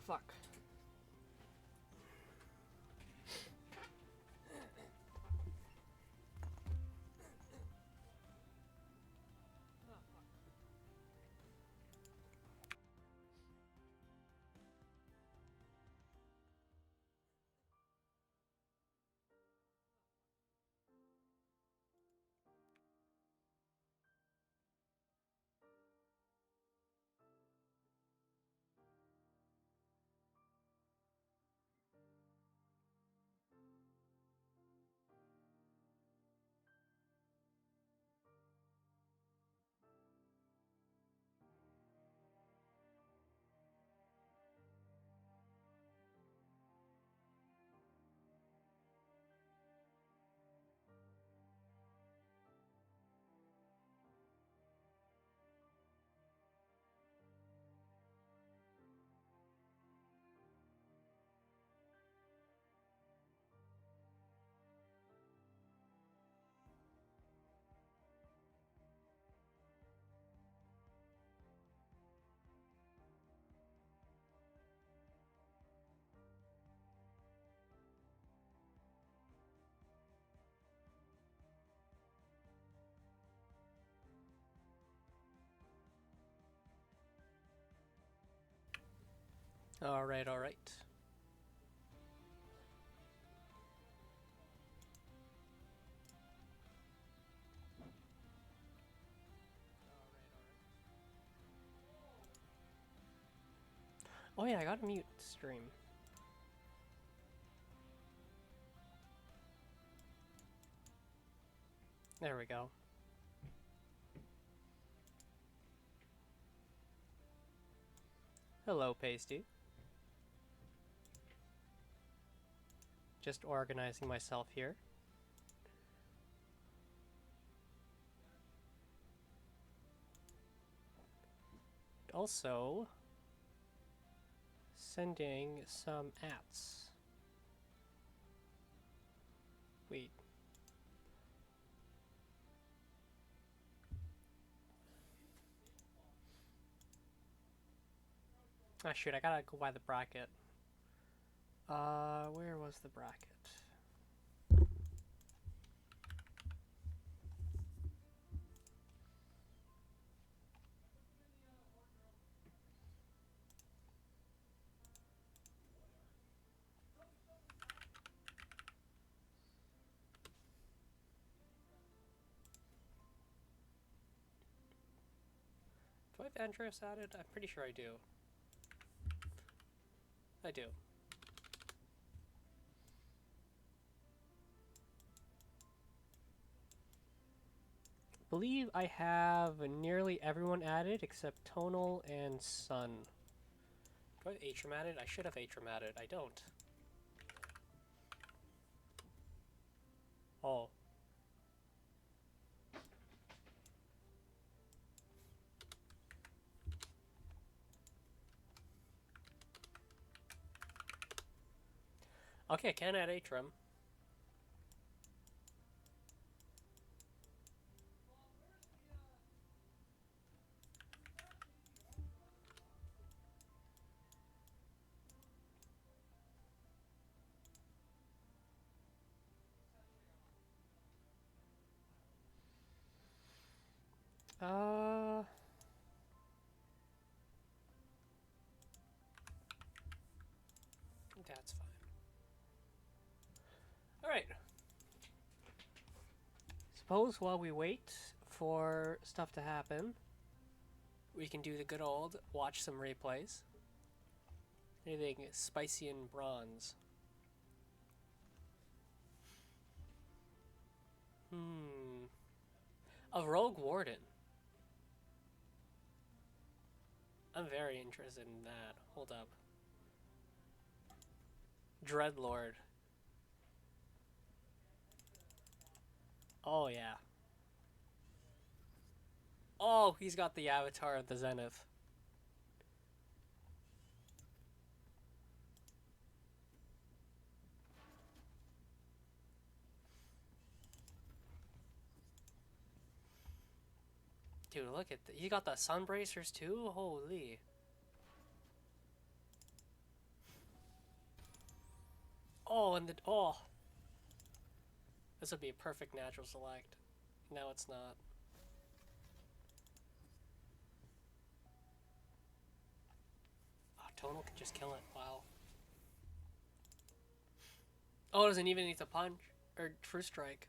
fuck. Alright, alright. Oh yeah, I gotta mute stream. There we go. Hello, Pasty. Just organizing myself here. Also, sending some ats. Wait. Ah, shoot, I gotta go by the bracket. Where was the bracket? Do I have Andreas added? I'm pretty sure I do. I do. I believe I have nearly everyone added except Tonal and Sun. Do I have Atrum added? I should have Atrum added. I don't. Oh. Okay, I can add Atrum. That's fine. Alright. Suppose while we wait for stuff to happen, we can do the good old watch some replays. Anything spicy in bronze. A Rogue Warden. I'm very interested in that. Hold up. Dreadlord. Oh, yeah. Oh, he's got the avatar of the Zenith. Dude, look at he got the sun bracers too? Holy. Oh, and the... Oh! This would be a perfect natural select. No, it's not. Oh, Tonal can just kill it. Wow. Oh, it doesn't even need to punch. Or True Strike.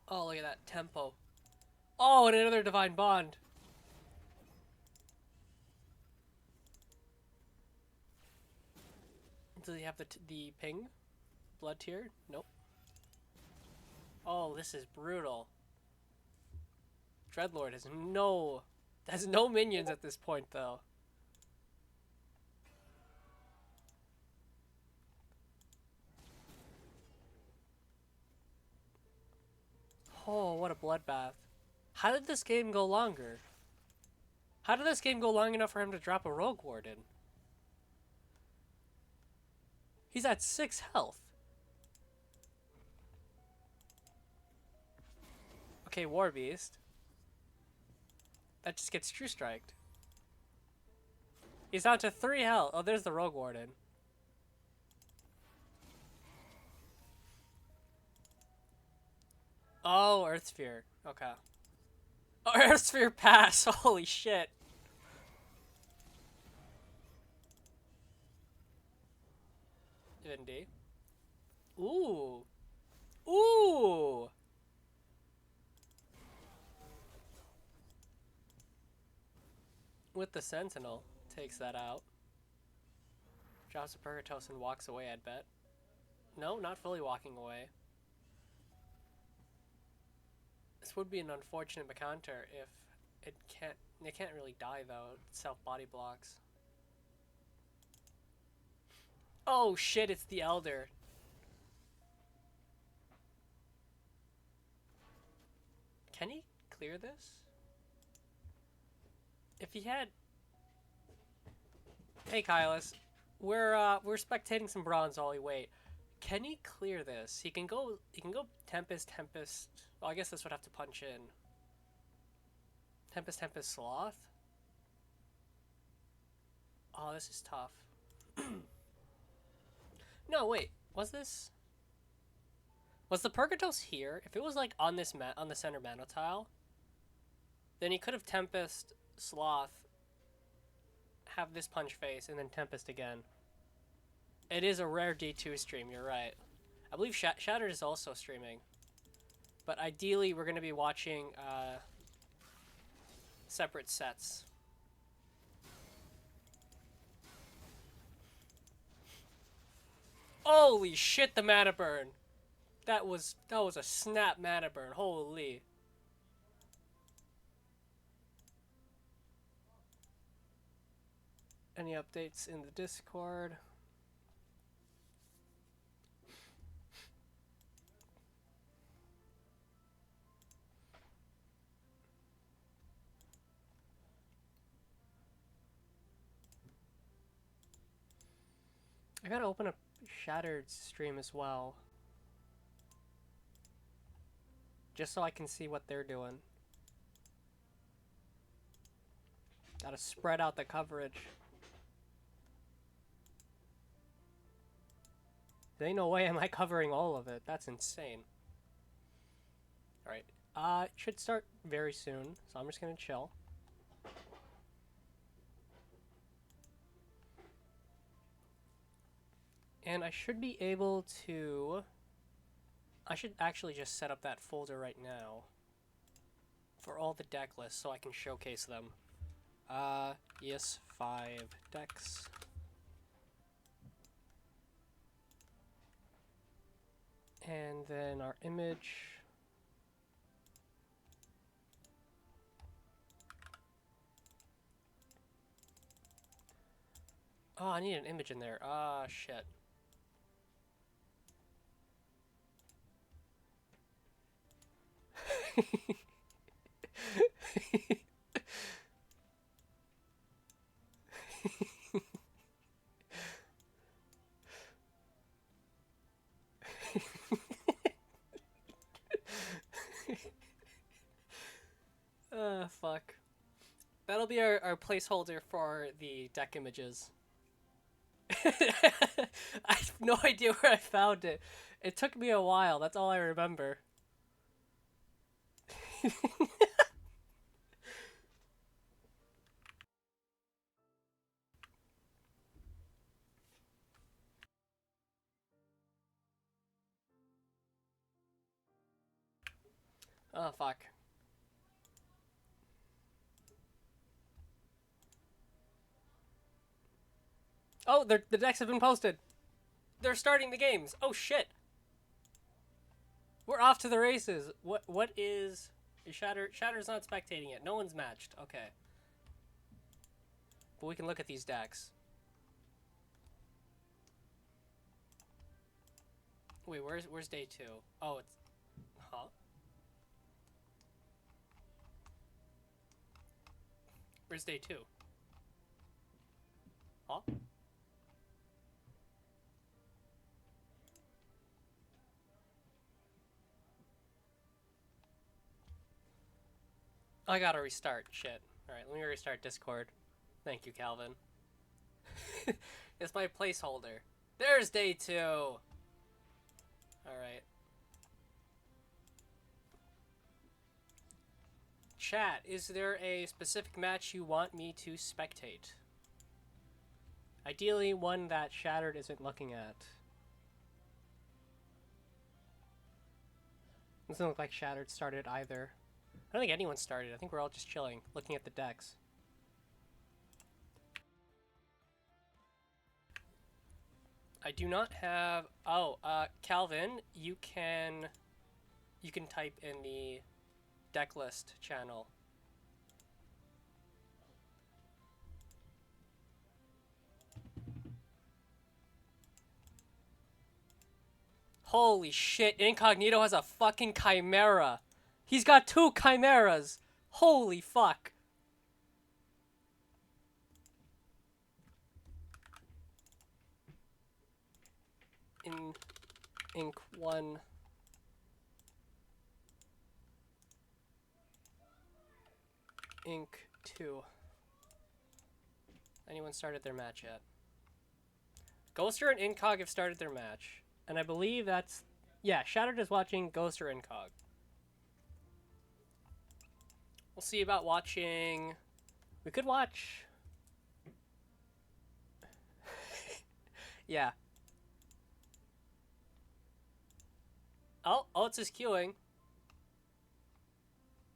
Oh, look at that tempo. Oh, and another Divine Bond. Does he have the ping? Blood tier? Nope. Oh, this is brutal. Dreadlord has no minions at this point, though. Oh, what a bloodbath. How did this game go longer? How did this game go long enough for him to drop a Rogue Warden? He's at 6 health. Okay, War Beast. That just gets True Striked. He's down to 3 health. Oh, there's the Rogue Warden. Oh, Earth Sphere. Okay. Oh, Earth Sphere pass. Holy shit. Vindy. Ooh. Ooh. With the Sentinel. Takes that out. Drops a Purgatos and walks away, I'd bet. No, not fully walking away. This would be an unfortunate encounter if it can't really die though. It self-body blocks. Oh shit, it's the Elder. Can he clear this? If he had... Hey Kylus, we're spectating some bronze while we wait. Can he clear this? He can go Tempest. Well, I guess this would have to punch in. Tempest, Sloth? Oh, this is tough. No, wait. Was this... Was the Purgatos here? If it was like on this on the center mana tile, then he could have Tempest, Sloth, have this punch face, and then Tempest again. It is a rare D2 stream, you're right. I believe Shattered is also streaming. But ideally, we're going to be watching separate sets. Holy shit, the mana burn! That was a snap mana burn. Holy. Any updates in the Discord? I gotta open up Shattered stream as well. Just so I can see what they're doing. Gotta spread out the coverage. There ain't no way am I covering all of it. That's insane. Alright. It should start very soon, so I'm just gonna chill. And I should be able to... I should actually just set up that folder right now for all the deck lists so I can showcase them. ES5 decks. And then our image. Oh, I need an image in there. Ah, shit. Fuck. That'll be our placeholder for the deck images. I have no idea where I found it. It took me a while. That's all I remember. Oh, fuck. Oh, the decks have been posted. They're starting the games. Oh, shit. We're off to the races. What is Shatter? Shatter's not spectating it. No one's matched. Okay. But we can look at these decks. Wait, where's day 2? Oh, it's huh? Where's day 2? Huh? I gotta restart. Shit. Alright, let me restart Discord. Thank you, Calvin. It's my placeholder. There's day 2! Alright. Chat, is there a specific match you want me to spectate? Ideally, one that Shattered isn't looking at. Doesn't look like Shattered started either. I don't think anyone started. I think we're all just chilling, looking at the decks. I do not have... Oh, Calvin, you can type in the deck list channel. Holy shit, Incognito has a fucking Chimera. He's got 2 Chimeras. Holy fuck. Inc 1. Inc 2. Anyone started their match yet? Ghoster and Incog have started their match. And I believe that's... Yeah, Shattered is watching Ghoster Incog. We'll see about watching... We could watch... Yeah. Oh, Oats is queuing.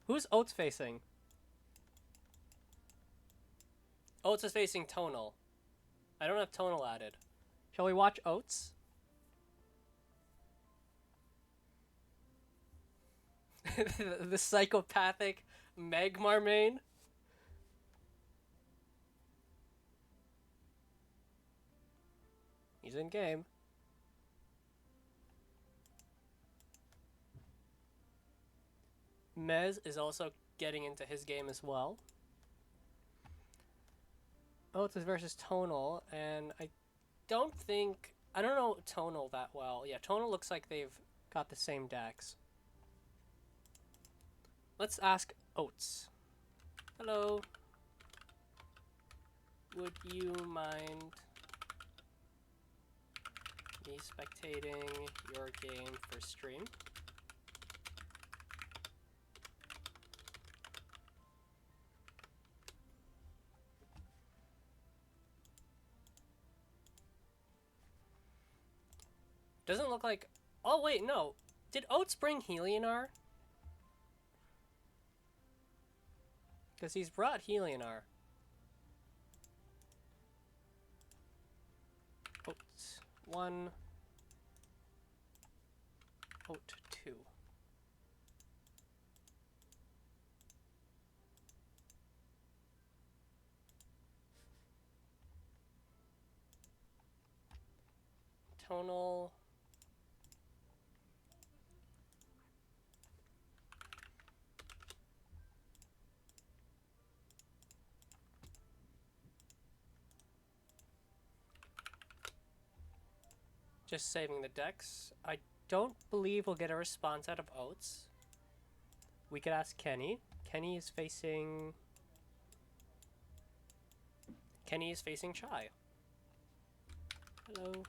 Who's Oats facing? Oats is facing Tonal. I don't have Tonal added. Shall we watch Oats? The psychopathic Magmar main? He's in game. Mez is also getting into his game as well. Oats is versus Tonal, and I don't know Tonal that well. Yeah, Tonal looks like they've got the same decks. Let's ask Oats. Hello. Would you mind me spectating your game for stream? Doesn't look like... Oh, wait, no. Did Oats bring Helionar? Because he's brought Helionar. Oats 1. Oat 2. Tonal... Just saving the decks. I don't believe we'll get a response out of Oats. We could ask Kenny. Kenny is facing Chai. Hello.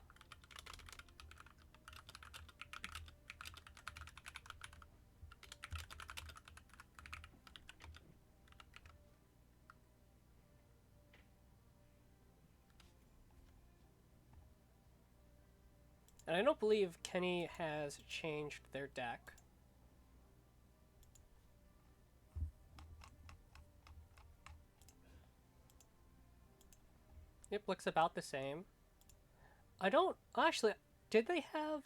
And I don't believe Kenny has changed their deck. It looks about the same. I don't actually. Did they have?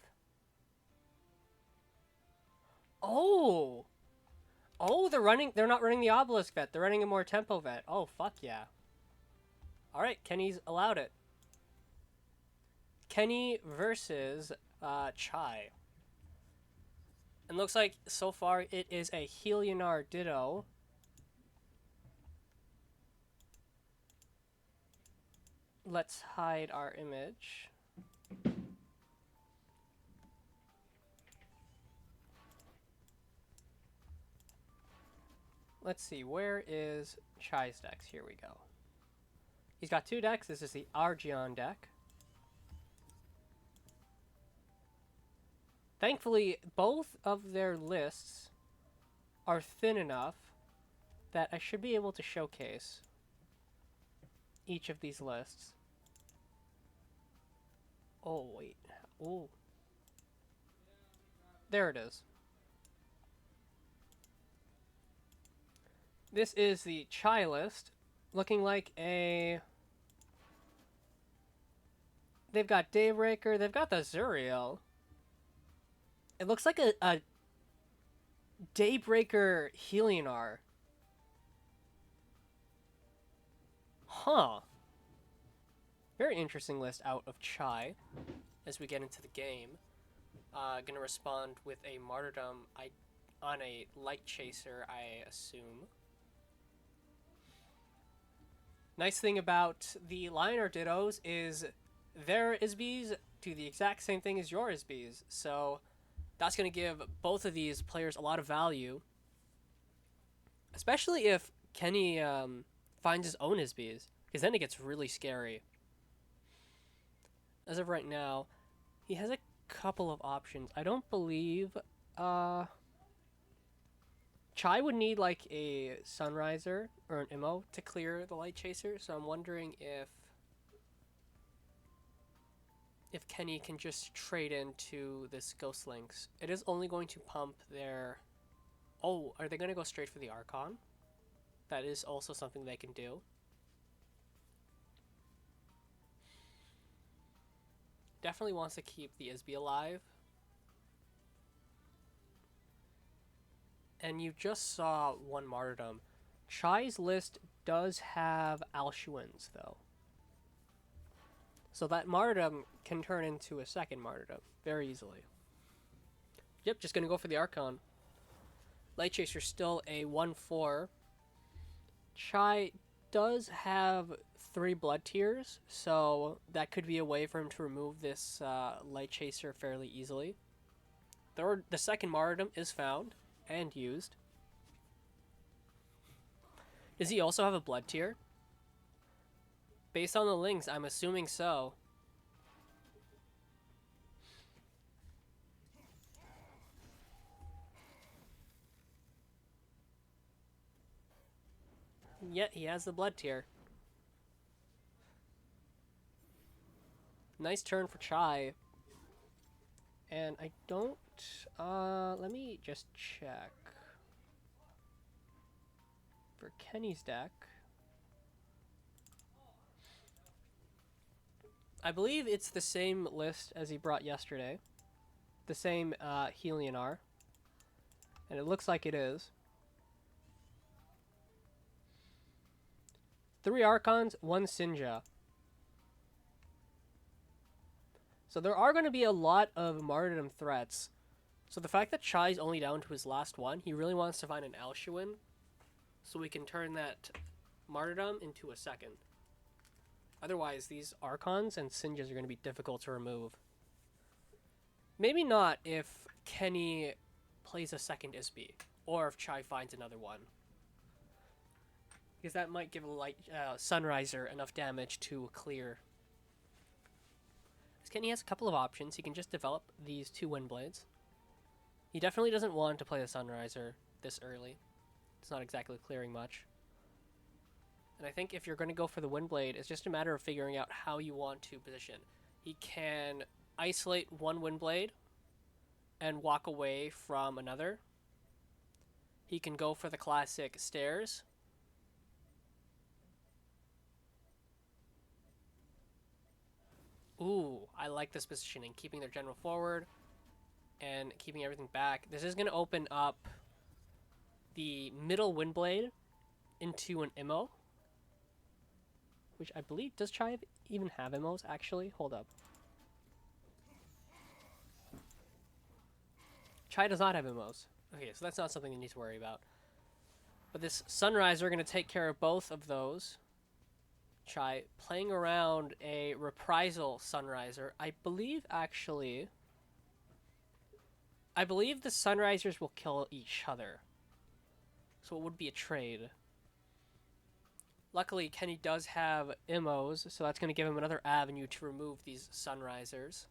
Oh, oh, they're running. They're not running the obelisk vet. They're running a more tempo vet. Oh, fuck yeah! All right, Kenny's allowed it. Kenny versus Chai. And looks like so far it is a Helionar Ditto. Let's hide our image. Let's see, where is Chai's decks? Here we go. He's got two decks. This is the Argion deck. Thankfully, both of their lists are thin enough that I should be able to showcase each of these lists. Oh, wait. Oh. There it is. This is the Chai list, looking like a... They've got Daybreaker, they've got the Zuriel. It looks like a Daybreaker Helionar. Huh. Very interesting list out of Chai as we get into the game. Gonna respond with a Martyrdom on a Light Chaser, I assume. Nice thing about the Lionar Dittos is their Isbees do the exact same thing as your Isbees, so that's going to give both of these players a lot of value, especially if Kenny finds his own Isbees, because then it gets really scary. As of right now, he has a couple of options. I don't believe Chai would need like a Sunriser or an Immo to clear the Light Chaser, so I'm wondering if Kenny can just trade into this Ghost Lynx. It is only going to pump their... Oh, are they going to go straight for the Archon? That is also something they can do. Definitely wants to keep the Isby alive. And you just saw one Martyrdom. Chai's list does have Alshuans, though. So that Martyrdom can turn into a second Martyrdom very easily. Yep, just going to go for the Archon. Light Chaser still a 1/4. Chai does have 3 blood tiers, so that could be a way for him to remove this Light Chaser fairly easily. The second Martyrdom is found and used. Does he also have a blood tier? Based on the links, I'm assuming so. Yet he has the blood tier. Nice turn for Chai. And I don't... let me just check. For Kenny's deck... I believe it's the same list as he brought yesterday. The same Helionar. And it looks like it is. 3 Archons, 1 Sinja. So there are going to be a lot of Martyrdom threats. So the fact that Chai's only down to his last one, he really wants to find an Alshuan so we can turn that Martyrdom into a second. Otherwise, these Archons and Sinjas are going to be difficult to remove. Maybe not if Kenny plays a second Isby, or if Chai finds another one. Because that might give a Sunriser enough damage to clear. Kenny has a couple of options. He can just develop these 2 Windblades. He definitely doesn't want to play the Sunriser this early. It's not exactly clearing much. And I think if you're going to go for the Windblade, it's just a matter of figuring out how you want to position. He can isolate one Windblade and walk away from another. He can go for the classic stairs. Ooh, I like this positioning, keeping their general forward and keeping everything back. This is going to open up the middle Windblade into an IMO, which I believe, does Chai even have IMOs, actually? Hold up. Chai does not have IMOs. Okay, so that's not something you need to worry about. But this Sunriser are going to take care of both of those. Chai playing around a reprisal Sunriser. I believe the Sunrisers will kill each other. So it would be a trade. Luckily, Kenny does have IMOs, so that's going to give him another avenue to remove these Sunrisers.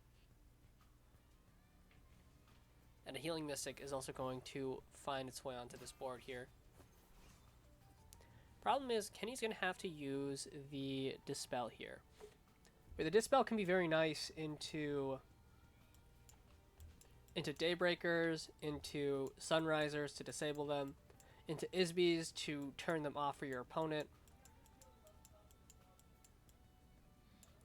And a Healing Mystic is also going to find its way onto this board here. Problem is, Kenny's going to have to use the Dispel here. But the Dispel can be very nice into Daybreakers, into Sunrisers to disable them, into Isbys to turn them off for your opponent.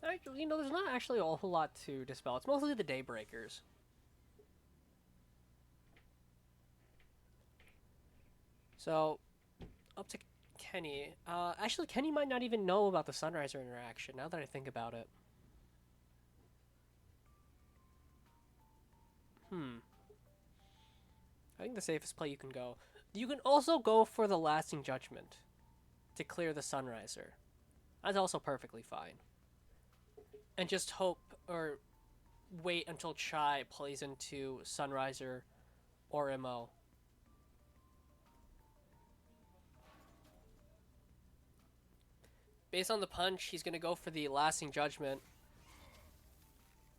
Actually, you know, there's not actually a whole lot to Dispel. It's mostly the Daybreakers. So, up to Kenny. Actually, Kenny might not even know about the Sunriser interaction, now that I think about it. I think the safest play you can go. You can also go for the Lasting Judgment to clear the Sunriser. That's also perfectly fine. And just hope, or wait until Chai plays into Sunriser or MO. Based on the punch, he's going to go for the Lasting Judgment.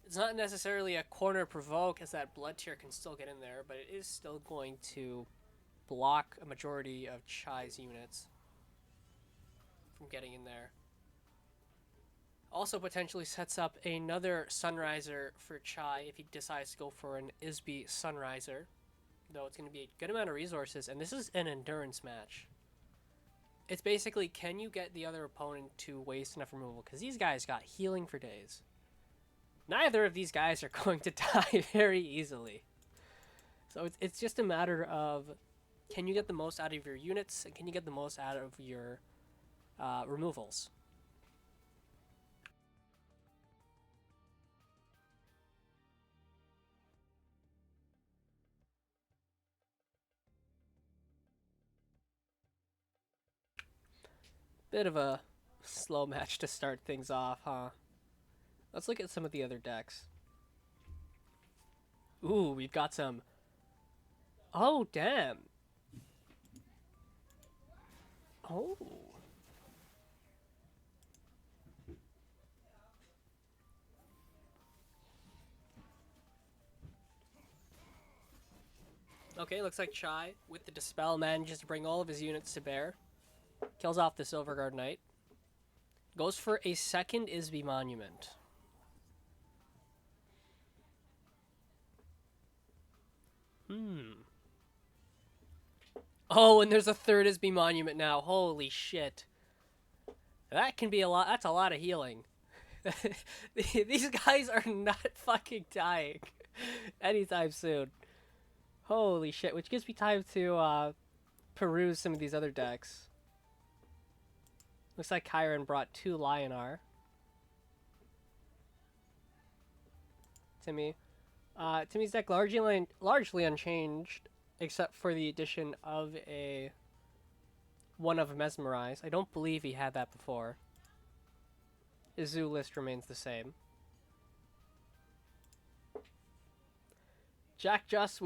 It's not necessarily a corner provoke, as that Blood Tear can still get in there, but it is still going to block a majority of Chai's units from getting in there. Also potentially sets up another Sunriser for Chai if he decides to go for an Isby Sunriser. Though it's going to be a good amount of resources, and this is an endurance match. It's basically, can you get the other opponent to waste enough removal? Because these guys got healing for days. Neither of these guys are going to die very easily. So it's just a matter of, can you get the most out of your units, and can you get the most out of your removals? Bit of a slow match to start things off, huh? Let's look at some of the other decks. Ooh, we've got some... Oh, damn. Oh. Okay, looks like Chai, with the Dispel, manages to bring all of his units to bear. Kills off the Silverguard Knight. Goes for a second Isby Monument. Oh, and there's a third Isby Monument now. Holy shit. That can be a lot. That's a lot of healing. These guys are not fucking dying anytime soon. Holy shit, which gives me time to peruse some of these other decks. Looks like Kyron brought 2 Lionar. Timmy's deck largely unchanged, except for the addition of one of Mesmerize. I don't believe he had that before. His zoo list remains the same. Jack Just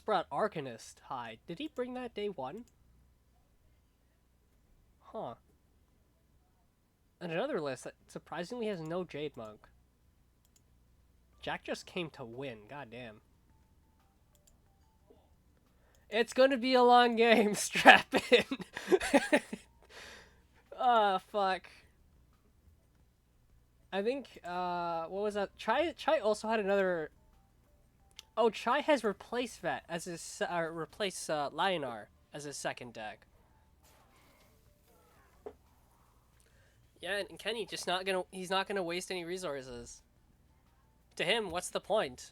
brought Arcanist Hide. Did he bring that day 1? Huh. And another list that surprisingly has no Jade Monk. Jack just came to win. God damn. It's gonna be a long game. Strap in. Oh, fuck. I think, what was that? Chai also had another... Oh, Chai has replaced Vet as his... replaced, Lionar as his second deck. Yeah, and Kenny just not gonna... He's not gonna waste any resources. To him, what's the point?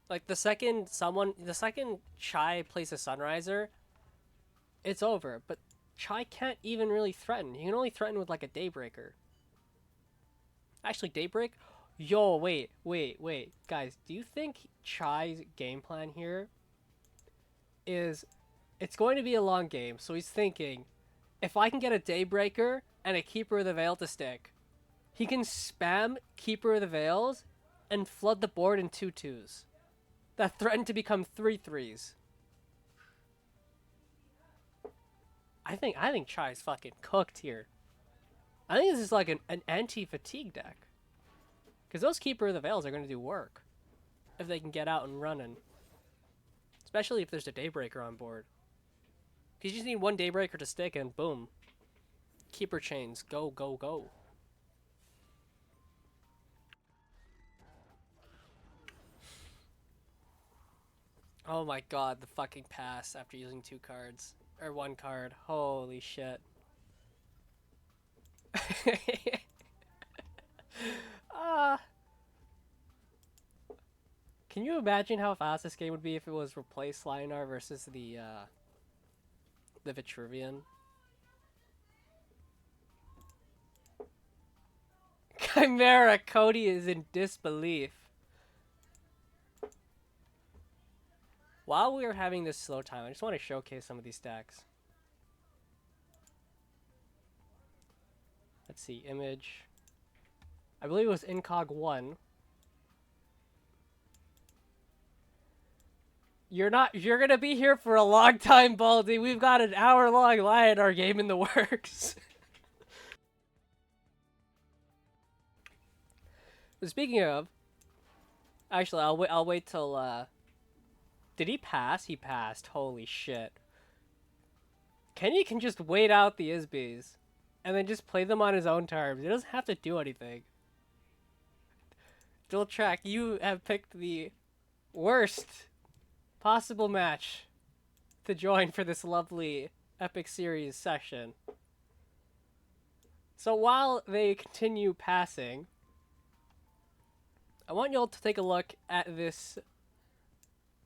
Like, the second Chai plays a Sunriser, it's over. But Chai can't even really threaten. He can only threaten with, like, a Daybreaker. Actually, Daybreak? Yo, wait. Guys, do you think Chai's game plan here is... It's going to be a long game, so he's thinking, if I can get a Daybreaker and a Keeper of the Veil to stick, he can spam Keeper of the Veils and flood the board in 2/2s that threaten to become 3/3s. I think Chai's fucking cooked here. I think this is like an anti-fatigue deck. Because those Keeper of the Veils are going to do work if they can get out and running. Especially if there's a Daybreaker on board. Because you just need one Daybreaker to stick and boom. Keeper chains. Go, go, go. Oh my god, the fucking pass after using 2 cards. Or 1 card. Holy shit. Can you imagine how fast this game would be if it was replace Lionar versus the Vitruvian? Chimera! Cody is in disbelief. While we are having this slow time, I just want to showcase some of these decks. Let's see, image. I believe it was Incog 1. You're gonna be here for a long time, Baldy. We've got an hour-long Lionar game in the works. Speaking of, actually, I'll wait till, did he pass? He passed. Holy shit. Kenny can just wait out the Isbies and then just play them on his own terms. He doesn't have to do anything. Dual Track, you have picked the worst possible match to join for this lovely Epic Series session. So while they continue passing, I want y'all to take a look at this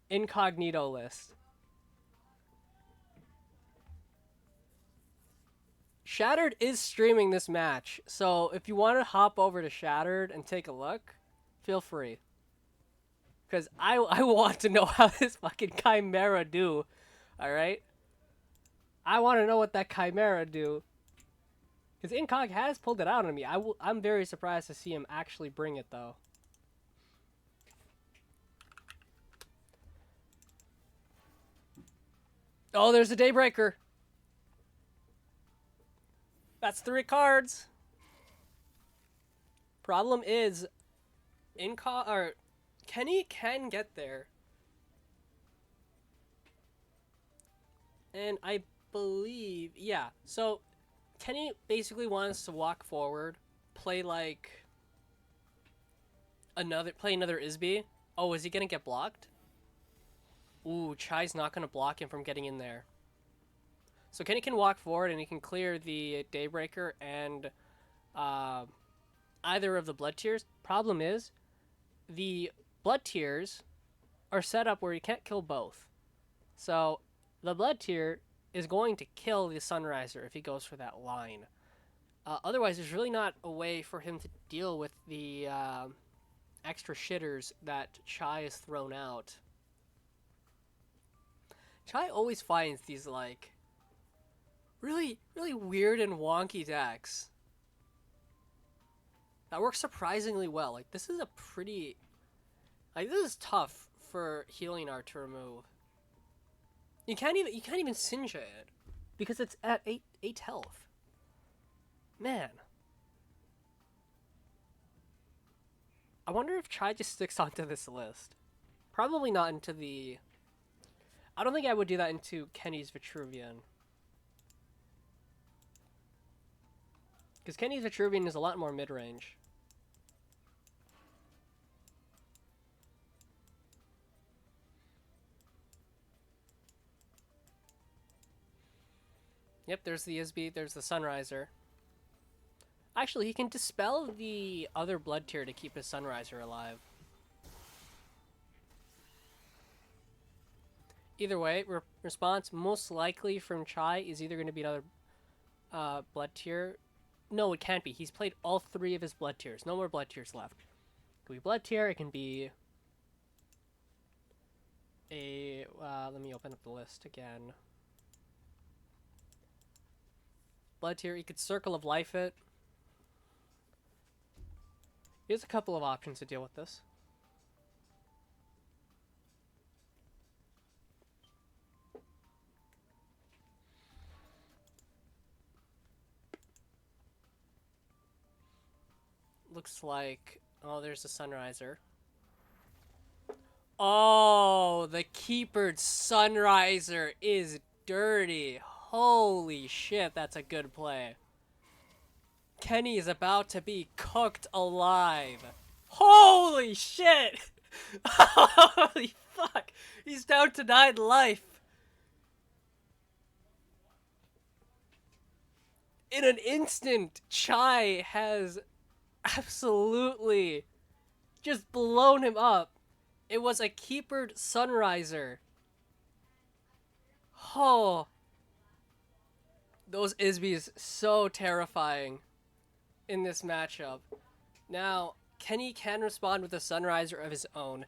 incognito list. Shattered is streaming this match, so if you want to hop over to Shattered and take a look, feel free. Because I want to know how this fucking Chimera do, alright? I want to know what that Chimera do. Because Incog has pulled it out on me. I'm very surprised to see him actually bring it, though. Oh, there's a Daybreaker. That's 3 cards. Problem is, Kenny can get there. And I believe, yeah. So, Kenny basically wants to walk forward, play like another Isby. Oh, is he gonna get blocked? Ooh, Chai's not gonna block him from getting in there. So Kenny can walk forward and he can clear the Daybreaker and either of the Blood Tears. Problem is, the Blood Tears are set up where you can't kill both. So the Blood Tear is going to kill the Sunriser if he goes for that line. Otherwise, there's really not a way for him to deal with the extra shitters that Chai has thrown out. Chai always finds these, like, really, really weird and wonky decks that work surprisingly well. Like, this is a pretty... Like, this is tough for Healing Art to remove. You can't even Sinja it because it's at 8 health. Man. I wonder if Chai just sticks onto this list. Probably not into the... I don't think I would do that into Kenny's Vitruvian. Because Kenny's Vitruvian is a lot more mid-range. Yep, there's the Isby, there's the Sunriser. Actually, he can dispel the other blood tier to keep his Sunriser alive. Either way, response most likely from Chai is either going to be another blood tier. No, it can't be. He's played all 3 of his blood tiers. No more blood tiers left. It can be blood tier. It can be a... let me open up the list again. Blood tier. You could Circle of Life it. Here's a couple of options to deal with this. Looks like... Oh, there's the Sunriser. Oh, the Keepered Sunriser is dirty. Holy shit, that's a good play. Kenny is about to be cooked alive. Holy shit! Holy fuck! He's down to 9 life. In an instant, Chai has absolutely just blown him up. It was a Keepered Sunriser. Oh. Those Isbys so terrifying in this matchup. Now, Kenny can respond with a Sunriser of his own.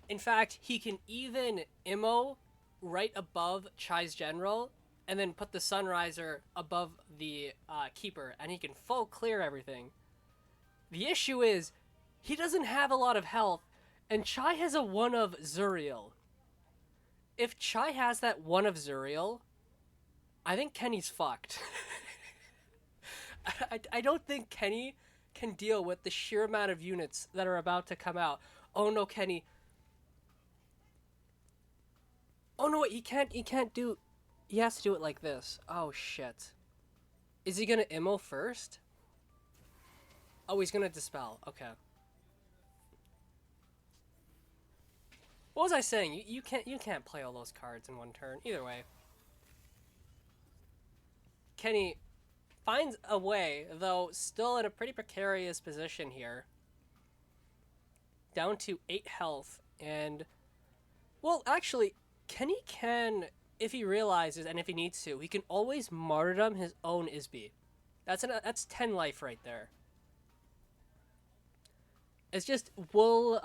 In fact, he can even Immo right above Chai's General and then put the Sunriser above the Keeper, and he can full clear everything. The issue is, he doesn't have a lot of health, and Chai has a 1 of Zuriel. If Chai has that 1 of Zuriel, I think Kenny's fucked. I don't think Kenny can deal with the sheer amount of units that are about to come out. Oh no, Kenny. Oh no, wait, he can't do... He has to do it like this. Oh shit. Is he gonna Immo first? Oh, he's gonna Dispel. Okay. What was I saying? You can't play all those cards in one turn. Either way. Kenny finds a way, though still in a pretty precarious position here. Down to 8 health, and... Well, actually, Kenny can, if he realizes and if he needs to, he can always martyrdom his own Isby. That's 10 life right there. It's just, we'll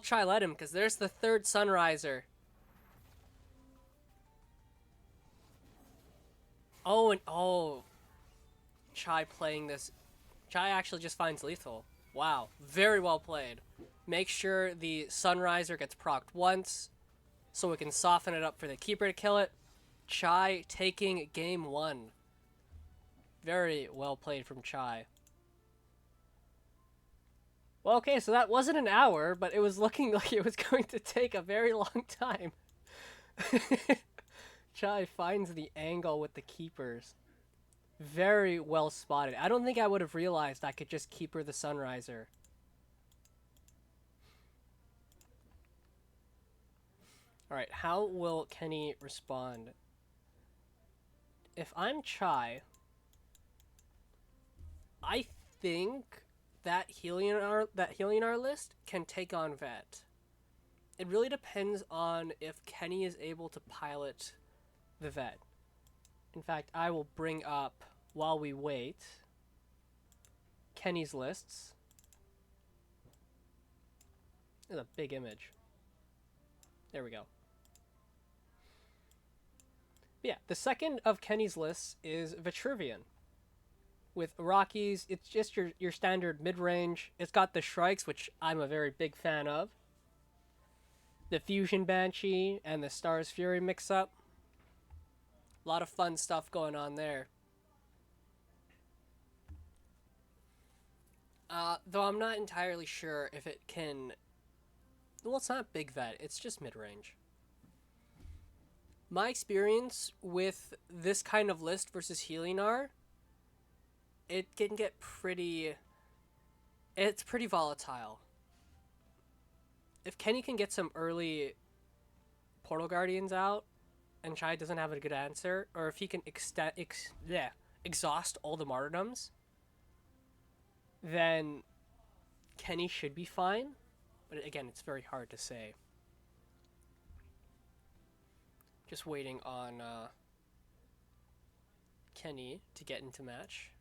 try let him, because there's the 3rd Sunriser. Oh, and oh, Chai playing this. Chai actually just finds lethal. Wow, very well played. Make sure the Sunriser gets procced once, so we can soften it up for the Keeper to kill it. Chai taking game 1. Very well played from Chai. Well, okay, so that wasn't an hour, but it was looking like it was going to take a very long time. Chai finds the angle with the Keepers. Very well spotted. I don't think I would have realized I could just Keeper the Sunriser. Alright, how will Kenny respond? If I'm Chai, I think that Heliodar list can take on Vet. It really depends on if Kenny is able to pilot the Vet. In fact, I will bring up, while we wait, Kenny's lists. There's a big image. There we go. But yeah, the second of Kenny's lists is Vitruvian. With Rockies, it's just your standard mid-range. It's got the Shrikes, which I'm a very big fan of. The Fusion Banshee and the Stars Fury mix-up. A lot of fun stuff going on there. Though I'm not entirely sure if it can. Well, it's not big vet. It's just mid range. My experience with this kind of list versus Helinar, it can get pretty. It's pretty volatile. If Kenny can get some early Portal Guardians out, and Chai doesn't have a good answer, or if he can exhaust all the martyrdoms, then Kenny should be fine. But again, it's very hard to say. Just waiting on Kenny to get into match.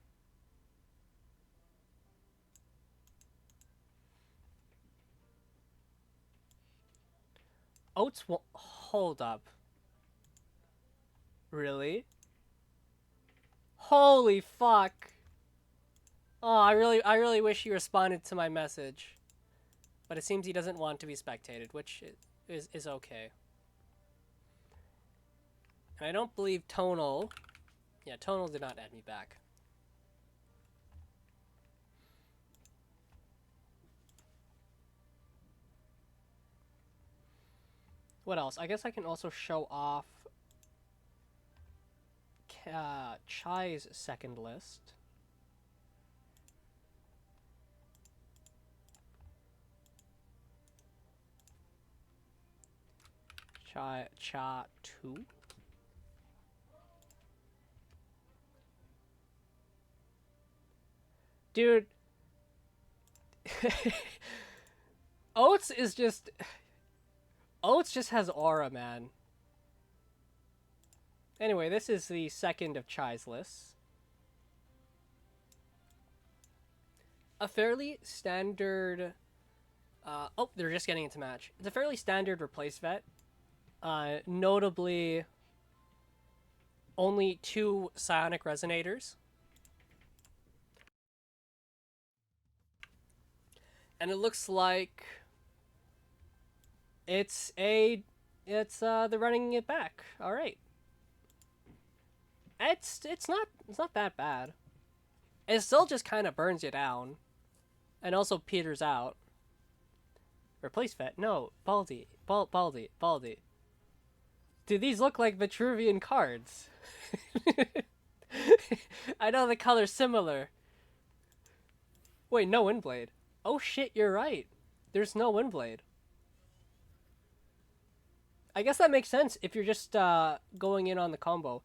Oats won't hold up. Really? Holy fuck. Oh, I really wish he responded to my message. But it seems he doesn't want to be spectated, which is okay. And I don't believe Tonal... Yeah, Tonal did not add me back. What else? I guess I can also show off Chai's second list. Cha 2. Dude. Oats is just... Oats just has aura, man. Anyway, this is the second of Chai's lists. A fairly standard... oh, they're just getting into match. It's a fairly standard replace vet. Notably, only 2 psionic resonators. And it looks like they're running it back. All right. It's not that bad. It still just kind of burns you down, and also peters out. Replace vet? No, Baldy. Do these look like Vitruvian cards? I know the color's similar. Wait, no Windblade. Oh shit, you're right. There's no Windblade. I guess that makes sense if you're just going in on the combo.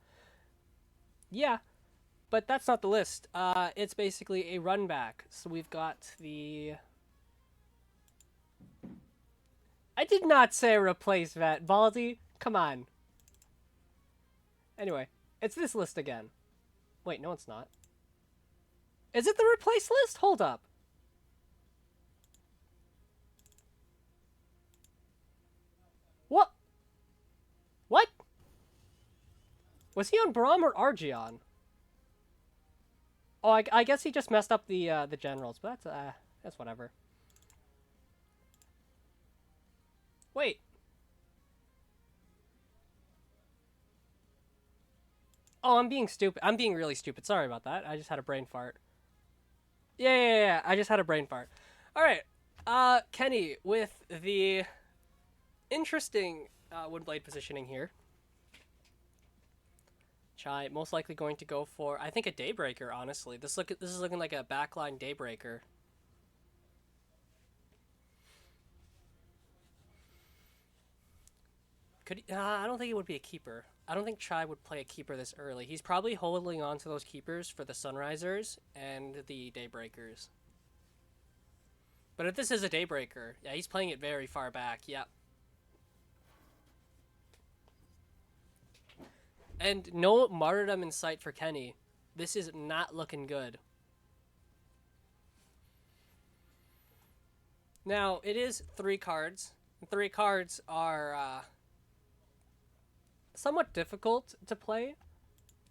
Yeah, but that's not the list. It's basically a run back. So we've got the... I did not say replace vet, Baldy. Come on. Anyway, it's this list again. Wait, no it's not. Is it the replace list? Hold up. What? What? Was he on Braum or Argeon? Oh, I guess he just messed up the generals, but that's whatever. Wait. Oh, I'm being stupid. I'm being really stupid. Sorry about that. I just had a brain fart. Yeah. I just had a brain fart. All right. Kenny with the interesting Windblade positioning here. Chai most likely going to go for, I think, a Daybreaker. Honestly, this is looking like a backline Daybreaker. I don't think it would be a keeper. I don't think Chai would play a keeper this early. He's probably holding on to those keepers for the Sunrisers and the Daybreakers. But if this is a Daybreaker, yeah, he's playing it very far back. Yep. And no martyrdom in sight for Kenny. This is not looking good. Now, it is 3 cards. 3 cards are somewhat difficult to play.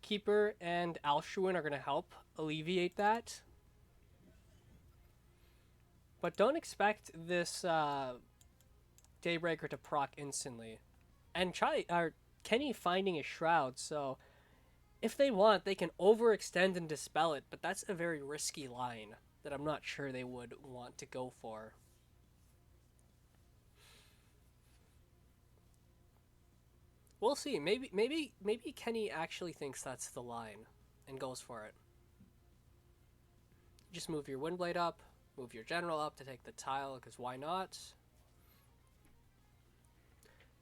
Keeper and Alshuin are going to help alleviate that. But don't expect this Daybreaker to proc instantly. And Kenny finding a Shroud, so if they want, they can overextend and dispel it, but that's a very risky line. that I'm not sure they would want to go for. We'll see. Maybe Kenny actually thinks that's the line and goes for it. Just move your Windblade up, move your General up to take the tile, because why not?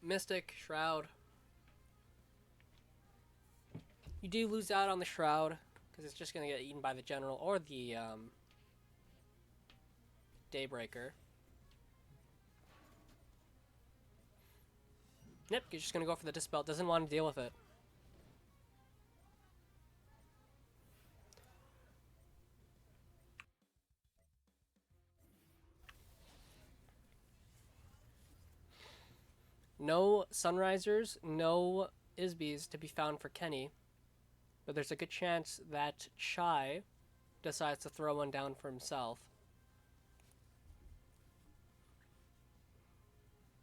Mystic, Shroud. You do lose out on the Shroud, because it's just going to get eaten by the General or the Daybreaker. Yep, you're just going to go for the Dispel. Doesn't want to deal with it. No Sunrisers, no Isbees to be found for Kenny. But there's a good chance that Chai decides to throw one down for himself.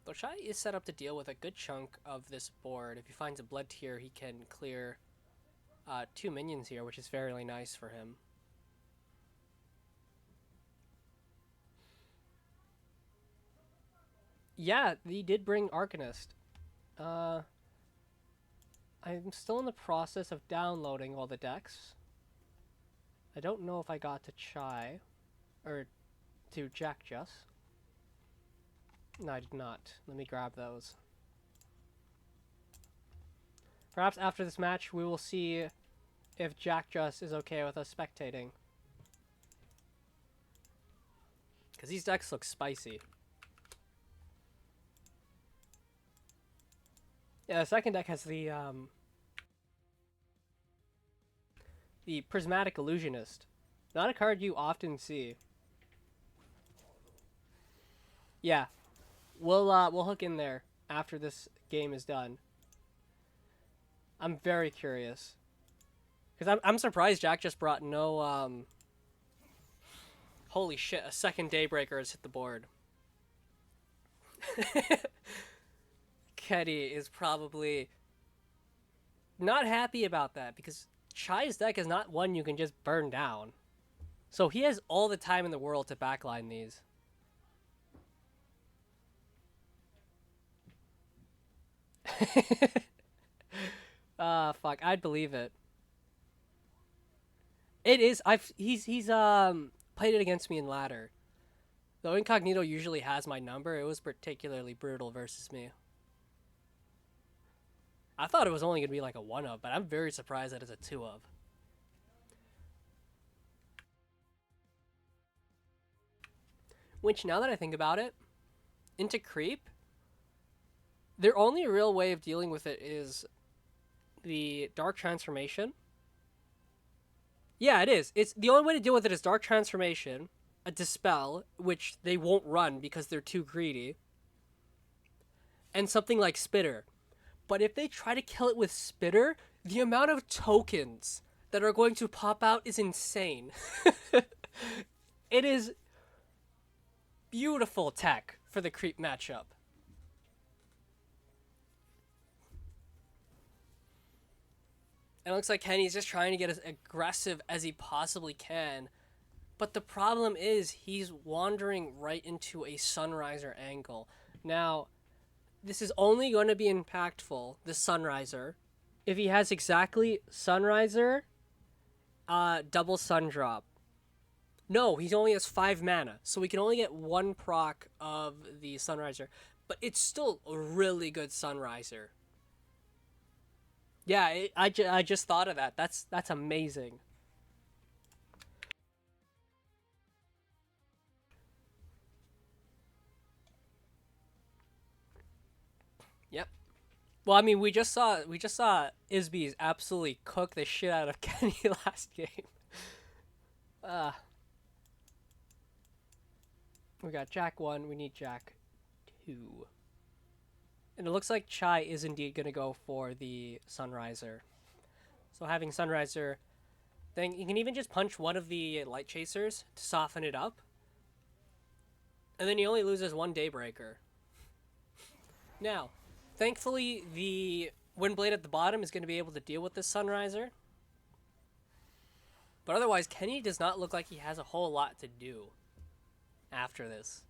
Though Chai is set up to deal with a good chunk of this board. If he finds a Blood Tier, he can clear 2 minions here, which is very nice for him. Yeah, he did bring Arcanist. I'm still in the process of downloading all the decks. I don't know if I got to Chai, or to Jack Just. No, I did not. Let me grab those. Perhaps after this match, we will see if Jack Just is okay with us spectating. Because these decks look spicy. Yeah, the second deck has the Prismatic Illusionist. Not a card you often see. Yeah. We'll hook in there after this game is done. I'm very curious. Because I'm surprised Jack just brought no, Holy shit, a second Daybreaker has hit the board. Kenny is probably not happy about that, because Chai's deck is not one you can just burn down. So he has all the time in the world to backline these. Fuck, I'd believe it. It is. He's played it against me in ladder. Though Incognito usually has my number, it was particularly brutal versus me. I thought it was only gonna be like a 1-of, but I'm very surprised that it's a 2-of. Which, now that I think about it, into creep, their only real way of dealing with it is the Dark Transformation. Yeah, it is. It's the only way to deal with it is Dark Transformation, a Dispel, which they won't run because they're too greedy, and something like Spitter. But if they try to kill it with Spitter, the amount of tokens that are going to pop out is insane. It is beautiful tech for the creep matchup. And it looks like Kenny's just trying to get as aggressive as he possibly can. But the problem is he's wandering right into a Sunriser angle. Now, this is only going to be impactful, the Sunriser, if he has exactly Sunriser, double Sun Drop. No, he only has 5 mana, so we can only get 1 proc of the Sunriser. But it's still a really good Sunriser. Yeah, I just thought of that. That's amazing. Yep. Well, I mean, we just saw Isbees absolutely cook the shit out of Kenny last game. We got Jack 1, we need Jack 2. And it looks like Chai is indeed going to go for the Sunriser. So having Sunriser, then you can even just punch one of the Light Chasers to soften it up. And then he only loses 1 Daybreaker. Now, thankfully, the Windblade at the bottom is going to be able to deal with this Sunriser. But otherwise, Kenny does not look like he has a whole lot to do after this.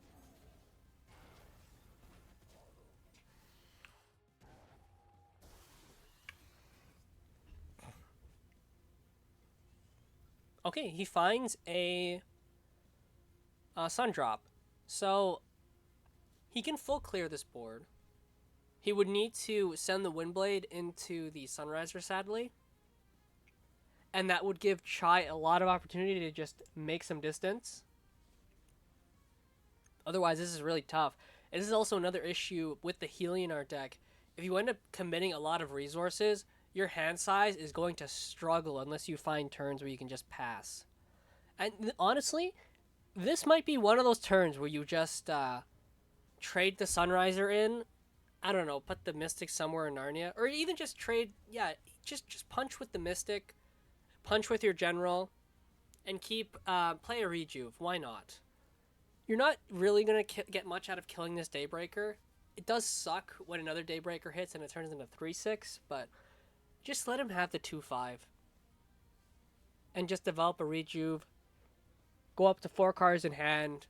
Okay, he finds a sun drop. So he can full clear this board. He would need to send the Windblade into the Sunriser, sadly. And that would give Chai a lot of opportunity to just make some distance. Otherwise, this is really tough. And this is also another issue with the Heliodar deck. If you end up committing a lot of resources, your hand size is going to struggle unless you find turns where you can just pass. And honestly, this might be one of those turns where you just trade the Sunriser in. I don't know, put the Mystic somewhere in Narnia. Or even just trade, just punch with the Mystic, punch with your General, and play a Rejuve. Why not? You're not really going to get much out of killing this Daybreaker. It does suck when another Daybreaker hits and it turns into 3-6, but just let him have the 2-5. And just develop a Rejuve. Go up to 4 cards in hand.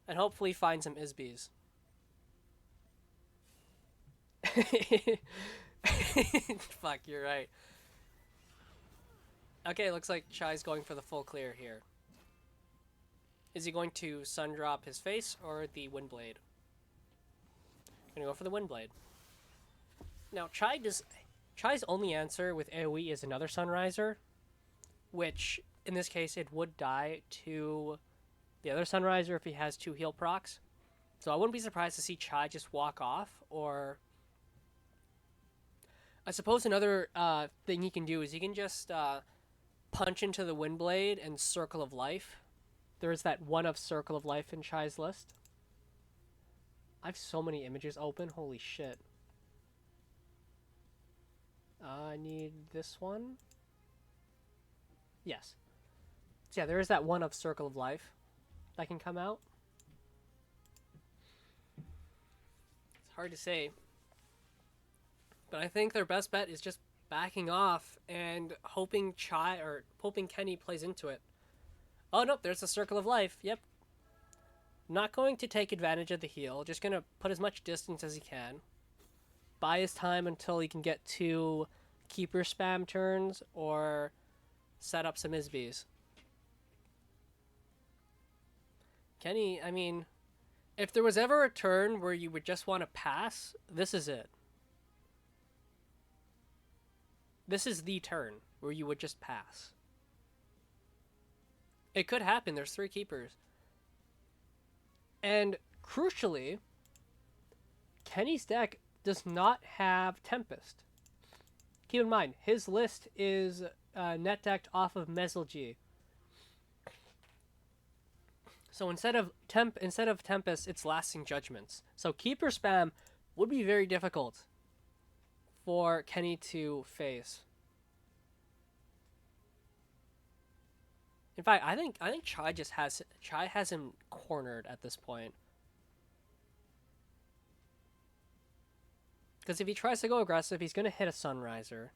And hopefully find some Isbies. Fuck, you're right. Okay, looks like Chai's going for the full clear here. Is he going to Sundrop his face or the Windblade? Gonna go for the Windblade. Now, Chai's only answer with AoE is another Sunriser, which, in this case, it would die to the other Sunriser if he has 2 heal procs. So I wouldn't be surprised to see Chai just walk off, or... I suppose another thing he can do is he can just punch into the Windblade and Circle of Life. There is that 1 of Circle of Life in Chai's list. I have so many images open. Holy shit. I need this one. Yes. So yeah, there is that 1 of Circle of Life that can come out. It's hard to say. But I think their best bet is just backing off and hoping Kenny plays into it. Oh, nope, there's the Circle of Life. Yep. Not going to take advantage of the heal. Just going to put as much distance as he can. Buy his time until he can get 2 Keeper spam turns or set up some Isbies. Kenny, I mean, if there was ever a turn where you would just want to pass, this is it. This is the turn where you would just pass. It could happen. There's 3 Keepers. And crucially, Kenny's deck does not have Tempest. Keep in mind, his list is net decked off of Mezelgi. So instead of Tempest, it's Lasting Judgments. So Keeper spam would be very difficult for Kenny to face. In fact, I think Chai has him cornered at this point. Because if he tries to go aggressive, he's going to hit a Sunriser.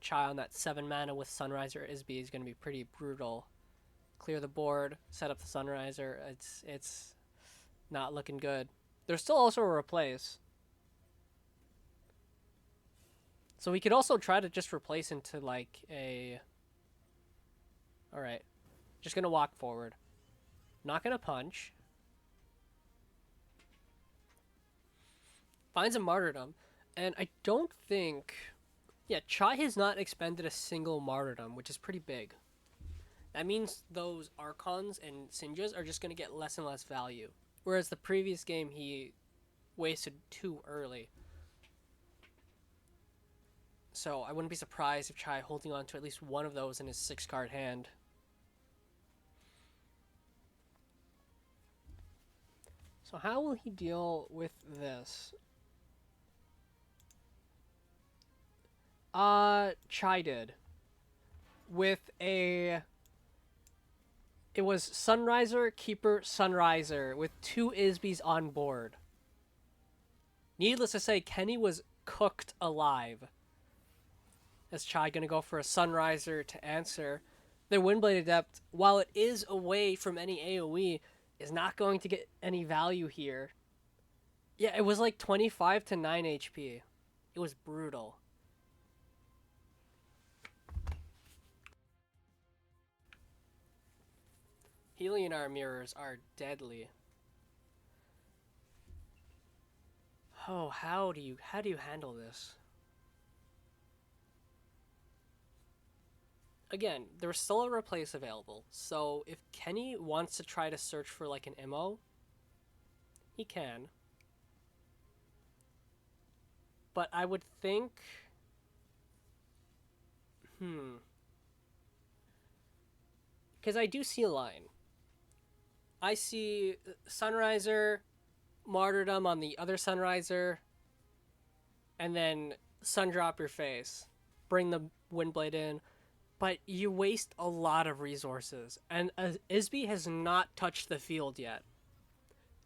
Chai on that 7 mana with Sunriser Isby is going to be pretty brutal. Clear the board, set up the Sunriser. It's not looking good. There's still also a replace. So we could also try to just replace into like a... Alright. Just going to walk forward. Not going to punch. Finds a Martyrdom. And I don't think... Yeah, Chai has not expended a single Martyrdom, which is pretty big. That means those Archons and Sinjas are just going to get less and less value. Whereas the previous game, he wasted 2 early. So I wouldn't be surprised if Chai holding on to at least one of those in his 6-card hand. So how will he deal with this? Chai did. With a... It was Sunriser, Keeper, Sunriser, with 2 Isbies on board. Needless to say, Kenny was cooked alive. Is Chai going to go for a Sunriser to answer? Their Windblade Adept, while it is away from any AoE, is not going to get any value here. Yeah, it was like 25 to 9 HP. It was brutal. Helionar mirrors are deadly. Oh, how do you handle this? Again, there's still a replace available, so if Kenny wants to try to search for like an MO, he can. But I would think, because I do see a line. I see Sunriser, Martyrdom on the other Sunriser, and then Sundrop your face. Bring the Windblade in. But you waste a lot of resources. And Isby has not touched the field yet.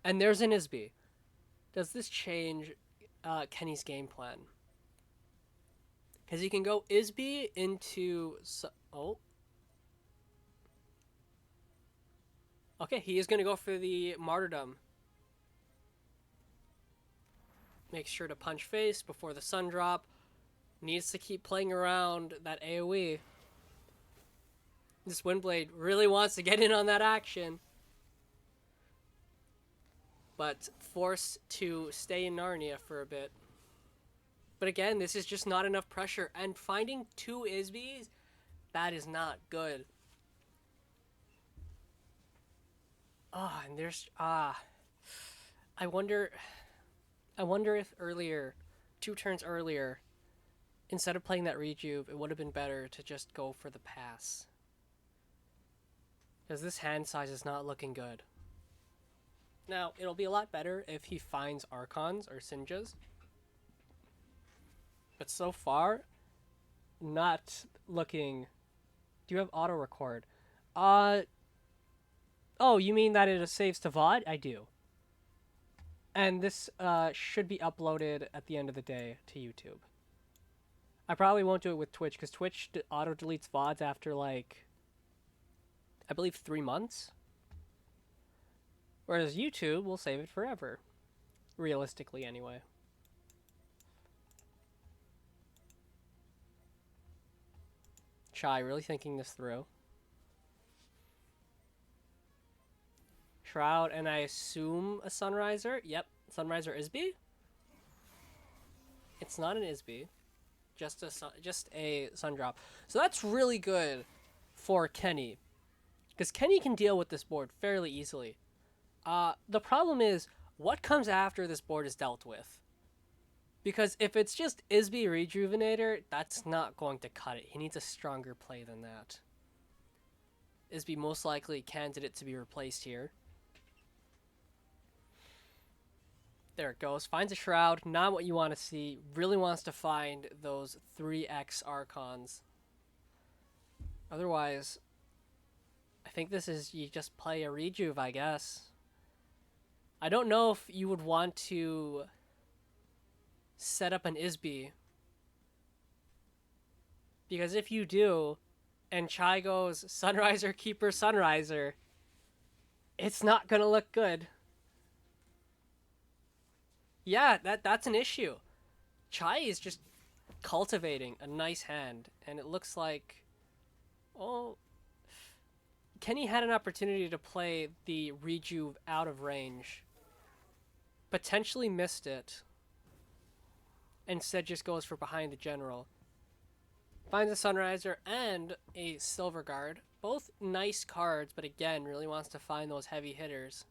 And there's an Isby. Does this change Kenny's game plan? Because he can go Isby into... Oh. Okay, he is going to go for the Martyrdom. Make sure to punch face before the sun drop. Needs to keep playing around that AoE. This Windblade really wants to get in on that action. But forced to stay in Narnia for a bit. But again, this is just not enough pressure. And finding two Isbys, that is not good. And there's... I wonder if earlier, 2 turns earlier, instead of playing that rejuve, it would have been better to just go for the pass. Because this hand size is not looking good. Now, it'll be a lot better if he finds Archons or Sinjas. But so far, not looking... Do you have auto-record? Oh, you mean that it saves to VOD? I do. And this should be uploaded at the end of the day to YouTube. I probably won't do it with Twitch, because Twitch auto-deletes VODs after, like, I believe 3 months. Whereas YouTube will save it forever. Realistically, anyway. Chai, really thinking this through. Shroud, and I assume a Sunriser. Yep, Sunriser Isby. It's not an Isby, just a Sundrop. So that's really good for Kenny, because Kenny can deal with this board fairly easily. The problem is what comes after this board is dealt with. Because if it's just Isby Rejuvenator, that's not going to cut it. He needs a stronger play than that. Isby most likely candidate to be replaced here. There it goes. Finds a Shroud. Not what you want to see. Really wants to find those 3x Archons. Otherwise, I think this is you just play a Rejuve, I guess. I don't know if you would want to set up an Isby. Because if you do, and Chai goes Sunriser, Keeper, Sunriser, it's not going to look good. Yeah, that's an issue. Chai is just cultivating a nice hand, and it looks like... Oh... Kenny had an opportunity to play the Rejuve out of range. Potentially missed it. Instead just goes for behind the general. Finds a Sunriser and a Silver Guard. Both nice cards, but again, really wants to find those heavy hitters.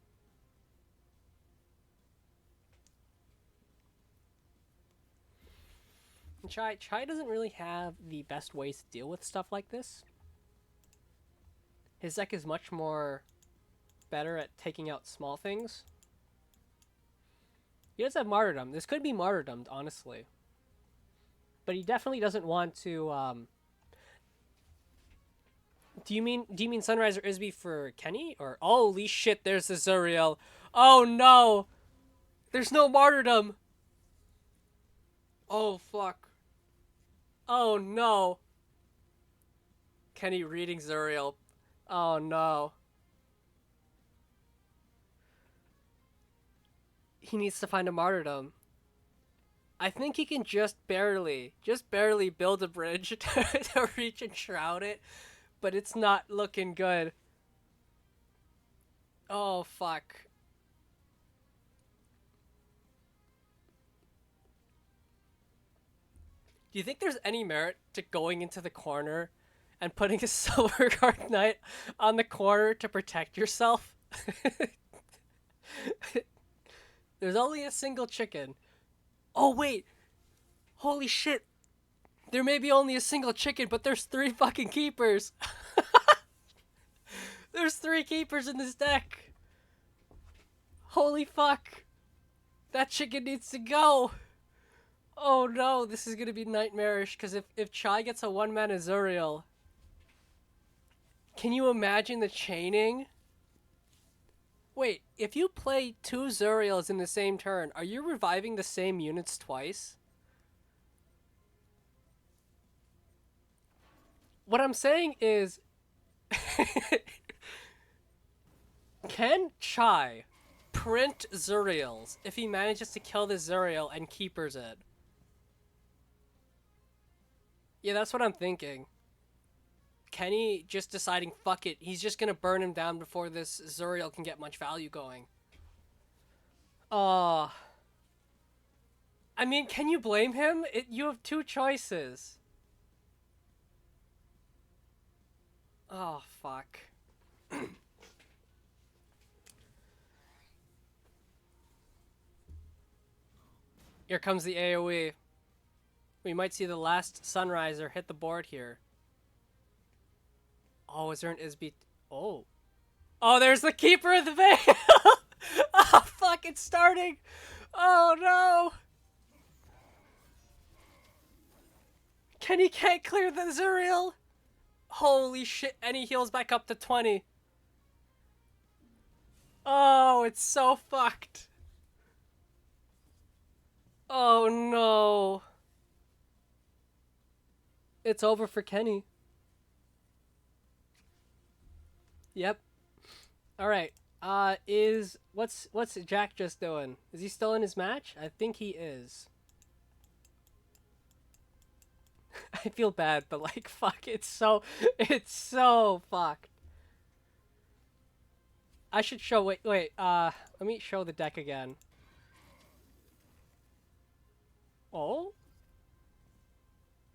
And Chai doesn't really have the best ways to deal with stuff like this. His deck is much more better at taking out small things. He does have Martyrdom. This could be Martyrdom, honestly. But he definitely doesn't want to... Do you mean Sunriser Isby for Kenny? Or holy shit, there's the Zuriel. Oh no! There's no Martyrdom! Oh fuck. Oh no. Kenny reading Zuriel. Oh no. He needs to find a martyrdom. I think he can just barely build a bridge to reach and shroud it, but it's not looking good. Oh, fuck. Do you think there's any merit to going into the corner and putting a Silver Guard Knight on the corner to protect yourself? There's only a single chicken. Oh, wait. Holy shit. There may be only a single chicken, but there's 3 fucking keepers. There's 3 keepers in this deck. Holy fuck. That chicken needs to go. Oh no, this is gonna be nightmarish, because if Chai gets a 1-mana Zuriel, can you imagine the chaining? Wait, if you play 2 Zuriels in the same turn, are you reviving the same units twice? What I'm saying is, can Chai print Zuriels if he manages to kill the Zuriel and keepers it? Yeah, that's what I'm thinking. Kenny just deciding, fuck it, he's just gonna burn him down before this Zuriel can get much value going. I mean, can you blame him? You have 2 choices. Oh, fuck. Here comes the AoE. We might see the last Sunriser hit the board here. Oh, is there an Isby? Oh. Oh, there's the Keeper of the Veil! Oh, fuck, it's starting! Oh, no! Kenny can't clear the Zuriel! Holy shit, and he heals back up to 20. Oh, it's so fucked. Oh, no. It's over for Kenny. Yep. All right. What's Jack just doing? Is he still in his match? I think he is. I feel bad, but like fuck, it's so fucked. I should show wait, let me show the deck again. Oh?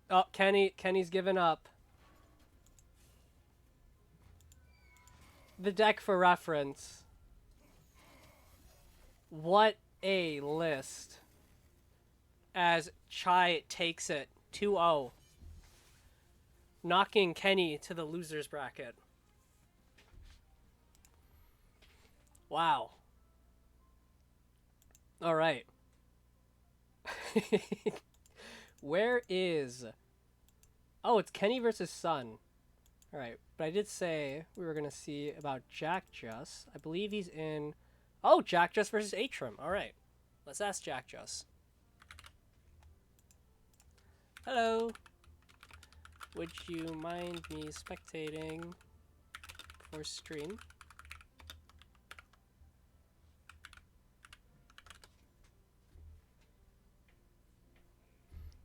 Oh, Kenny's given up. The deck for reference. What a list. As Chai takes it 2-0. Knocking Kenny to the loser's bracket. Wow. All right. Where is... Oh, it's Kenny versus Sun. All right, but I did say we were going to see about Jack Just. I believe he's in... Oh, Jack Just versus Atrim. All right. Let's ask Jack Just. Hello. Would you mind me spectating for stream?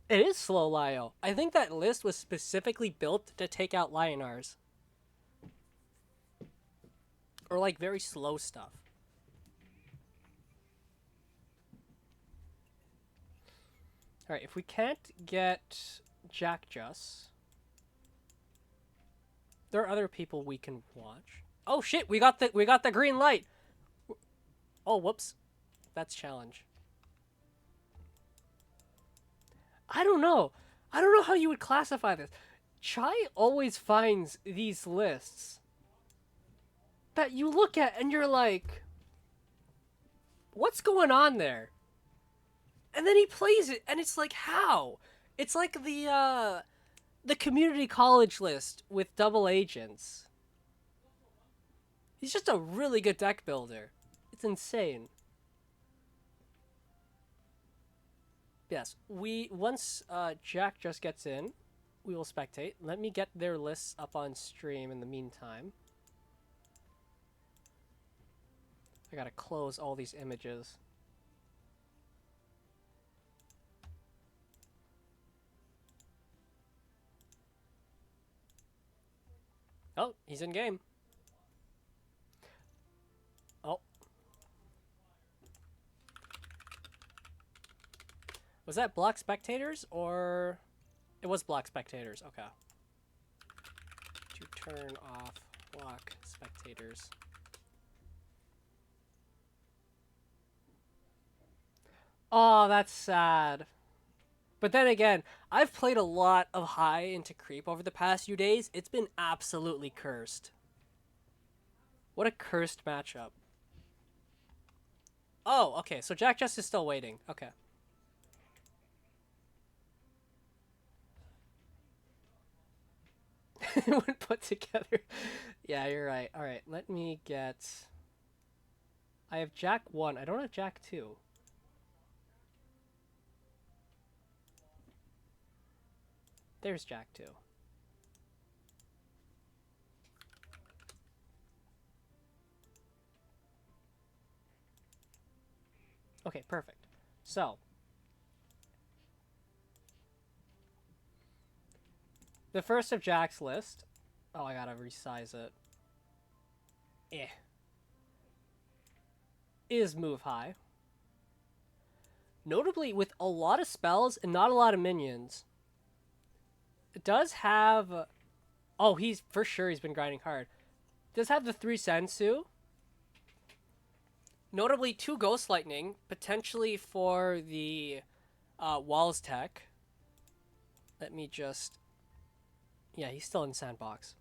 It is slow Lio. I think that list was specifically built to take out Lionars. Or like very slow stuff. Alright, if we can't get Jack Just, there are other people we can watch. Oh shit, we got the green light. Oh, whoops. That's challenge. I don't know. I don't know how you would classify this. Chai always finds these lists that you look at and you're like, what's going on there? And then he plays it and it's like, how? It's like the community college list with double agents. He's just a really good deck builder. It's insane. Yes, once Jack just gets in, we will spectate. Let me get their lists up on stream in the meantime. I gotta close all these images. Oh, he's in game. Oh. Was that block spectators or... It was block spectators, okay. To turn off block spectators. Oh, that's sad. But then again, I've played a lot of high into creep over the past few days. It's been absolutely cursed. What a cursed matchup. Oh, okay, so Jack Just is still waiting. Okay. When put together. Yeah, you're right. Alright, let me get... I have Jack 1. I don't have Jack 2. There's Jack 2. Okay, perfect. So, the first of Jack's list. Oh, I gotta resize it. Is move high. Notably, with a lot of spells and not a lot of minions. It does have... Oh, he's been grinding hard. Does have the 3 Sensu. Notably, 2 Ghost Lightning, potentially for the Walls tech. Let me just... Yeah, he's still in Sandbox.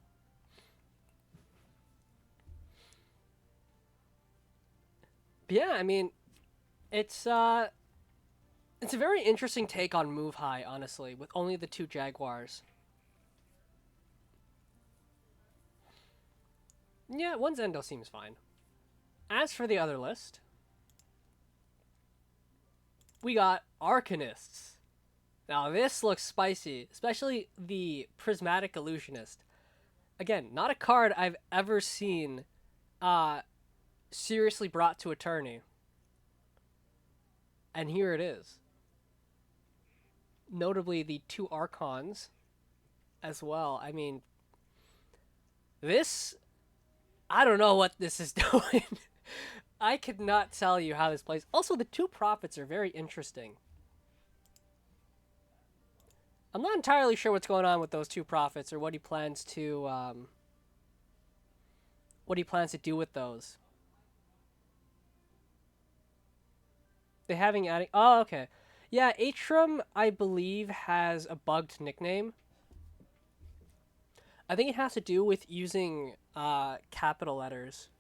But yeah, I mean, it's a very interesting take on move high, honestly, with only the 2 Jaguars. Yeah, one Zendo seems fine. As for the other list, we got Arcanists. Now this looks spicy, especially the Prismatic Illusionist. Again, not a card I've ever seen seriously brought to a tourney. And here it is. Notably the 2 Archons as well. I mean, this... I don't know what this is doing. I could not tell you how this plays. Also, the 2 Prophets are very interesting. I'm not entirely sure what's going on with those 2 Prophets or what he plans to do with those. They having adding... Oh, okay. Yeah, Atrum, I believe, has a bugged nickname. I think it has to do with using capital letters.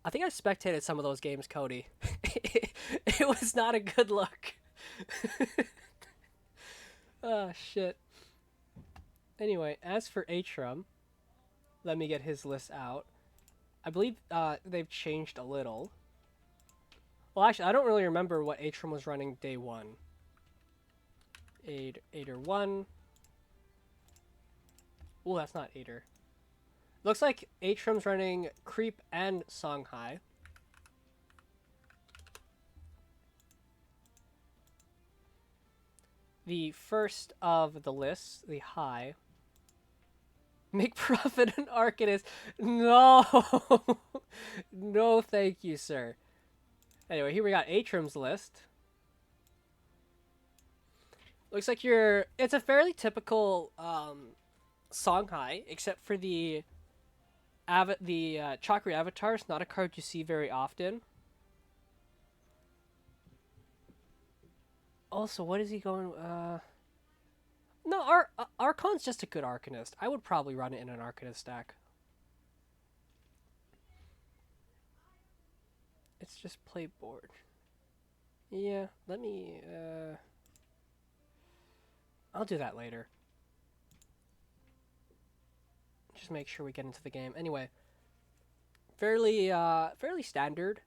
I think I spectated some of those games, Cody. It was not a good look. Oh, shit. Anyway, as for Atrum, let me get his list out. I believe they've changed a little. Well, actually, I don't really remember what Atrum was running day 1. Ader 1. Oh, that's not Ader. Looks like Atrum's running Creep and Songhai. The first of the lists, the High. Make Profit an Arcanist. No! No, thank you, sir. Anyway, here we got Atrum's list. Looks like it's a fairly typical Songhai, except for the Chakra Avatar is not a card you see very often. Also, what is he going... No, Archon's just a good Arcanist. I would probably run it in an Arcanist stack. It's just play board. Yeah, let me... I'll do that later. Just make sure we get into the game. Anyway, fairly standard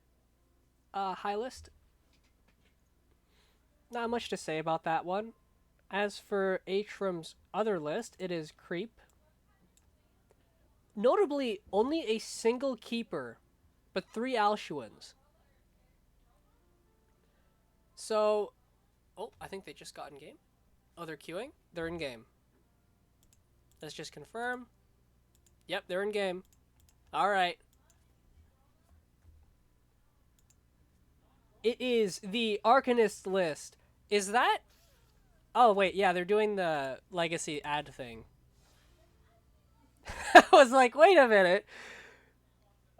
high list. Not much to say about that one. As for Atrium's other list, it is Creep. Notably, only a single keeper, but 3 Alshuans. So, oh, I think they just got in game. Oh, they're queuing? They're in game. Let's just confirm. Yep, they're in game. Alright. It is the Arcanist list. Is that... Oh, wait, yeah, they're doing the Legacy ad thing. I was like, wait a minute.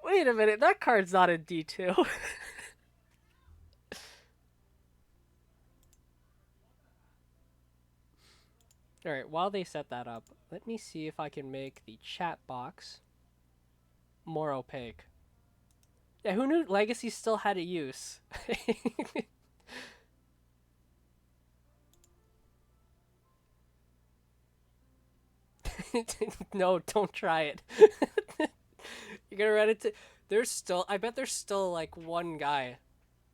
Wait a minute, that card's not in D2. Alright, while they set that up, let me see if I can make the chat box more opaque. Yeah, who knew Legacy still had a use? No, don't try it. You're gonna run into... There's still... I bet there's still, like, one guy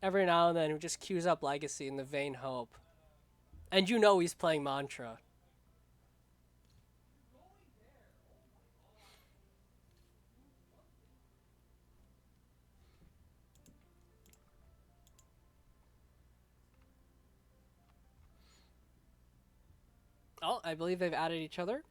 every now and then who just queues up Legacy in the vain hope. And you know he's playing Mantra. Oh, I believe they've added each other.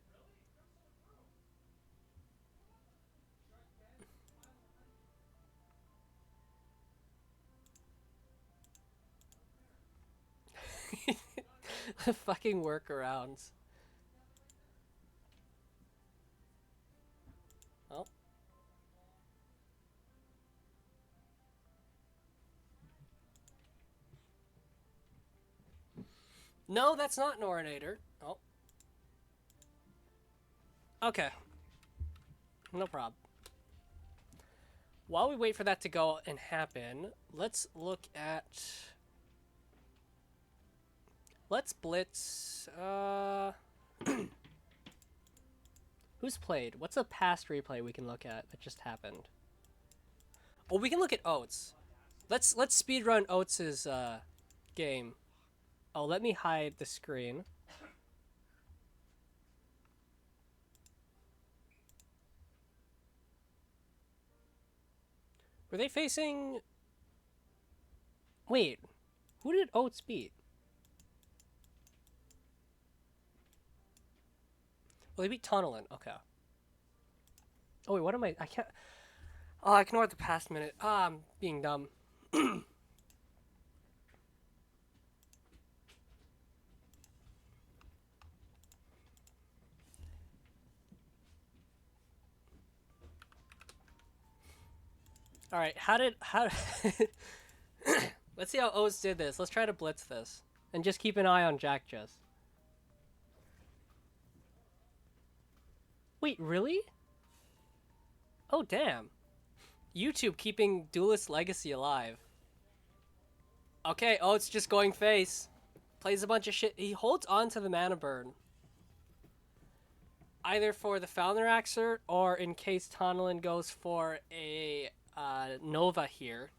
Fucking workarounds. Oh. No, that's not Norinator. Oh. Okay. No problem. While we wait for that to go and happen, let's look at... Let's blitz... Who's played? What's a past replay we can look at that just happened? Oh, we can look at Oats. Let's speedrun Oats's game. Oh, let me hide the screen. Were they facing... Wait, who did Oats beat? Well, they beat Tunnelin. Okay. Oh, wait, what am I... I can't... Oh, I ignored the past minute. Ah, I'm being dumb. Alright, how... Let's see how Oats did this. Let's try to blitz this. And just keep an eye on Jack Jess. Wait, really? Oh, damn. YouTube keeping Duelist Legacy alive. Okay, Oats just going face. Plays a bunch of shit. He holds on to the mana burn. Either for the Founder Axer or in case Tonelin goes for a Nova here.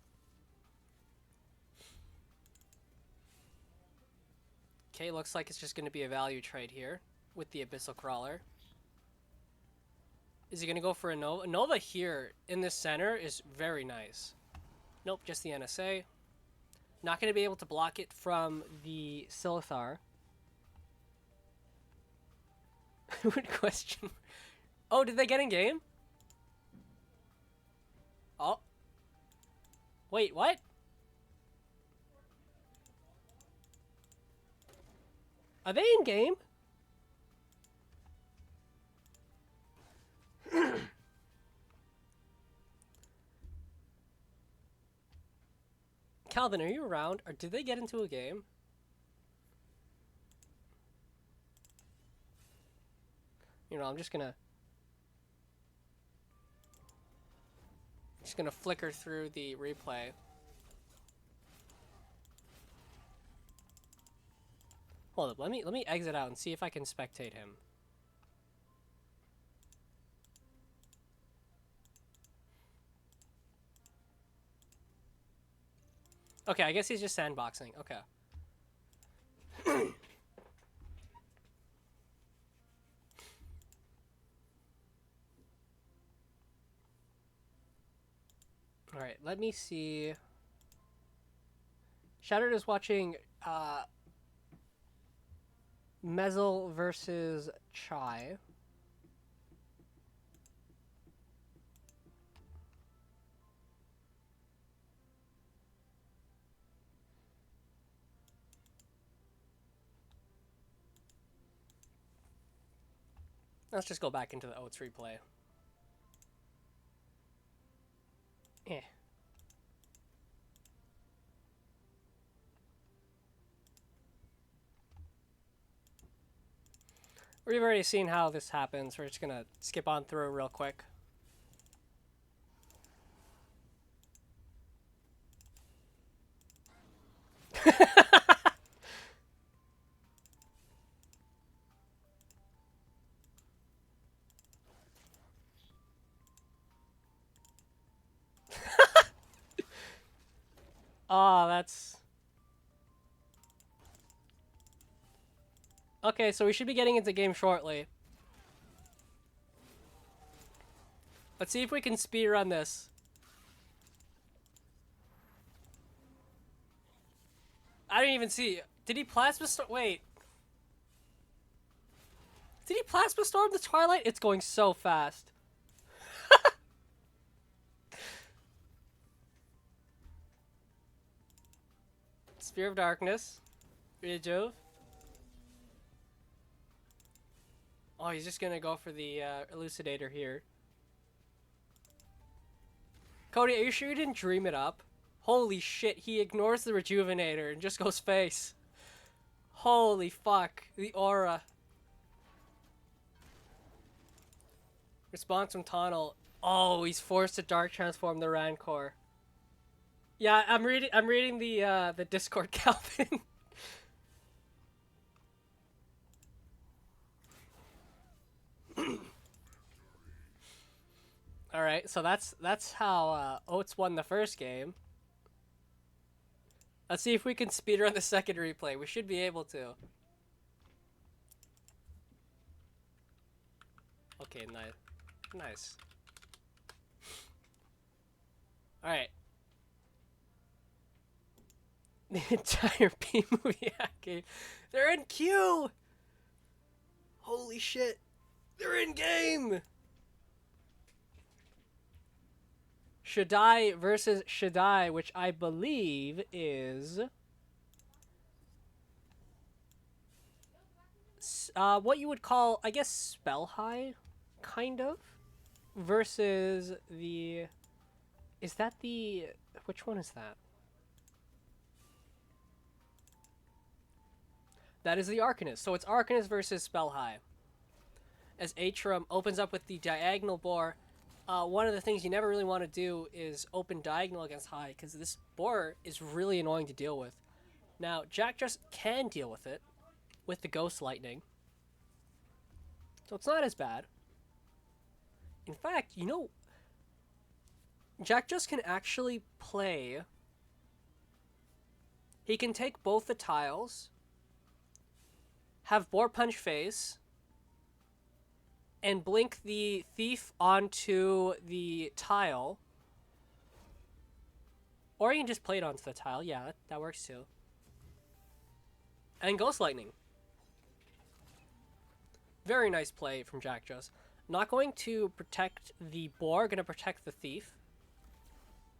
Okay, looks like it's just going to be a value trade here with the Abyssal Crawler. Is he going to go for a Nova? Nova here in the center is very nice. Nope, just the NSA. Not going to be able to block it from the Silithar. Good question. Oh, did they get in game? Oh. Wait, what? Are they in game? Calvin, are you around? Or did they get into a game? You know, I'm just gonna flicker through the replay. Hold up, let me exit out and see if I can spectate him. Okay, I guess he's just sandboxing. Okay. Alright, let me see. Shattered is watching Mezel versus Chai. Let's just go back into the Oats replay. Eh. We've already seen how this happens. We're just gonna skip on through real quick. Oh, that's... Okay, so we should be getting into game shortly. Let's see if we can speedrun this. I didn't even see. Did he plasma storm? Wait. Did he plasma storm the Twilight? It's going so fast. Spear of Darkness. Jove. Oh, he's just gonna go for the Elucidator here. Cody, are you sure you didn't dream it up? Holy shit, he ignores the Rejuvenator and just goes face. Holy fuck, the aura. Response from Tunnel. Oh, he's forced to Dark Transform the Rancor. Yeah, I'm reading the Discord, Calvin. All right, so that's how Oats won the first game. Let's see if we can speedrun the second replay. We should be able to. Okay, nice. Nice. All right. The entire B-movie game. They're in queue. Holy shit. They're in game. Shaddai versus Shaddai, which I believe is what you would call, I guess, Spell High, kind of, versus the... Is that the... Which one is that? That is the Arcanist. So it's Arcanist versus Spell High. As Atrium opens up with the Diagonal Boar, one of the things you never really want to do is open Diagonal against High, because this Boar is really annoying to deal with. Now, Jack just can deal with it, with the Ghost Lightning. So it's not as bad. In fact, you know, Jack just can actually play... He can take both the tiles, have Boar Punch face, and blink the Thief onto the tile. Or you can just play it onto the tile. Yeah, that works too. And Ghost Lightning. Very nice play from Jack Just. Not going to protect the Boar, going to protect the Thief.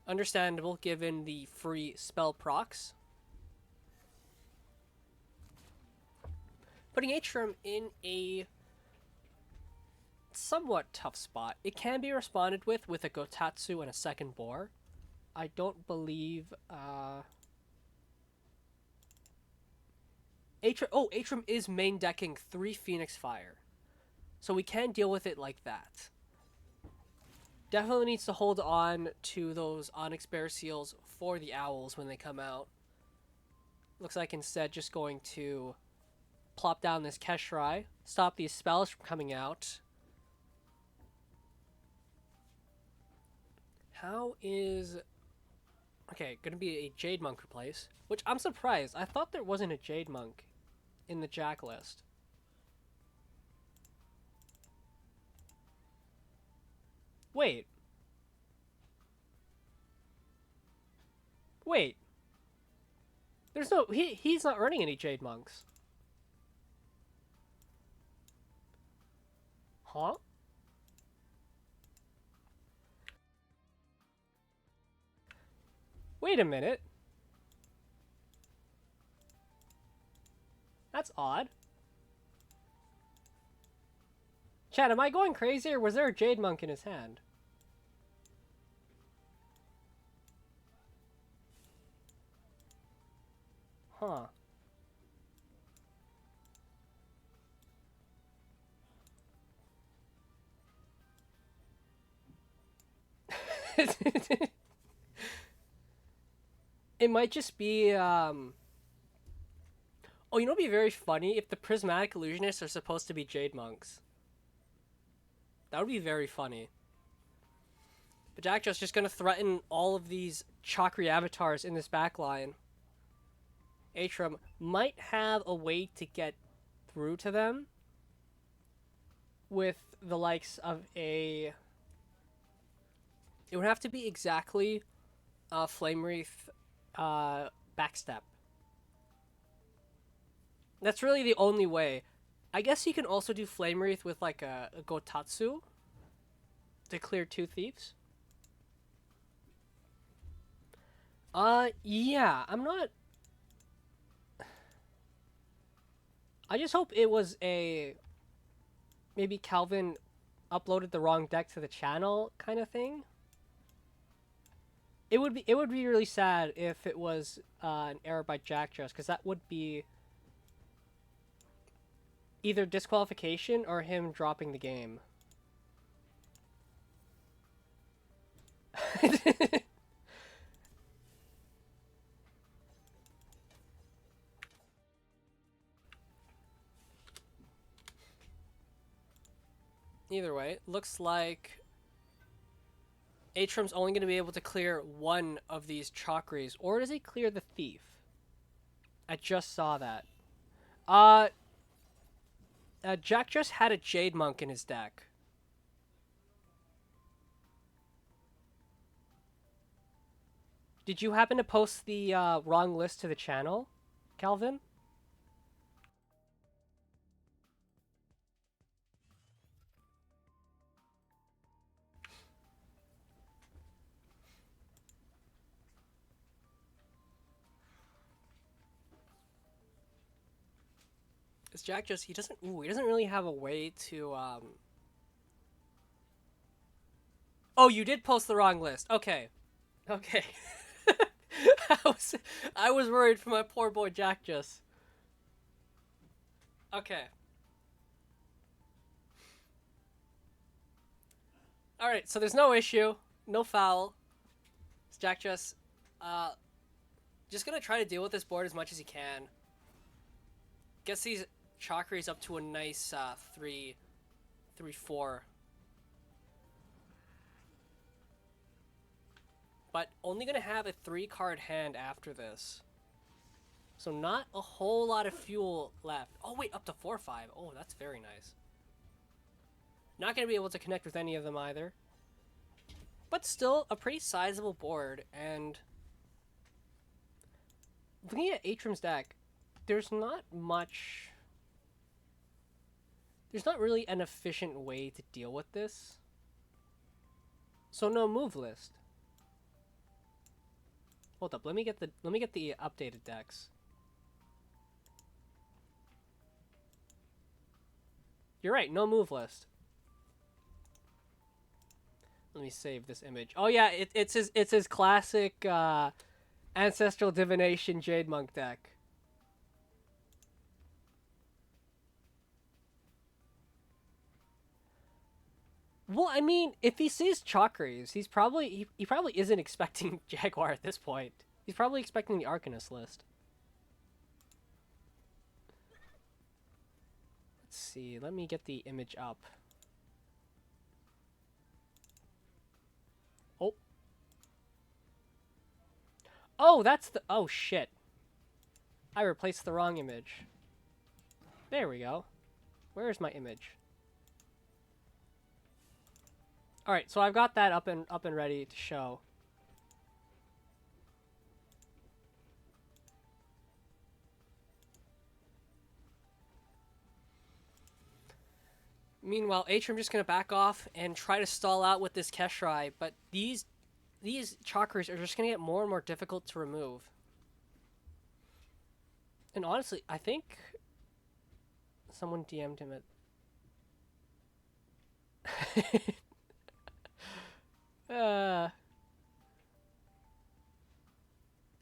Understandable given the free spell procs. Putting Atrium in a somewhat tough spot. It can be responded with a Gotatsu and a second Boar. I don't believe Atrium is main decking 3 Phoenix Fire. So we can deal with it like that. Definitely needs to hold on to those Onyx Bear Seals for the Owls when they come out. Looks like instead just going to plop down this Keshrai, stop these spells from coming out. How is... Okay, gonna be a Jade Monk replace, which I'm surprised. I thought there wasn't a Jade Monk in the Jack list. Wait. Wait. There's no... He's not earning any Jade Monks. Huh? Wait a minute. That's odd. Chad, am I going crazy, or was there a Jade Monk in his hand? Huh. It might just be, Oh, you know what'd be very funny? If the Prismatic Illusionists are supposed to be Jade Monks. That would be very funny. But Jackjo's just gonna threaten all of these Chakri avatars in this backline. Atrum might have a way to get through to them with the likes of a... It would have to be exactly Flame Wreath backstep. That's really the only way. I guess you can also do Flame Wreath with like a Gotatsu to clear 2 thieves. Yeah, I'm not... I just hope it was a... Maybe Calvin uploaded the wrong deck to the channel kind of thing. It would be really sad if it was an error by Jackjo's, because that would be either disqualification or him dropping the game. Either way, looks like Atrum's only going to be able to clear one of these Chakris, or does he clear the Thief? I just saw that. Jack just had a Jade Monk in his deck. Did you happen to post the wrong list to the channel, Calvin? Is Jack just... He doesn't really have a way to... Oh, you did post the wrong list. Okay. Okay. I was worried for my poor boy Jack just. Okay. Alright, so there's no issue. No foul. It's Jack just gonna try to deal with this board as much as he can. Gets these Chakris up to a nice 3-4. But only gonna have a 3-card hand after this. So not a whole lot of fuel left. Oh wait, up to 4-5. Oh, that's very nice. Not gonna be able to connect with any of them either. But still a pretty sizable board, and looking at Atrum's deck, there's not much... There's not really an efficient way to deal with this. So no move list. Hold up, let me get the updated decks. You're right, no move list. Let me save this image. Oh yeah, it's his classic Ancestral Divination Jade Monk deck. Well, I mean, if he sees Chakris, he probably isn't expecting Jaguar at this point. He's probably expecting the Arcanist list. Let's see, let me get the image up. Oh. Oh, that's the... Oh, shit. I replaced the wrong image. There we go. Where's my image? All right, so I've got that up and ready to show. Meanwhile, Atrim just gonna back off and try to stall out with this Keshrai, but these chakras are just gonna get more and more difficult to remove. And honestly, I think someone DM'd him at.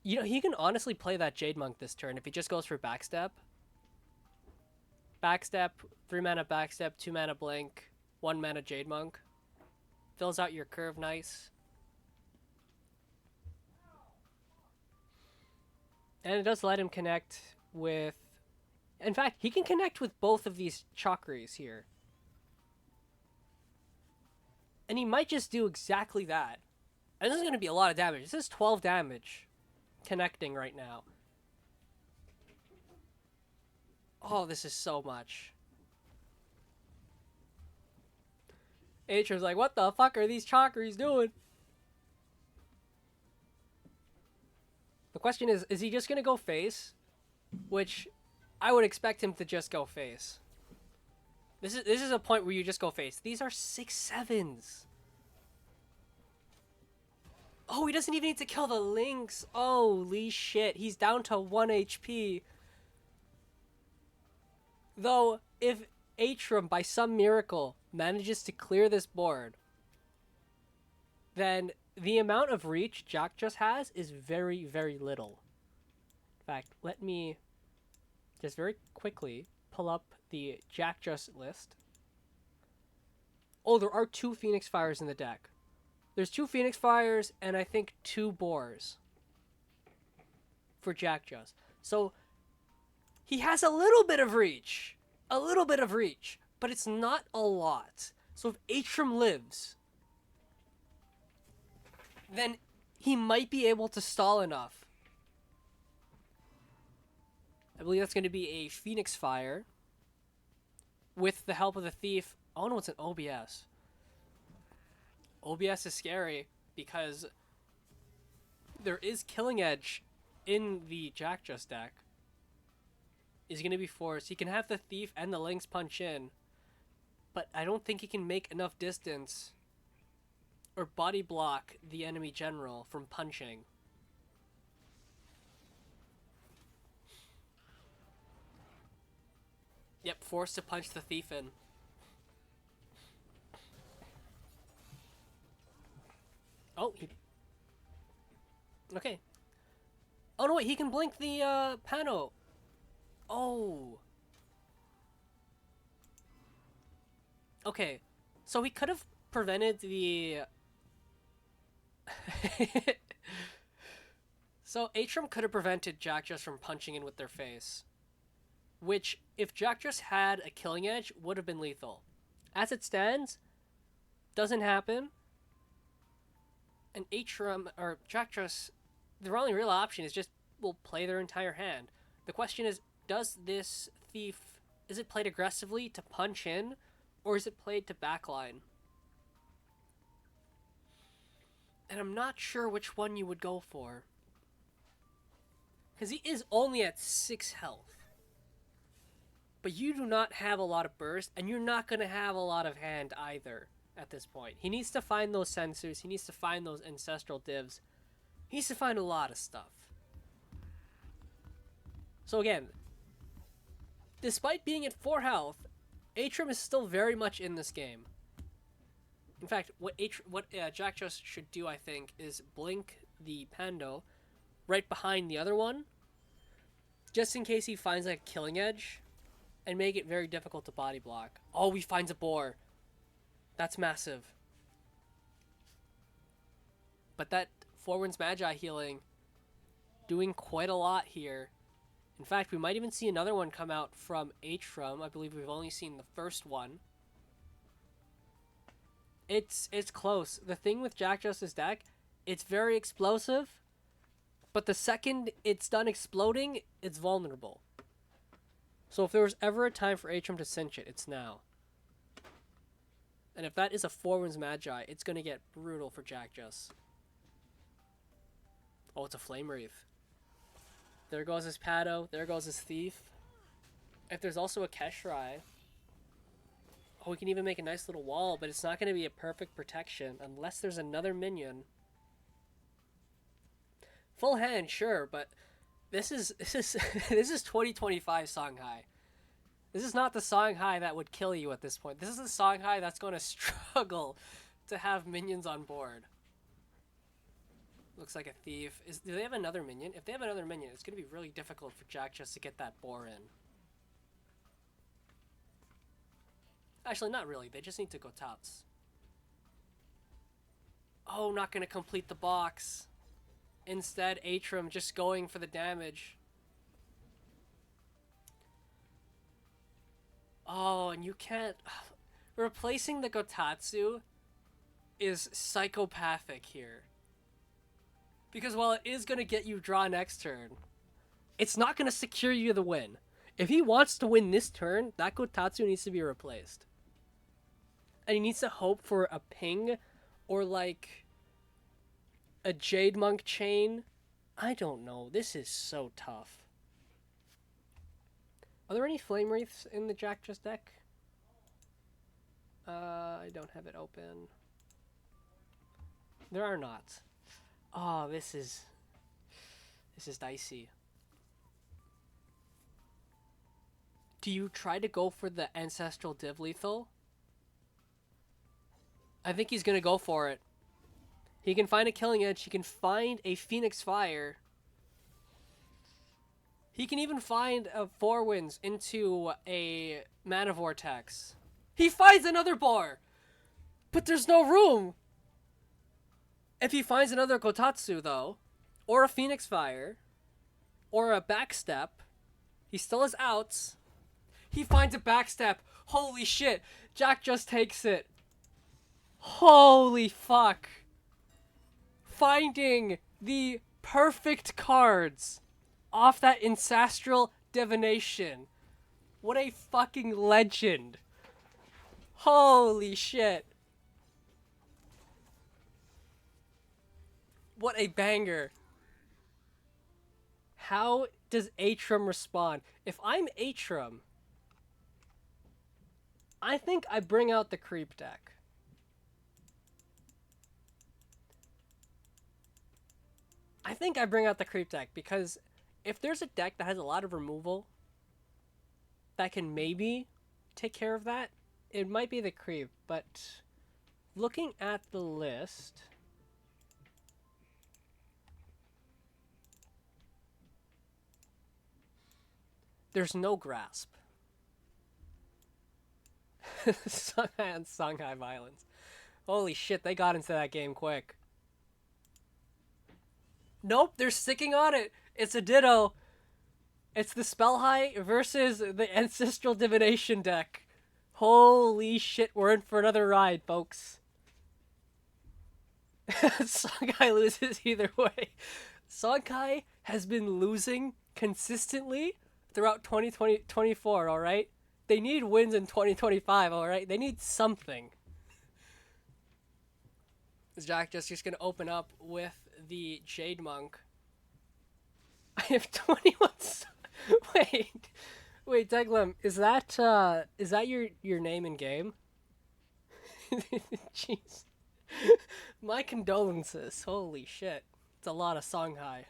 You know, he can honestly play that Jade Monk this turn if he just goes for backstep. Backstep, 3 mana backstep, 2 mana blink, 1 mana Jade Monk. Fills out your curve nice. And it does let him connect with... In fact, he can connect with both of these chakras here. And he might just do exactly that. And this is going to be a lot of damage. This is 12 damage connecting right now. Oh, this is so much. Atrim's like, what the fuck are these chakras doing? The question is he just going to go face? Which I would expect him to just go face. This is a point where you just go face. These are 6/7s. Oh, he doesn't even need to kill the Lynx. Holy shit. He's down to 1 HP. Though, if Atrim, by some miracle, manages to clear this board, then the amount of reach Jack just has is very, very little. In fact, let me just very quickly pull up the Jack Just list. Oh, there are 2 Phoenix Fires in the deck. There's 2 Phoenix Fires and I think 2 Boars for Jack Just. So he has a little bit of reach. A little bit of reach. But it's not a lot. So if Atrim lives, then he might be able to stall enough. I believe that's going to be a Phoenix Fire with the help of the Thief. Oh no, it's an OBS. OBS is scary because there is Killing Edge in the Jack Just deck. Is going to be forced. He can have the Thief and the Lynx punch in, but I don't think he can make enough distance or body block the enemy general from punching. Yep, forced to punch the Thief in. Oh, he... Okay. Oh, no, wait, he can blink the, Pano. Oh. Okay, so he could have prevented the... So, Atrim could have prevented Jack Just from punching in with their face. Which, if Jack Just had a Killing Edge, would have been lethal. As it stands, doesn't happen. And Atrim, or Jack Just, their only real option is just, will play their entire hand. The question is, does this Thief, is it played aggressively to punch in, or is it played to backline? And I'm not sure which one you would go for. Because he is only at 6 health. But you do not have a lot of burst, and you're not going to have a lot of hand either at this point. He needs to find those sensors, he needs to find those ancestral divs. He needs to find a lot of stuff. So again, despite being at 4 health, Atrim is still very much in this game. In fact, what Jack Just should do, I think, is blink the Pando right behind the other one, just in case he finds like a Killing Edge, and make it very difficult to body block. Oh, he finds a Boar. That's massive. But that 4 Winds Magi healing doing quite a lot here. In fact, we might even see another one come out from Atrim. I believe we've only seen the first one. It's close. The thing with Jack Just's deck, it's very explosive, but the second it's done exploding, it's vulnerable. So if there was ever a time for Atrim to cinch it, it's now. And if that is a 4 Winds Magi, it's going to get brutal for Jack Just. Oh, it's a Flame Wreath. There goes his Pado. There goes his Thief. If there's also a Keshrai. Oh, we can even make a nice little wall, but it's not going to be a perfect protection unless there's another minion. Full hand, sure, but this is this is 2025 Songhai. This is not the Songhai that would kill you at this point. This is the Songhai that's going to struggle to have minions on board. Looks like a thief. Do they have another minion? If they have another minion, it's going to be really difficult for Jack just to get that boar in. Actually, not really. They just need to go tots. Oh, not going to complete the box. Instead, Atrum just going for the damage. Oh, and you can't... Replacing the Gotatsu is psychopathic here. Because while it is going to get you draw next turn, it's not going to secure you the win. If he wants to win this turn, that Gotatsu needs to be replaced. And he needs to hope for a ping or like a Jade Monk chain. I don't know. This is so tough. Are there any Flame Wreaths in the Jack Just deck? I don't have it open. There are not. Oh, this is dicey. Do you try to go for the Ancestral Div Lethal? I think he's gonna go for it. He can find a Killing Edge. He can find a Phoenix Fire. He can even find a 4 Winds into a Mana Vortex. He finds another bar! But there's no room! If he finds another Kotatsu, though, or a Phoenix Fire, or a Backstep, he still has outs. He finds a Backstep. Holy shit! Jack just takes it. Holy fuck! Finding the perfect cards off that Ancestral Divination. What a fucking legend. Holy shit. What a banger. How does Atrum respond? If I'm Atrum, I think I bring out the creep deck. I think I bring out the creep deck because if there's a deck that has a lot of removal that can maybe take care of that, it might be the creep. But looking at the list, there's no grasp. Songhai and Songhai violence. Holy shit, they got into that game quick. Nope, they're sticking on it. It's a Ditto. It's the Spellhigh versus the Ancestral Divination deck. Holy shit, we're in for another ride, folks. Songhai loses either way. Songhai has been losing consistently throughout 2024, alright? They need wins in 2025, alright? They need something. Is Jack just gonna open up with the Jade Monk? I have 21. Wait, Deglum, is that your name in game? Jeez. My condolences. Holy shit. It's a lot of Songhai.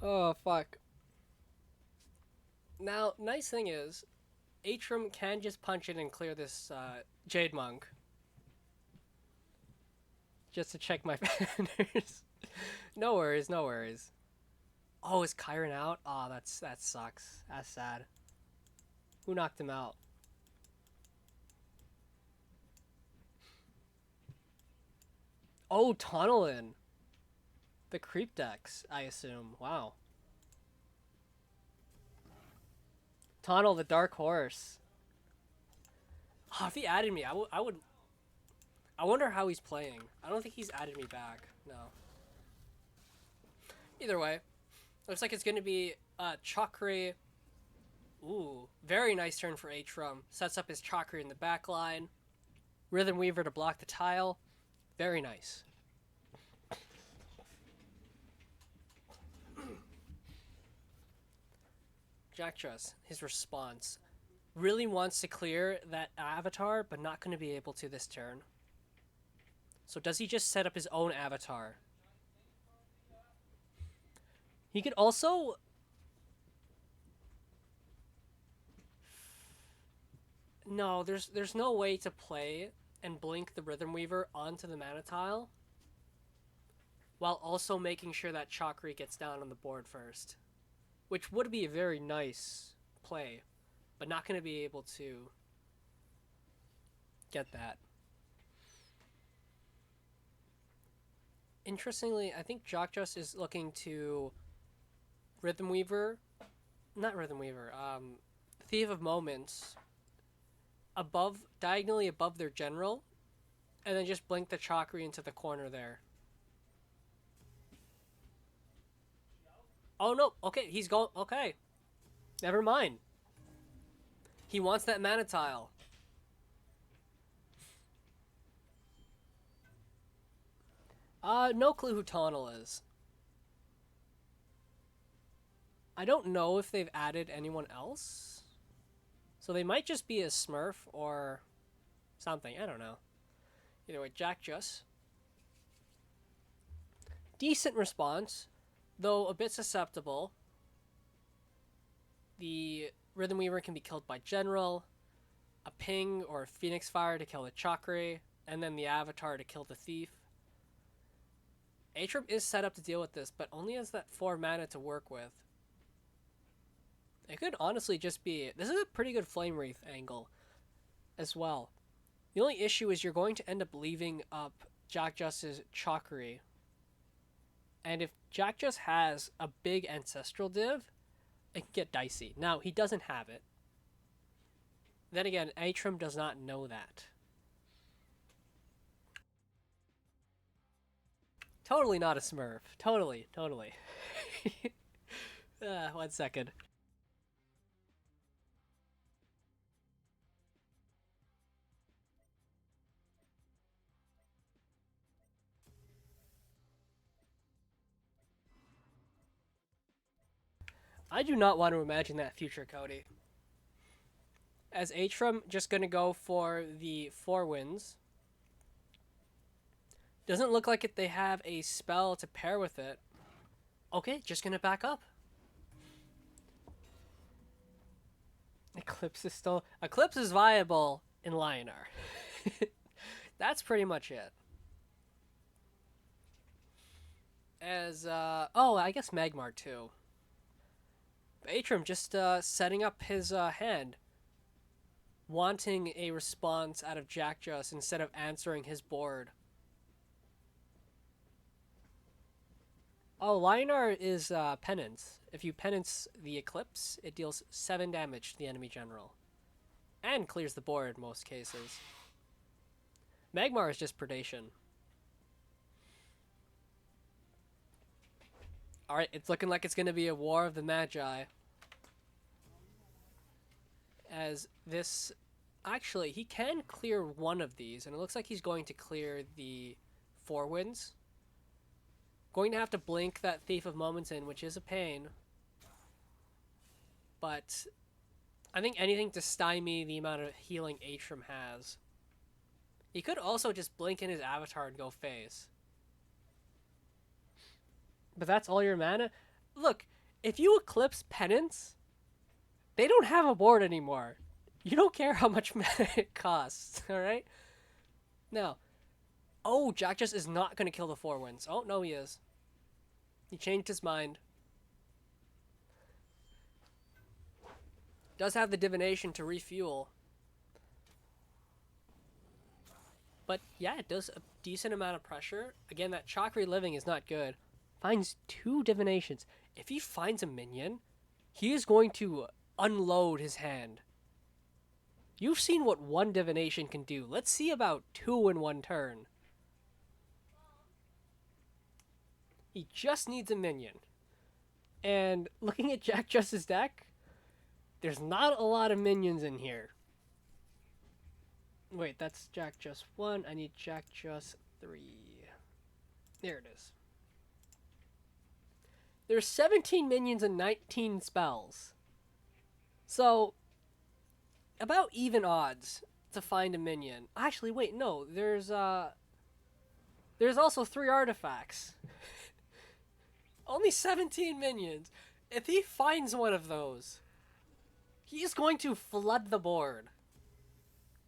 Oh, fuck. Now, nice thing is, Atrum can just punch it and clear this Jade Monk. Just to check my banners. No worries, no worries. Oh, is Kyron out? Oh, that sucks. That's sad. Who knocked him out? Oh, Tunnelin. The creep decks, I assume. Wow. Tunnel, the Dark Horse. Oh, if he added me, I would... I wonder how he's playing. I don't think he's added me back. No. Either way. Looks like it's going to be Chakri. Ooh, very nice turn for Atrum. Sets up his Chakri in the back line. Rhythm Weaver to block the tile. Very nice. Jack Trust, his response, really wants to clear that avatar, but not going to be able to this turn. So does he just set up his own avatar? He could also... No, there's no way to play and blink the Rhythm Weaver onto the mana tile while also making sure that Chakri gets down on the board first. Which would be a very nice play, but not going to be able to get that. Interestingly, I think Jockjust is looking to Rhythm Weaver, not Rhythm Weaver, Thief of Moments, diagonally above their general, and then just blink the Chakri into the corner there. Oh no, okay, he's going, okay. Never mind. He wants that mana tile. No clue who Tunnel is. I don't know if they've added anyone else. So they might just be a Smurf or something. I don't know. Either way, Jack Just. Decent response, though a bit susceptible. The Rhythm Weaver can be killed by General, a Ping or a Phoenix Fire to kill the Chakri, and then the Avatar to kill the Thief. Atrum is set up to deal with this, but only has that 4 mana to work with. It could honestly just be... This is a pretty good Flame Wreath angle as well. The only issue is you're going to end up leaving up Jack Just's Chakri. And if Jack Just has a big Ancestral Div, it can get dicey. Now, he doesn't have it. Then again, Atrum does not know that. Totally not a Smurf. Totally. 1 second. I do not want to imagine that future, Cody. As Atrum just going to go for the 4 wins. Doesn't look like they have a spell to pair with it. Okay, just going to back up. Eclipse is still... Eclipse is viable in Lionar. That's pretty much it. As, oh, I guess Magmar too. Atrum just setting up his hand. Wanting a response out of Jack Just instead of answering his board. Oh, Lionar is Penance. If you Penance the Eclipse, it deals 7 damage to the enemy general. And clears the board in most cases. Magmar is just Predation. Alright, it's looking like it's going to be a War of the Magi. As this... Actually, he can clear one of these, and it looks like he's going to clear the 4 wins. Going to have to blink that Thief of Moments in, which is a pain. But I think anything to stymie the amount of healing Atrum has. He could also just blink in his Avatar and go face. But that's all your mana? Look, if you Eclipse Penance, they don't have a board anymore. You don't care how much mana it costs, alright? Now, oh, Jack Just is not going to kill the 4 wins. Oh, no, he is. He changed his mind. Does have the Divination to refuel. But yeah, it does a decent amount of pressure. Again, that Chakri living is not good. Finds 2 Divinations. If he finds a minion, he is going to unload his hand. You've seen what 1 Divination can do. Let's see about 2 in 1 turn. He just needs a minion. And looking at Jack Just's deck, there's not a lot of minions in here. Wait, that's Jack Just 1. I need Jack Just 3. There it is. There's 17 minions and 19 spells. So, about even odds to find a minion. Actually, wait, no. There's also 3 artifacts. Only 17 minions. If he finds one of those, he's going to flood the board.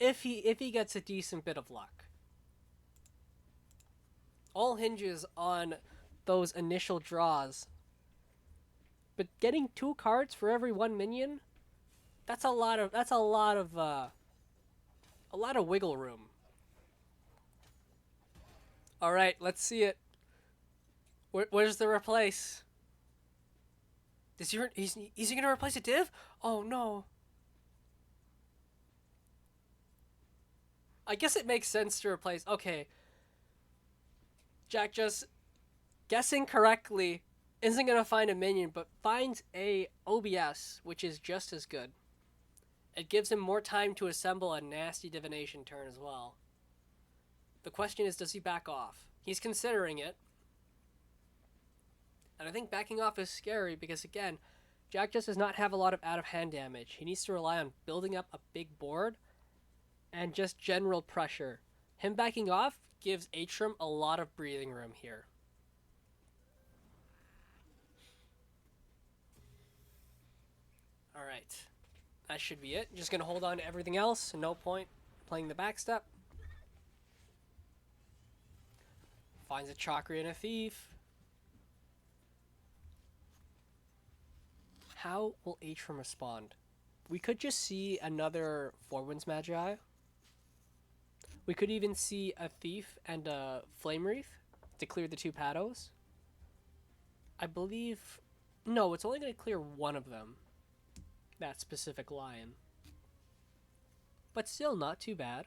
If he gets a decent bit of luck. All hinges on those initial draws. But getting 2 cards for every 1 minion, a lot of wiggle room. All right, let's see it. Where's the replace? Is he gonna replace a div? Oh no. I guess it makes sense to replace. Okay, Jack just guessing correctly isn't gonna find a minion, but finds a OBS, which is just as good. It gives him more time to assemble a nasty divination turn as well. The question is, does he back off? He's considering it. And I think backing off is scary because, again, Jack just does not have a lot of out of hand damage. He needs to rely on building up a big board and just general pressure. Him backing off gives Atrum a lot of breathing room here. Alright. That should be it. Just going to hold on to everything else. No point playing the backstep. Finds a Chakra and a Thief. How will Atrum respond? We could just see another Four Winds Magi. We could even see a Thief and a Flame Wreath to clear the 2 Pados. I believe... No, it's only going to clear one of them. That specific lion. But still not too bad.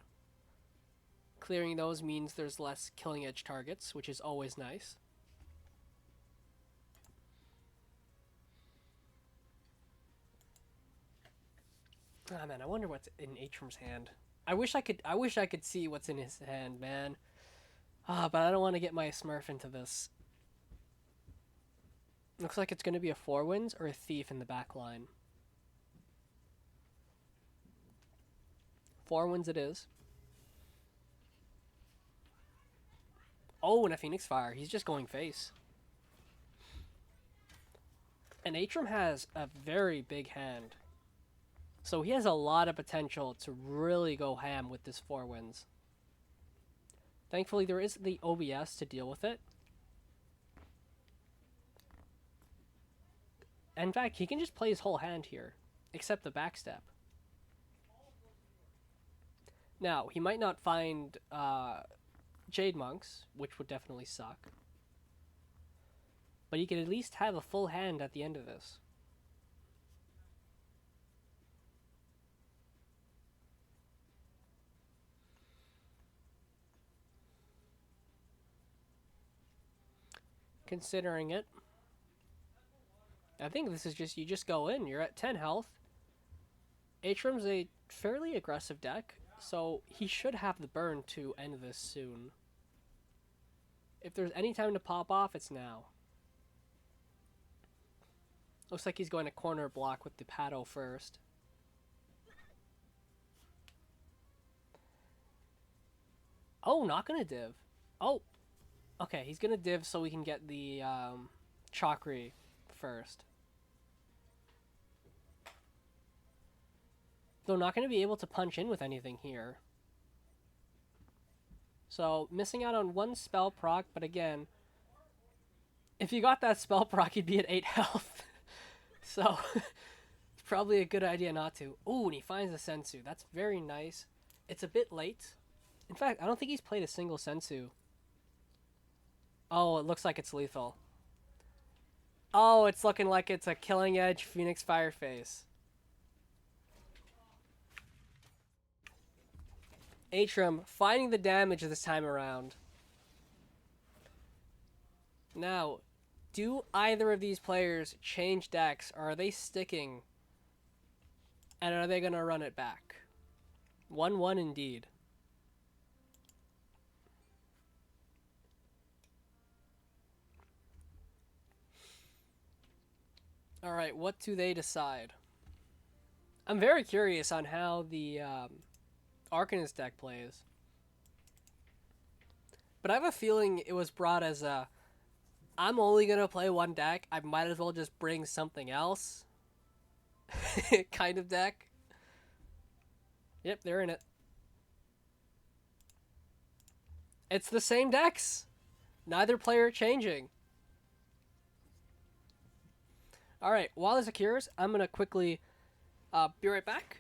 Clearing those means there's less killing edge targets, which is always nice. Ah, man, I wonder what's in Atrum's hand. I wish I could see what's in his hand, man. But I don't want to get my Smurf into this. Looks like it's going to be a Four Winds or a Thief in the back line. Four Winds it is. Oh, and a Phoenix Fire. He's just going face. And Atrum has a very big hand. So he has a lot of potential to really go ham with this Four Winds. Thankfully, there is the OBS to deal with it. In fact, he can just play his whole hand here, except the backstep. Now, he might not find Jade Monks, which would definitely suck. But he could at least have a full hand at the end of this. Considering it, I think this is just, you just go in, you're at 10 health. Atrum's a fairly aggressive deck, so he should have the burn to end this soon. If there's any time to pop off, it's now. Looks like he's going to corner block with the Pado first. Oh, not gonna div. Oh, okay, he's gonna div so we can get the Chakri first. Though not gonna be able to punch in with anything here. So, missing out on one spell proc, but again, if you got that spell proc, you'd be at 8 health. So, it's probably a good idea not to. Ooh, and he finds a Sensu. That's very nice. It's a bit late. In fact, I don't think he's played a single Sensu. Oh, it looks like it's lethal. Oh, it's looking like it's a Killing Edge Phoenix Fireface. Atrum finding the damage this time around. Now, do either of these players change decks, or are they sticking? And are they going to run it back? 1-1 indeed. Alright, what do they decide? I'm very curious on how the Arcanist deck plays. But I have a feeling it was brought as a I'm only gonna play one deck. I might as well just bring something else kind of deck. Yep, they're in it. It's the same decks. Neither player changing. All right, while this occurs, I'm gonna quickly be right back.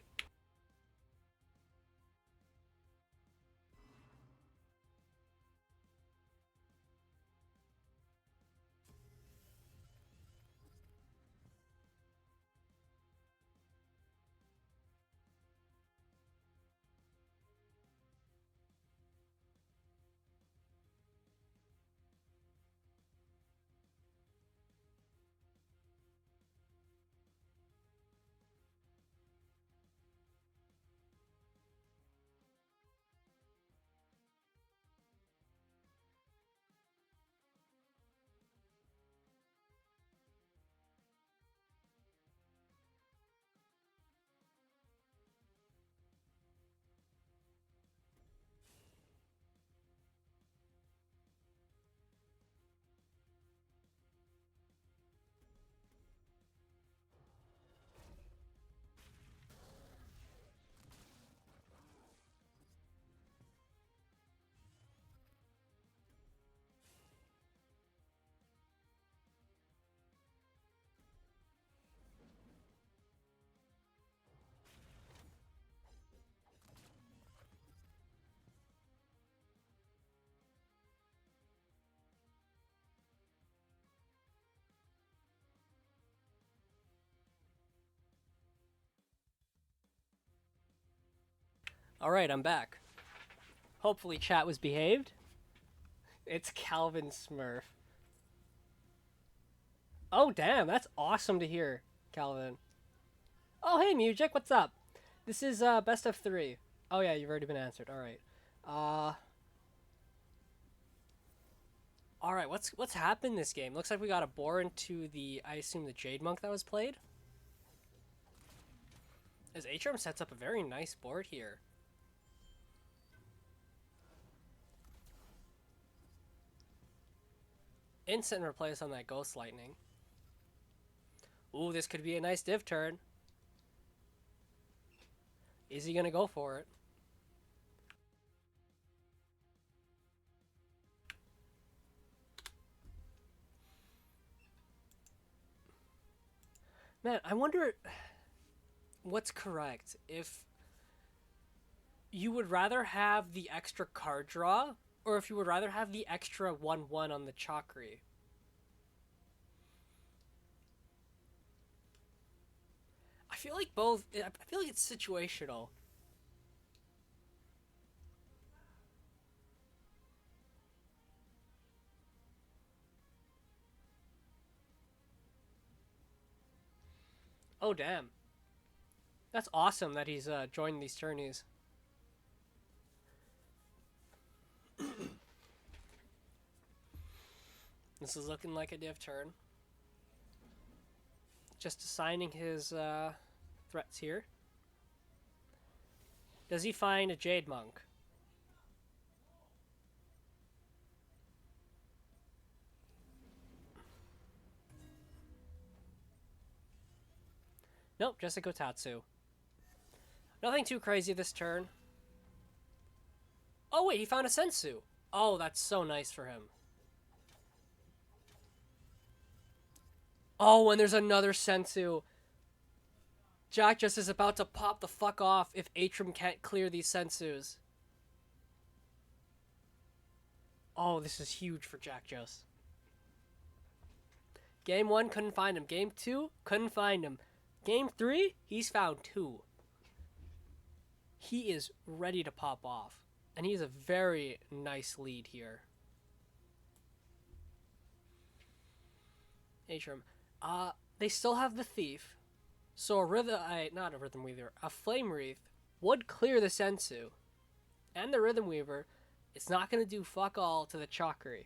All right, I'm back. Hopefully, chat was behaved. It's Calvin Smurf. Oh, damn, that's awesome to hear, Calvin. Oh, hey, Music, what's up? This is best of three. Oh yeah, you've already been answered. All right. Uh, all right. What's happened this game? Looks like we got a bore into the I assume the Jade Monk that was played. As Atrum sets up a very nice board here. Instant replace on that Ghost Lightning. Ooh, this could be a nice div turn. Is he gonna go for it? Man, I wonder what's correct. If you would rather have the extra card draw, or if you would rather have the extra 1/1 on the Chakri. I feel like both. I feel like it's situational. Oh damn, that's awesome that he's joined these tourneys. This is looking like a div turn. Just assigning his threats here. Does he find a Jade Monk? Nope, just a Kotatsu. Nothing too crazy this turn. Oh wait, he found a Sensu. Oh, that's so nice for him. Oh, and there's another Sensu. Jack just is about to pop the fuck off if Atrum can't clear these Sensus. Oh, this is huge for Jack Just. Game 1, couldn't find him. Game 2, couldn't find him. Game 3, he's found 2. He is ready to pop off. And he's a very nice lead here. Atrum. They still have the Thief. So not a Rhythm Weaver, a Flame Wreath would clear the Sensu. And the Rhythm Weaver, it's not going to do fuck all to the Chakri.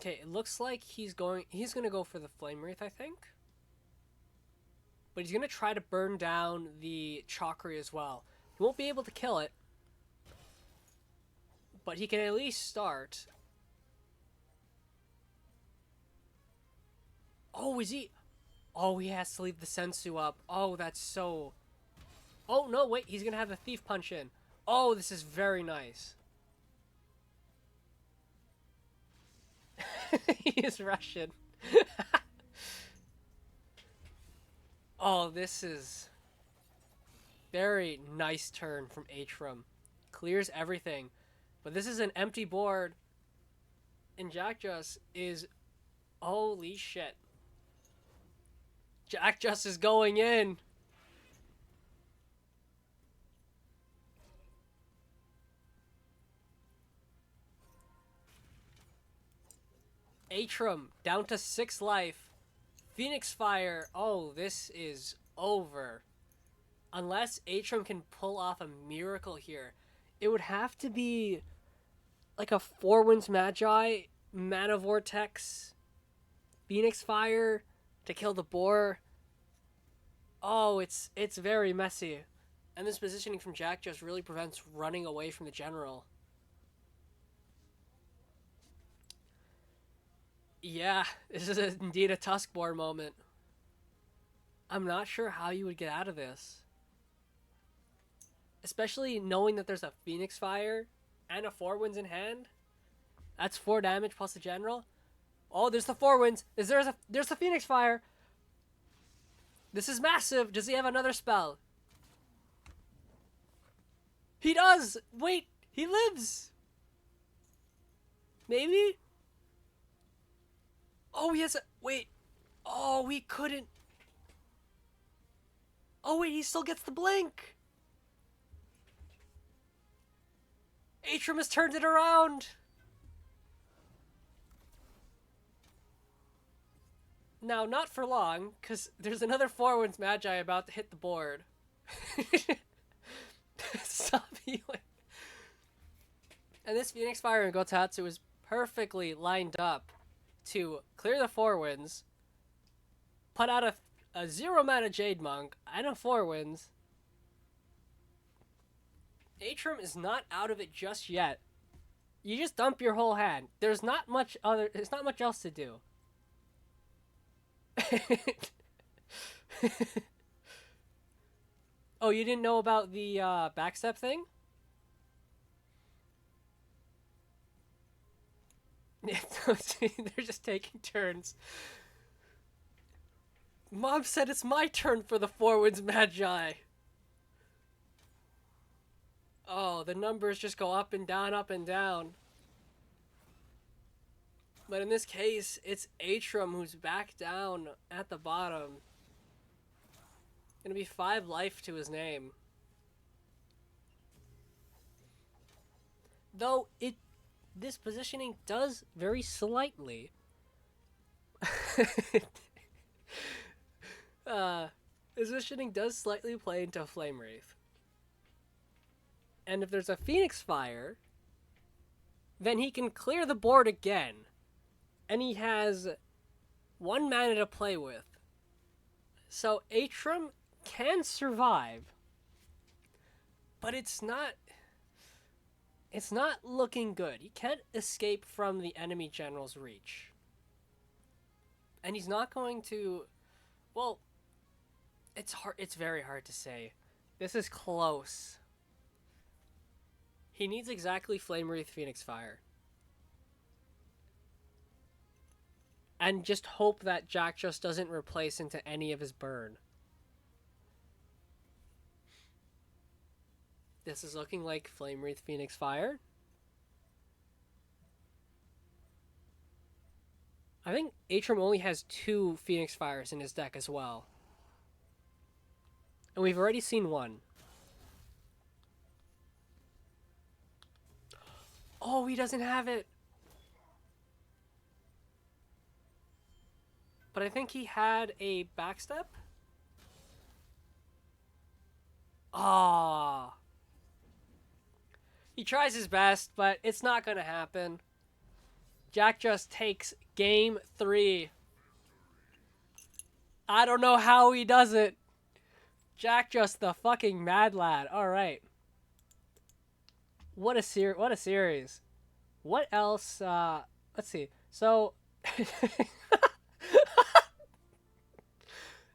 Okay, it looks like he's gonna go for the Flame Wraith, I think. But he's gonna try to burn down the Chakra as well. He won't be able to kill it, but he can at least start. Oh, is he? Oh, he has to leave the Sensu up. Oh, that's so... Oh, no, wait, he's gonna have the Thief punch in. Oh, this is very nice. He is Russian. Oh, this is very nice turn from Atrum. Clears everything. But this is an empty board. And Jack Just is... Holy shit. Jack Just is going in. Atrum down to 6 life. Phoenix Fire. Oh, this is over. Unless Atrum can pull off a miracle here, it would have to be like a 4 Winds Magi, Mana Vortex, Phoenix Fire to kill the boar. Oh, it's very messy. And this positioning from Jack just really prevents running away from the general. Yeah, this is indeed a Tuskboar moment. I'm not sure how you would get out of this. Especially knowing that there's a Phoenix Fire and a 4 Winds in hand. That's 4 damage plus the general. Oh, there's the 4 Winds. There's the Phoenix Fire. This is massive. Does he have another spell? He does. Wait, he lives. Maybe? Oh, he has a... Wait. Oh, we couldn't... Oh, wait, he still gets the blink. Atrum has turned it around. Now, not for long, because there's another 4 Winds Magi about to hit the board. Stop healing. And this Phoenix Fire and Gotatsu is perfectly lined up to clear the 4 Winds, put out a 0 mana Jade Monk, and a 4 Winds. Atrum is not out of it just yet. You just dump your whole hand. There's not much else to do. Oh, you didn't know about the backstep thing? They're just taking turns. Mom said it's my turn for the 4 Winds Magi. Oh, the numbers just go up and down, up and down. But in this case, it's Atrum who's back down at the bottom. Gonna be 5 life to his name. Though this positioning does very slightly. This positioning does slightly play into Flame Wraith. And if there's a Phoenix Fire, then he can clear the board again. And he has 1 mana to play with. So Atrum can survive. But it's not looking good. He can't escape from the enemy general's reach. And he's not going to... Well, it's very hard to say. This is close. He needs exactly Flame Wraith Phoenix Fire. And just hope that Jack just doesn't replace into any of his burn. This is looking like Flame Wraith Phoenix Fire. I think Atrum only has 2 Phoenix Fires in his deck as well. And we've already seen one. Oh, he doesn't have it. But I think he had a backstep. Ah. He tries his best, but it's not going to happen. Jack just takes game 3. I don't know how he does it. Jack just the fucking mad lad. All right. What a series. What else? Let's see. So,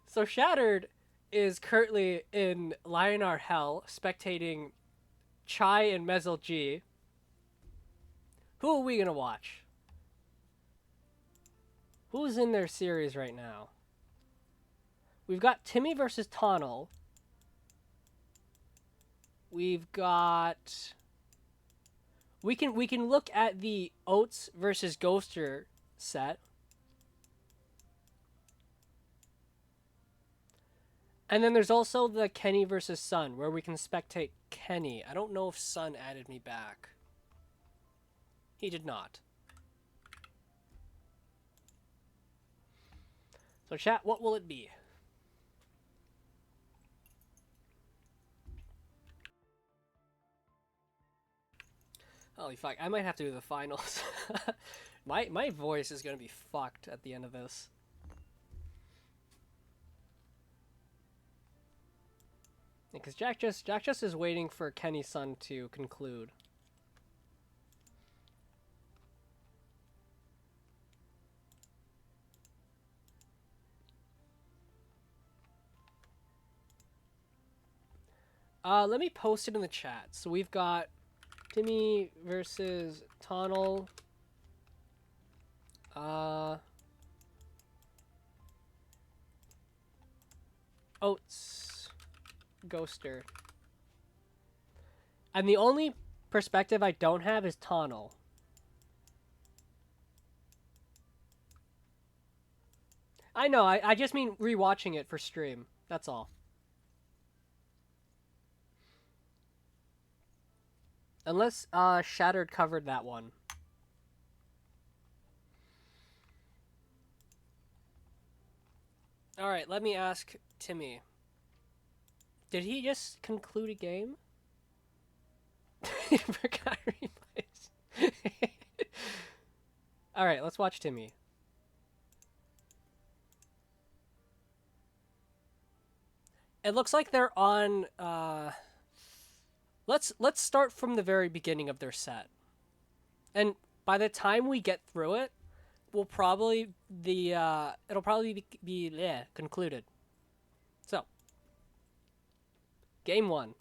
so Shattered is currently in Lionar Hell, spectating Chai and Mezel G. Who are we gonna watch? Who's in their series right now? We've got Timmy versus Tonnel. We've got. We can look at the Oats versus Ghoster set. And then there's also the Kenny versus Sun, where we can spectate Kenny. I don't know if Sun added me back. He did not. So chat, what will it be? Holy fuck, I might have to do the finals. my voice is gonna be fucked at the end of this. Because Jack just is waiting for Kenny's son to conclude. Let me post it in the chat. So we've got Timmy versus Tonnel. Oats. Ghoster. And the only perspective I don't have is Tonnel. I know, I just mean rewatching it for stream. That's all. Unless Shattered covered that one. Alright, let me ask Timmy. Did he just conclude a game? He forgot replays. Alright, let's watch Timmy. It looks like they're on let's start from the very beginning of their set. And by the time we get through it, we'll probably it'll probably be concluded. So, game 1.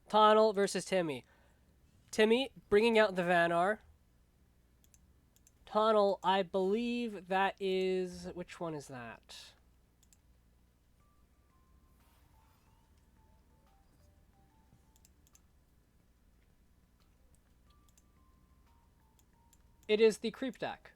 Tonnel versus Timmy. Timmy bringing out the Vanar. Tonnel, I believe that is, which one is that? It is the creep deck.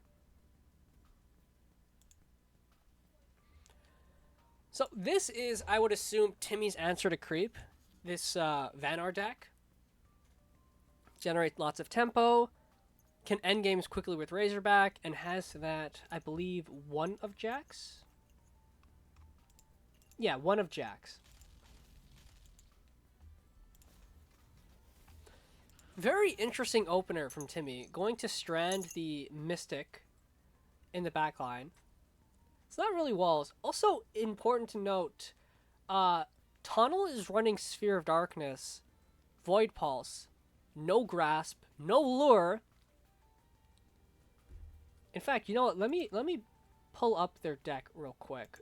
So this is, I would assume, Timmy's answer to creep. This Vanar deck. Generates lots of tempo. Can end games quickly with Razorback. And has that, I believe, one of Jacks? Yeah, one of Jacks. Very interesting opener from Timmy. Going to strand the Mystic in the backline. It's not really walls. Also important to note, Tonnel is running Sphere of Darkness, Void Pulse, no Grasp, no Lure. In fact, you know what? Let me pull up their deck real quick,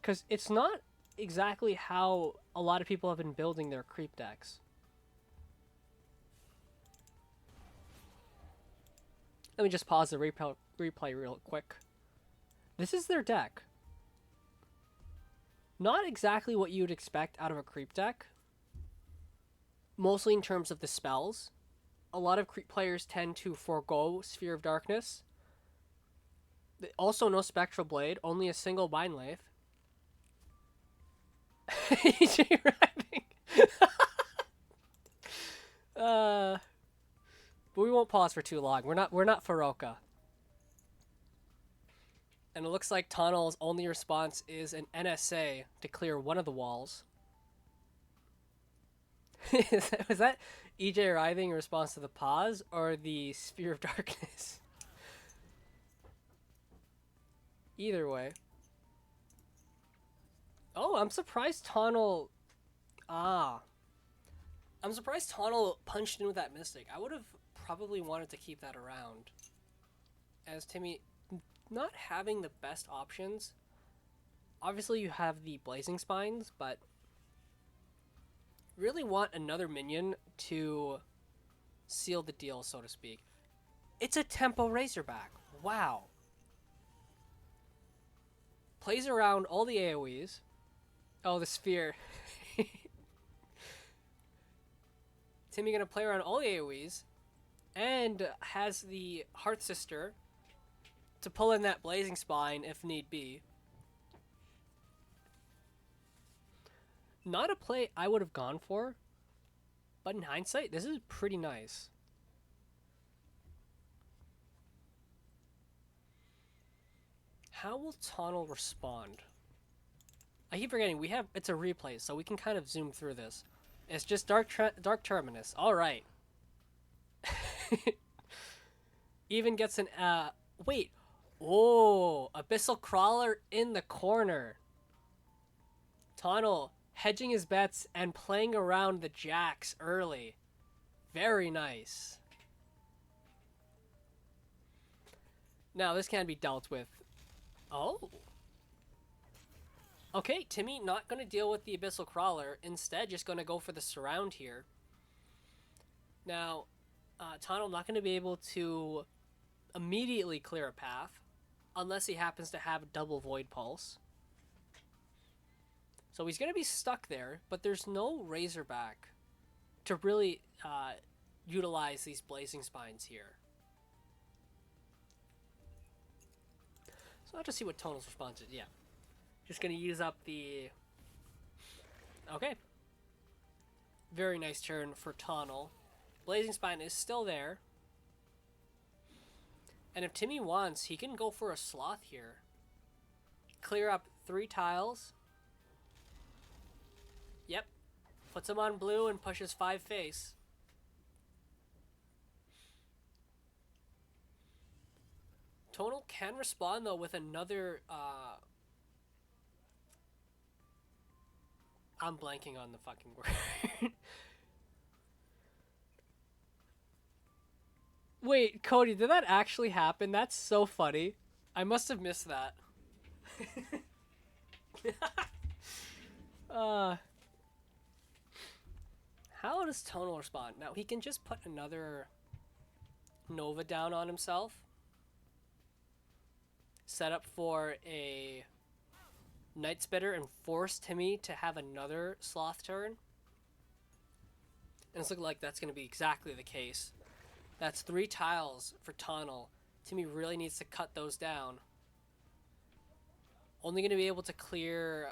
because it's not exactly how a lot of people have been building their creep decks. Let me just pause the replay real quick. This is their deck. Not exactly what you would expect out of a creep deck. Mostly in terms of the spells. A lot of creep players tend to forego Sphere of Darkness. Also no Spectral Blade, only a single Mind Lathe. EJ rapping. But we won't pause for too long. We're not Faroka. And it looks like Tonnel's only response is an NSA to clear one of the walls. EJ writhing in response to the pause or the sphere of darkness. Either way. Oh, I'm surprised Tunnel. Ah. I'm surprised Tunnel punched in with that Mystic. I would have probably wanted to keep that around. As Timmy not having the best options. Obviously, you have the Blazing Spines, but really want another minion to seal the deal, so to speak. It's a Tempo Razorback. Wow. Plays around all the AoEs. Oh, the sphere. Timmy gonna play around all the AoEs and has the Hearth Sister to pull in that Blazing Spine if need be. Not a play I would have gone for, but in hindsight, this is pretty nice. How will Tunnel respond? I keep forgetting it's a replay, so we can kind of zoom through this. It's just Dark Terminus. All right. Even gets an wait. Oh, Abyssal Crawler in the corner. Tunnel hedging his bets and playing around the jacks early. Very nice. Now this can be dealt with. Oh. Okay, Timmy not going to deal with the Abyssal Crawler. Instead, just going to go for the surround here. Now, Tunnel not going to be able to immediately clear a path unless he happens to have a double Void Pulse. So he's going to be stuck there, but there's no Razorback to really utilize these Blazing Spines here. So I'll have to see what Tunnel's response is. Yeah. Just going to use up the... Okay. Very nice turn for Tunnel. Blazing Spine is still there. And if Timmy wants, he can go for a Sloth here. Clear up 3 tiles. Yep. Puts him on blue and pushes 5 face. Tunnel can respond, though, with another... I'm blanking on the fucking word. Wait, Cody, did that actually happen? That's so funny. I must have missed that. How does Tunnel respond? Now, he can just put another Nova down on himself. Set up for a Night Spitter and force Timmy to have another Sloth turn. And it's looking like that's going to be exactly the case. That's 3 tiles for Tunnel. Timmy really needs to cut those down. Only going to be able to clear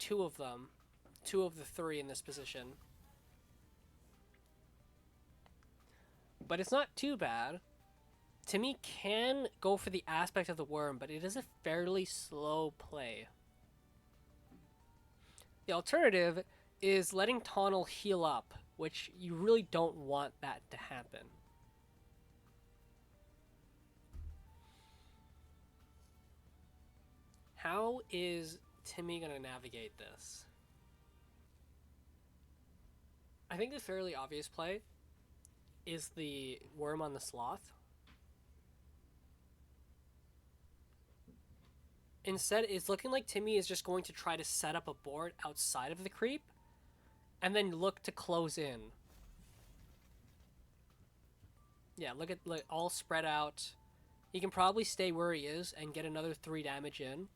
2 of them. 2 of the 3 in this position. But it's not too bad. Timmy can go for the aspect of the worm, but it is a fairly slow play. The alternative is letting Tunnel heal up, which you really don't want that to happen. How is Timmy going to navigate this? I think the fairly obvious play is the worm on the Sloth. Instead, it's looking like Timmy is just going to try to set up a board outside of the creep and then look to close in. Yeah, look at all spread out. He can probably stay where he is and get another 3 damage in.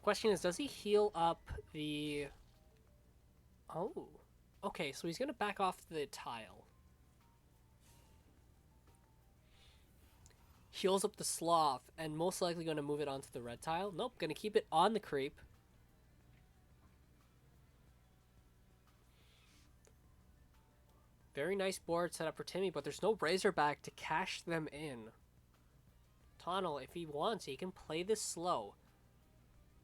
Question is, does he heal up the... Oh. Okay, so he's going to back off the tile. Heals up the Sloth, and most likely going to move it onto the red tile. Nope, going to keep it on the creep. Very nice board set up for Timmy, but there's no Razorback to cash them in. Tunnel, if he wants, he can play this slow.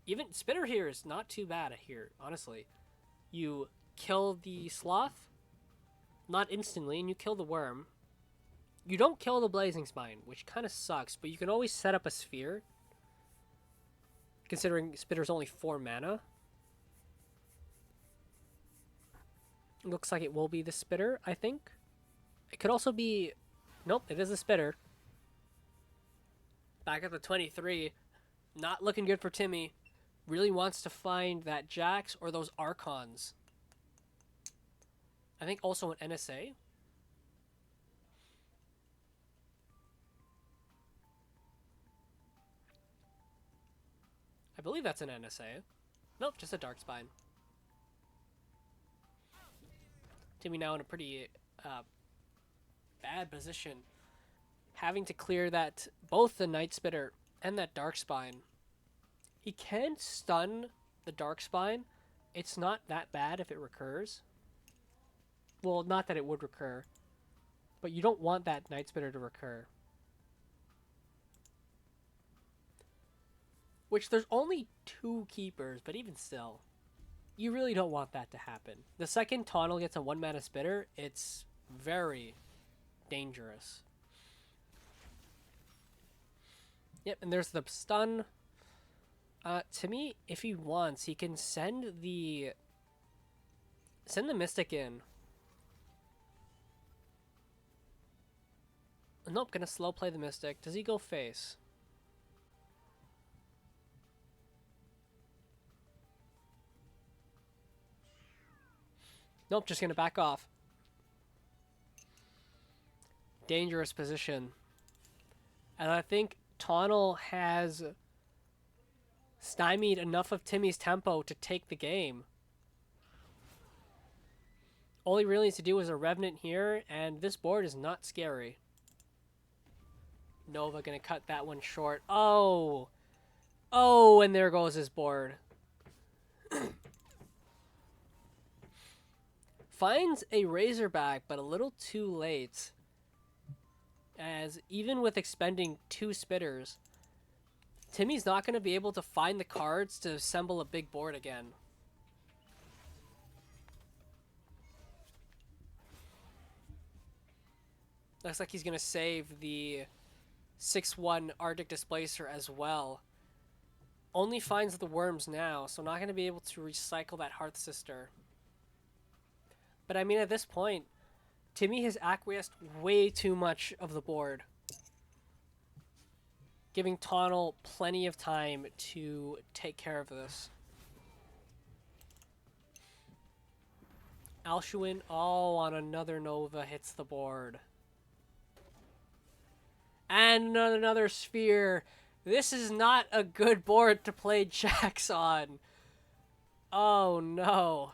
Even Spitter here is not too bad here, honestly. You kill the Sloth, not instantly, and you kill the Worm. You don't kill the Blazing Spine, which kind of sucks, but you can always set up a Sphere, considering Spitter's only 4 mana. Looks like it will be the Spitter, I think. It could also be... Nope, it is a Spitter. Back at the 23. Not looking good for Timmy. Really wants to find that Jax or those Archons. I think also an NSA. I believe that's an NSA. Nope, just a Darkspine. Timmy now in a pretty bad position. Having to clear that, both the Night Spitter and that Darkspine. He can stun the Darkspine. It's not that bad if it recurs. Well, not that it would recur. But you don't want that Night Spitter to recur. Which there's only 2 keepers, but even still. You really don't want that to happen. The second Tonal gets a 1 mana Spitter, it's very dangerous. Yep, and there's the stun. To me, if he wants, he can send the Mystic in. Nope, gonna slow play the Mystic. Does he go face? Nope, just gonna back off. Dangerous position. And I think Tonal has stymied enough of Timmy's tempo to take the game. All he really needs to do is a Revenant here, and this board is not scary. Nova gonna cut that one short. Oh! Oh, and there goes his board. Finds a Razorback, but a little too late. As even with expending 2 Spitters, Timmy's not going to be able to find the cards to assemble a big board again. Looks like he's going to save the 6/1 Arctic Displacer as well. Only finds the Worms now, so not going to be able to recycle that Hearth Sister. But I mean, at this point, Timmy has acquiesced way too much of the board, giving Tonal plenty of time to take care of this. Alshuin, oh, on another Nova hits the board. And another Sphere. This is not a good board to play Jax on. Oh no.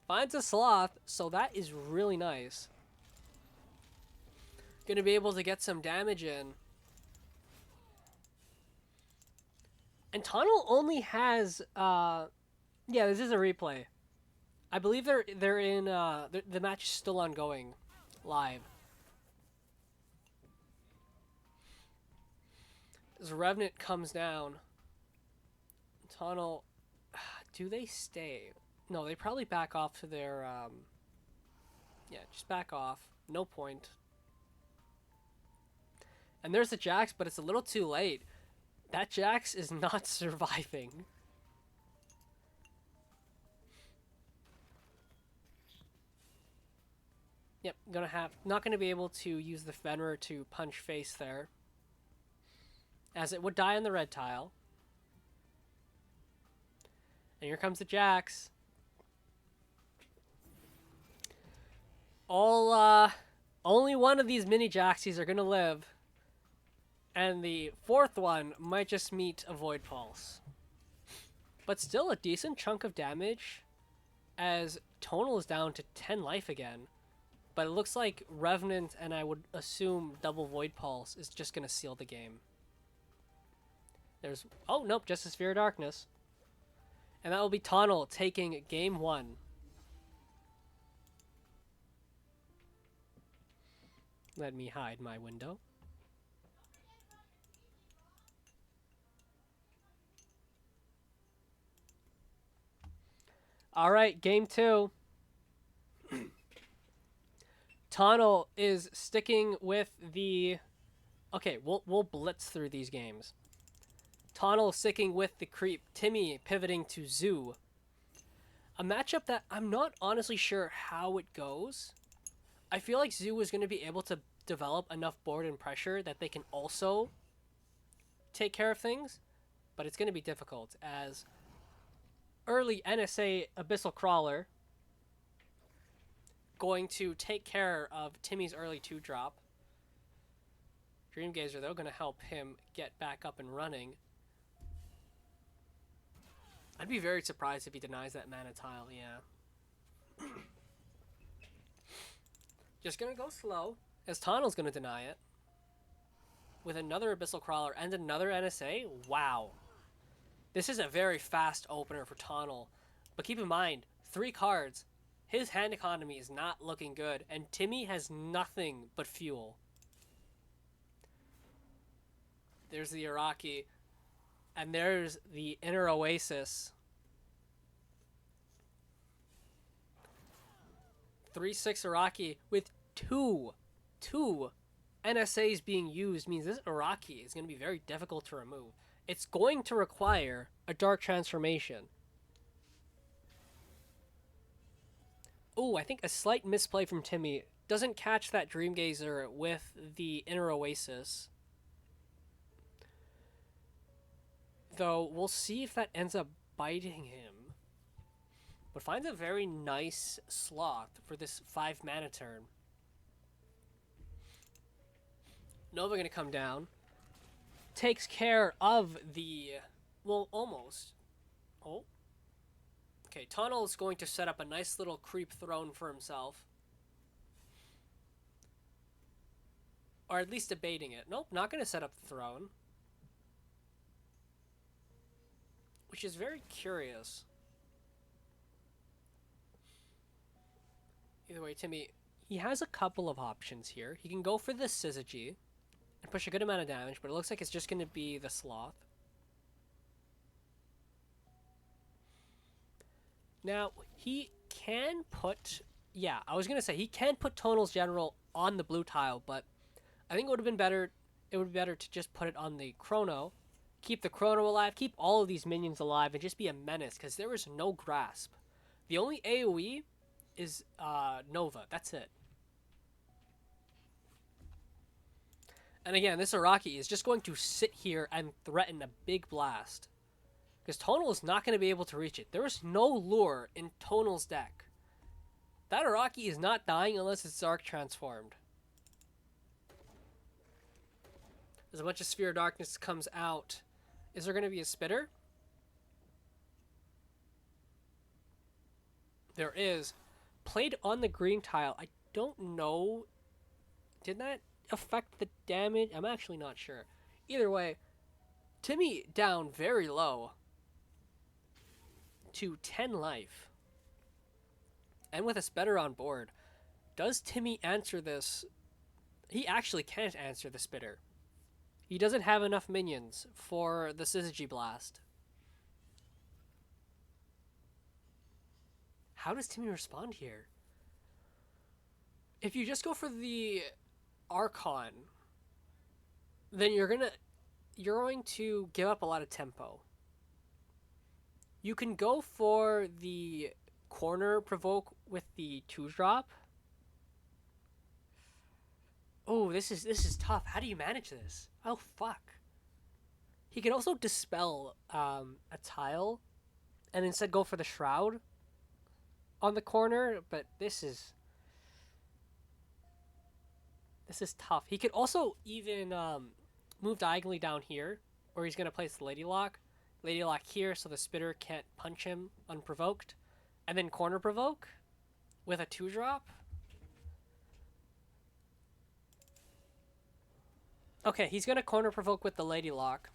Finds a Sloth, so that is really nice. Gonna be able to get some damage in. And Tonal only has, yeah, this is a replay. I believe they're in, the match is still ongoing, live. As Revenant comes down, Tonal, do they stay? No, they probably back off to their, yeah, just back off. No point. And there's the Jax, but it's a little too late. That Jax is not surviving. Yep, not gonna be able to use the Fenrir to punch face there, as it would die on the red tile. And here comes the Jax. Only one of these mini Jaxies are gonna live. And the 4th one might just meet a Void Pulse. But still a decent chunk of damage, as Tonal is down to 10 life again. But it looks like Revenant, and I would assume double Void Pulse, is just gonna seal the game. There's... oh, nope, just a Sphere of Darkness. And that will be Tonal taking game 1. Let me hide my window. All right, game two. Tunnel is sticking with the. Okay, we'll blitz through these games. Tunnel sticking with the creep. Timmy pivoting to Zoo. A matchup that I'm not honestly sure how it goes. I feel like Zoo is going to be able to develop enough board and pressure that they can also take care of things, but it's going to be difficult as early NSA Abyssal Crawler going to take care of Timmy's early 2-drop. Dreamgazer, though, going to help him get back up and running. I'd be very surprised if he denies that mana tile, yeah. Just going to go slow, as Tunnel's going to deny it. With another Abyssal Crawler and another NSA? Wow. This is a very fast opener for Tunnel. But keep in mind, 3 cards. His hand economy is not looking good, and Timmy has nothing but fuel. There's the Iraqi, and there's the Inner Oasis. 3/6 Iraqi with two NSAs being used means this Iraqi is going to be very difficult to remove. It's going to require a Dark Transformation. Oh, I think a slight misplay from Timmy. Doesn't catch that Dreamgazer with the Inner Oasis. Though, we'll see if that ends up biting him. But finds a very nice Sloth for this 5 mana turn. Nova gonna come down. Takes care of the... Well, almost. Oh. Okay, Tunnel is going to set up a nice little creep throne for himself. Or at least debating it. Nope, not gonna set up the throne. Which is very curious. Either way, Timmy, he has a couple of options here. He can go for the Syzygy and push a good amount of damage, but it looks like it's just going to be the Sloth. Now, he can put... Yeah, I was going to say, he can put Tonal's General on the blue tile, but I think it would have been better... It would be better to just put it on the Chrono. Keep the Chrono alive, keep all of these minions alive, and just be a menace, because there is no grasp. The only AoE is Nova. That's it. And again, this Iraqi is just going to sit here and threaten a big blast. Because Tonal is not going to be able to reach it. There is no lure in Tonal's deck. That Iraqi is not dying unless it's Dark transformed. As a bunch of Sphere of Darkness comes out, is there going to be a Spitter? There is. Played on the green tile. I don't know. Did that affect the damage? I'm actually not sure. Either way, Timmy down very low to 10 life. And with a Spitter on board, does Timmy answer this? He actually can't answer the Spitter. He doesn't have enough minions for the Syzygy Blast. How does Timmy respond here? If you just go for the Archon, then you're going to give up a lot of tempo. You can go for the corner provoke with the 2-drop. Oh, this is tough. How do you manage this? Oh, fuck. He can also dispel a tile and instead go for the Shroud on the corner, but this is tough. He could also even move diagonally down here, where he's going to place the Lady Lock. Lady Lock here so the Spitter can't punch him unprovoked. And then corner provoke with a 2-drop. Okay, he's going to corner provoke with the Lady Lock.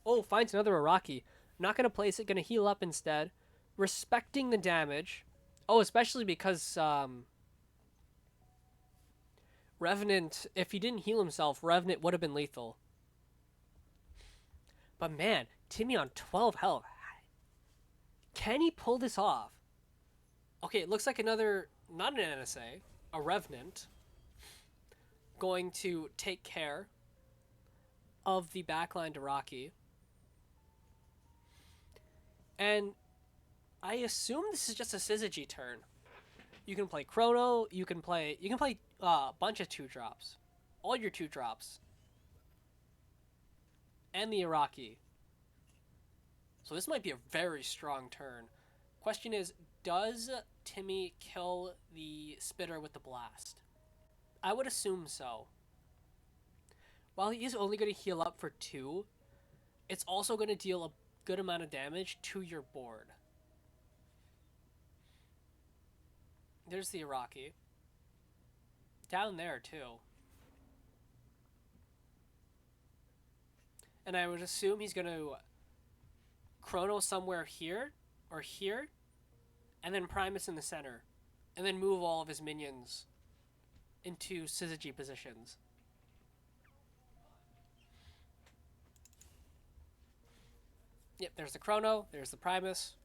Oh, finds another Iraqi. Not going to place it, going to heal up instead. Respecting the damage. Oh, especially because Revenant, if he didn't heal himself, Revenant would have been lethal. But man, Timmy on 12 health. Can he pull this off? Okay, it looks like another, not an NSA, a Revenant, going to take care of the backline to Rocky. And I assume this is just a Syzygy turn. You can play Chrono, you can play a bunch of 2-drops. All your 2-drops. And the Iraqi. So this might be a very strong turn. Question is, does Timmy kill the Spitter with the Blast? I would assume so. While he is only going to heal up for 2, it's also going to deal a good amount of damage to your board. There's the Iraqi. Down there, too. And I would assume he's going to Chrono somewhere here, or here, and then Primus in the center, and then move all of his minions into Syzygy positions. Yep, there's the Chrono, there's the Primus.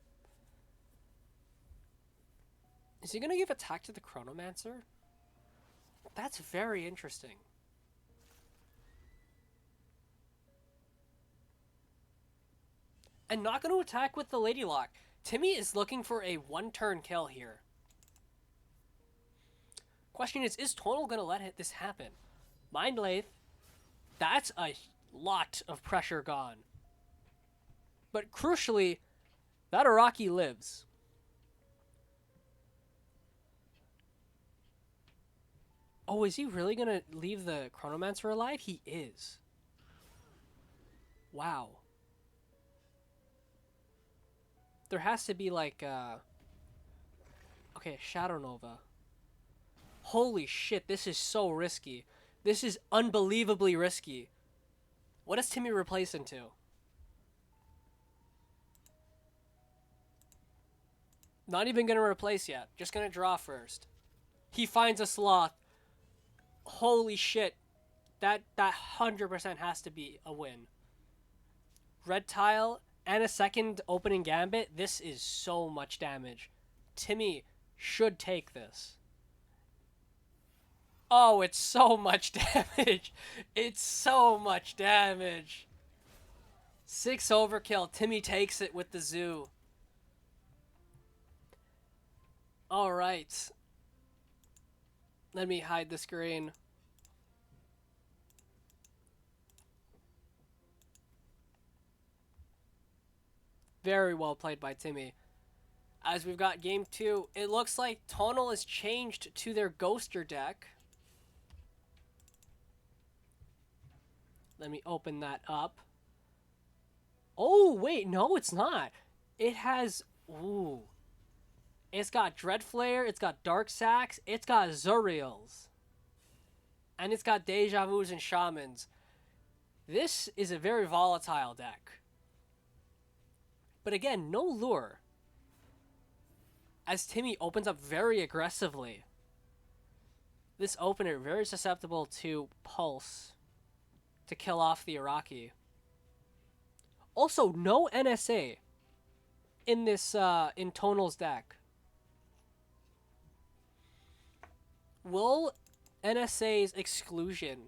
Is he going to give attack to the Chronomancer? That's very interesting. And not going to attack with the Lady Lock. Timmy is looking for a 1-turn kill here. Question is Tonal going to let this happen? Mind Lathe, that's a lot of pressure gone. But crucially, that Iraqi lives. Oh, is he really going to leave the Chronomancer alive? He is. Wow. There has to be like, okay, Shadow Nova. Holy shit, this is so risky. This is unbelievably risky. What does Timmy replace into? Not even gonna replace yet. Just gonna draw first. He finds a Sloth. Holy shit. That 100% has to be a win. Red tile and a second opening gambit. This is so much damage. Timmy should take this. Oh, it's so much damage. It's so much damage. 6 overkill. Timmy takes it with the zoo. Alright. Let me hide the screen. Very well played by Timmy. As we've got game 2, it looks like Tonal is changed to their Ghoster deck. Let me open that up. Oh, wait, no, it's not. It has, ooh. It's got Dreadflare, it's got Dark Sacs, it's got Zuriels. And it's got Deja Vus and Shamans. This is a very volatile deck. But again, no lure. As Timmy opens up very aggressively. This opener very susceptible to Pulse to kill off the Iraqi. Also, no NSA in this in Tonal's deck. Will NSA's exclusion?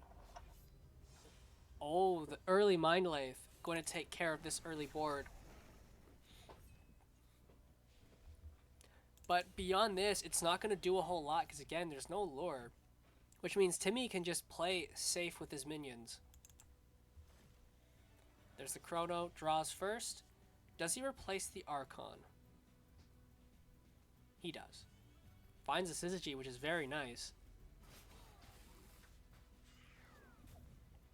Oh, the early Mind Lathe going to take care of this early board. But beyond this, it's not going to do a whole lot because, again, there's no lure. Which means Timmy can just play safe with his minions. There's the Chrono, draws first. Does he replace the Archon? He does. Finds a Syzygy, which is very nice.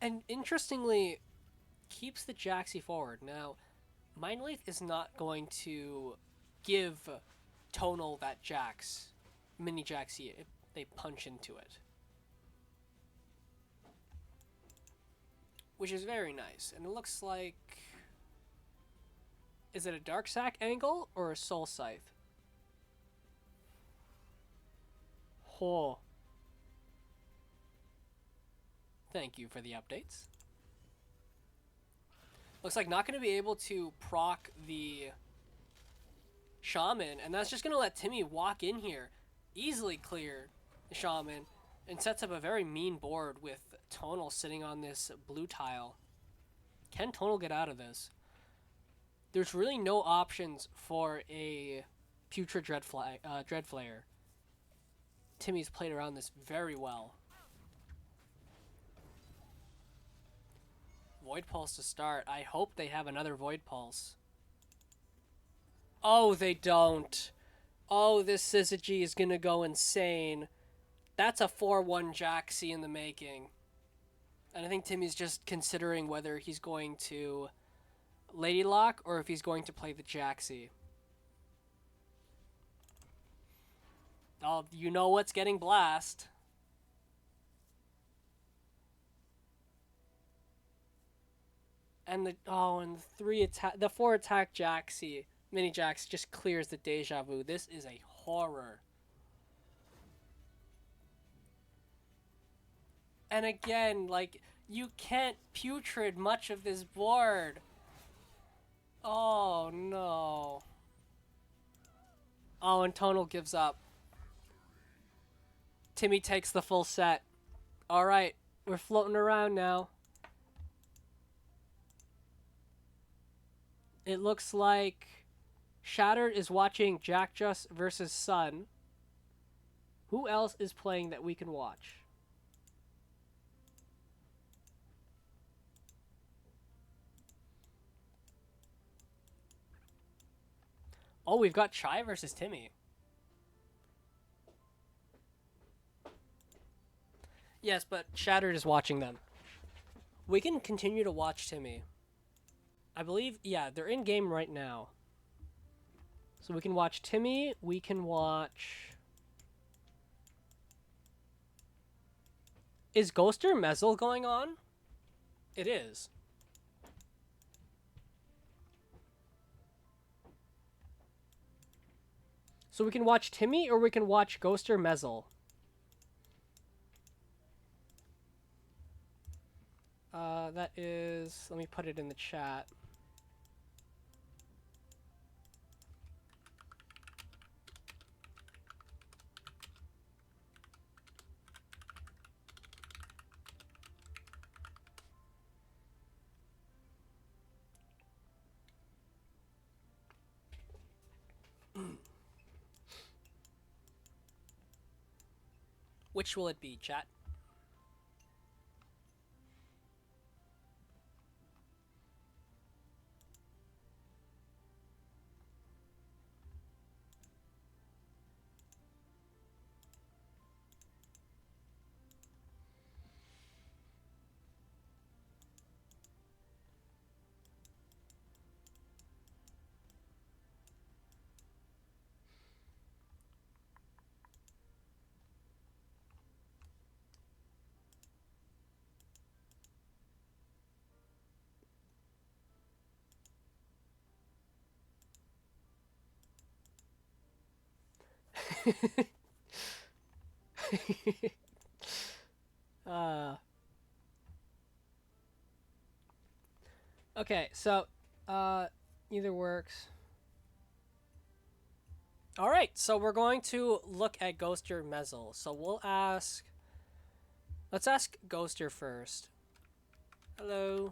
And interestingly, keeps the Jaxi forward. Now, Mind Lathe is not going to give Tonal that Jax, mini Jaxi, if they punch into it. Which is very nice. And it looks like... Is it a Dark Sack angle or a Soul Scythe? Oh. Thank you for the updates. Looks like not going to be able to proc the Shaman, and that's just going to let Timmy walk in here, easily clear the Shaman, and sets up a very mean board with Tonal sitting on this blue tile. Can Tonal get out of this? There's really no options for a Putrid Dreadflare. Timmy's played around this very well. Void Pulse to start. I hope they have another Void Pulse. Oh, they don't. Oh, this Syzygy is going to go insane. That's a 4-1 Jaxi in the making. And I think Timmy's just considering whether he's going to Lady Lock or if he's going to play the Jaxi. Oh, you know what's getting blast. And the 4 attack Jaxi, mini Jax just clears the Deja Vu. This is a horror. And again, like, you can't Putrid much of this board. Oh no. Oh, and Tonal gives up. Timmy takes the full set. Alright, we're floating around now. It looks like Shattered is watching Jack Just versus Sun. Who else is playing that we can watch? Oh, we've got Chai versus Timmy. Yes, but Shattered is watching them. We can continue to watch Timmy. I believe, yeah, they're in game right now. So we can watch Timmy, we can watch... Is Ghoster Mezzle going on? It is. So we can watch Timmy or we can watch Ghoster Mezzle. That is... Let me put it in the chat. Which will it be, chat? Okay, so either works. All right, so we're going to look at Ghoster Mezzle. So let's ask Ghoster first. Hello.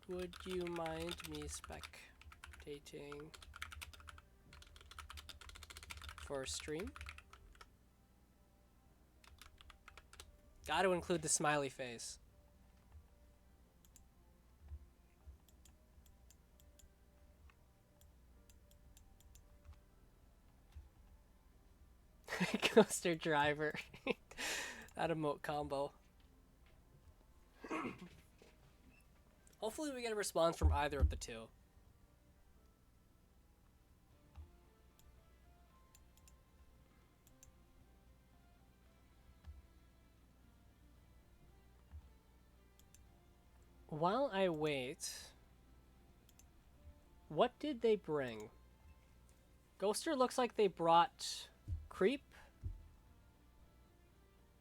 Would you mind me spectating for stream? Got to include the smiley face. Ghoster driver. That emote combo. Hopefully we get a response from either of the two. While I wait, what did they bring? Ghoster looks like they brought Creep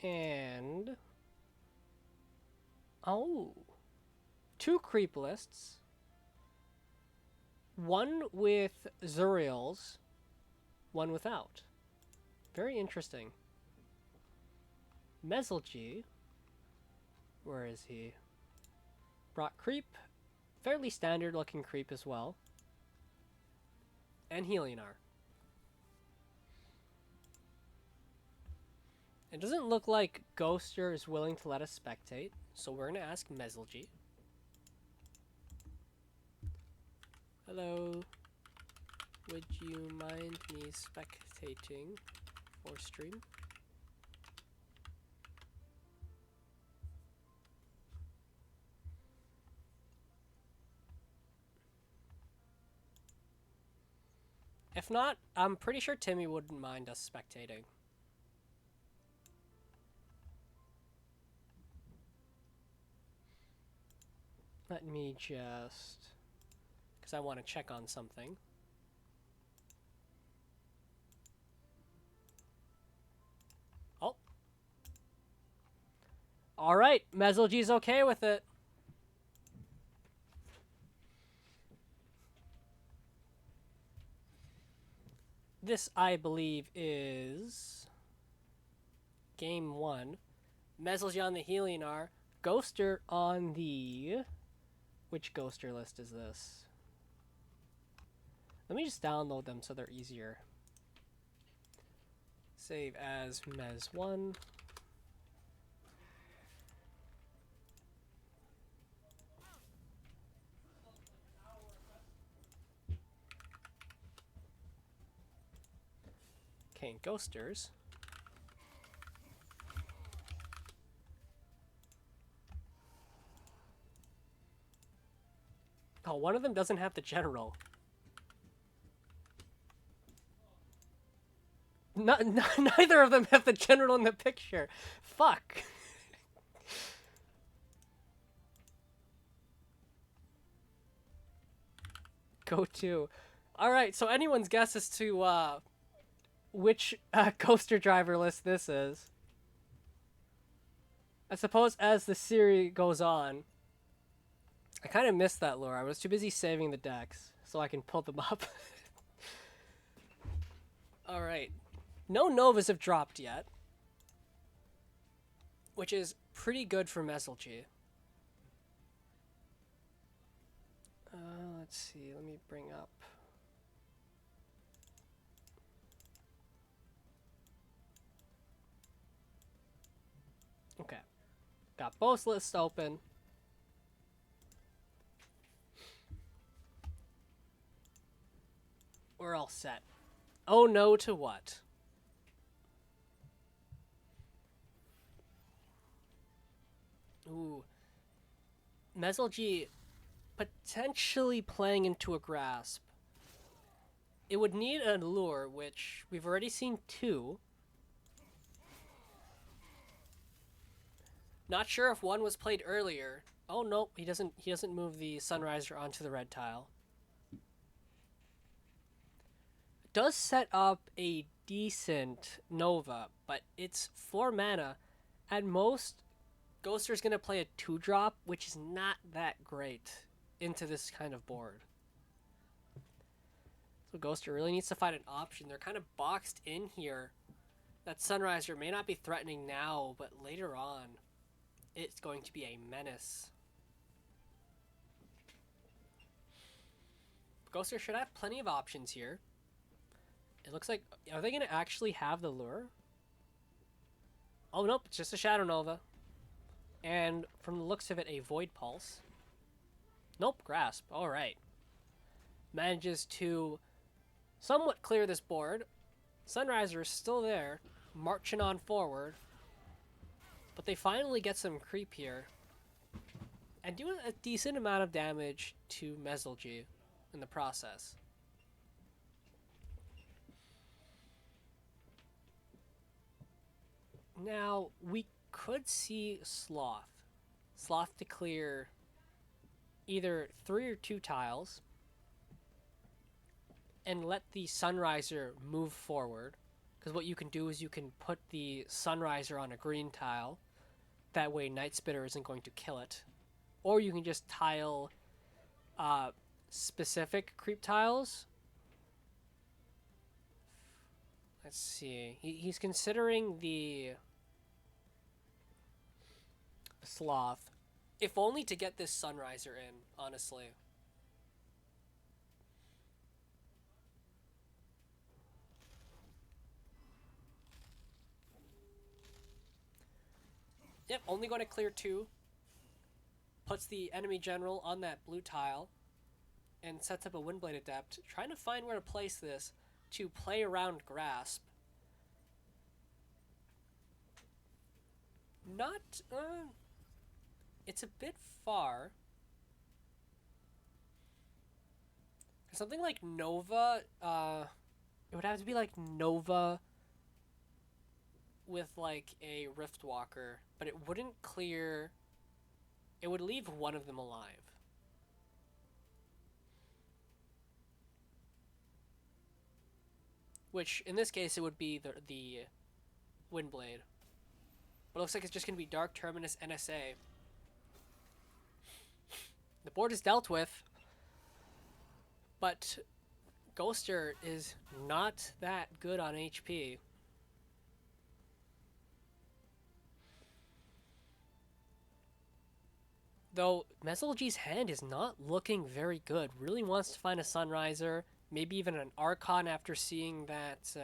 and... Oh. 2 Creep lists. one with Zuriels, one without. Very interesting. Mezelgi. Where is he? Brought creep. Fairly standard looking creep as well. And Helinar. It doesn't look like Ghoster is willing to let us spectate, so we're going to ask Mezelgi. Hello. Would you mind me spectating for stream? If not, I'm pretty sure Timmy wouldn't mind us spectating. Let me just... because I want to check on something. Oh. Alright, Mezelgi's okay with it. This, I believe, is... Game 1. Mezelgi on the Helinar. Ghoster on the... Which Ghoster list is this? Let me just download them so they're easier. Save as Mez1. Okay, Ghosters. Oh, one of them doesn't have the general. Neither of them have the general in the picture. Fuck. Go to. Alright, so anyone's guess as to which coaster driver list this is. I suppose as the series goes on, I kind of missed that lore. I was too busy saving the decks so I can pull them up. Alright. No Novas have dropped yet, which is pretty good for Mezelgi. Let's see. Let me bring up... Okay. Got both lists open. We're all set. Oh no to what? Ooh. Mezelgi potentially playing into a grasp. It would need a lure, which we've already seen 2. Not sure if 1 was played earlier. Oh nope, he doesn't move the Sunriser onto the red tile. It does set up a decent Nova, but it's 4 mana. At most, Ghoster's gonna play a 2-drop, which is not that great into this kind of board. So Ghoster really needs to find an option. They're kind of boxed in here. That Sunriser may not be threatening now, but later on, it's going to be a menace. Ghoster should have plenty of options here. It looks like... Are they going to actually have the lure? Oh, nope. It's just a Shadow Nova. And from the looks of it, a Void Pulse. Nope. Grasp. Alright. Manages to somewhat clear this board. Sunriser is still there, marching on forward. But they finally get some creep here. And do a decent amount of damage to Mezelgi in the process. Now, we could see Sloth. Sloth to clear either 3 or 2 tiles. And let the Sunriser move forward. Because what you can do is you can put the Sunriser on a green tile. That way Night Spitter isn't going to kill it. Or you can just tile specific creep tiles. Let's see. He's considering the sloth, if only to get this sunriser in, honestly. Yep, only going to clear 2. Puts the enemy general on that blue tile and sets up a Windblade Adept, trying to find where to place this to play around Grasp. Not, it's a bit far. Something like Nova, it would have to be like Nova with like a Riftwalker, but it wouldn't clear, it would leave one of them alive. Which, in this case, it would be the Windblade. But it looks like it's just going to be Dark Terminus NSA. The board is dealt with, but Ghoster is not that good on HP. Though Mesolgy's hand is not looking very good. Really wants to find a Sunriser, maybe even an Archon after seeing that.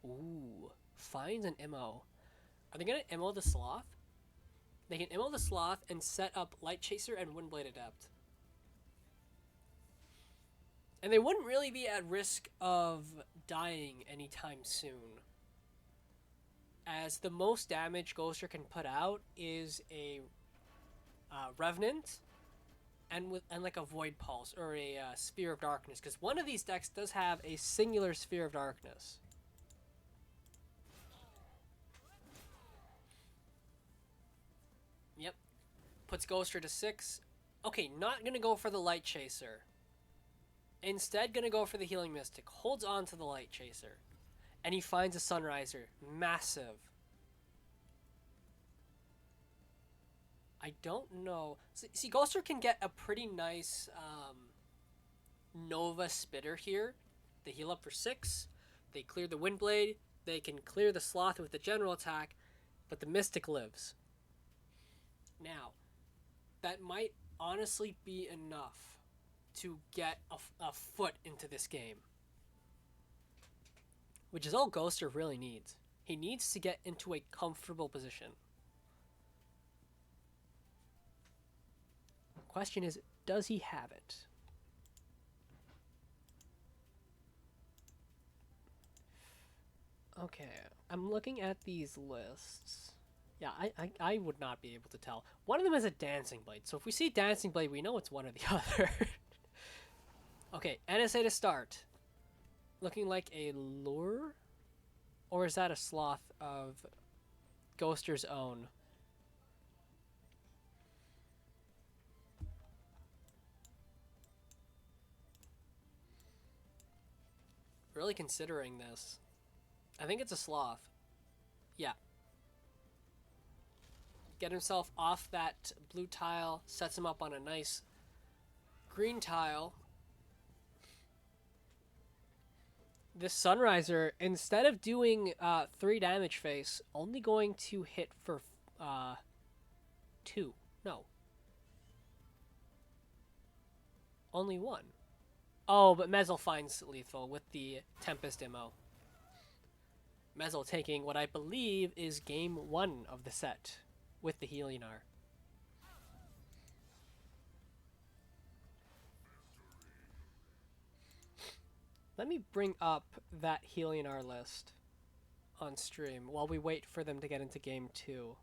Ooh, finds an MO. Are they going to MO the Sloth? They can MO the Sloth and set up Light Chaser and Windblade Adept. And they wouldn't really be at risk of dying anytime soon, as the most damage Ghoster can put out is a Revenant and like a Void Pulse or a Sphere of Darkness, because one of these decks does have a singular Sphere of Darkness. Yep. Puts Ghoster to 6. Okay, not going to go for the Light Chaser. Instead, going to go for the Healing Mystic. Holds on to the Light Chaser. And he finds a Sunriser. Massive. I don't know. See, Ghoster can get a pretty nice Nova Spitter here. They heal up for 6. They clear the Windblade. They can clear the Sloth with the general attack. But the Mystic lives. Now, that might honestly be enough to get a foot into this game. Which is all Ghoster really needs. He needs to get into a comfortable position. Question is, does he have it? Okay, I'm looking at these lists. Yeah, I would not be able to tell. One of them is a Dancing Blade, so if we see Dancing Blade, we know it's one or the other. Okay, NSA to start. Looking like a Lure? Or is that a Sloth of Ghoster's own? Really considering this. I think it's a Sloth. Yeah. Get himself off that blue tile, sets him up on a nice green tile. This Sunriser, instead of doing 3 damage face, only going to hit for 2. No. Only 1. Oh, but Mezel finds lethal with the Tempest MO. Mezel taking what I believe is game 1 of the set with the Helinar. Let me bring up that Helinar list on stream while we wait for them to get into game 2.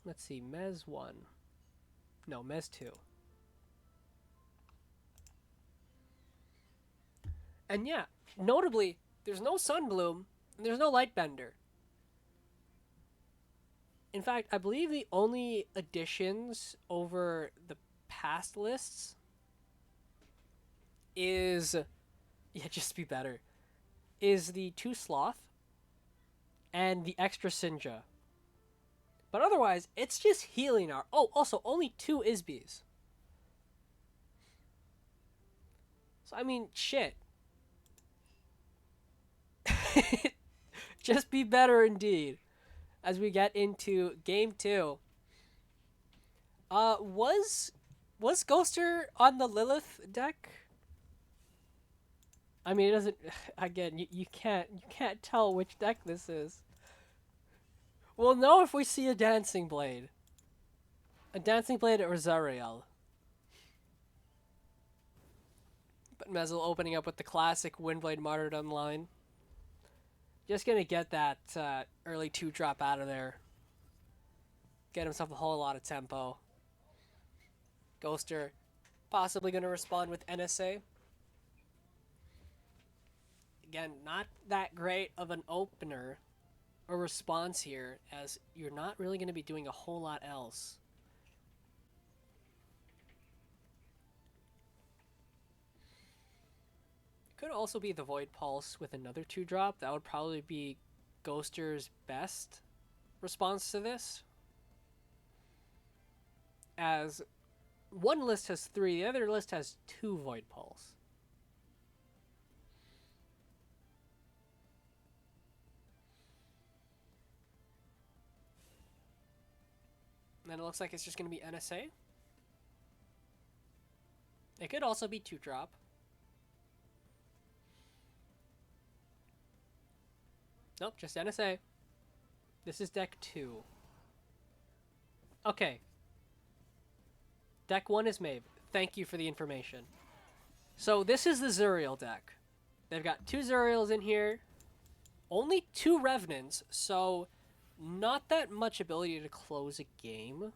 Let's see, Mez 1. No, Mez 2. And yeah, notably, there's no Sunbloom, and there's no Lightbender. In fact, I believe the only additions over the past lists is, yeah, just be better, is the 2 Sloth and the extra Sinja. But otherwise, it's just Helinar. Oh, also, only 2 Isbees. So, I mean, shit. Just be better indeed as we get into game two. Was Ghoster on the Lilith deck? I mean, it doesn't. Again, you can't tell which deck this is. We'll know if we see a Dancing Blade. A Dancing Blade or Zariel. But Mezel opening up with the classic Windblade Martyrdom line. Just gonna get that early 2-drop out of there. Get himself a whole lot of tempo. Ghoster possibly gonna respond with NSA. Again, not that great of an opener or response here, as you're not really gonna be doing a whole lot else. Could also be the Void Pulse with another 2-drop. That would probably be Ghoster's best response to this. As one list has 3, the other list has 2 Void Pulse. And then it looks like it's just going to be NSA. It could also be 2-drop. Nope, just NSA. This is deck 2. Okay. Deck 1 is Maeve. Thank you for the information. So this is the Zuriel deck. They've got 2 Zuriels in here. Only 2 Revenants, so not that much ability to close a game.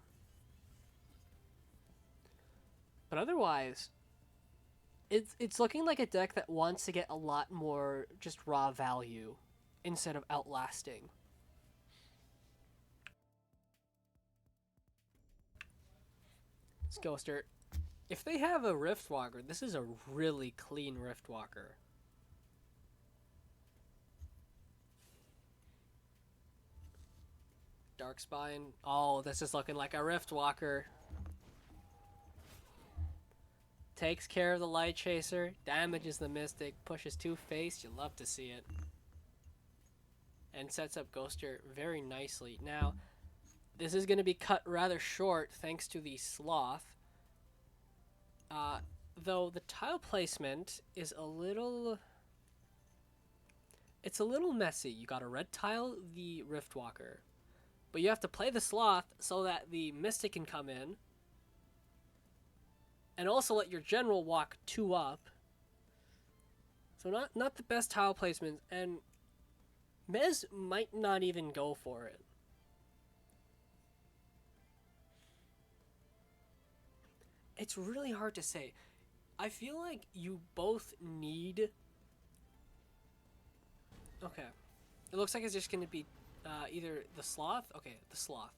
But otherwise, it's looking like a deck that wants to get a lot more just raw value instead of outlasting. This Ghoster, if they have a Riftwalker, this is a really clean Riftwalker. Darkspine. Oh, this is looking like a Riftwalker. Takes care of the Light Chaser, damages the Mystic, pushes 2 face. You love to see it. And sets up Ghoster very nicely. Now, this is going to be cut rather short thanks to the Sloth. Though the tile placement is a little... It's a little messy. You got a red tile, the Riftwalker. But you have to play the Sloth so that the Mystic can come in. And also let your General walk 2 up. So not the best tile placement. And Mez might not even go for it. It's really hard to say. I feel like you both need... Okay. It looks like it's just going to be either the Sloth. Okay, the Sloth.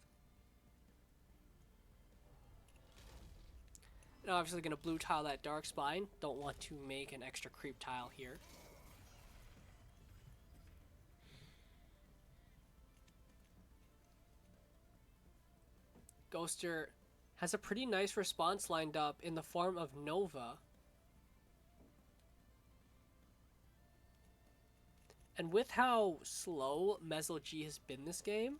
And obviously going to blue tile that Dark Spine. Don't want to make an extra creep tile here. Ghoster has a pretty nice response lined up in the form of Nova. And with how slow Mezel G has been this game,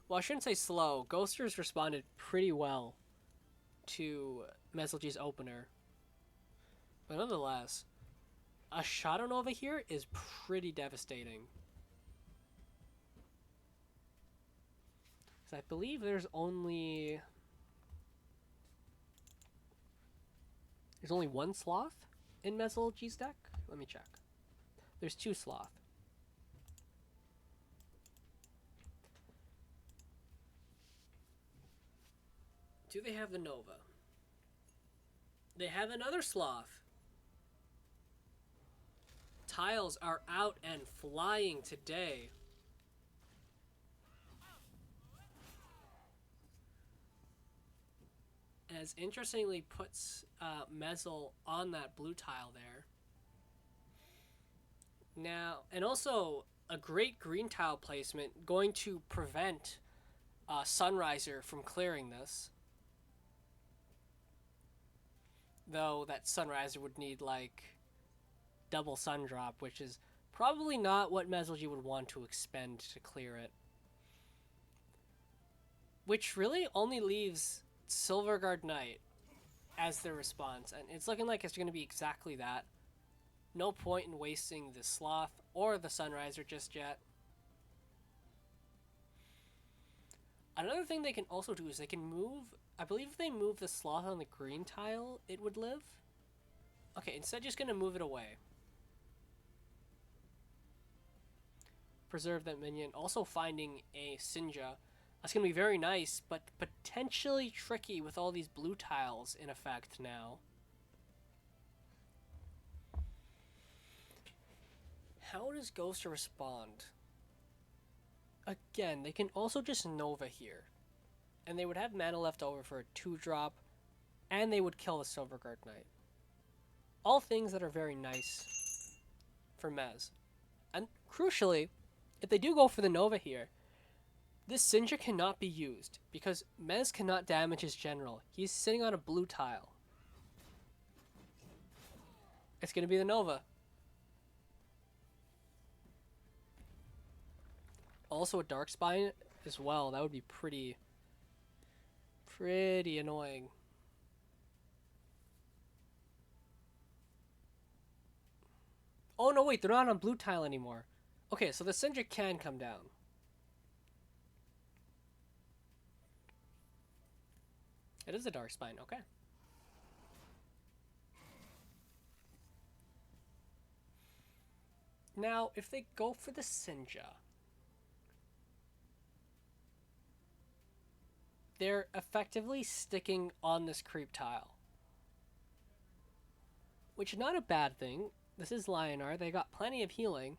well, I shouldn't say slow. Ghoster's responded pretty well to Mezel G's opener. But nonetheless, a Shadow Nova here is pretty devastating. I believe there's only one Sloth in Mezel G's deck. Let me check. There's 2 Sloth. Do they have the Nova? They have another Sloth. Tiles are out and flying today. As interestingly puts Mezel on that blue tile there. Now, and also a great green tile placement going to prevent Sunriser from clearing this. Though that Sunriser would need, like, double Sun Drop, which is probably not what Mezelgi would want to expend to clear it. Which really only leaves Silverguard Knight as their response, and it's looking like it's going to be exactly that. No point in wasting the Sloth or the Sunriser just yet. Another thing they can also do is they can move... I believe if they move the Sloth on the green tile, it would live. Okay, instead just going to move it away. Preserve that minion. Also finding a Sinja. That's going to be very nice, but potentially tricky with all these blue tiles in effect now. How does Ghoster respond? Again, they can also just Nova here. And they would have mana left over for a 2-drop. And they would kill the Silverguard Knight. All things that are very nice for Mez. And crucially, if they do go for the Nova here, this Sinja cannot be used, because Mez cannot damage his general. He's sitting on a blue tile. It's going to be the Nova. Also a Darkspine as well. That would be pretty annoying. Oh no, wait, they're not on blue tile anymore. Okay, so the Sinja can come down. It is a Darkspine, okay. Now, if they go for the Sinja, they're effectively sticking on this creep tile. Which is not a bad thing. This is Lionar. They got plenty of healing.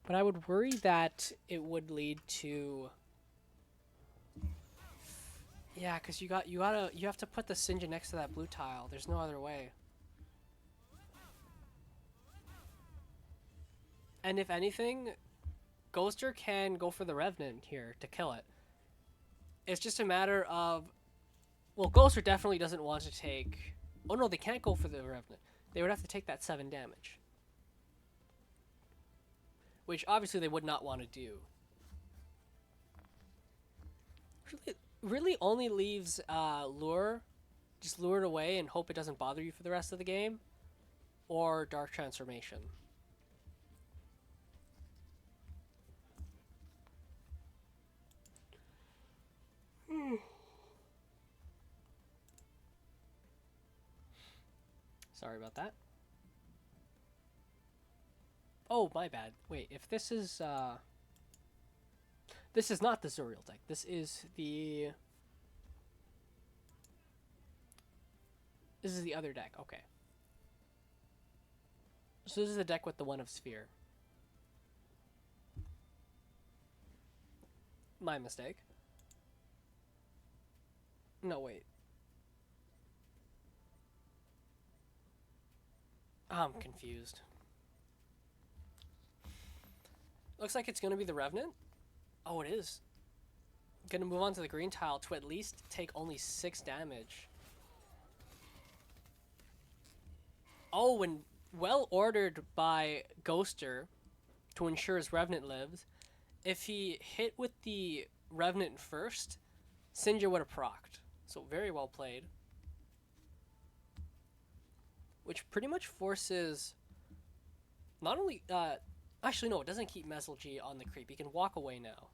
But I would worry that it would lead to... Yeah, because you have to put the Sinja next to that blue tile. There's no other way. And if anything, Ghoster can go for the Revenant here to kill it. It's just a matter of... Well, Ghoster definitely doesn't want to take... Oh no, they can't go for the Revenant. They would have to take that 7 damage. Which obviously they would not want to do. Really only leaves Lure. Just lure it away and hope it doesn't bother you for the rest of the game. Or Dark Transformation. Sorry about that. Oh, my bad. Wait, if this is not the Zuriel deck. This is the... This is the other deck. Okay. So this is the deck with the One of Sphere. My mistake. No, wait. I'm confused. Looks like it's going to be the Revenant. Oh, it is. Going to move on to the green tile to at least take only 6 damage. Oh, and well ordered by Ghoster to ensure his Revenant lives. If he hit with the Revenant first, Sinja would have procced. So very well played. Which pretty much forces... Not only... actually, no, it doesn't keep Mezelgi on the creep. He can walk away now.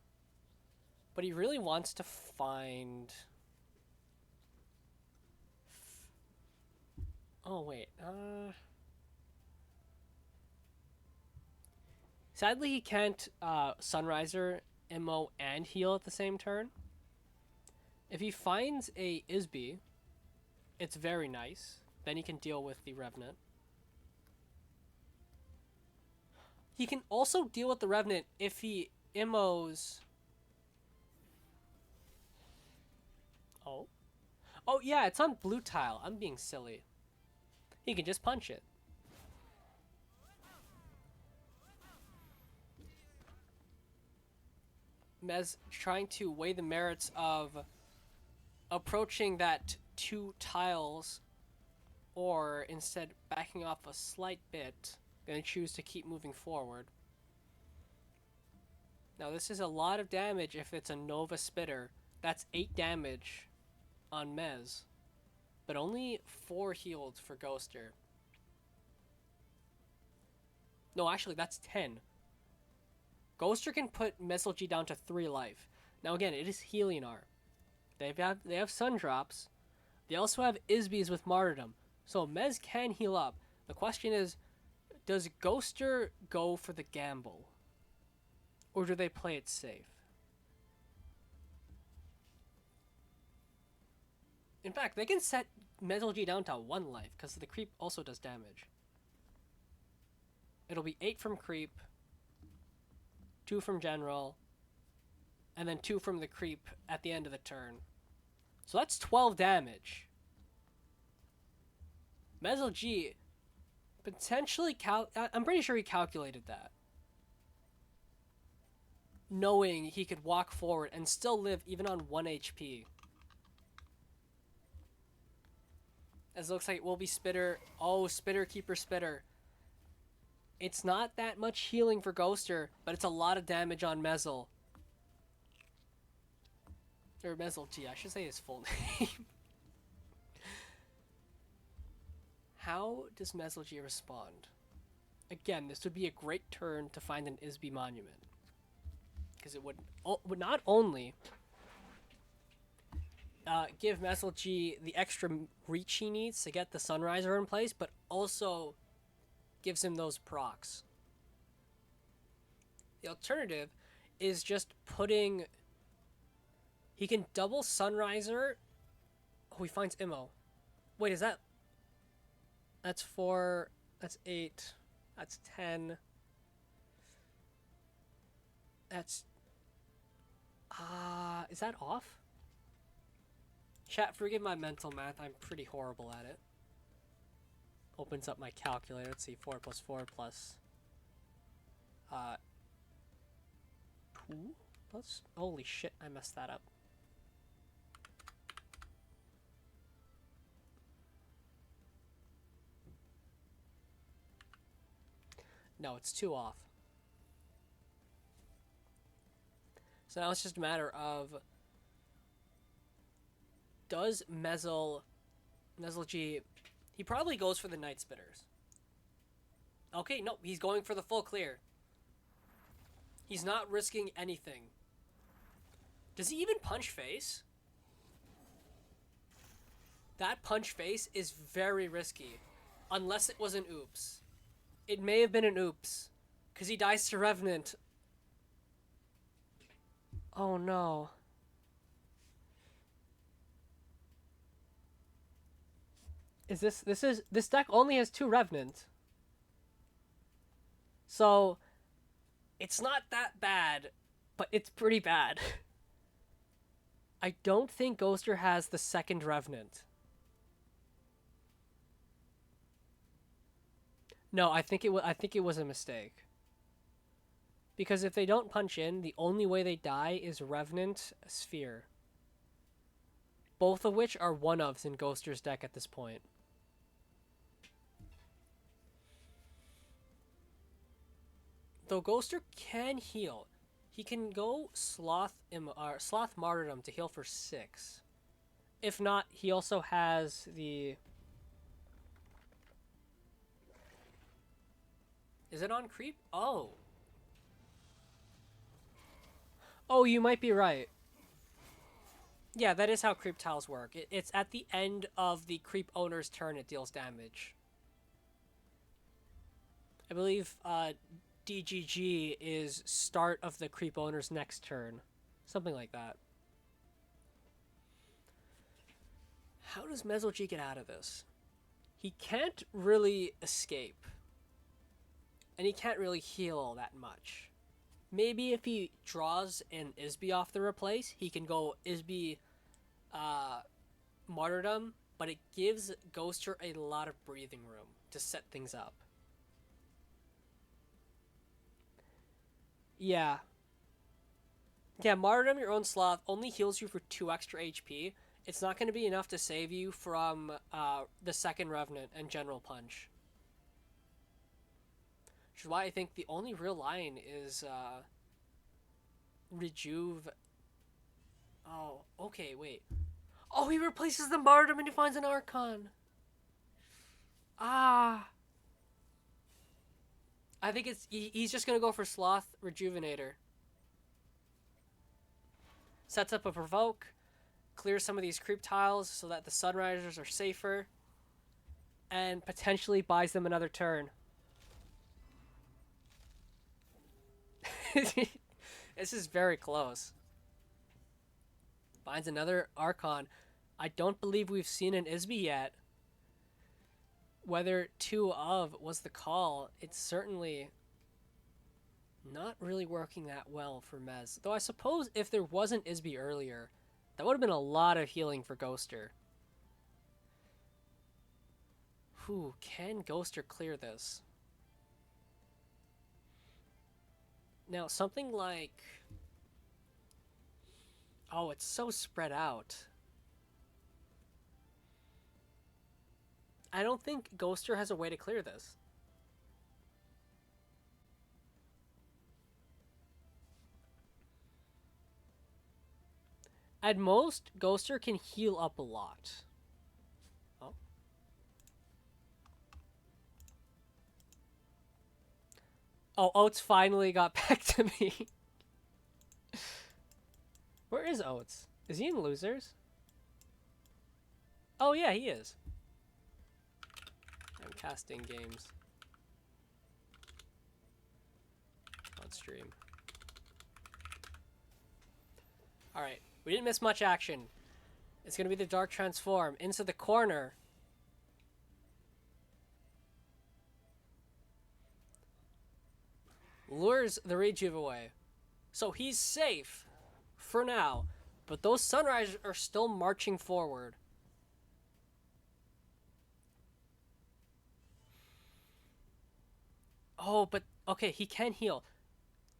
But he really wants to find... Oh, wait. Sadly, he can't Sunriser, MO, and heal at the same turn. If he finds a Isby, it's very nice. Then he can deal with the Revenant. He can also deal with the Revenant if he MOs... Oh. Oh, yeah, it's on blue tile. I'm being silly. He can just punch it. Mez trying to weigh the merits of approaching that 2 tiles or instead backing off a slight bit, gonna choose to keep moving forward. Now this is a lot of damage if it's a Nova Spitter. That's 8 damage on Mez, but only 4 healed for Ghoster. No, actually that's 10. Ghoster can put Mesl down to 3 life. Now again, it is Helinar. They have Sun Drops. They also have Isbies with Martyrdom. So Mez can heal up. The question is, does Ghoster go for the gamble? Or do they play it safe? In fact, they can set Mesl down to 1 life, because the creep also does damage. It'll be 8 from creep, 2 from general, and then 2 from the creep at the end of the turn. So that's 12 damage. Mesl potentially I'm pretty sure he calculated that, knowing he could walk forward and still live even on 1 HP. As it looks like it will be Spitter. Oh, Spitter, Keeper, Spitter. It's not that much healing for Ghoster, but it's a lot of damage on Mesl. Or Mesl G, I should say his full name. How does Mesl G respond? Again, this would be a great turn to find an Isby Monument. Because it would not only give Mesl G the extra reach he needs to get the Sunriser in place, but also gives him those procs. The alternative is just putting... He can double Sunriser. Oh, he finds Immo. Wait, is that... That's 4. That's 8. That's 10. That's... is that off? Chat, forgive my mental math. I'm pretty horrible at it. Opens up my calculator. Let's see. 4 plus 4 plus... 2 plus... Holy shit, I messed that up. No, it's 2 off. So now it's just a matter of... Does Mesl G... He probably goes for the Night Spitters. Okay, no, he's going for the full clear. He's not risking anything. Does he even punch face? That punch face is very risky. Unless it was an oops. It may have been an oops. Because he dies to Revenant. Oh no. This deck only has 2 Revenant. So, it's not that bad, but it's pretty bad. I don't think Ghoster has the second Revenant. No, I think it was a mistake. Because if they don't punch in, the only way they die is Revenant, Sphere. Both of which are one-ofs in Ghoster's deck at this point. Though Ghoster can heal, he can go Sloth Martyrdom to heal for 6. If not, he also has the... Is it on creep? Oh. Oh, you might be right. Yeah, that is how creep tiles work. It's at the end of the creep owner's turn it deals damage. I believe DGG is start of the creep owner's next turn. Something like that. How does Mesl G get out of this? He can't really escape. And he can't really heal all that much. Maybe if he draws an Isby off the replace, he can go Isby Martyrdom, but it gives Ghoster a lot of breathing room to set things up. Yeah. Yeah, Martyrdom, your own Sloth, only heals you for 2 extra HP. It's not going to be enough to save you from the second Revenant and General Punch. Which is why I think the only real line is Rejuve. Oh, okay, wait. Oh, he replaces the Martyrdom and he finds an Archon. Ah. I think he's just going to go for Sloth Rejuvenator. Sets up a Provoke. Clears some of these creep tiles so that the Sunrisers are safer. And potentially buys them another turn. This is very close. Finds another Archon. I don't believe we've seen an Isby yet. Whether 2 of was the call, it's certainly not really working that well for Mez. Though I suppose if there wasn't Isby earlier, that would have been a lot of healing for Ghoster. Whew, can Ghoster clear this? Now, something like... Oh, it's so spread out. I don't think Ghoster has a way to clear this. At most, Ghoster can heal up a lot. Oh. Oh, Oates finally got back to me. Where is Oates? Is he in Losers? Oh yeah, he is. I'm casting games on stream. Alright, we didn't miss much action. It's going to be the Dark Transform into the corner. Lures the Rejuve away. So he's safe for now. But those Sunrisers are still marching forward. Oh, but okay, he can heal.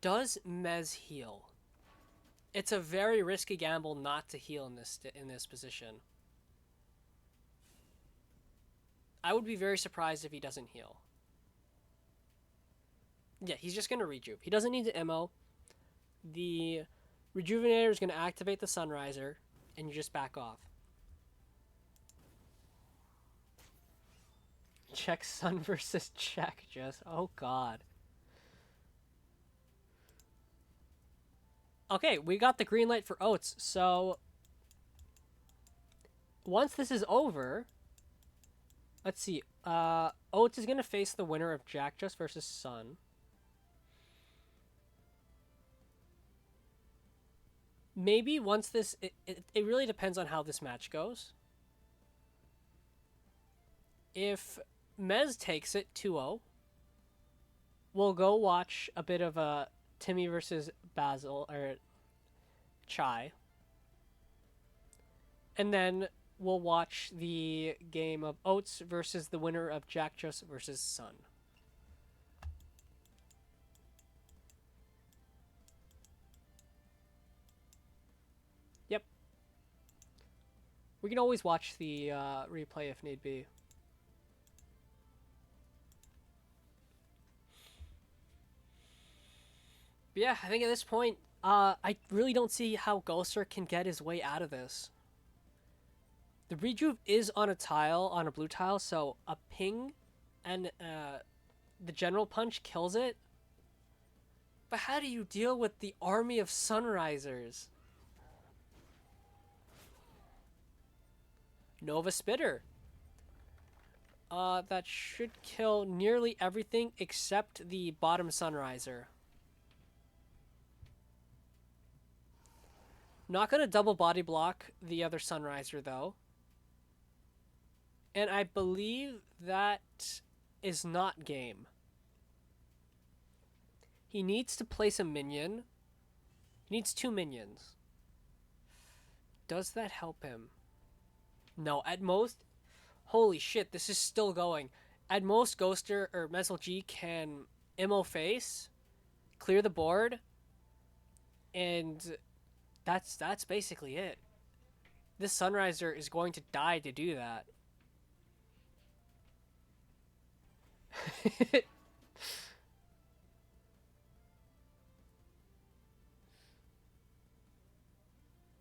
Does Mez heal? It's a very risky gamble not to heal in this position. I would be very surprised if he doesn't heal. Yeah, he's just going to rejuve. He doesn't need to MO. The Rejuvenator is going to activate the Sunriser, and you just back off. Check Sun versus check, just. Oh, God. Okay, we got the green light for Oates, so... Once this is over... Let's see. Oates is going to face the winner of Jack Just versus Sun. Maybe once this... It really depends on how this match goes. If Mez takes it 2-0, we'll go watch a bit of a Timmy versus Basil, or Chai. And then we'll watch the game of Oates versus the winner of Jack Just versus Sun. Yep. We can always watch the replay if need be. But yeah, I think at this point, I really don't see how Ghoster can get his way out of this. The Rejuve is on a tile, on a blue tile, so a ping and the General Punch kills it. But how do you deal with the army of Sunrisers? Nova Spitter. That should kill nearly everything except the bottom Sunriser. Not going to double body block the other Sunriser, though. And I believe that is not game. He needs to place a minion. He needs 2 minions. Does that help him? No, at most... Holy shit, this is still going. At most, Ghoster or Mesel G can MO face, clear the board, and that's basically it. This Sunriser is going to die to do that.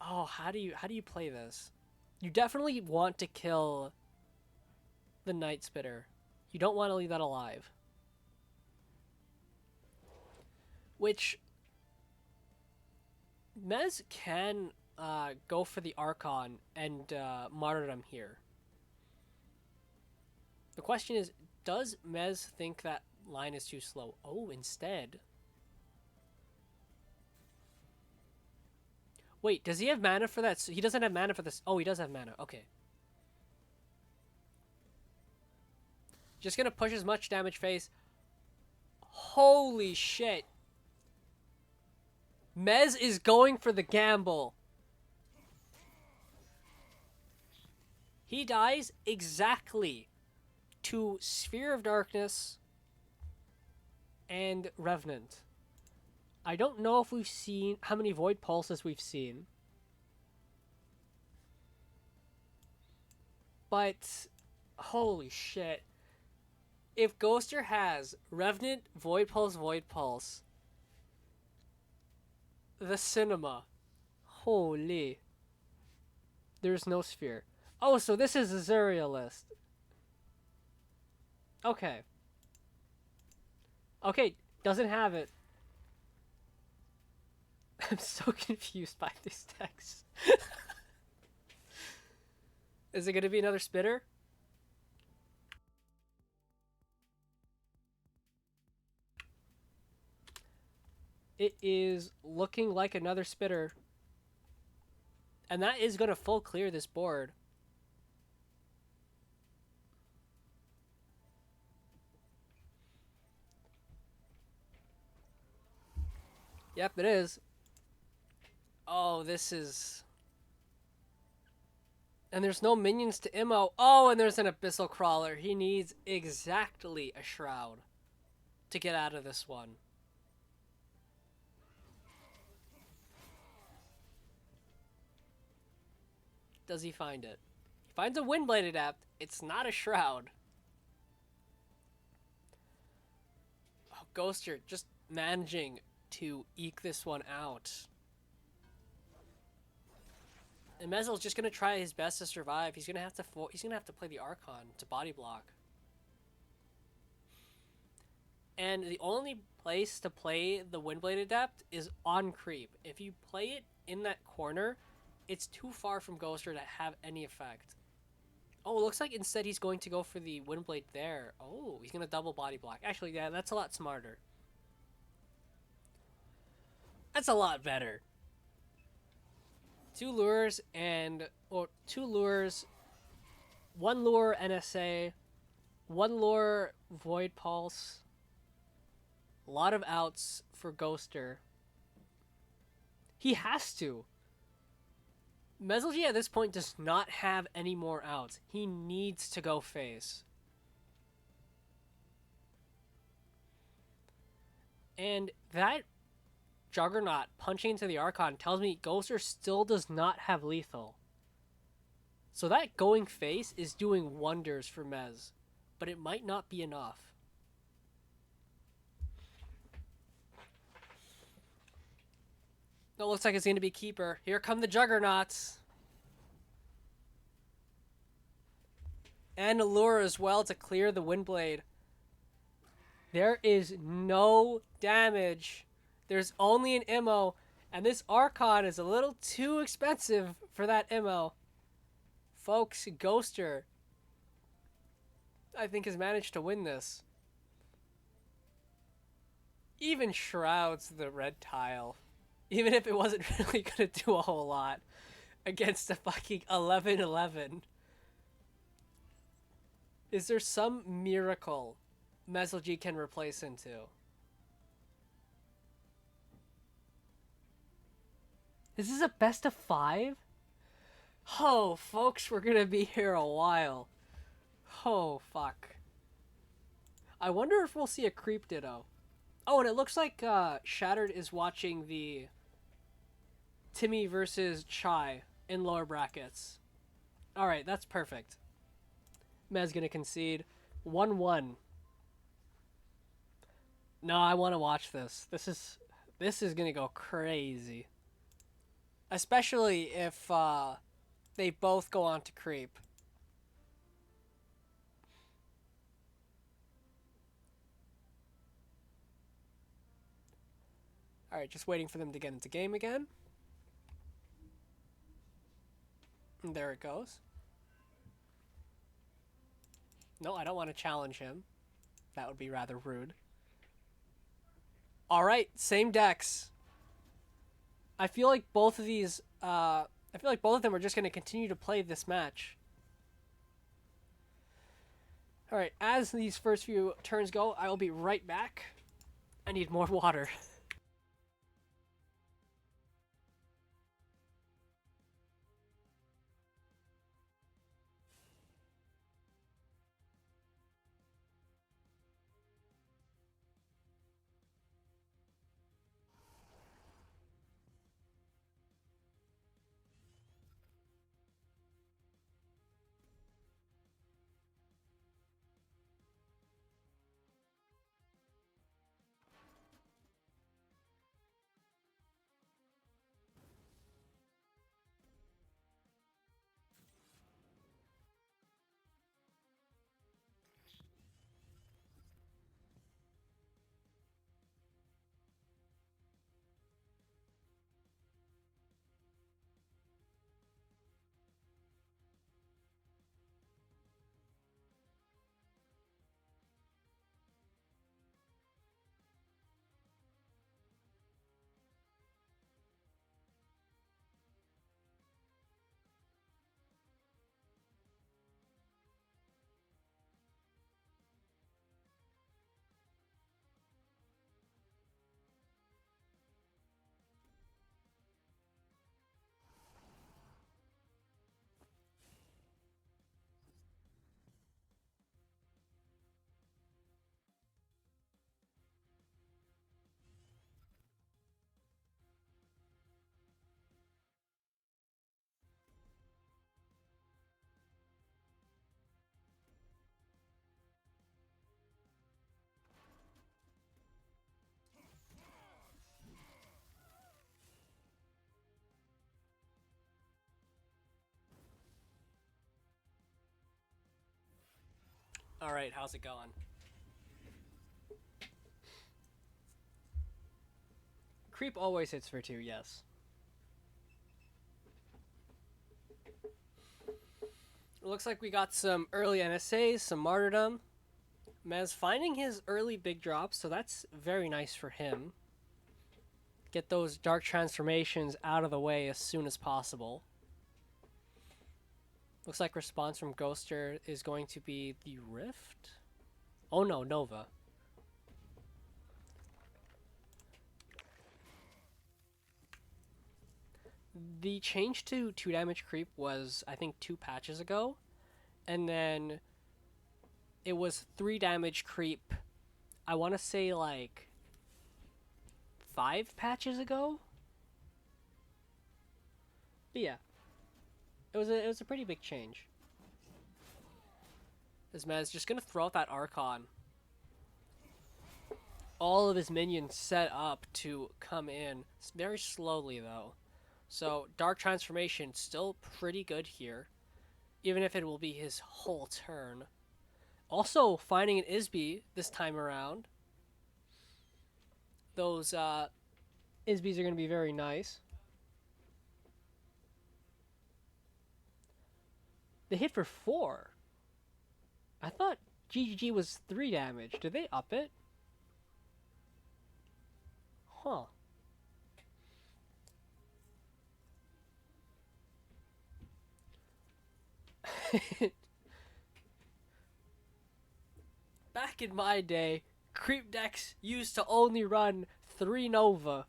Oh, how do you play this? You definitely want to kill the Night Spitter. You don't want to leave that alive. Which Mez can go for the Archon and Martyrdom here. The question is, does Mez think that line is too slow? Oh, instead. Wait, does he have mana for that? He doesn't have mana for this. Oh, he does have mana. Okay. Just gonna push as much damage face. Holy shit. Mez is going for the gamble. He dies exactly to Sphere of Darkness and Revenant. I don't know if we've seen how many Void Pulses we've seen. But holy shit. If Ghoster has Revenant, Void Pulse, the cinema. Holy. There's no sphere. Oh, so this is a Zuriel list. Okay. Okay, doesn't have it. I'm so confused by these texts. Is it going to be another spitter? It is looking like another spitter. And that is going to full clear this board. Yep, it is. Oh, this is... And there's no minions to Immo. Oh, and there's an Abyssal Crawler. He needs exactly a Shroud to get out of this one. Does he find it? He finds a Windblade Adept. It's not a Shroud. Oh, Ghoster just managing to eke this one out. And Mezel's just gonna try his best to survive. He's gonna have to play the Archon to body block. And the only place to play the Windblade Adept is on creep. If you play it in that corner, it's too far from Ghoster to have any effect. Oh, it looks like instead he's going to go for the Windblade there. Oh, he's gonna double body block. Actually, yeah, that's a lot smarter. That's a lot better. Two lures, one lure NSA, one lure Void Pulse. A lot of outs for Ghoster. He has to. Mezelgy at this point does not have any more outs. He needs to go face. And that Juggernaut punching into the Archon tells me Ghoster still does not have lethal. So that going face is doing wonders for Mez, but it might not be enough. It looks like it's going to be Keeper. Here come the Juggernauts. And Allure as well to clear the Windblade. There is no damage. There's only an Immo, and this Archon is a little too expensive for that Immo. Folks, Ghoster, I think, has managed to win this. Even Shrouds the red tile. Even if it wasn't really going to do a whole lot against a fucking 11-11. Is there some miracle Mezelgy can replace into? This is a best of 5? Oh, folks, we're going to be here a while. Oh, fuck. I wonder if we'll see a Creep Ditto. Oh, and it looks like Shattered is watching the Timmy versus Chai in lower brackets. All right, that's perfect. Mez gonna concede 1-1. No, I want to watch this. This is gonna go crazy, especially if they both go on to creep. All right, just waiting for them to get into game again. And there it goes. No, I don't want to challenge him. That would be rather rude. All right, same decks. I feel like both of these. I feel like both of them are just going to continue to play this match. All right, as these first few turns go, I will be right back. I need more water. All right, how's it going? Creep always hits for 2, yes. It looks like we got some early NSAs, some martyrdom. Mez finding his early big drops, so that's very nice for him. Get those dark transformations out of the way as soon as possible. Looks like response from Ghoster is going to be the Rift. Oh no, Nova. The change to 2 damage creep was, I think, 2 patches ago. And then it was 3 damage creep, I want to say like 5 patches ago. But yeah, it was a pretty big change. This man is just gonna throw out that Archon. All of his minions set up to come in very slowly though. So Dark Transformation still pretty good here, even if it will be his whole turn. Also finding an Isby this time around. Those Isbys are gonna be very nice. They hit for 4. I thought GGG was 3 damage. Did they up it? Huh. Back in my day, creep decks used to only run 3 Nova.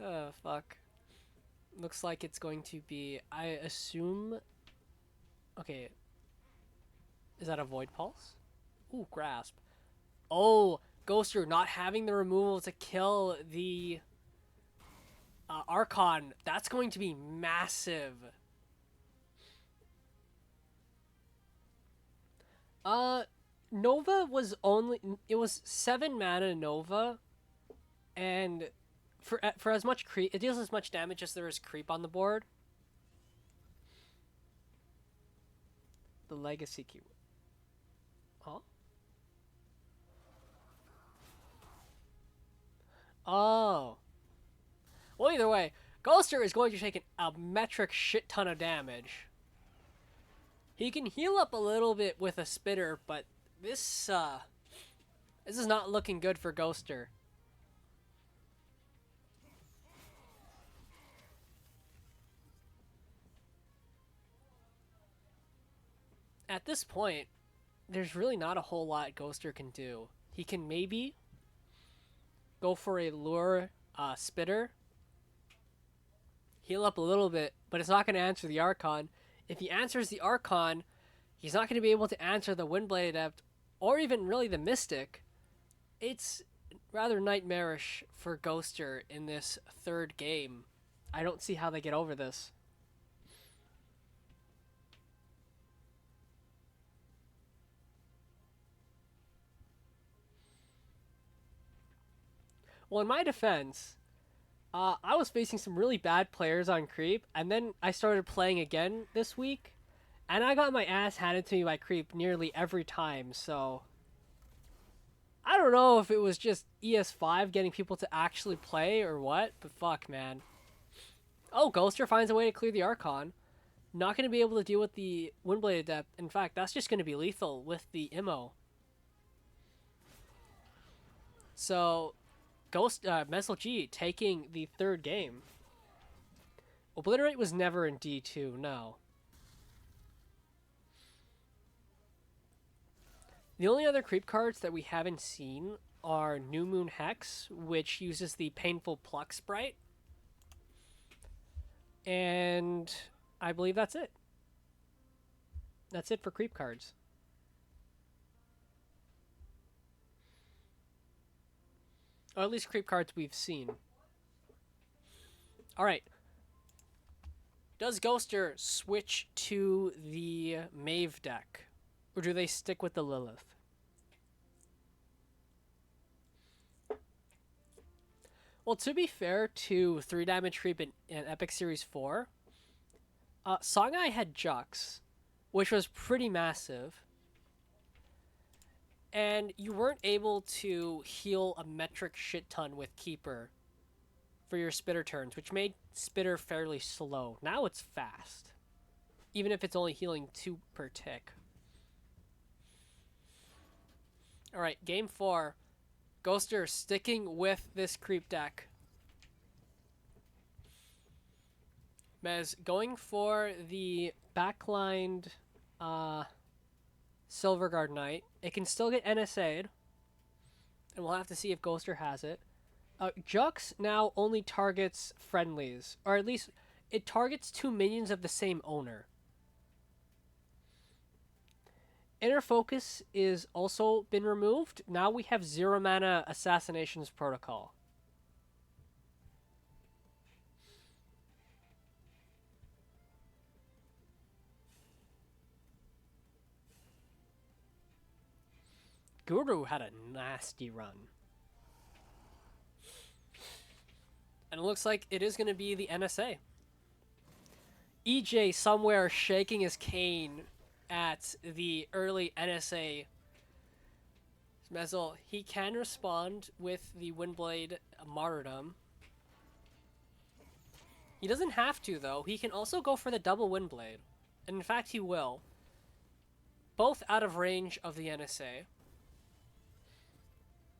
Oh, fuck. Looks like it's going to be, I assume... Okay. Is that a Void Pulse? Ooh, Grasp. Oh, Ghoster not having the removal to kill the Archon, that's going to be massive. Uh, Nova was only it was 7 mana Nova, and for as much creep, it deals as much damage as there is creep on the board. The Legacy Cube. Huh? Oh. Well, either way, Ghoster is going to take a metric shit ton of damage. He can heal up a little bit with a spitter, but this is not looking good for Ghoster. At this point, there's really not a whole lot Ghoster can do. He can maybe go for a lure spitter, heal up a little bit, but it's not going to answer the Archon. If he answers the Archon, he's not going to be able to answer the Windblade Adept, or even really the Mystic. It's rather nightmarish for Ghoster in this third game. I don't see how they get over this. Well, in my defense, I was facing some really bad players on Creep, and then I started playing again this week, and I got my ass handed to me by Creep nearly every time, so... I don't know if it was just ES5 getting people to actually play or what, but fuck, man. Oh, Ghoster finds a way to clear the Archon. Not going to be able to deal with the Windblade Adept. In fact, that's just going to be lethal with the Immo. So, Mesel G taking the third game. Obliterate was never in D2, no. The only other creep cards that we haven't seen are New Moon Hex, which uses the Painful Pluck sprite. And I believe that's it. That's it for creep cards. Or at least creep cards we've seen. Alright. Does Ghoster switch to the Mave deck? Or do they stick with the Lilith? Well, to be fair to 3 damage creep in Epic Series 4, Songai had Jux, which was pretty massive. And you weren't able to heal a metric shit ton with Keeper for your Spitter turns, which made Spitter fairly slow. Now it's fast, even if it's only healing 2 per tick. Alright, game 4. Ghoster sticking with this creep deck. Mez going for the backlined Silverguard Knight. It can still get NSA'd, and we'll have to see if Ghoster has it. Jux now only targets friendlies, or at least it targets 2 minions of the same owner. Inner Focus is also been removed. Now we have 0 mana Assassinations Protocol. Guru had a nasty run. And it looks like it is going to be the NSA. EJ somewhere shaking his cane at the early NSA. Mezel, he can respond with the Windblade Martyrdom. He doesn't have to, though. He can also go for the double Windblade. And in fact, he will. Both out of range of the NSA.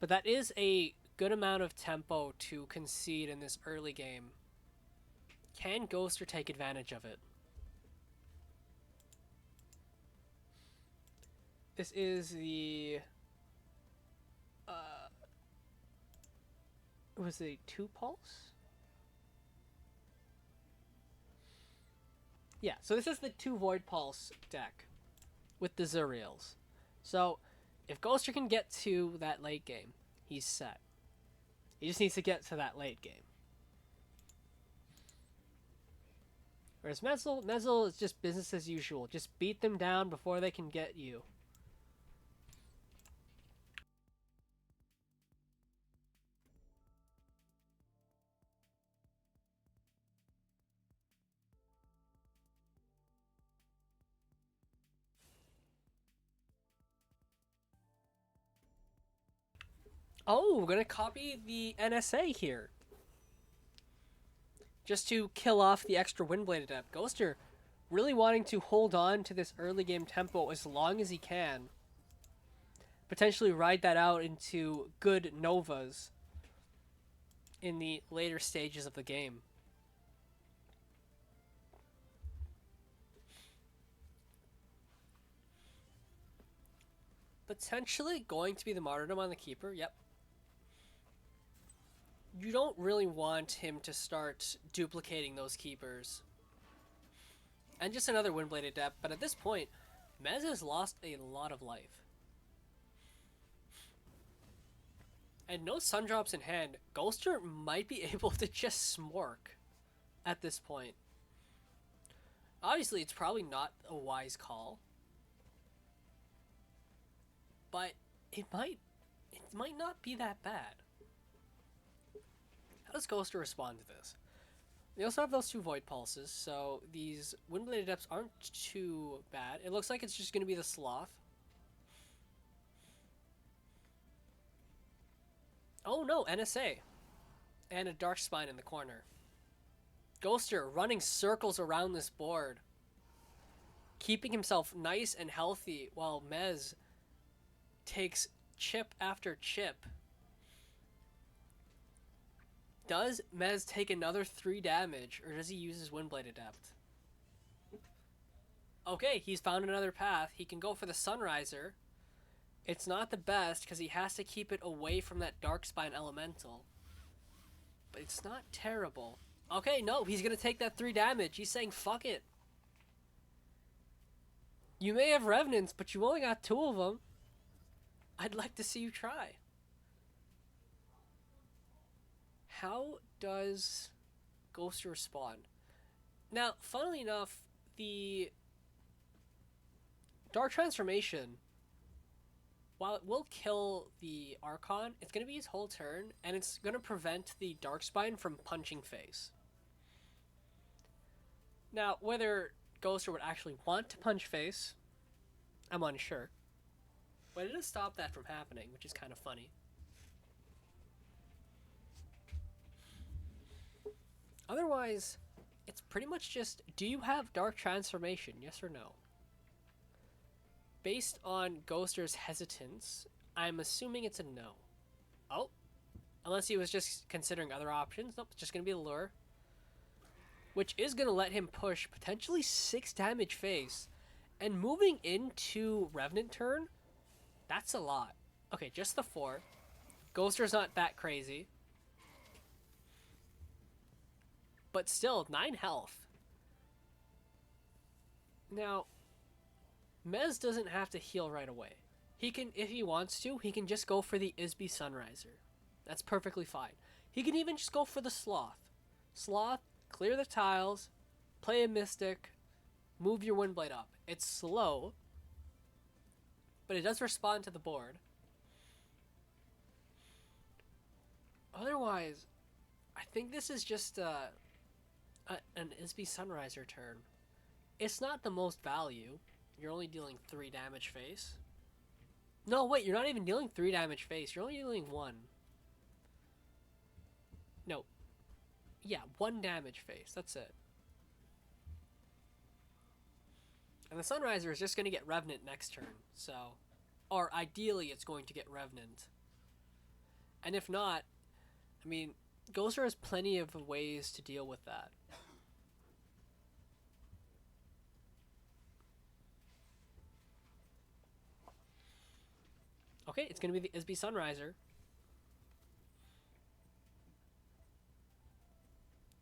But that is a good amount of tempo to concede in this early game. Can Ghoster take advantage of it? This is the... it was a 2 pulse? Yeah, so this is the 2 Void Pulse deck with the Zuriels. So, if Ghoster can get to that late game, he's set. He just needs to get to that late game. Whereas Mezel is just business as usual. Just beat them down before they can get you. Oh, we're gonna copy the NSA here. Just to kill off the extra Windblade Adept. Ghoster really wanting to hold on to this early game tempo as long as he can. Potentially ride that out into good Novas in the later stages of the game. Potentially going to be the Martyrdom on the Keeper, yep. You don't really want him to start duplicating those Keepers. And just another Windblade Adept, but at this point, Mez has lost a lot of life. And no Sundrops in hand, Ghoster might be able to just smork at this point. Obviously, it's probably not a wise call. But it might not be that bad. How does Ghoster respond to this? They also have those two Void Pulses, so these Windblade Adepts aren't too bad. It looks like it's just going to be the Sloth. Oh no, NSA. And a Dark Spine in the corner. Ghoster running circles around this board. Keeping himself nice and healthy while Mez takes chip after chip. Does Mez take another 3 damage, or does he use his Windblade Adept? Okay, he's found another path. He can go for the Sunriser. It's not the best, because he has to keep it away from that Darkspine Elemental. But it's not terrible. Okay, no, he's going to take that 3 damage. He's saying, fuck it. You may have Revenants, but you only got 2 of them. I'd like to see you try. How does Ghoster respond? Now, funnily enough, the Dark Transformation, while it will kill the Archon, it's going to be his whole turn, and it's going to prevent the Darkspine from punching face. Now, whether Ghoster would actually want to punch face, I'm unsure. But it does stop that from happening, which is kind of funny. Otherwise, it's pretty much just, do you have Dark Transformation, yes or no? Based on Ghoster's hesitance, I'm assuming it's a no. Oh, unless he was just considering other options. Nope, it's just going to be a lure. Which is going to let him push potentially 6 damage face. And moving into Revenant turn, that's a lot. Okay, just the 4. Ghoster's not that crazy. But still, 9 health. Now, Mez doesn't have to heal right away. He can, if he wants to, he can just go for the Isby Sunriser. That's perfectly fine. He can even just go for the Sloth. Sloth, clear the tiles, play a Mystic, move your Windblade up. It's slow, but it does respond to the board. Otherwise, I think this is just an Isby Sunriser turn. It's not the most value. You're only dealing 3 damage face. No, wait, you're not even dealing 3 damage face. You're only dealing 1. No. Yeah, 1 damage face. That's it. And the Sunriser is just going to get Revenant next turn. So, or ideally it's going to get Revenant. And if not, I mean, Ghoster has plenty of ways to deal with that. Okay, it's going to be the Isby Sunriser.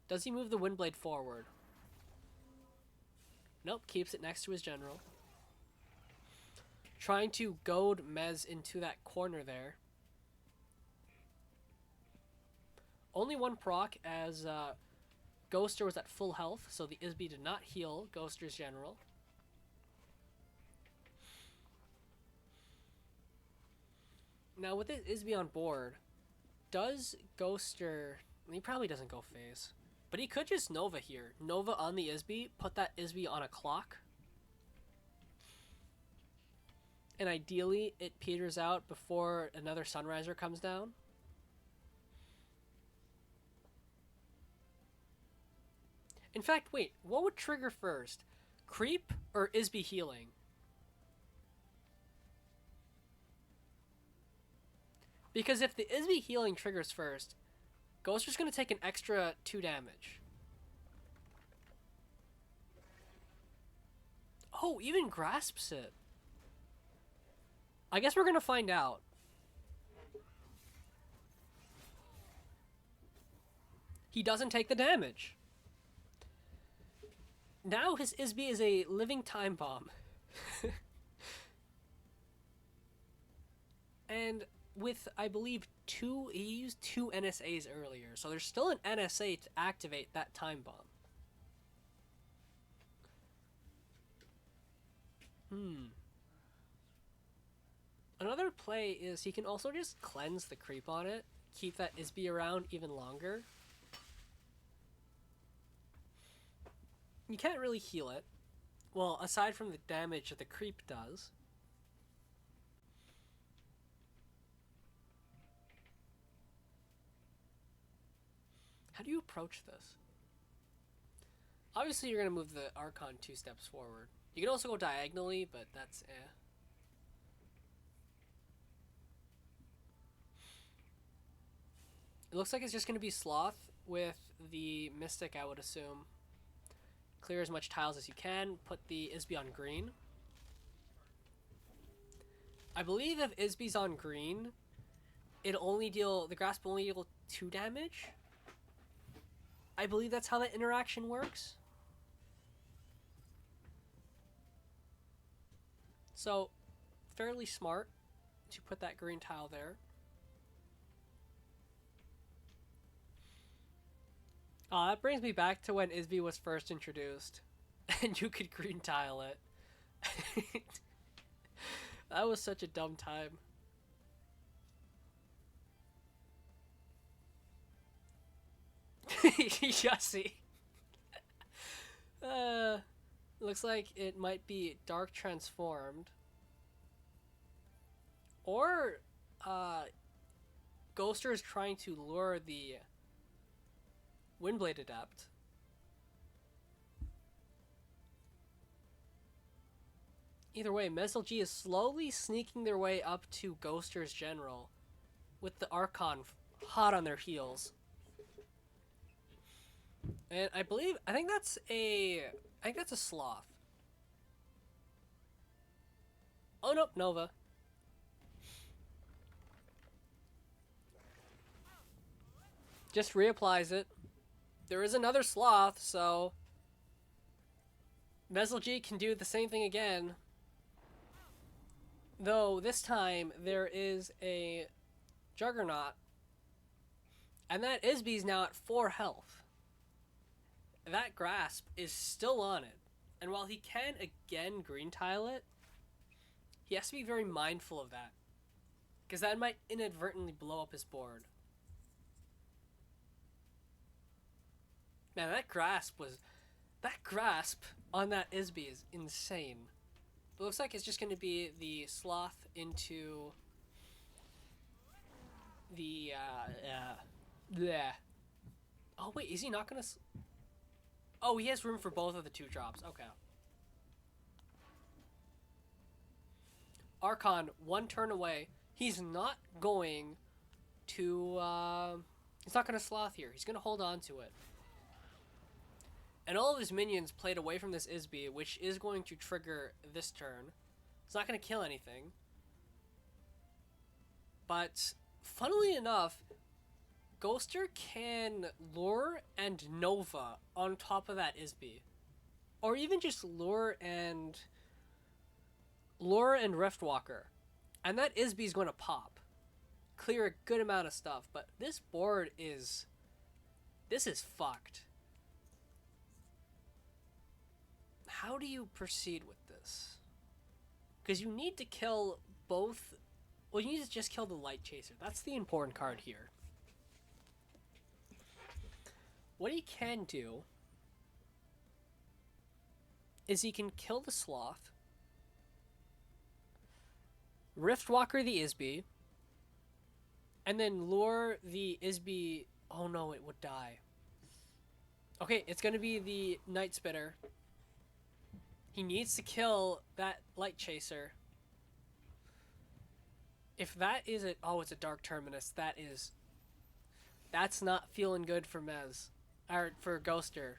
Does he move the Windblade forward? Nope, keeps it next to his general. Trying to goad Mez into that corner there. Only 1 proc as Ghoster was at full health, so the Isby did not heal Ghoster's general. Now, with this Isby on board, does Ghoster... He probably doesn't go phase. But he could just Nova here. Nova on the Isby, put that Isby on a clock. And ideally, it peters out before another Sunriser comes down. In fact, wait, what would trigger first? Creep or Isby healing? Because if the Isby healing triggers first, Ghoster's going to take an extra 2 damage. Oh, even grasps it. I guess we're going to find out. He doesn't take the damage. Now his Isby is a living time bomb. And with, I believe, he used 2 NSAs earlier, so there's still an NSA to activate that time bomb. Another play is he can also just cleanse the creep on it, keep that Isby around even longer. You can't really heal it. Well, aside from the damage that the creep does. How do you approach this? Obviously, you're going to move the Archon 2 steps forward. You can also go diagonally, but that's eh. It looks like it's just going to be Sloth with the Mystic, I would assume. Clear as much tiles as you can. Put the Isby on green. I believe if Isby's on green, the grasp will only deal 2 damage. I believe that's how that interaction works. So, fairly smart to put that green tile there. That brings me back to when Isby was first introduced, and you could green tile it. That was such a dumb time. Yossi. Looks like it might be Dark Transformed. Or, Ghoster is trying to lure the Windblade Adept. Either way, Mesel G is slowly sneaking their way up to Ghoster's General with the Archon hot on their heels. And I think that's a Sloth. Oh nope, Nova. Just reapplies it. There is another Sloth, so Mesel G can do the same thing again. Though this time there is a Juggernaut, and that Isby's now at 4 health. That grasp is still on it, and while he can again green tile it, he has to be very mindful of that, because that might inadvertently blow up his board. Man, that grasp on that Isby is insane. But it looks like it's just going to be the Sloth into the bleh. Oh wait, is he not going to? Oh, he has room for both of the 2 drops. Okay. Archon, 1 turn away. He's not going to. He's not going to Sloth here. He's going to hold on to it. And all of his minions played away from this Isby, which is going to trigger this turn. It's not going to kill anything. But, funnily enough, Ghoster can lure and Nova on top of that Isby. Or even just lure and Riftwalker. And that Isby is going to pop. Clear a good amount of stuff. But this board is... This is fucked. how do you proceed with this? Because you need to kill both. Well, you need to just kill the Light Chaser. That's the important card here. What he can do is he can kill the Sloth, Riftwalker the Isby, and then lure the Isby. Oh no, it would die. Okay, it's going to be the Night Spitter. He needs to kill that Light Chaser. If that is it, oh, it's a Dark Terminus. That's not feeling good for Mez, or for Ghoster.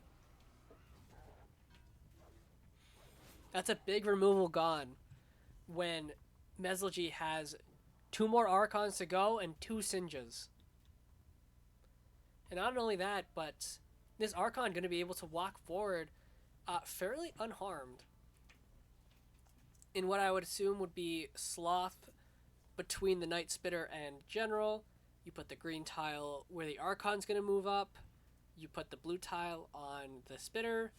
That's a big removal gone when Mezelgi has 2 more Archons to go and 2 Sinjas. And not only that, but this Archon going to be able to walk forward fairly unharmed in what I would assume would be Sloth between the Night Spitter and General. You put the green tile where the Archon's going to move up. You put the blue tile on the Spitter.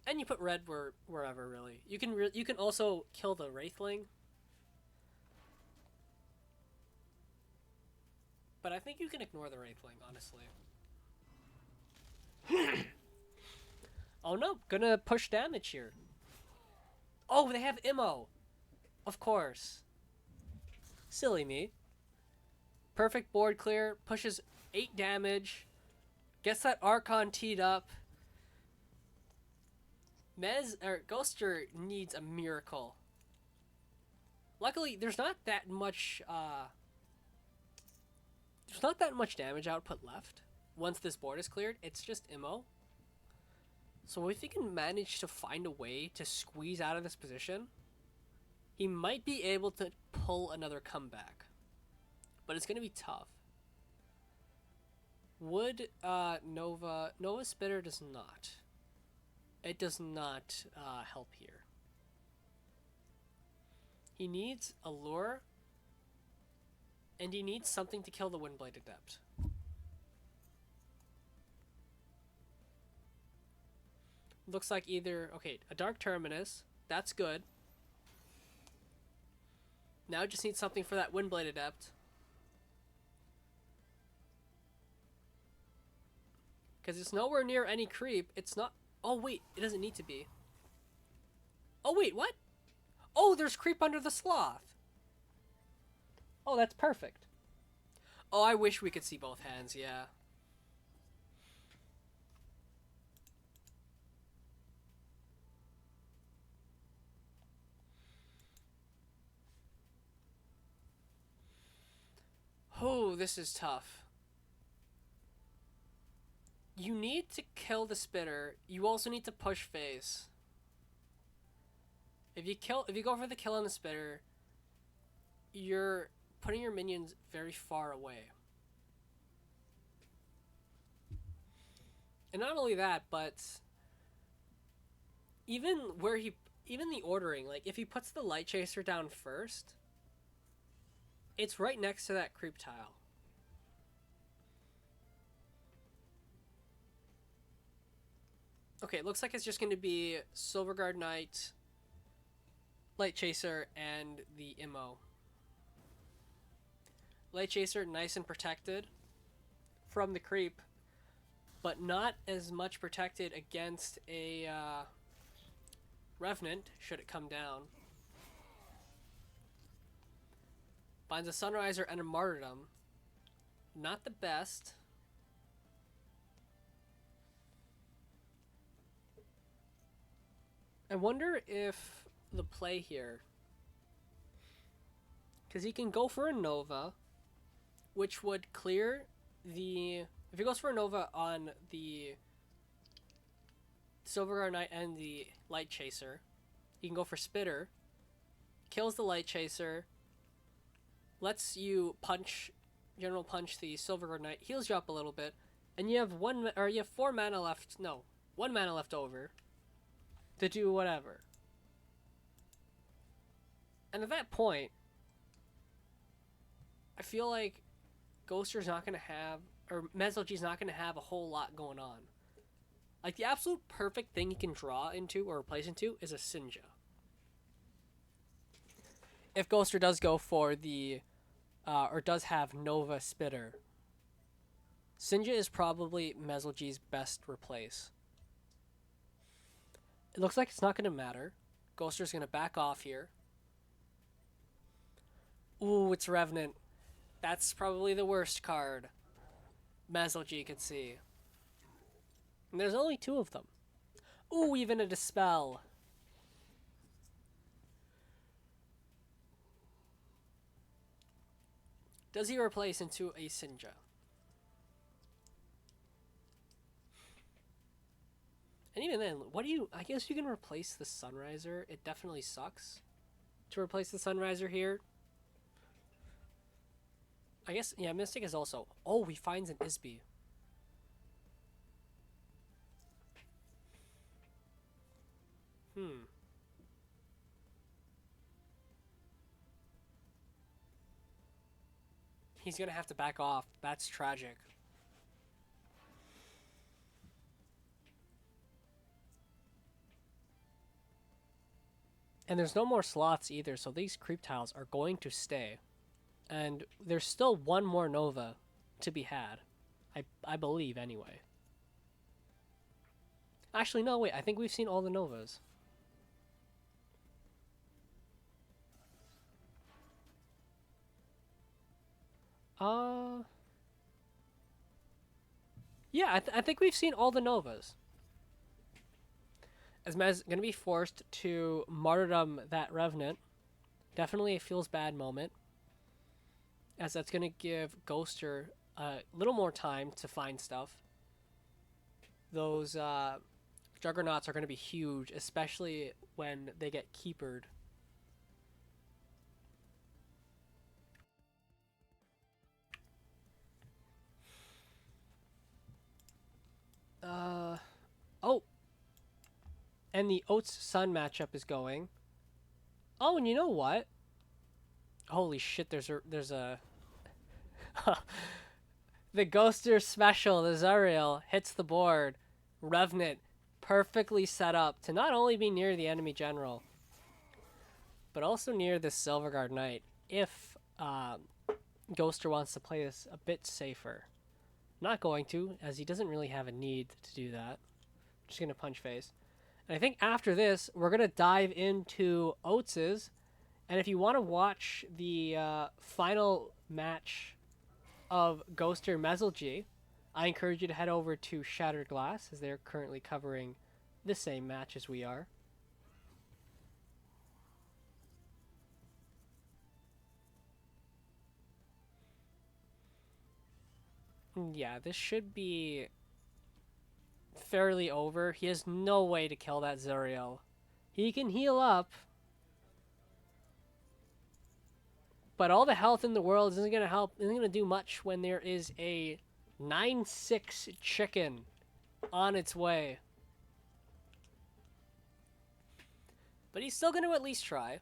And you put red wherever, really. You can also kill the Wraithling. But I think you can ignore the Wraithling, honestly. Oh no, gonna push damage here. Oh, they have Immo. Of course. Silly me. Perfect board clear, pushes 8 damage. Gets that Archon teed up. Ghoster needs a miracle. Luckily, there's not that much damage output left. Once this board is cleared, it's just Immo. So if he can manage to find a way to squeeze out of this position, he might be able to pull another comeback. But it's going to be tough. Would Nova Spitter does not. It does not help here. He needs a lure, and he needs something to kill the Windblade Adept. Looks like either, okay, a Dark Terminus, that's good. Now just need something for that Windblade Adept. Because it's nowhere near any creep. It's not, oh wait, it doesn't need to be. Oh wait, what? Oh, there's creep under the Sloth. Oh, that's perfect. Oh, I wish we could see both hands, yeah. Oh, this is tough. You need to kill the Spitter. You also need to push face. If you go for the kill on the Spitter, you're putting your minions very far away. And not only that, but even the ordering, like if he puts the Light Chaser down first, it's right next to that creep tile. Okay, it looks like it's just going to be Silverguard Knight, Light Chaser, and the Immo. Light Chaser, nice and protected from the creep, but not as much protected against a Revenant, should it come down. Finds a Sunriser and a Martyrdom. Not the best. I wonder if the play here, because he can go for a Nova, which would clear the, if he goes for a Nova on the Silverguard Knight and the Light Chaser, he can go for Spitter, kills the Light Chaser, lets you General Punch the Silverguard Knight, heals you up a little bit, and you have 4 mana left, no, 1 mana left over to do whatever. And at that point, I feel like Ghoster's not going to have, or Mezelgi's not going to have a whole lot going on. Like, the absolute perfect thing he can draw into or replace into is a Sinja. If Ghoster does go for the, or does have Nova Spitter, Sinja is probably Mezelgee's best replace. It looks like it's not going to matter. Ghoster's going to back off here. Ooh, it's Revenant. That's probably the worst card Mezelgee could see. And there's only 2 of them. Ooh, even a Dispel. Does he replace into a Sinja? And even then, what do you... I guess you can replace the Sunriser. It definitely sucks to replace the Sunriser here. I guess, yeah, Mystic is also... Oh, he finds an Isby. He's gonna have to back off. That's tragic. And there's no more slots either, so these creep tiles are going to stay. And there's still 1 more Nova to be had. I believe, anyway. Actually, no, wait. I think we've seen all the Novas. Yeah, I think we've seen all the Novas. As Mez going to be forced to martyrdom that Revenant. Definitely a feels bad moment. As that's going to give Ghoster a little more time to find stuff. Those Juggernauts are going to be huge, especially when they get keepered. Oh. And the Oats Sun matchup is going. Oh, and you know what? Holy shit, there's a the Ghoster special, the Zuriel, hits the board. Revenant perfectly set up to not only be near the enemy general, but also near the Silverguard Knight if Ghoster wants to play this a bit safer. Not going to, as he doesn't really have a need to do that. Just going to punch face. And I think after this, we're going to dive into Oats's. And if you want to watch the final match of Ghoster Mezelgee, I encourage you to head over to Shattered Glass, as they're currently covering the same match as we are. Yeah, this should be fairly over. He has no way to kill that Zuriel. He can heal up, but all the health in the world isn't going to help, isn't going to do much when there is a 9-6 chicken on its way. But he's still going to at least try.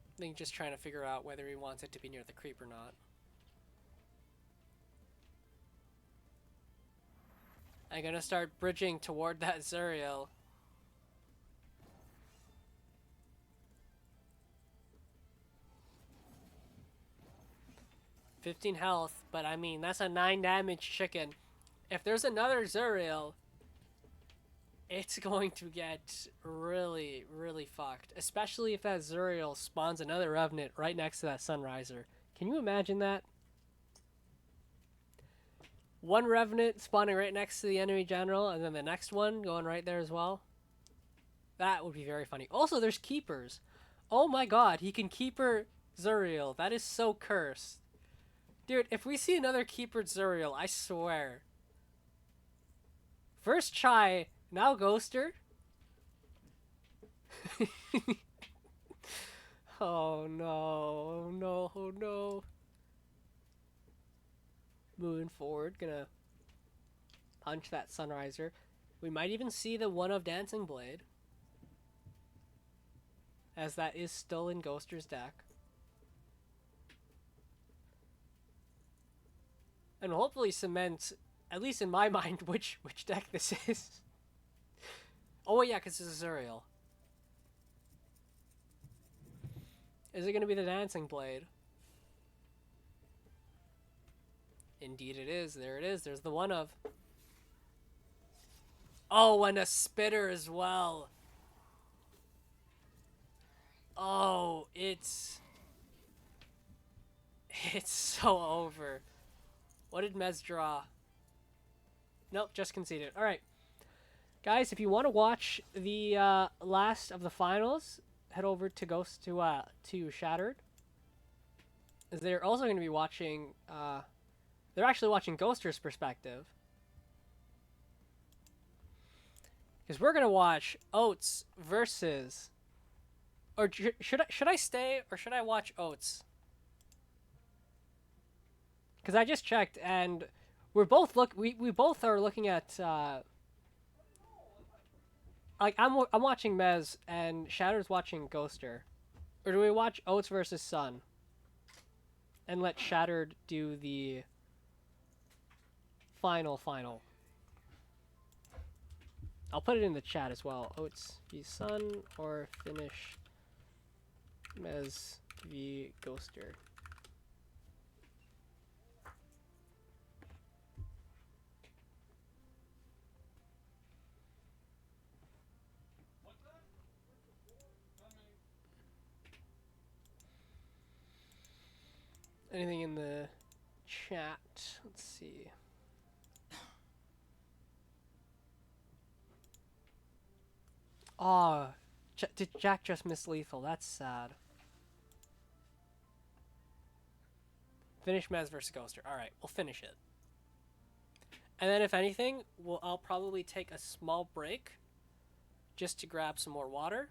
I think just trying to figure out whether he wants it to be near the creep or not. I'm going to start bridging toward that Zuriel. "15 health, but I mean, that's a 9 damage chicken. If there's another Zuriel, it's going to get really, really fucked. Especially if that Zuriel spawns another Revenant right next to that Sunriser. Can you imagine that? One Revenant spawning right next to the enemy general, and then the next one going right there as well. That would be very funny. Also, there's Keepers. Oh my god, he can Keeper Zuriel. That is so cursed. Dude, if we see another Keeper Zuriel, I swear. First Chai, now Ghoster. Oh no, oh no, oh no. Moving forward, gonna punch that Sunriser. We might even see the one of Dancing Blade. as that is still in Ghoster's deck. And will hopefully cement, at least in my mind, which deck this is. Oh yeah, because it's Azuriel. Is it going to be the Dancing Blade? Indeed it is. There it is. There's the one of. Oh, and a Spitter as well. Oh, it's so over. What did Mez draw? Nope, just conceded. All right. Guys, if you want to watch the last of the finals, head over to to Shattered. They're also going to be watching. They're actually watching Ghoster's perspective, because we're going to watch Oats versus. Or should I stay or should I watch Oats? Because I just checked and we're both we both are looking at. Like I'm watching Mez and Shatter's watching Ghoster, or do we watch Oats versus Sun? And let Shattered do the final. I'll put it in the chat as well. Oats v Sun or finish Mez v Ghoster. Anything in the chat? Let's see. Oh, did Jack just miss lethal? That's sad. Finish Mez versus Ghoster. Alright, we'll finish it. And then if anything, I'll probably take a small break just to grab some more water.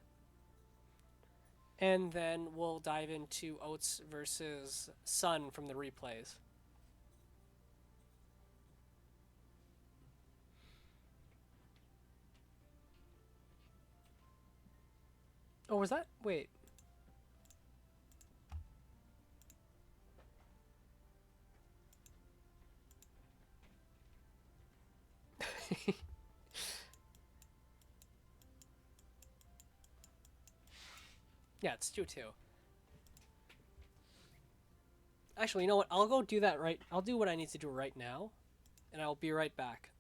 And then we'll dive into Oats versus Sun from the replays. Oh, was that? Wait. Yeah, it's 2-2. Actually, you know what? I'll go do that right. I'll do what I need to do right now, and I'll be right back.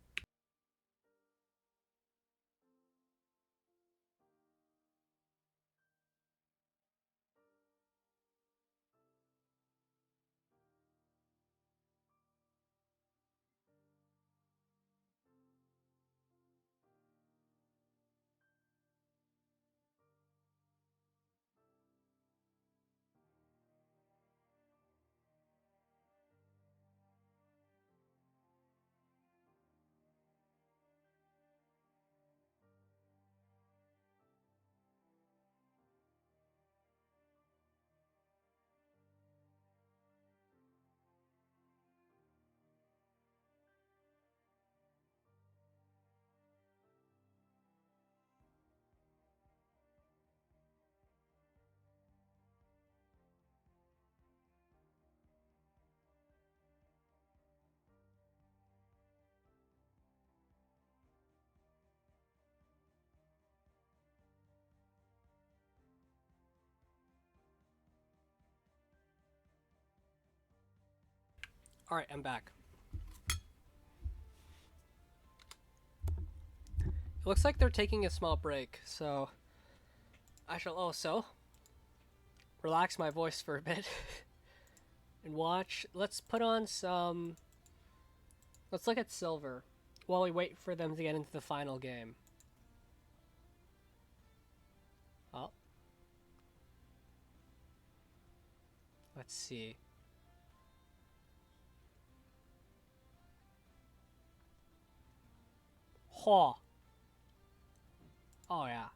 Alright, I'm back. It looks like they're taking a small break, so I shall also relax my voice for a bit and watch. Let's put on some. Let's look at Silver while we wait for them to get into the final game. Oh. Let's see. Huh. Oh, yeah.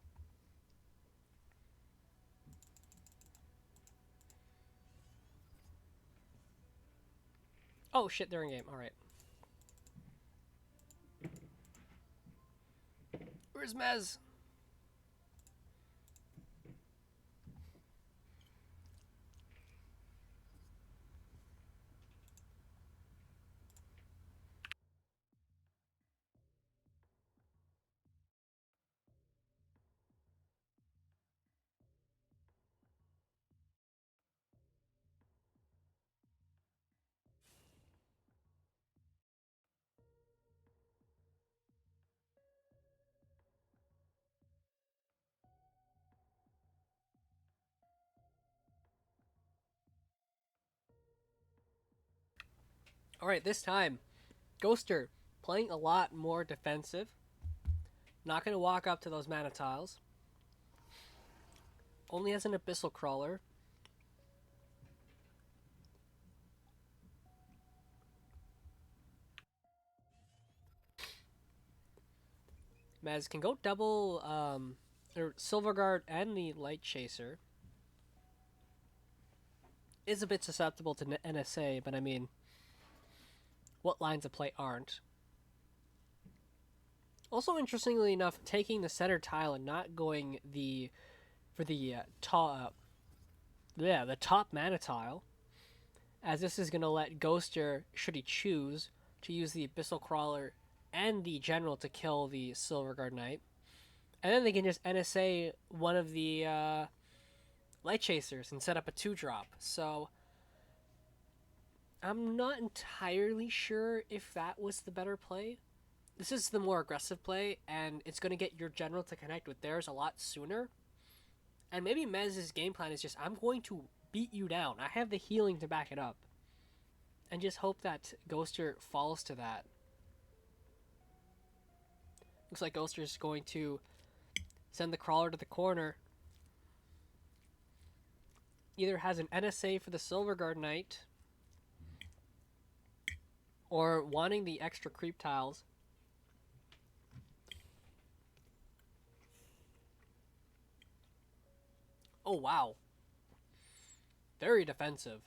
Oh, shit, they're in game. Alright. Where's Mez? All right, this time, Ghoster playing a lot more defensive. Not going to walk up to those mana tiles. Only has an Abyssal Crawler. Mez can go double or Silverguard and the Light Chaser. Is a bit susceptible to NSA, but I mean, what lines of play aren't? Also, interestingly enough, taking the center tile and not going for the top, the top mana tile, as this is going to let Ghoster, should he choose, to use the Abyssal Crawler and the General to kill the Silverguard Knight. And then they can just NSA one of the Light Chasers and set up a 2-drop. So I'm not entirely sure if that was the better play. This is the more aggressive play, and it's going to get your General to connect with theirs a lot sooner. And maybe Mez's game plan is just, I'm going to beat you down. I have the healing to back it up. And just hope that Ghoster falls to that. Looks like Ghoster's going to send the Crawler to the corner. Either has an NSA for the Silverguard Knight, or wanting the extra creep tiles. Oh, wow. Very defensive.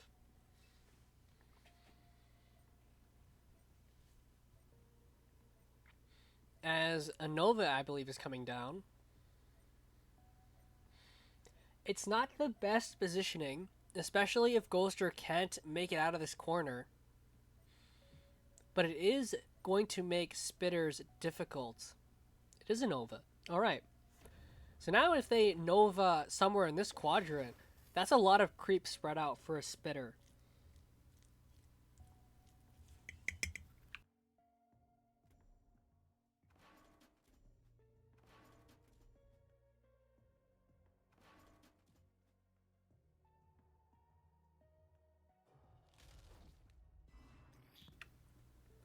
As a Nova, I believe, is coming down. It's not the best positioning, especially if Ghoster can't make it out of this corner. But it is going to make Spitters difficult. It is a Nova. Alright. So now if they Nova somewhere in this quadrant, that's a lot of creep spread out for a Spitter.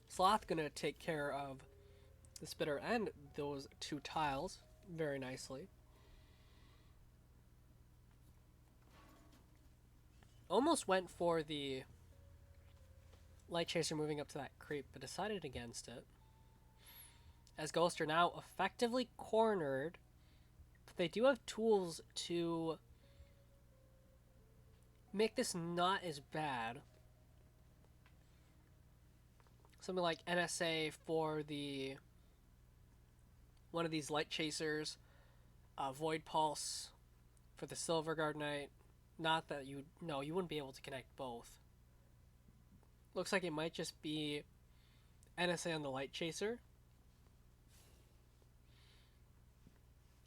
Sloth gonna take care of the Spitter and those 2 tiles very nicely. Almost went for the Light Chaser moving up to that creep, but decided against it. As Ghoster now effectively cornered, but they do have tools to make this not as bad. Something like NSA for the one of these Light Chasers, Void Pulse for the Silverguard Knight. Not that you wouldn't be able to connect both. Looks like it might just be NSA on the Light Chaser.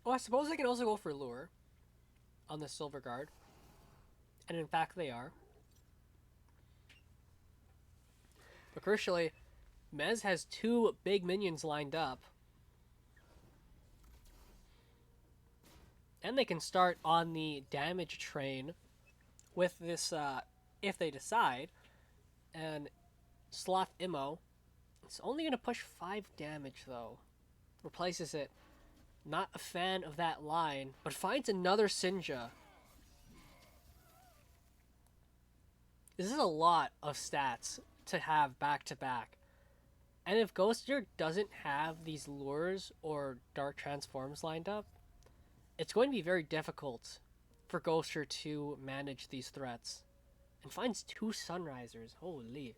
Oh, I suppose they can also go for Lure on the Silverguard. And in fact, they are. But crucially, Mez has 2 big minions lined up. And they can start on the damage train with this, if they decide. And Sloth Immo. It's only going to push 5 damage, though. Replaces it. Not a fan of that line, but finds another Sinja. This is a lot of stats to have back to back. And if Ghoster doesn't have these lures or Dark Transforms lined up, it's going to be very difficult for Ghoster to manage these threats. And finds 2 Sunrisers. Holy.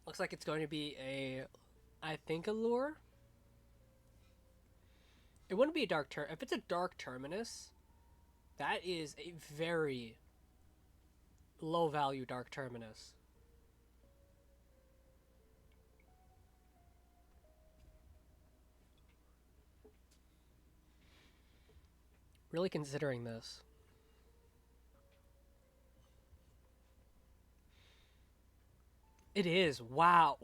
Looks like it's going to be I think a lure. It wouldn't be a dark if it's a dark terminus, that is a very low value dark terminus. Really considering this. It is. Wow.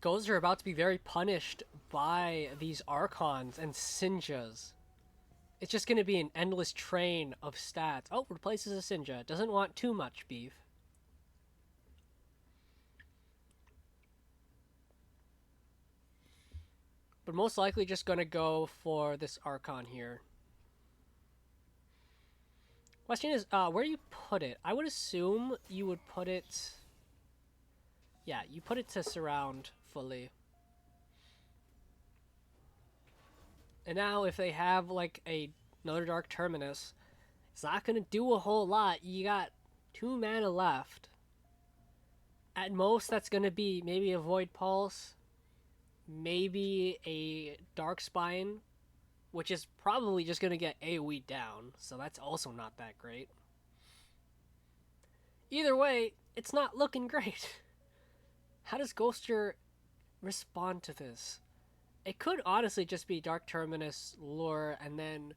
Ghosts are about to be very punished by these Archons and Sinjas. It's just going to be an endless train of stats. Oh, replaces a Sinja. Doesn't want too much beef. But most likely just going to go for this Archon here. Question is, where do you put it? I would assume you would put it... Yeah, you put it to surround fully. And now if they have, like, another Dark Terminus, it's not going to do a whole lot. You got 2 mana left. At most, that's going to be maybe a Void Pulse, maybe a Dark Spine, which is probably just going to get AoE down, so that's also not that great. Either way, it's not looking great. How does Ghoster respond to this? It could honestly just be Dark Terminus, Lure, and then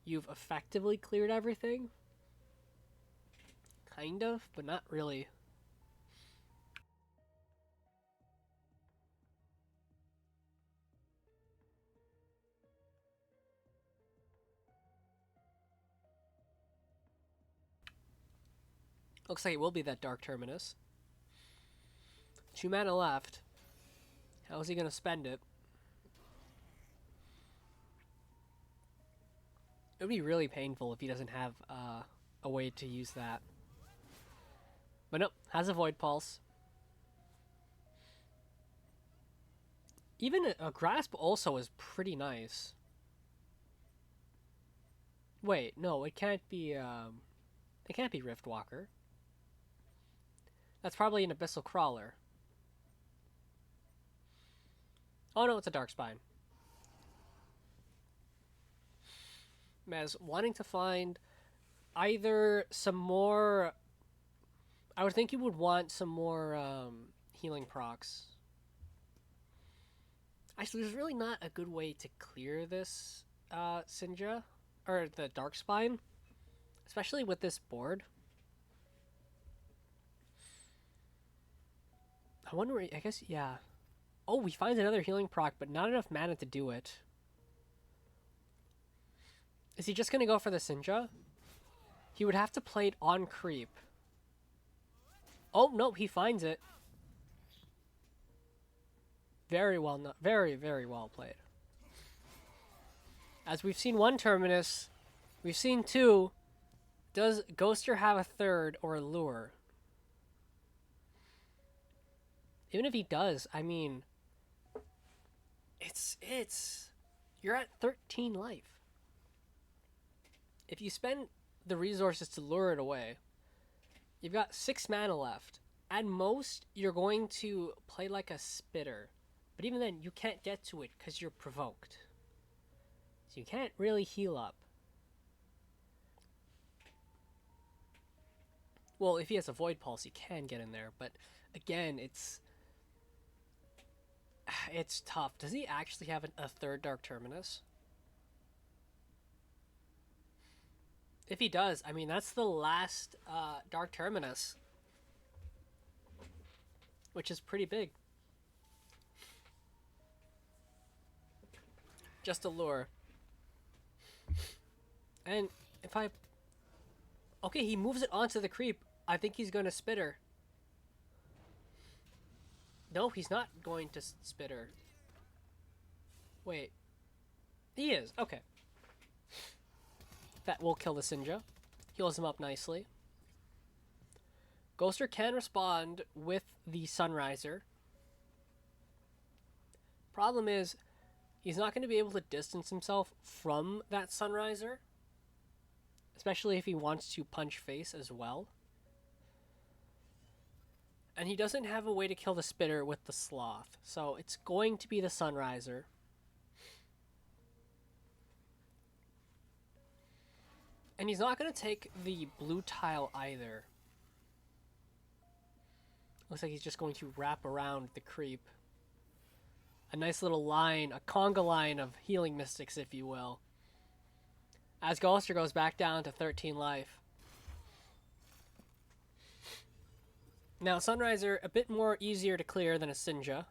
you've effectively cleared everything. Kind of, but not really. Looks like it will be that Dark Terminus. 2 mana left. How is he going to spend it? It would be really painful if he doesn't have a way to use that. But nope, has a Void Pulse. Even a Grasp also is pretty nice. Wait, no, it can't be Riftwalker. That's probably an Abyssal Crawler. Oh no, it's a Dark Spine. Maz wanting to find either some more... I would think you would want some more healing procs. Actually, there's really not a good way to clear this Sinja, or the Dark Spine, especially with this board. I wonder, I guess, yeah. Oh, we find another healing proc, but not enough mana to do it. Is he just going to go for the Sinja? He would have to play it on creep. Oh, no, he finds it. Very well, very, very well played. As we've seen 1 Terminus, we've seen 2. Does Ghoster have a 3rd or a Lure? Even if he does, I mean, you're at 13 life. If you spend the resources to lure it away, you've got 6 mana left. At most, you're going to play like a Spitter. But even then, you can't get to it because you're provoked. So you can't really heal up. Well, if he has a Void Pulse, he can get in there. But again, it's tough. Does he actually have a 3rd Dark Terminus? If he does, I mean, that's the last Dark Terminus. Which is pretty big. Just a lure. And if I... Okay, he moves it onto the creep. I think he's going to Spitter. No, he's not going to Spitter. Wait. He is. Okay. That will kill the Sinja. Heals him up nicely. Ghoster can respond with the Sunriser. Problem is, he's not going to be able to distance himself from that Sunriser. Especially if he wants to punch face as well. And he doesn't have a way to kill the Spitter with the Sloth. So it's going to be the Sunriser. And he's not going to take the blue tile either. Looks like he's just going to wrap around the creep. A nice little line, a conga line of healing mystics, if you will. As Ghoster goes back down to 13 life. Now, Sunriser, a bit more easier to clear than a Sinja.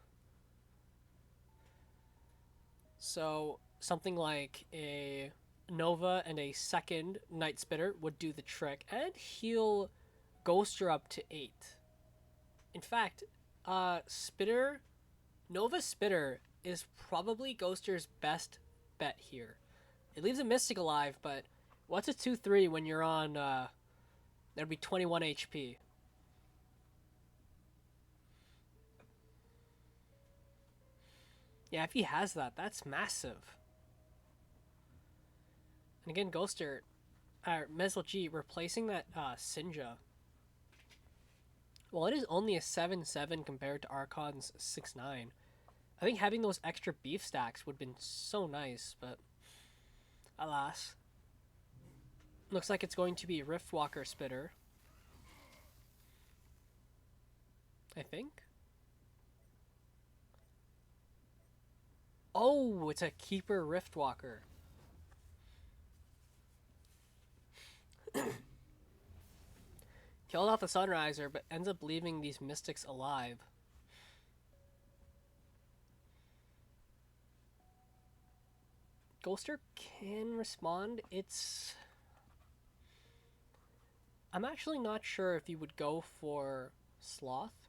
So something like a Nova and a second Night Spitter would do the trick and heal Ghoster up to 8. In fact, Spitter, Nova Spitter is probably Ghoster's best bet here. It leaves a Mystic alive, but what's a 2-3 when you're on, that'd be 21 HP. Yeah, if he has that, that's massive. And again, Ghoster, Mesl G, replacing that Sinja. Well, it is only a 7-7 compared to Archon's 6-9. I think having those extra beef stacks would have been so nice, but alas. Looks like it's going to be Riftwalker Spitter. I think. Oh, it's a Keeper Riftwalker. Killed off the Sunriser, but ends up leaving these Mystics alive. Ghoster can respond. I'm actually not sure if you would go for Sloth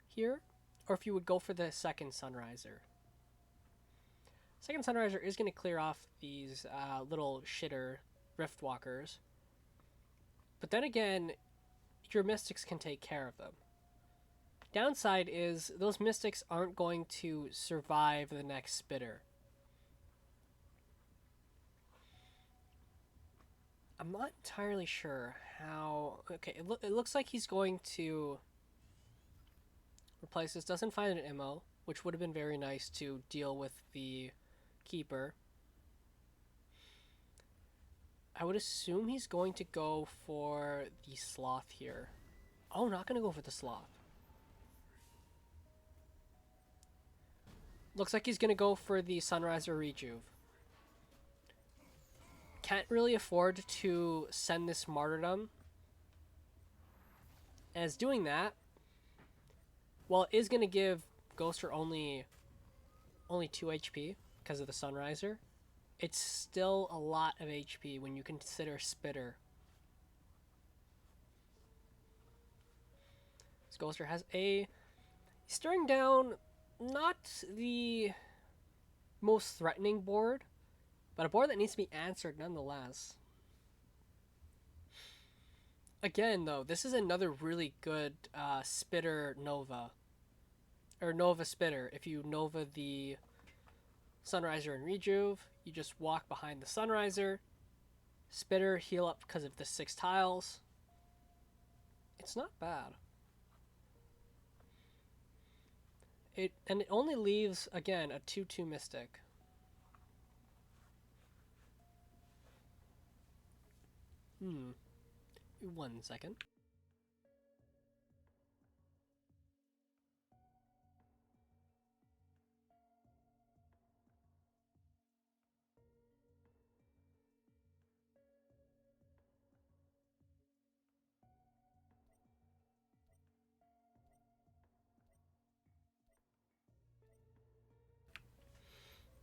here, or if you would go for the second Sunriser. Second Sunriser is going to clear off these little shitter Riftwalkers. But then again, your Mystics can take care of them. Downside is those Mystics aren't going to survive the next Spitter. I'm not entirely sure how... Okay, it looks like he's going to replace this. Doesn't find an ammo, which would have been very nice to deal with the Keeper. I would assume he's going to go for the Sloth here. Oh, not going to go for the Sloth. Looks like he's going to go for the Sunriser Rejuve. Can't really afford to send this Martyrdom. As doing that, well, it is going to give Ghoster only 2 HP because of the Sunriser. It's still a lot of HP when you consider Spitter. This Ghoster has a... He's staring down not the most threatening board, but a board that needs to be answered nonetheless. Again, though, this is another really good Spitter Nova. Or Nova Spitter. If you Nova the Sunriser and Rejuve, you just walk behind the Sunriser. Spitter, heal up because of the 6 tiles. It's not bad. It only leaves, again, a 2-2 Mystic. One second.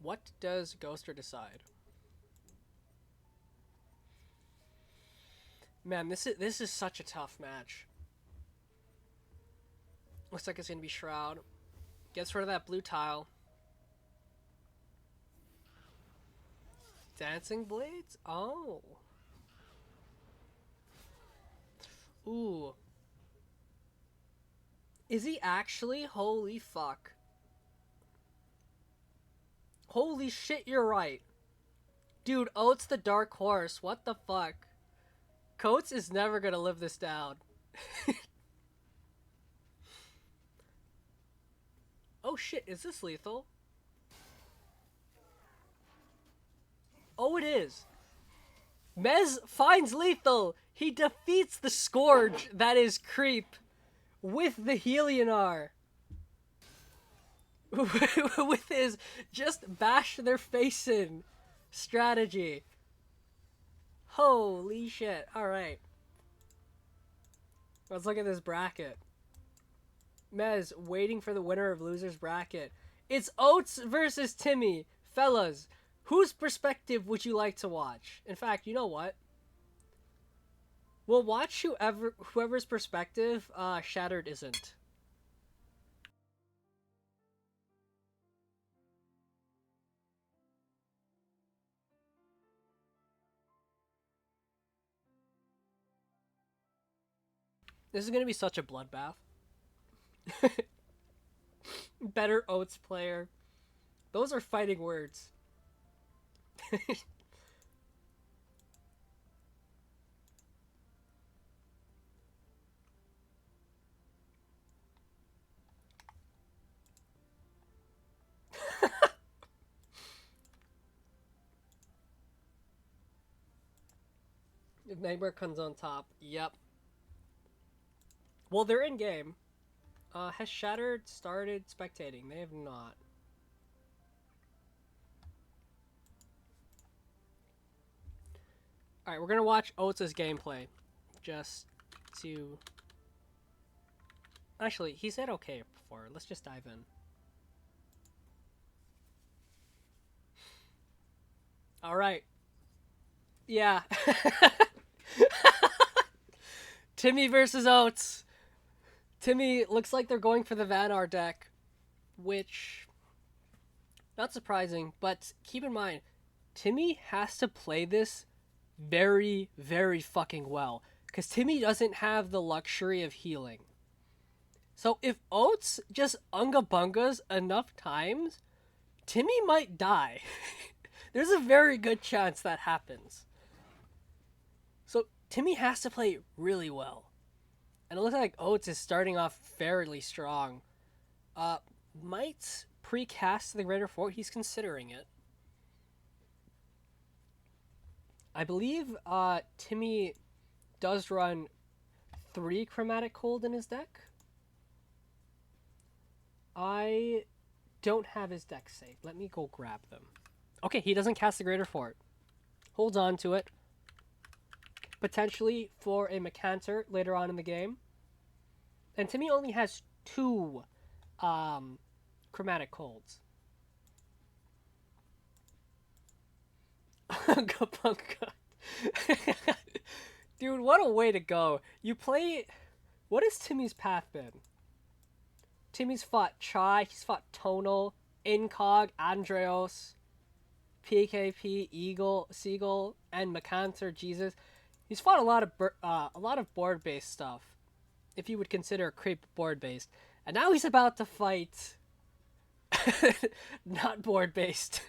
What does Ghoster decide? Man, this is such a tough match. Looks like it's gonna be Shroud. Gets rid of that blue tile. Dancing Blades? Oh. Ooh. Is he actually? Holy fuck. Holy shit, you're right. Dude, Oats the Dark Horse. What the fuck? Coates is never gonna live this down. Oh shit, is this lethal? Oh, it is. Mez finds lethal. He defeats the Scourge that is Creep with the Helionar. With his just bash their face in strategy. Holy shit. Alright. Let's look at this bracket. Mez waiting for the winner of loser's bracket. It's Oats versus Timmy. Fellas, whose perspective would you like to watch? In fact, you know what? We'll watch whoever's perspective Shattered isn't. This is gonna be such a bloodbath. Better Oats player. Those are fighting words. If Nightmare comes on top, yep. Well, they're in game. Has Shattered started spectating? They have not. Alright, we're gonna watch Oates' gameplay. Just to... Actually, he said okay before. Let's just dive in. Alright. Yeah. Timmy versus Oates. Timmy looks like they're going for the Vanar deck, which... Not surprising, but keep in mind, Timmy has to play this very, very fucking well. Because Timmy doesn't have the luxury of healing. So if Oates just unga bungas enough times, Timmy might die. There's a very good chance that happens. So Timmy has to play really well. And it looks like Oates is starting off fairly strong. Might precast the Greater Fort. He's considering it. I believe Timmy does run 3 Chromatic Cold in his deck. I don't have his deck saved. Let me go grab them. Okay, he doesn't cast the Greater Fort. Holds on to it. Potentially for a Macantor later on in the game. And Timmy only has 2 Chromatic Colds. Unga Dude, what a way to go. You play... What has Timmy's path been? Timmy's fought Chai, he's fought Tonal, Incog, Andreos, PKP, Eagle, Seagull, and Macantor, Jesus. He's fought a lot of board-based stuff, if you would consider creep board-based. And now he's about to fight not board-based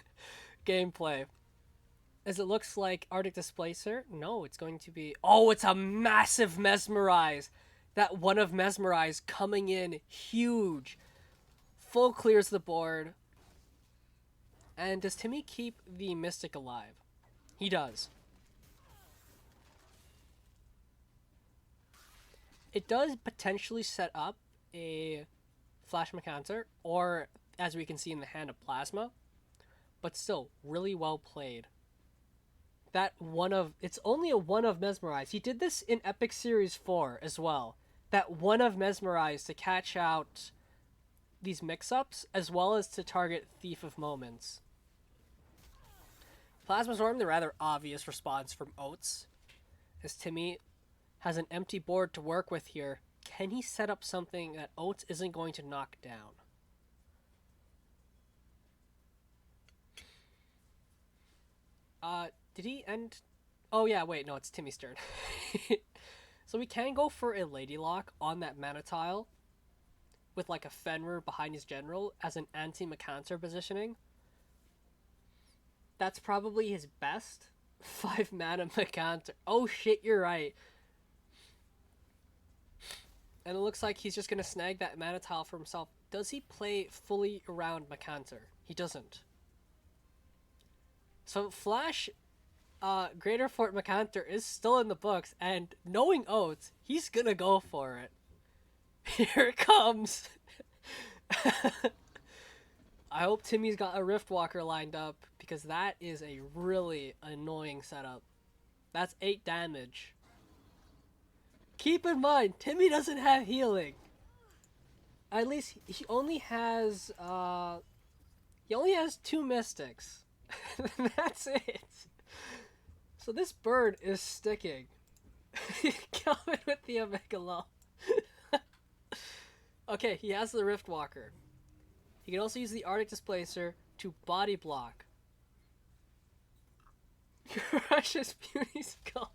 gameplay. As it looks like Arctic Displacer. No, it's going to be... Oh, it's a massive Mesmerize. That one of Mesmerize coming in huge. Full clears the board. And does Timmy keep the Mystic alive? He does. It does potentially set up a Flash Macantor, or as we can see in the hand, of Plasma. But still, really well played. That one of... It's only a one of Mesmerize. He did this in Epic Series 4 as well. That one of Mesmerize to catch out these mix-ups, as well as to target Thief of Moments. Plasma Storm, the rather obvious response from Oates. As Timmy has an empty board to work with here. Can he set up something that Oates isn't going to knock down? Did he end... Oh yeah, wait, no, it's Timmy's turn. So we can go for a Lady Lock on that mana tile with like a Fenrir behind his general as an anti-Macantor positioning. That's probably his best 5 mana Macantor. Oh shit, you're right. And it looks like he's just going to snag that mana tile for himself. Does he play fully around Macantor? He doesn't. So Flash... Greater Fort Macantor is still in the books, and knowing Oates, he's gonna go for it. Here it comes! I hope Timmy's got a Riftwalker lined up, because that is a really annoying setup. That's 8 damage. Keep in mind, Timmy doesn't have healing. At least, he only has, He only has 2 mystics. That's it. So this bird is sticking. Coming with the Omega Law. Okay, he has the Rift Walker. He can also use the Arctic Displacer to body block. Crushes Beauty Skull.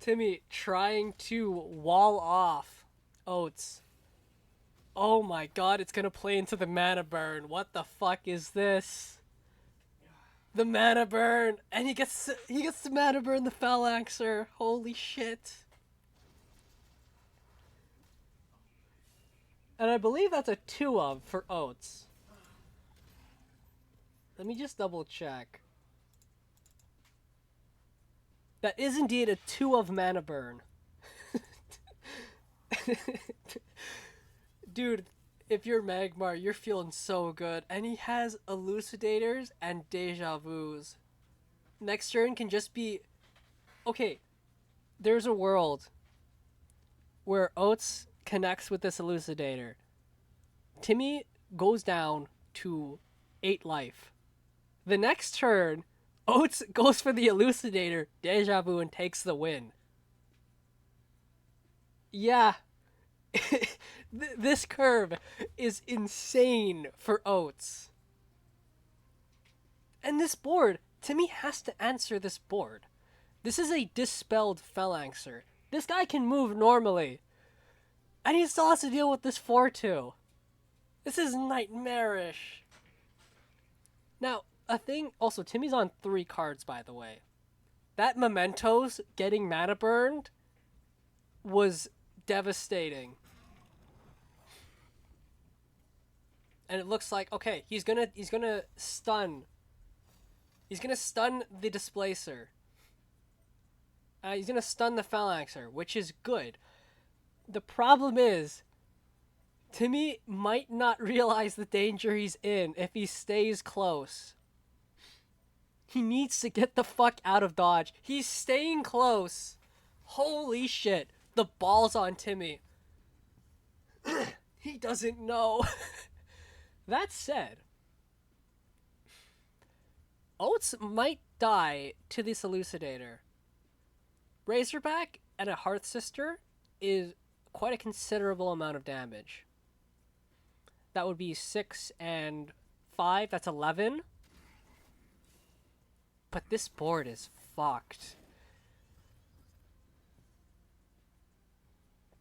Timmy trying to wall off Oats. Oh my god, it's gonna play into the mana burn. What the fuck is this? The mana burn, and he gets the mana burn the Phalanxer. Holy shit! And I believe that's a 2-of for Oats. Let me just double check. That is indeed a 2-of mana burn. Dude, if you're Magmar, you're feeling so good. And he has Elucidators and Deja Vus. Next turn can just be... Okay, there's a world where Oats connects with this Elucidator. Timmy goes down to 8 life. The next turn, Oats goes for the Elucidator, Deja Vu, and takes the win. Yeah. This curve is insane for Oats. And this board, Timmy has to answer this board. This is a dispelled Phalanxer. This guy can move normally. And he still has to deal with this 4-2. This is nightmarish. Now, a thing... Also, Timmy's on 3 cards, by the way. That Mementos getting mana burned was devastating. And it looks like, okay, he's gonna stun. He's gonna stun the Displacer. He's gonna stun the Phalanxer, which is good. The problem is, Timmy might not realize the danger he's in if he stays close. He needs to get the fuck out of dodge. He's staying close. Holy shit. The ball's on Timmy. He doesn't know. That said, Oats might die to this Elucidator. Razorback and a Hearth Sister is quite a considerable amount of damage. That would be 6 and 5. That's 11. But this board is fucked.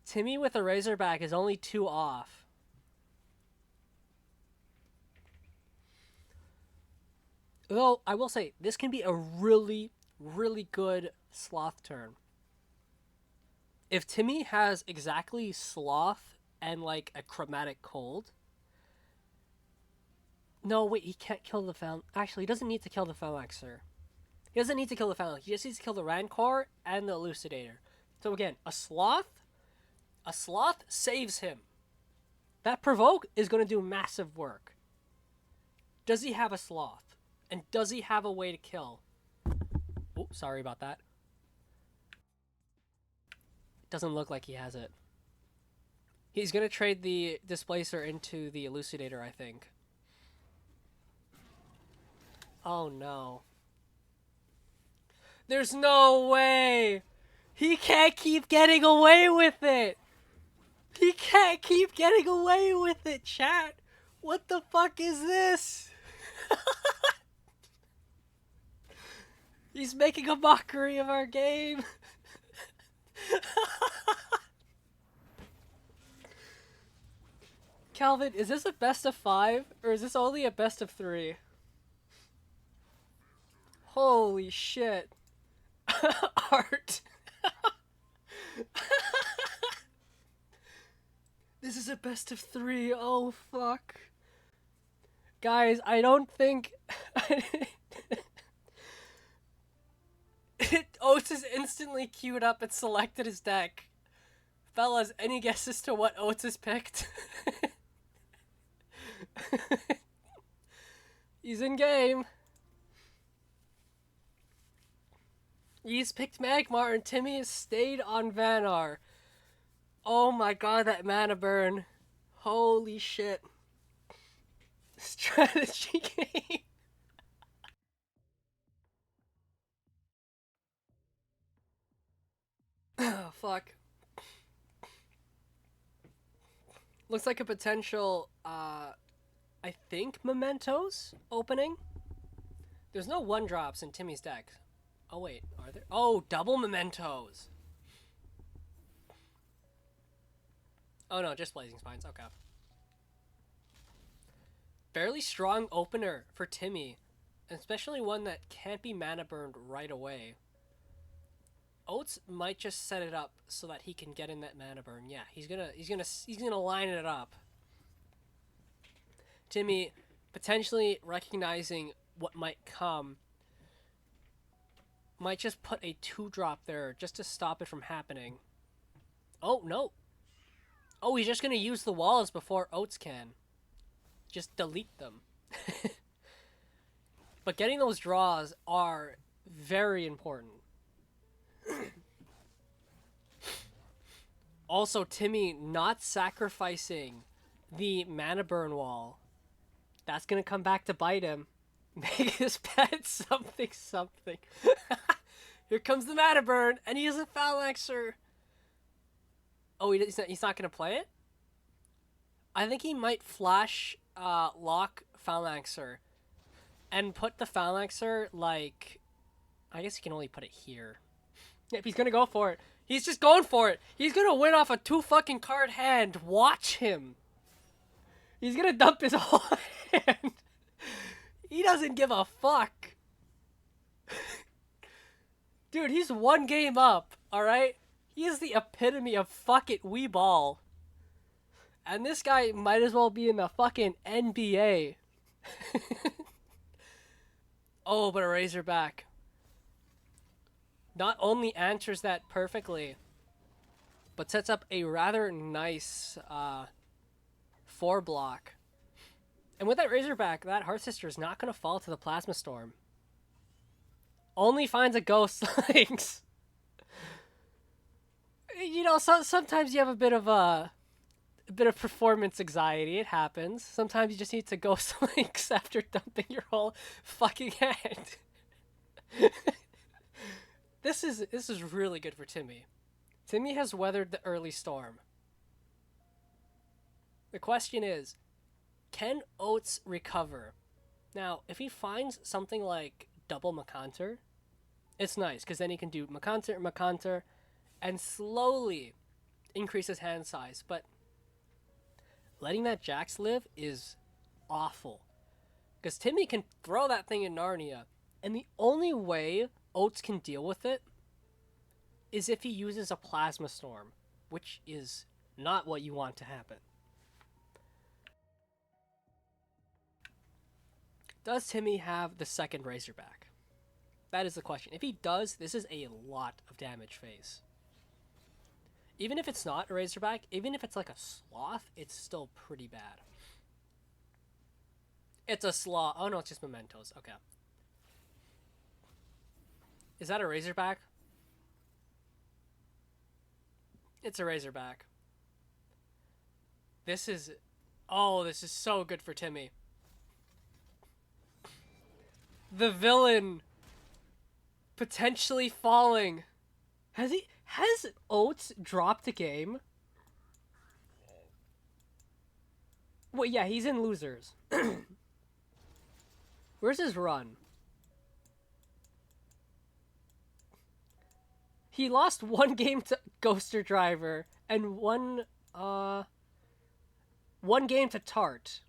Timmy with a Razorback is only 2 off. Though, I will say, this can be a really, really good Sloth turn. If Timmy has exactly Sloth and, like, a Chromatic Cold... No, wait, he can't kill the Phalanxer. Actually, he doesn't need to kill the Phalanxer. He doesn't need to kill the Phalanxer. He just needs to kill the Rancor and the Elucidator. So again, a Sloth saves him. That Provoke is going to do massive work. Does he have a Sloth? And does he have a way to kill? Oh, sorry about that. Doesn't look like he has it. He's going to trade the Displacer into the Elucidator, I think. Oh, no. There's no way! He can't keep getting away with it! He can't keep getting away with it, chat! What the fuck is this? He's making a mockery of our game. Calvin, is this a best of 5 or is this only a best of 3? Holy shit. Art. This is a best of 3. Oh fuck. Guys, I don't think Oats is instantly queued up and selected his deck. Fellas, any guesses to what Oats has picked? He's in game. He's picked Magmar and Timmy has stayed on Vanar. Oh my god, that mana burn. Holy shit. Strategy game. Oh, fuck. Looks like a potential, I think Mementos opening. There's no one drops in Timmy's deck. Oh, wait, are there? Oh, double Mementos. Oh, no, just Blazing Spines. Okay. Fairly strong opener for Timmy, especially one that can't be mana burned right away. Oats might just set it up so that he can get in that mana burn. Yeah, he's gonna line it up. Timmy potentially recognizing what might come might just put a 2-drop there just to stop it from happening. Oh, no. Oh, he's just gonna use the walls before Oats can. Just delete them. But getting those draws are very important. Also, Timmy not sacrificing the mana burn wall. That's gonna come back to bite him. Make his pet something something. Here comes the mana burn, and he is a phalanxer. Oh, he's not gonna play it? I think he might flash lock phalanxer and put the phalanxer like, I guess he can only put it here. Yep, he's gonna go for it. He's just going for it. He's gonna win off a 2 fucking card hand. Watch him. He's gonna dump his whole hand. He doesn't give a fuck. Dude, he's 1 game up, alright? He is the epitome of fuck it, we ball. And this guy might as well be in the fucking NBA. Oh, but a Razorback not only answers that perfectly, but sets up a rather nice 4-block. And with that Razorback, that Heart Sister is not going to fall to the Plasma Storm. Only finds a Ghost Links. You know, sometimes you have a bit of performance anxiety. It happens. Sometimes you just need to Ghost Links after dumping your whole fucking hand. This is really good for Timmy. Timmy has weathered the early storm. The question is, can Oats recover? Now, if he finds something like double Macanter, it's nice, because then he can do Macanter, and slowly increase his hand size. But letting that Jax live is awful. Because Timmy can throw that thing in Narnia, and the only way Oats can deal with it is if he uses a Plasma Storm, which is not what you want to happen. Does Timmy have the second Razorback? That is the question. If he does, this is a lot of damage phase. Even if it's not a Razorback, even if it's like a Sloth, it's still pretty bad. It's a Sloth. Oh no, it's just Mementos. Okay. Is that a Razorback? It's a Razorback. This is... Oh, this is so good for Timmy. The villain potentially falling. Has Oats dropped a game? Well, yeah, he's in losers. Where's his run? He lost 1 game to Ghoster Driver and one game to Tart.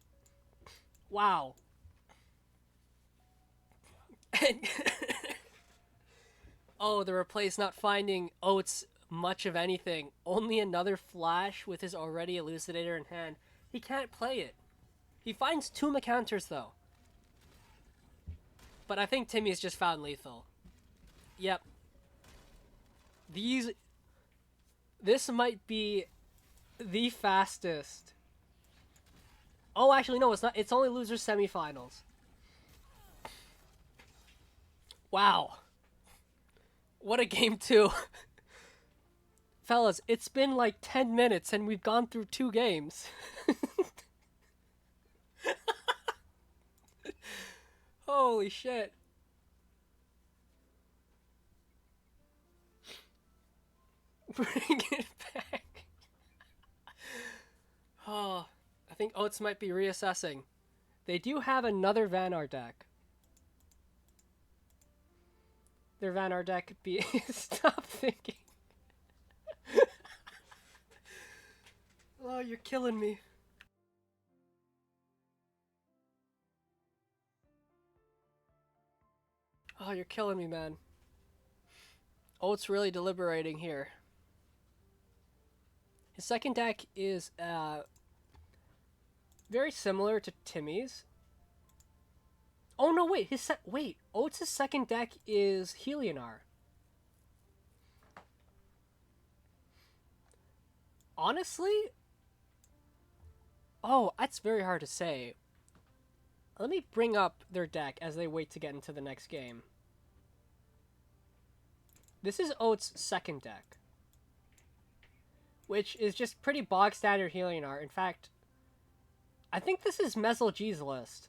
Wow. Oh, the replace not finding Oats much of anything. Only another flash with his already Elucidator in hand. He can't play it. He finds 2 Macounters though. But I think Timmy's just found lethal. Yep. This might be the fastest. Oh, actually, no, it's not. It's only losers semifinals. Wow. What a game 2. Fellas, it's been like 10 minutes and we've gone through 2 games. Holy shit. Bring it back. Oh, I think Oats might be reassessing. They do have another Vanar deck. Their Vanar deck could be... Stop thinking. Oh, you're killing me. Oh, you're killing me, man. Oats really deliberating here. His second deck is very similar to Timmy's. Oh no, wait, Oats' second deck is Helionar. Honestly? Oh, that's very hard to say. Let me bring up their deck as they wait to get into the next game. This is Oats' second deck, which is just pretty bog standard Helionar. In fact, I think this is Mezel G's list.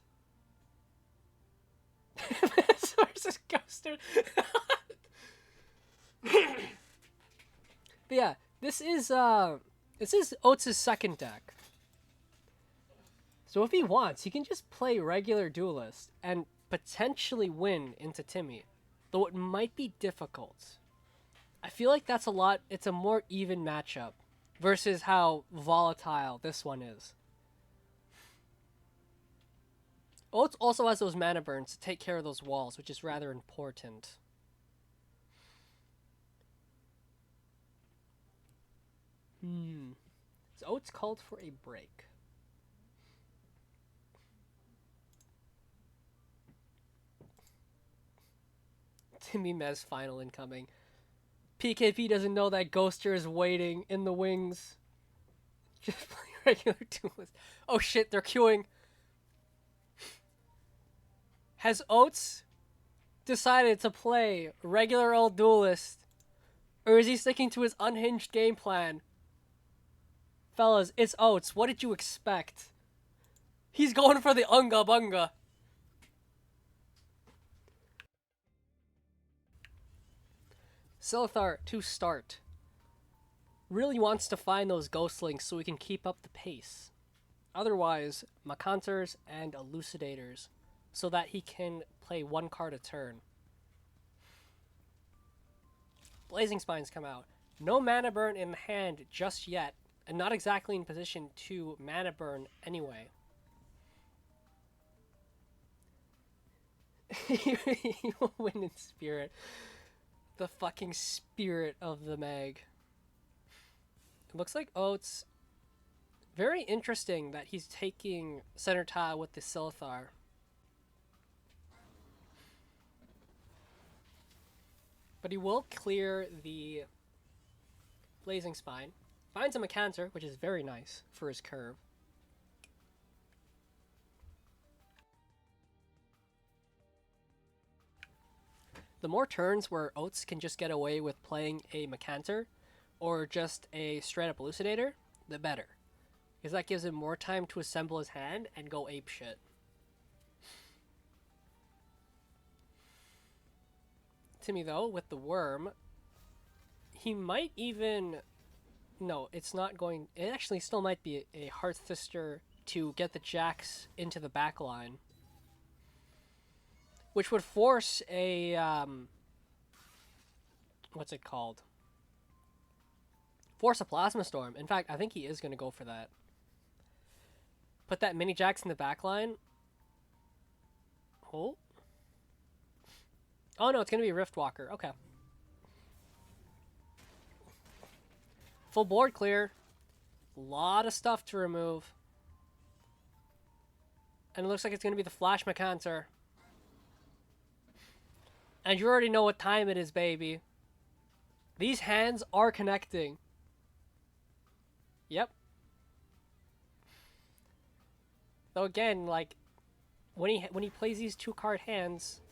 Versus Ghoster. But yeah, this is Oats' second deck. So if he wants, he can just play regular Duelist and potentially win into Timmy, though it might be difficult. I feel like it's a more even matchup versus how volatile this one is. Oats also has those mana burns to take care of those walls, which is rather important. So Oats called for a break. Timmy Mez final incoming. PKP doesn't know that Ghoster is waiting in the wings. Just play regular Duelist. Oh shit, they're queuing. Has Oats decided to play regular old Duelist? Or is he sticking to his unhinged game plan? Fellas, it's Oats. What did you expect? He's going for the Unga Bunga. Silithar, to start, really wants to find those Ghostlings so he can keep up the pace. Otherwise, Macanters and Elucidators, so that he can play one card a turn. Blazing Spines come out. No mana burn in the hand just yet, and not exactly in position to mana burn anyway. He will win in spirit. The fucking spirit of the Meg. It looks like Oats. Very interesting that he's taking center tile with the Silithar. But he will clear the Blazing Spine. Finds a Macanter, which is very nice for his curve. The more turns where Oats can just get away with playing a Macanter or just a straight up Elucidator, the better. Because that gives him more time to assemble his hand and go apeshit. Timmy, though, with the Worm, he might even... No, it's not going... It actually still might be a Hearthfister to get the Jacks into the back line. Which would force a... what's it called? Force a Plasma Storm. In fact, I think he is going to go for that. Put that Mini Jacks in the back line. Oh. Oh no, it's going to be Riftwalker. Okay. Full board clear. A lot of stuff to remove. And it looks like it's going to be the Flash Macanter. And you already know what time it is, baby. These hands are connecting. Yep. Though again, like, when he plays these 2-card hands,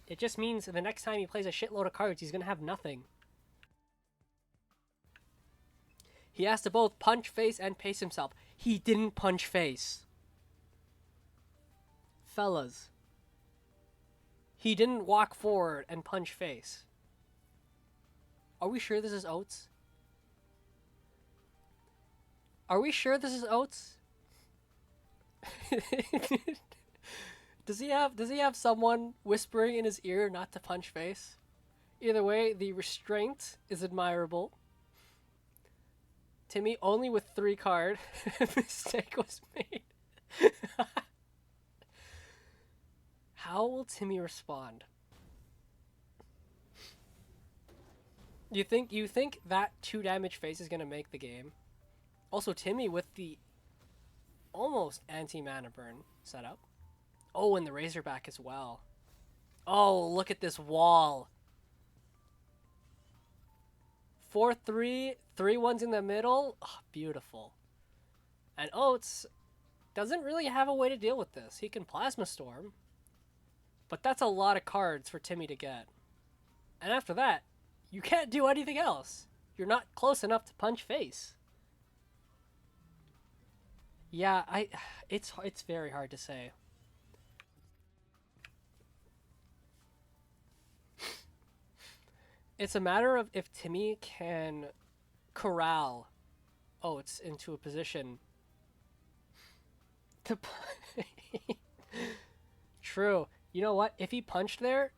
it just means the next time he plays a shitload of cards, he's going to have nothing. He has to both punch face and pace himself. He didn't punch face. Fellas. He didn't walk forward and punch face. Are we sure this is Oates? Are we sure this is Oates? Does he have someone whispering in his ear not to punch face? Either way, the restraint is admirable. Timmy only with 3 card. Mistake was made. How will Timmy respond? You think that 2 damage face is gonna make the game? Also, Timmy with the almost anti-mana burn setup. Oh, and the Razorback as well. Oh, look at this wall. 4-3, 3-1s in the middle. Oh, beautiful. And Oates doesn't really have a way to deal with this. He can Plasma Storm, but that's a lot of cards for Timmy to get. And after that, you can't do anything else. You're not close enough to punch face. Yeah, it's very hard to say. It's a matter of if Timmy can corral Oates into a position to True. You know what? If he punched there,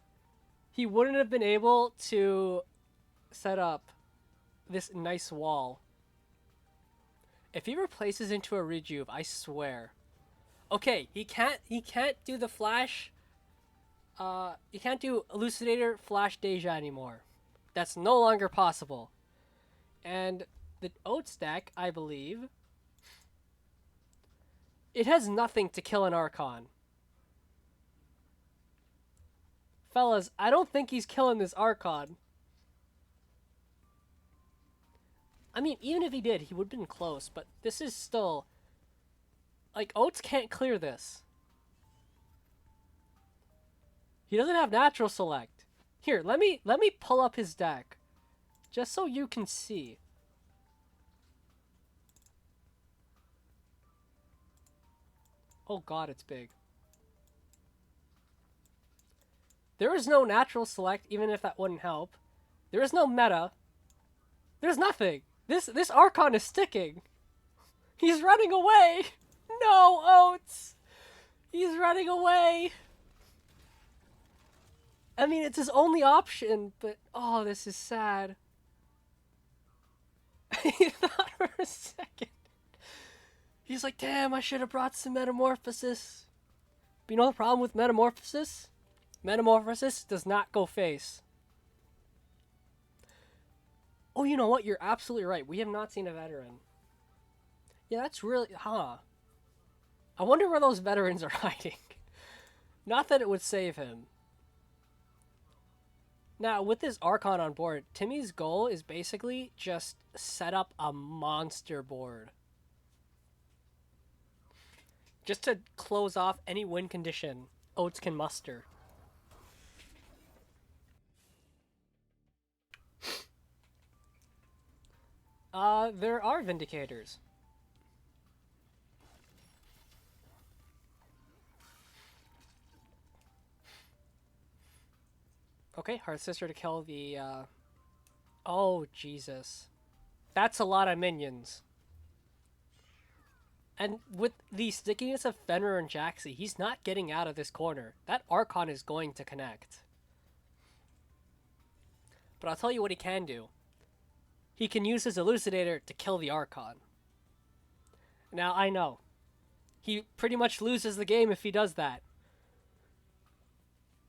he wouldn't have been able to set up this nice wall. If he replaces into a Rejuve, I swear. Okay, he can't do the flash. He can't do Elucidator Flash Deja anymore. That's no longer possible. And the Oates deck, I believe, it has nothing to kill an Archon. Fellas, I don't think he's killing this Archon. I mean, even if he did, he would have been close, but this is still... Like, Oates can't clear this. He doesn't have Natural Select. Here, let me pull up his deck. Just so you can see. Oh god, it's big. There is no Natural Select, even if that wouldn't help. There is no meta. There's nothing. This Archon is sticking. He's running away. No, Oates. He's running away. I mean, it's his only option, but oh, this is sad. He thought for a second. He's like, damn, I should have brought some Metamorphosis. But you know the problem with Metamorphosis? Metamorphosis does not go face. Oh, you know what? You're absolutely right. We have not seen a veteran. Yeah, that's really... Huh. I wonder where those veterans are hiding. Not that it would save him. Now, with this Archon on board, Timmy's goal is basically just set up a monster board. Just to close off any win condition Oates can muster. There are Vindicators. Okay, Heart Sister to kill the, Oh, Jesus. That's a lot of minions. And with the stickiness of Fenrir and Jaxi, he's not getting out of this corner. That Archon is going to connect. But I'll tell you what he can do. He can use his Elucidator to kill the Archon. Now, I know. He pretty much loses the game if he does that.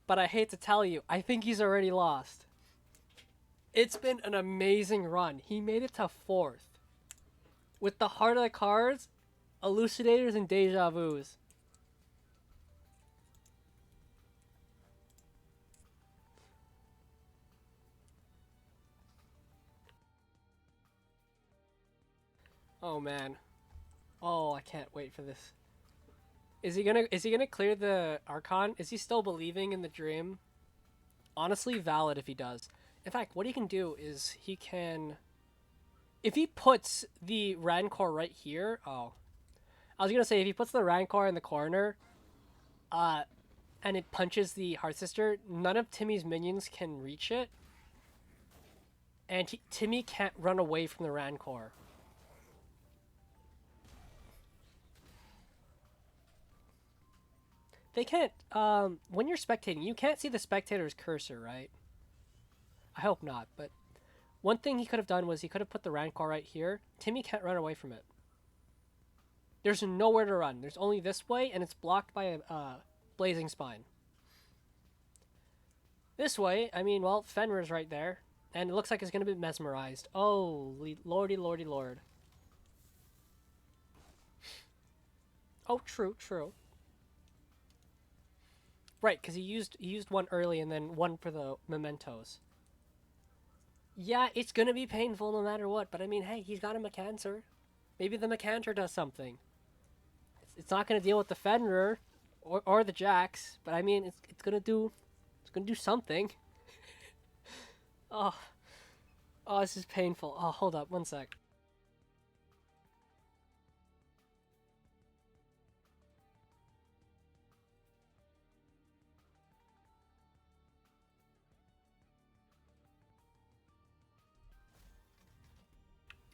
But I hate to tell you, I think he's already lost. It's been an amazing run. He made it to 4th. With the heart of the cards, Elucidators, and Deja Vus. Oh man. Oh, I can't wait for this. Is he gonna clear the Archon? Is he still believing in the dream? Honestly, valid if he does. In fact, what he can do is he can... If he puts the Rancor right here... Oh. I was gonna say, if he puts the Rancor in the corner, and it punches the Heart Sister, none of Timmy's minions can reach it, and Timmy can't run away from the Rancor. They can't. When you're spectating, you can't see the spectator's cursor, right? I hope not, but one thing he could have done was he could have put the Rancor right here. Timmy can't run away from it. There's nowhere to run. There's only this way, and it's blocked by a blazing spine. This way, I mean, well, Fenrir's right there, and it looks like it's going to be mesmerized. Oh, lordy, lordy, lord. Oh, true, true. Right, because he used one early and then one for the mementos. Yeah, it's gonna be painful no matter what, but I mean, hey, he's got a Mecancer. Maybe the Mecancer does something. It's not gonna deal with the Fenrir or the Jax, but I mean, it's gonna do something. Oh, oh, this is painful. Oh, hold up, one sec.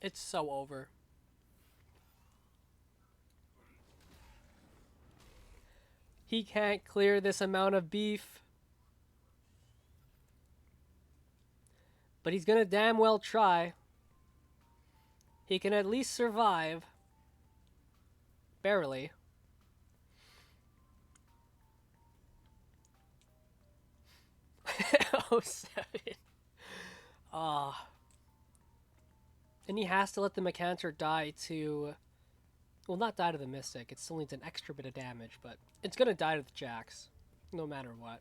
It's so over. He can't clear this amount of beef. But he's gonna damn well try. He can at least survive. Barely. Oh, 7. Ah. And he has to let the Mecancer die to... Well, not die to the Mystic. It still needs an extra bit of damage, but it's gonna die to the Jax. No matter what.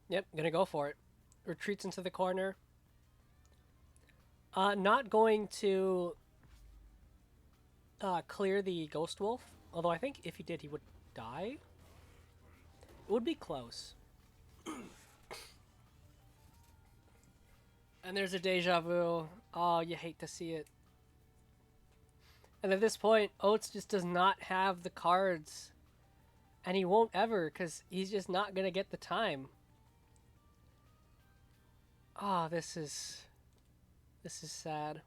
Yep, gonna go for it. Retreats into the corner. Not going to clear the Ghost Wolf. Although I think if he did, he would die. It would be close. And there's a deja vu. Oh, you hate to see it. And at this point, Oates just does not have the cards. And he won't ever, because he's just not going to get the time. Oh, this is sad.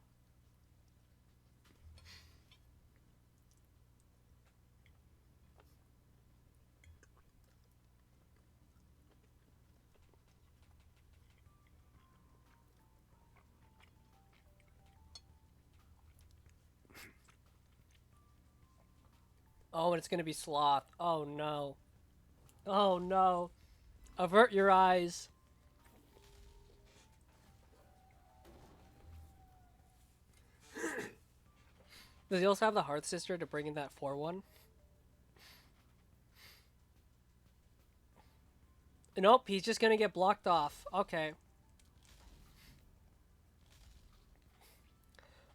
Oh, and it's going to be Sloth. Oh, no. Oh, no. Avert your eyes. Does he also have the Hearth Sister to bring in that 4-1? Nope, he's just going to get blocked off. Okay.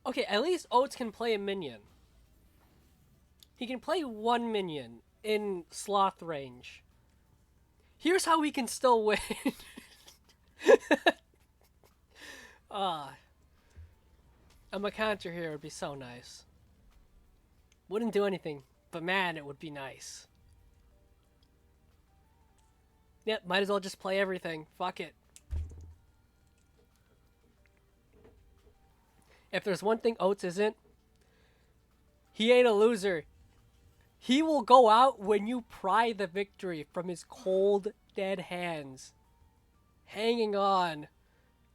Okay, at least Oates can play a minion. He can play one minion in Sloth range. Here's how we can still win. A Mecancer here would be so nice. Wouldn't do anything, but man, it would be nice. Yep, might as well just play everything. Fuck it. If there's one thing Oates isn't, he ain't a loser. He will go out when you pry the victory from his cold, dead hands. Hanging on.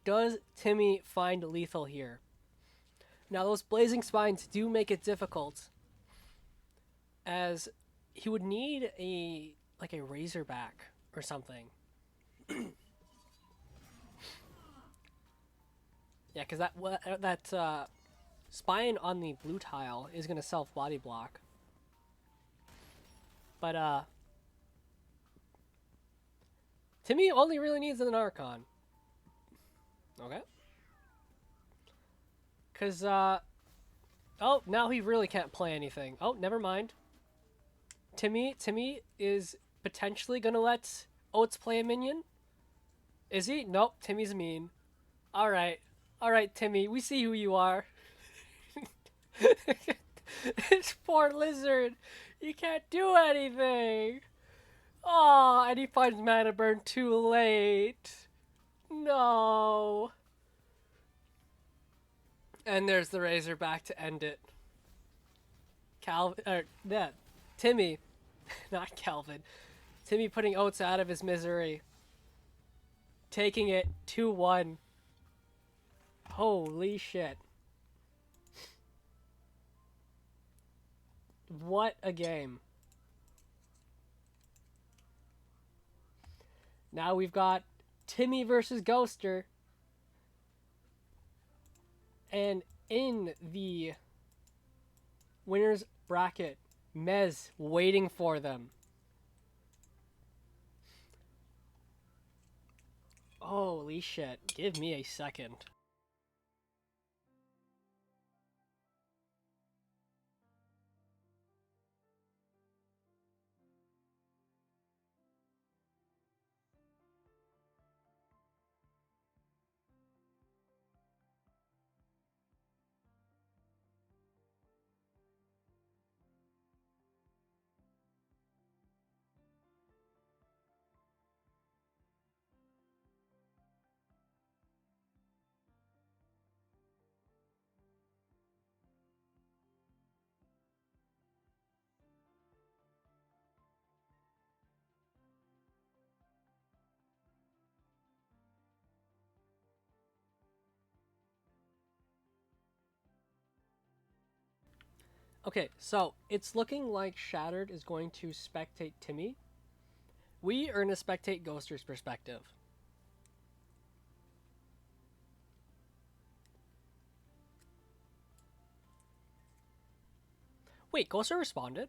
Does Timmy find lethal here? Now, those Blazing Spines do make it difficult, as he would need a Razorback or something. Yeah, because that spine on the blue tile is going to self-body block. But, Timmy only really needs an Archon. Okay. Because, oh, now he really can't play anything. Oh, never mind. Timmy is potentially gonna let Oats play a minion. Is he? Nope. Timmy's mean. All right, all right, Timmy. We see who you are. This poor lizard. You can't do anything. Oh, and he finds mana burn too late. No. And there's the Razorback to end it. Timmy, not Calvin. Timmy putting Oats out of his misery. Taking it 2-1. Holy shit. What a game. Now we've got Timmy versus Ghoster. And in the winner's bracket, Mez waiting for them. Holy shit. Give me a second. Okay, so it's looking like Shattered is going to spectate Timmy. We are going to spectate Ghoster's perspective. Wait, Ghoster responded?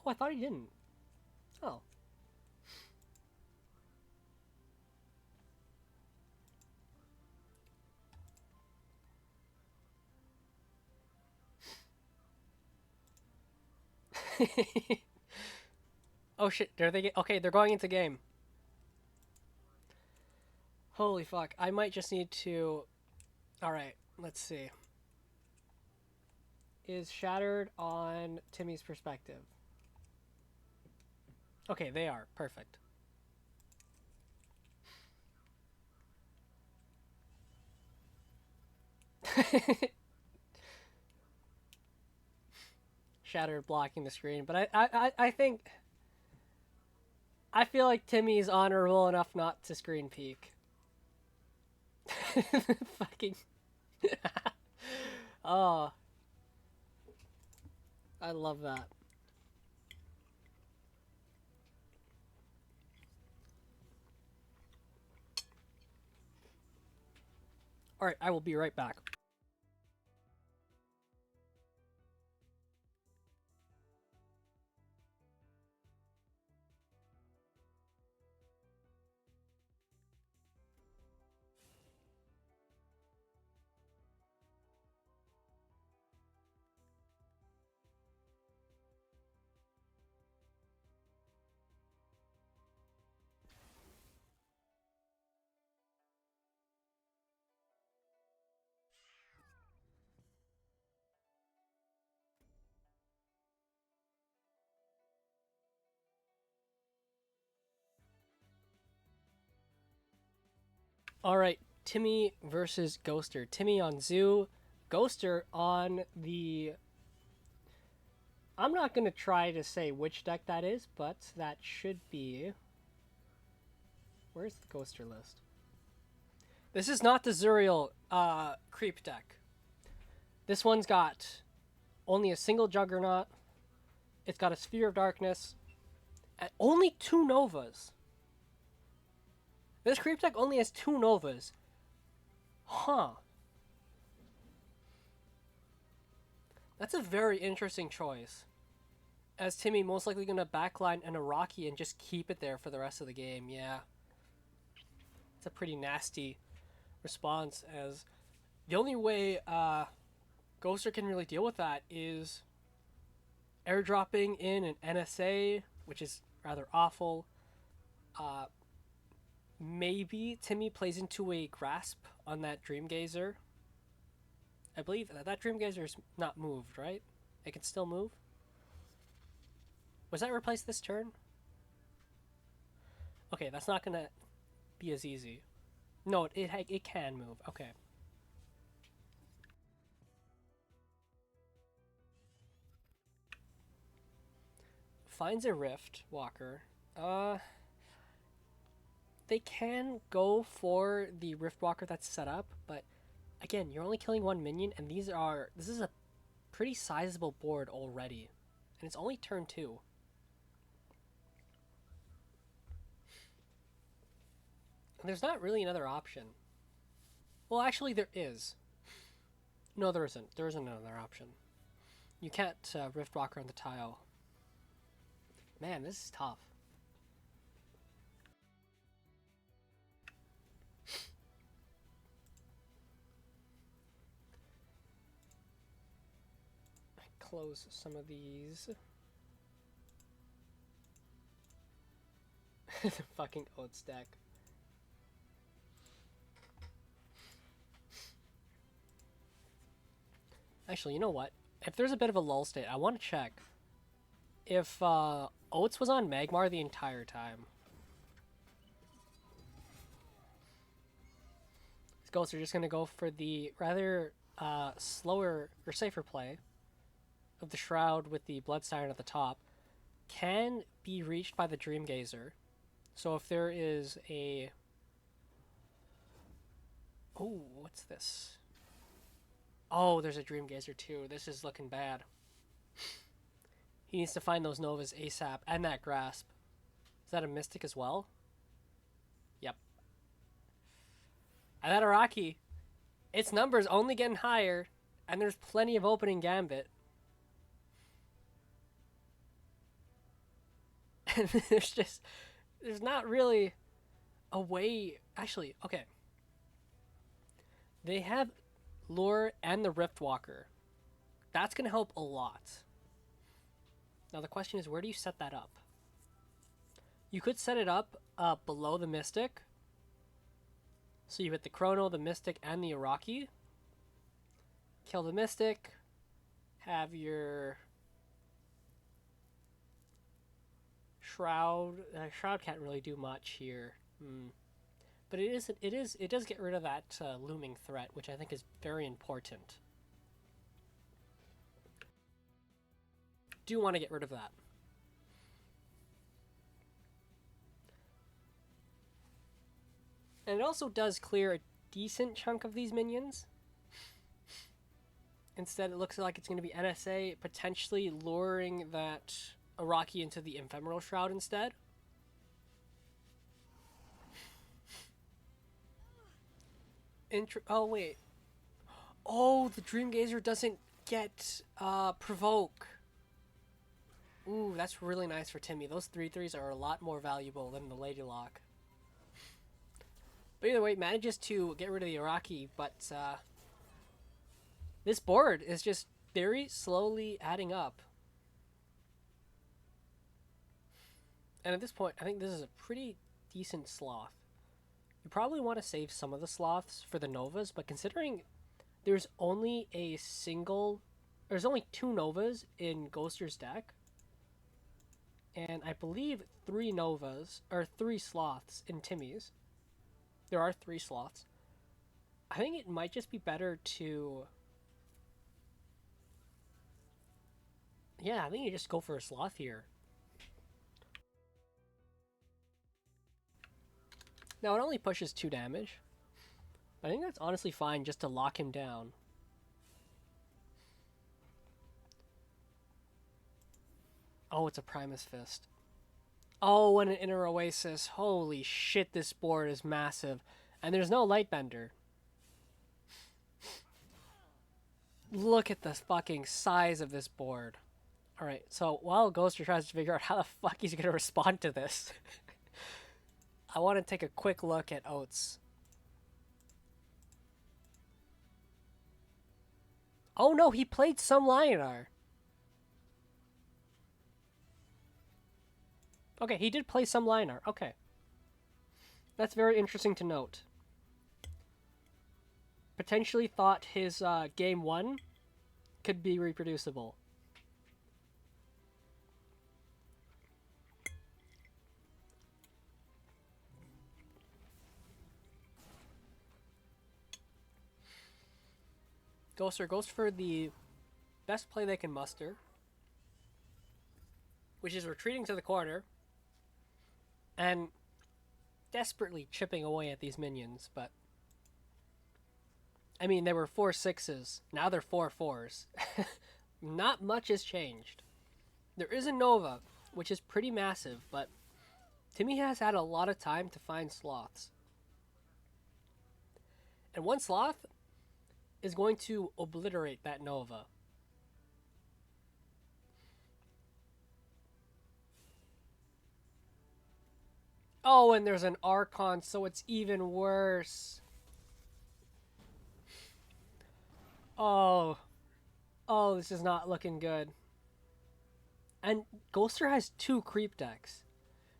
Oh, I thought he didn't. Oh. Oh shit, okay, they're going into game. Holy fuck, I might just need to... Alright, let's see. Is Shattered on Timmy's perspective? Okay, they are. Perfect. Shattered blocking the screen, but I think... I feel like Timmy's honorable enough not to screen peek. Fucking... Oh. I love that. Alright, I will be right back. Alright, Timmy versus Ghoster. Timmy on Zoo, Ghoster on the... I'm not going to try to say which deck that is, but that should be... Where's the Ghoster list? This is not the Zuriel creep deck. This one's got only a single Juggernaut. It's got a Sphere of Darkness. And only 2 Novas. This creep deck only has 2 Novas. Huh. That's a very interesting choice. As Timmy most likely going to backline an Araki and just keep it there for the rest of the game. Yeah. It's a pretty nasty response, as the only way Ghoster can really deal with that is airdropping in an NSA, which is rather awful. Uh, Maybe Timmy plays into a grasp on that Dream Gazer. I believe that Dream Gazer is not moved, right? It can still move. Was that replaced this turn? Okay, that's not gonna be as easy. No, it can move. Okay. Finds a Rift Walker. They can go for the Rift Walker that's set up, but again, you're only killing one minion, and this is a pretty sizable board already, and it's only turn 2. And there's not really another option. Well, actually, there is. No, there isn't. There isn't another option. You can't Rift Walker on the tile. Man, this is tough. Close some of these. The fucking oats deck. Actually, you know what? If there's a bit of a lull state, I want to check if Oats was on Magmar the entire time. These ghosts are just going to go for the rather slower or safer play of the Shroud with the Blood Siren at the top. Can be reached by the Dream Gazer. So if there is a... Oh, what's this? Oh, there's a Dream Gazer too. This is looking bad. He needs to find those Novas ASAP and that Grasp. Is that a Mystic as well? Yep. And that Araki, its number's only getting higher, and there's plenty of opening Gambit. And there's not really a way. Actually, okay. They have Lure and the Rift Walker. That's going to help a lot. Now the question is, where do you set that up? You could set it up below the Mystic. So you hit the Chrono, the Mystic, and the Araki. Kill the Mystic. Have your Shroud. Shroud can't really do much here. But it does get rid of that looming threat, which I think is very important. Do want to get rid of that. And it also does clear a decent chunk of these minions. Instead, it looks like it's going to be NSA potentially luring that Araki into the Ephemeral Shroud instead. Oh, wait. Oh, the Dream Gazer doesn't get Provoke. Ooh, that's really nice for Timmy. Those 3/3s are a lot more valuable than the Lady Lock. But either way, manages to get rid of the Araki, but this board is just very slowly adding up. And at this point, I think this is a pretty decent Sloth. You probably want to save some of the Sloths for the Novas, but considering there's only there's only 2 Novas in Ghoster's deck, and I believe 3 Novas, or 3 Sloths in Timmy's. There are 3 Sloths. I think it might just be better to... Yeah, I think you just go for a Sloth here. Now, it only pushes 2 damage. But I think that's honestly fine just to lock him down. Oh, it's a Primus Fist. Oh, and an Inner Oasis. Holy shit, this board is massive. And there's no Lightbender. Look at the fucking size of this board. Alright, so while Ghoster tries to figure out how the fuck he's going to respond to this, I want to take a quick look at Oats. Oh no, he played some Lionar. Okay, he did play some line art. Okay. That's very interesting to note. Potentially thought his game one could be reproducible. Ghoster goes for the best play they can muster, which is retreating to the corner and desperately chipping away at these minions. But I mean, there were 4 6s. Now they're 4 4s. Not much has changed. There is a Nova, which is pretty massive, but Timmy has had a lot of time to find sloths. And one sloth is going to obliterate that Nova. Oh, and there's an Archon, so it's even worse. Oh, oh, this is not looking good. And Ghoster has 2 creep decks,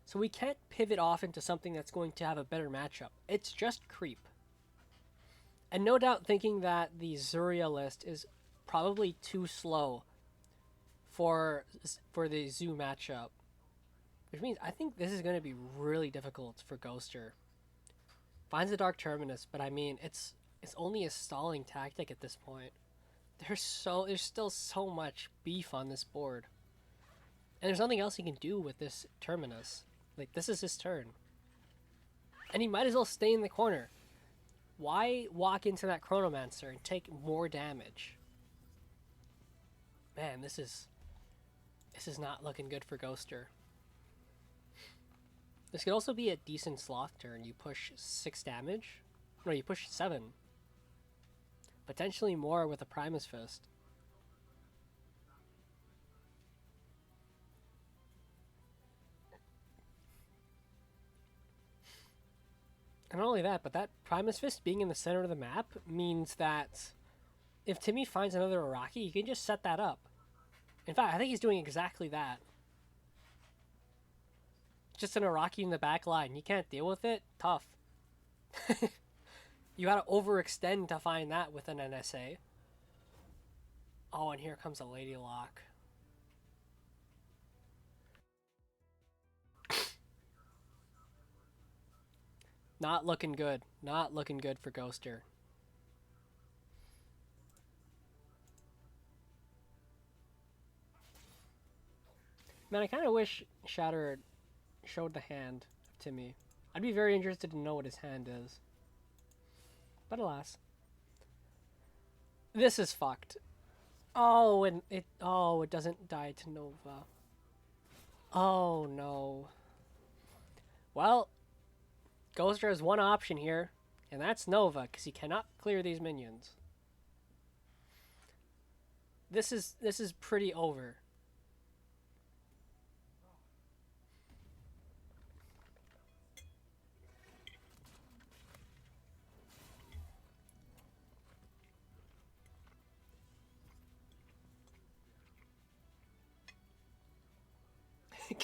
so we can't pivot off into something that's going to have a better matchup. It's just creep. And no doubt thinking that the Zuria list is probably too slow for the Zoo matchup. Which means I think this is going to be really difficult for Ghoster. Finds the Dark Terminus, but I mean, it's only a stalling tactic at this point. There's still so much beef on this board. And there's nothing else he can do with this Terminus. Like, this is his turn. And he might as well stay in the corner. Why walk into that Chronomancer and take more damage? Man, this is not looking good for Ghoster. This could also be a decent Sloth turn. You push 6 damage. No, you push 7. Potentially more with a Primus Fist. And not only that, but that Primus Fist being in the center of the map means that if Timmy finds another Araki, he can just set that up. In fact, I think he's doing exactly that. Just an Araki in the back line. You can't deal with it? Tough. You gotta overextend to find that with an NSA. Oh, and here comes a Lady Lock. Not looking good. Not looking good for Ghoster. Man, I kind of wish Shatter showed the hand to me. I'd be very interested to know what his hand is. But alas. This is fucked. Oh, and it doesn't die to Nova. Oh no. Well, Ghoster has one option here, and that's Nova, because he cannot clear these minions. This is pretty over.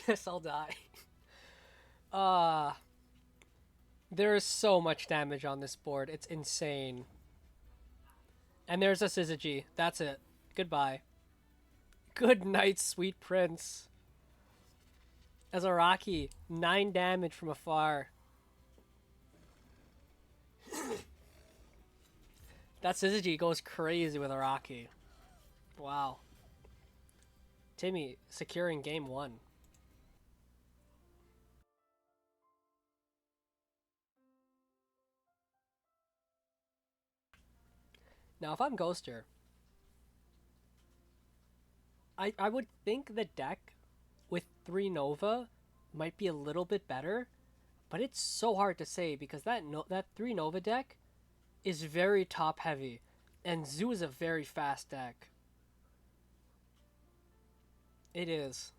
Guess I'll die. Uh there is so much damage on this board. It's insane. And there's a Syzygy. That's it. Goodbye. Good night, sweet prince. As Araki, 9 damage from afar. That Syzygy goes crazy with Araki. Wow. Timmy securing game 1. Now, if I'm Ghoster, I would think the deck with 3 Nova might be a little bit better, but it's so hard to say because that 3 Nova deck is very top heavy, and Zoo is a very fast deck. It is.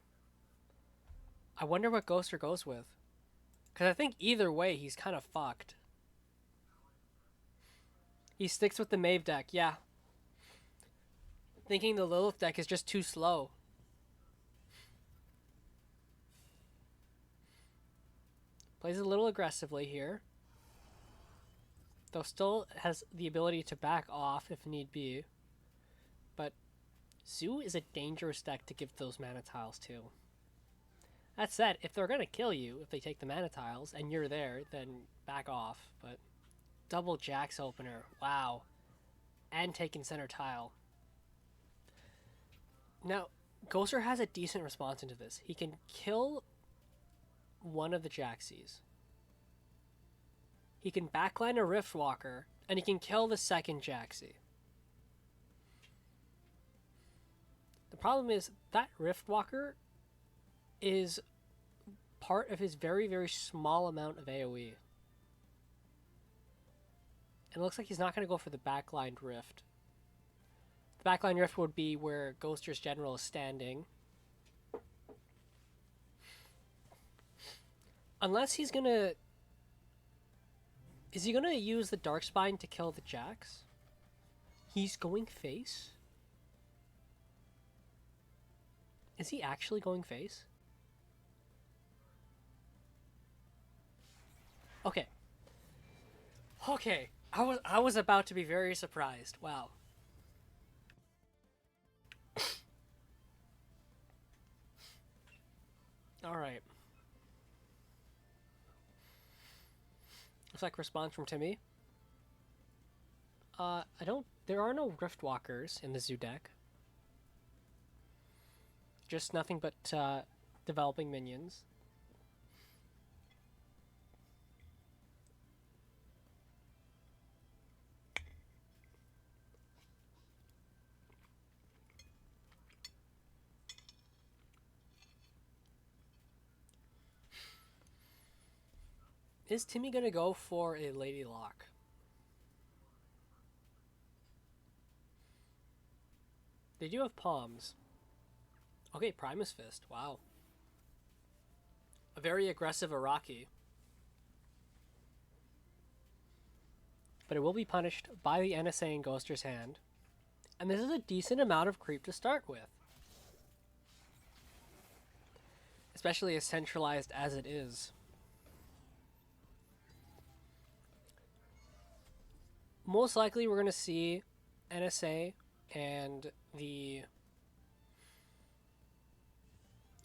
I wonder what Ghoster goes with. Because I think either way, he's kind of fucked. He sticks with the Mave deck, yeah. Thinking the Lilith deck is just too slow. Plays a little aggressively here. Though still has the ability to back off if need be. But Zoo is a dangerous deck to give those mana tiles to. That said, if they're going to kill you, if they take the mana tiles, and you're there, then back off. But double Jax opener. Wow. And taking center tile. Now, Ghoster has a decent response into this. He can kill one of the Jaxies. He can backline a Riftwalker, and he can kill the second Jaxie. The problem is that Riftwalker is part of his very, very small amount of AoE. And it looks like he's not going to go for the backlined Rift. The backline Rift would be where Ghoster's General is standing. Unless he's going to... Is he going to use the Darkspine to kill the Jax? He's going face? Is he actually going face? Okay. Okay. I was about to be very surprised. Wow. Alright. Looks like response from Timmy. There are no Riftwalkers in the Zoo deck. Just nothing but developing minions. Is Timmy gonna go for a Lady Lock? They do have palms. Okay, Primus Fist. Wow. A very aggressive Araki. But it will be punished by the NSA in Ghoster's hand. And this is a decent amount of creep to start with. Especially as centralized as it is. Most likely we're going to see NSA and the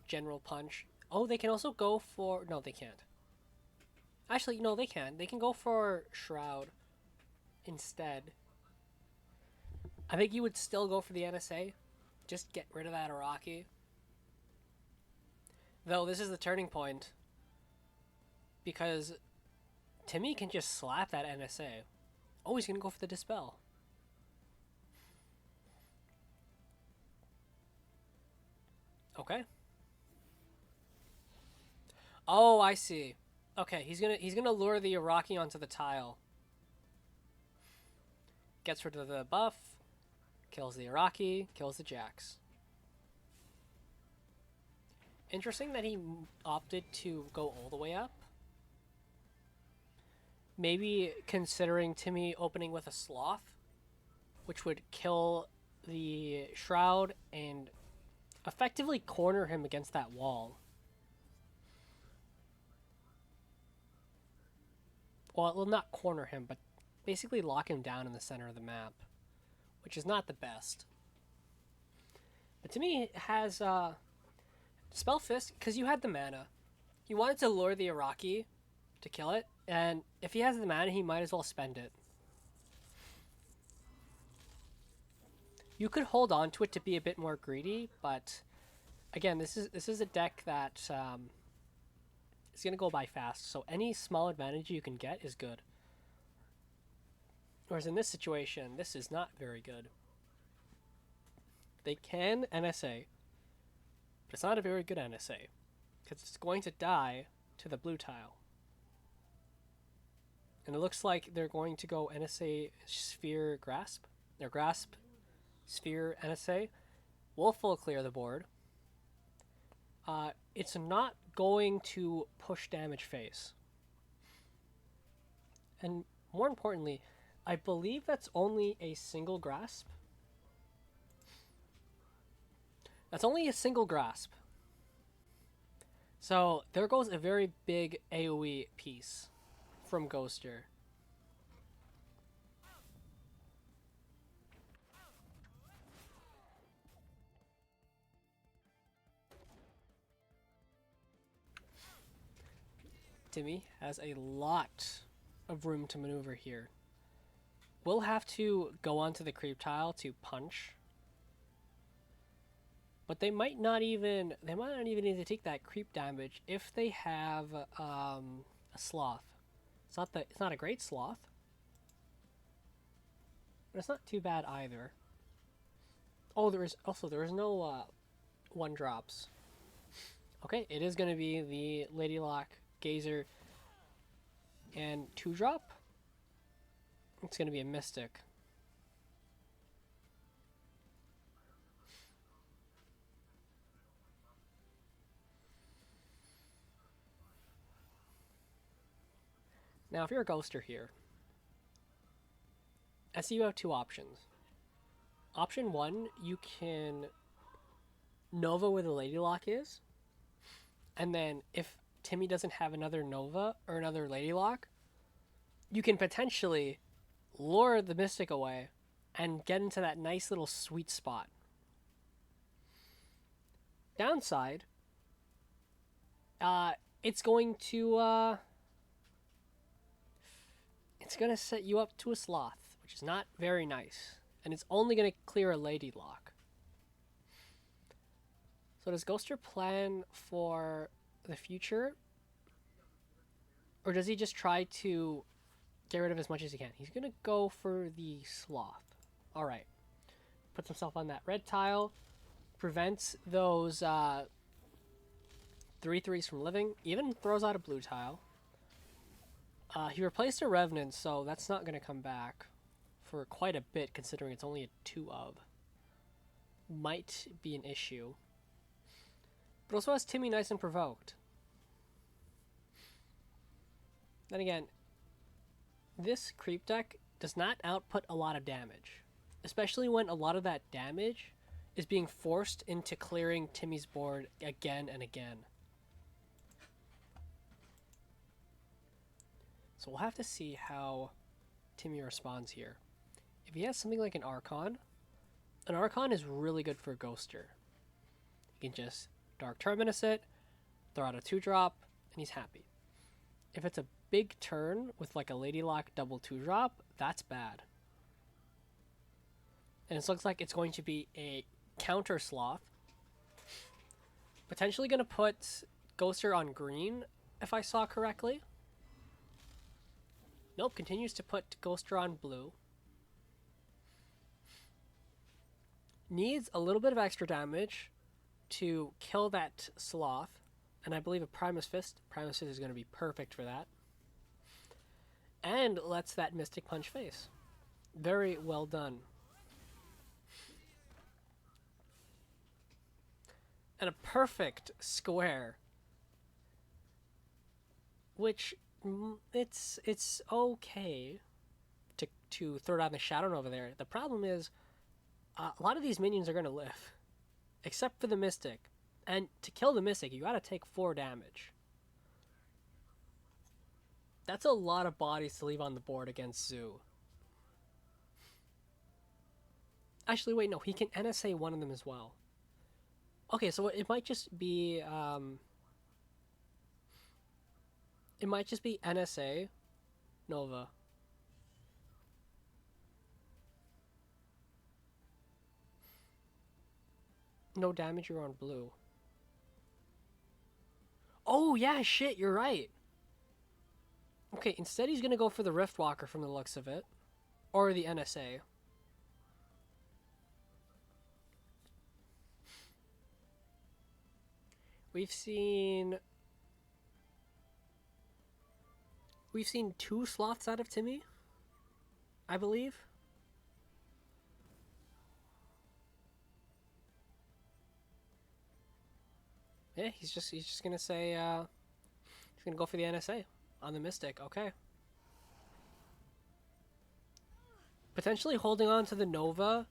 General Punch. Oh, they can also go for... No, they can't. Actually, no, they can. They can go for Shroud instead. I think you would still go for the NSA. Just get rid of that Araki. Though, this is the turning point. Because Timmy can just slap that NSA. Oh, he's going to go for the Dispel. Okay. Oh, I see. Okay, he's gonna lure the Araki onto the tile. Gets rid of the buff. Kills the Araki. Kills the Jax. Interesting that he opted to go all the way up. Maybe considering Timmy opening with a Sloth, which would kill the Shroud and effectively corner him against that wall. Well, it will not corner him, but basically lock him down in the center of the map, which is not the best. But Timmy has Spell Fist, because you had the mana. You wanted to lure the Araki to kill it, and if he has the mana, he might as well spend it. You could hold on to it to be a bit more greedy, but again, this is a deck that is going to go by fast, so any small advantage you can get is good. Whereas in this situation, this is not very good. They can NSA, but it's not a very good NSA, because it's going to die to the blue tile. And it looks like they're going to go NSA Sphere Grasp. Their Grasp, Sphere, NSA. Wolf will clear the board. It's not going to push damage face. And more importantly, I believe that's only a single Grasp. That's only a single Grasp. So there goes a very big AoE piece from Ghoster. Timmy has a lot of room to maneuver here. We'll have to go onto the creep tile to punch. But they might not even need to take that creep damage if they have a sloth. It's not a great sloth. But it's not too bad either. Oh, there is no one drops. Okay, it is going to be the Lady Lock, Gazer, and 2-drop. It's going to be a Mystic. Now, if you're a Ghoster here, I see you have two options. Option 1, you can Nova where the Lady Lock is, and then if Timmy doesn't have another Nova or another Lady Lock, you can potentially lure the Mystic away and get into that nice little sweet spot. Downside, it's going to set you up to a sloth, which is not very nice, and it's only going to clear a Lady Lock. So does Ghoster plan for the future, or does he just try to get rid of as much as he can? He's going to go for the sloth. All right. Puts himself on that red tile, prevents those 3/3s from living, even throws out a blue tile. He replaced a Revenant, so that's not going to come back for quite a bit, considering it's only a 2 of. Might be an issue. But also has Timmy nice and provoked. Then again, this creep deck does not output a lot of damage, especially when a lot of that damage is being forced into clearing Timmy's board again and again. So we'll have to see how Timmy responds here. If he has something like an Archon is really good for a Ghoster. He can just Dark Terminus it, throw out a 2-drop, and he's happy. If it's a big turn with like a Lady Lock double 2-drop, that's bad. And it looks like it's going to be a counter Sloth. Potentially going to put Ghoster on green, if I saw correctly. Nope, continues to put Ghoster on blue. Needs a little bit of extra damage to kill that Sloth. And I believe a Primus Fist. Primus Fist is going to be perfect for that. And lets that Mystic Punch face. Very well done. And a perfect square. Which, it's okay to throw down the Shadow Nova there. The problem is, a lot of these minions are going to live. Except for the Mystic. And to kill the Mystic, you gotta take 4 damage. That's a lot of bodies to leave on the board against Zoo. Actually, wait, no, he can NSA one of them as well. Okay, so it might just be, NSA Nova. No damage, you're on blue. Oh, yeah, shit, you're right. Okay, instead he's gonna go for the Riftwalker from the looks of it. Or the NSA. We've seen 2 sloths out of Timmy, I believe. Yeah, he's just gonna say he's gonna go for the NSA on the Mystic. Okay. Potentially holding on to the Nova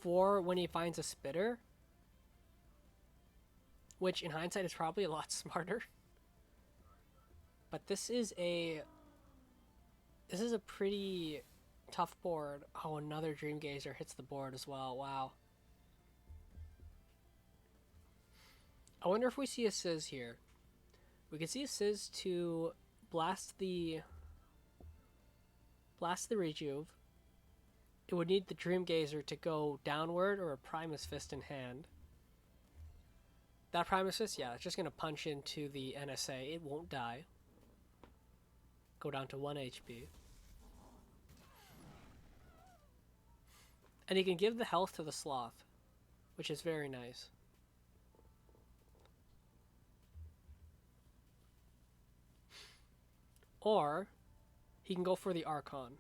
for when he finds a Spitter, which in hindsight is probably a lot smarter. But this is a pretty tough board. Oh, another Dream Gazer hits the board as well. Wow. I wonder if we see a Sizz here. We could see a Sizz to blast the Rejuve. It would need the Dream Gazer to go downward or a Primus Fist in hand. That Primus Fist, yeah, it's just going to punch into the NSA. It won't die. Go down to 1 HP. And he can give the health to the Sloth, which is very nice. Or he can go for the Archon.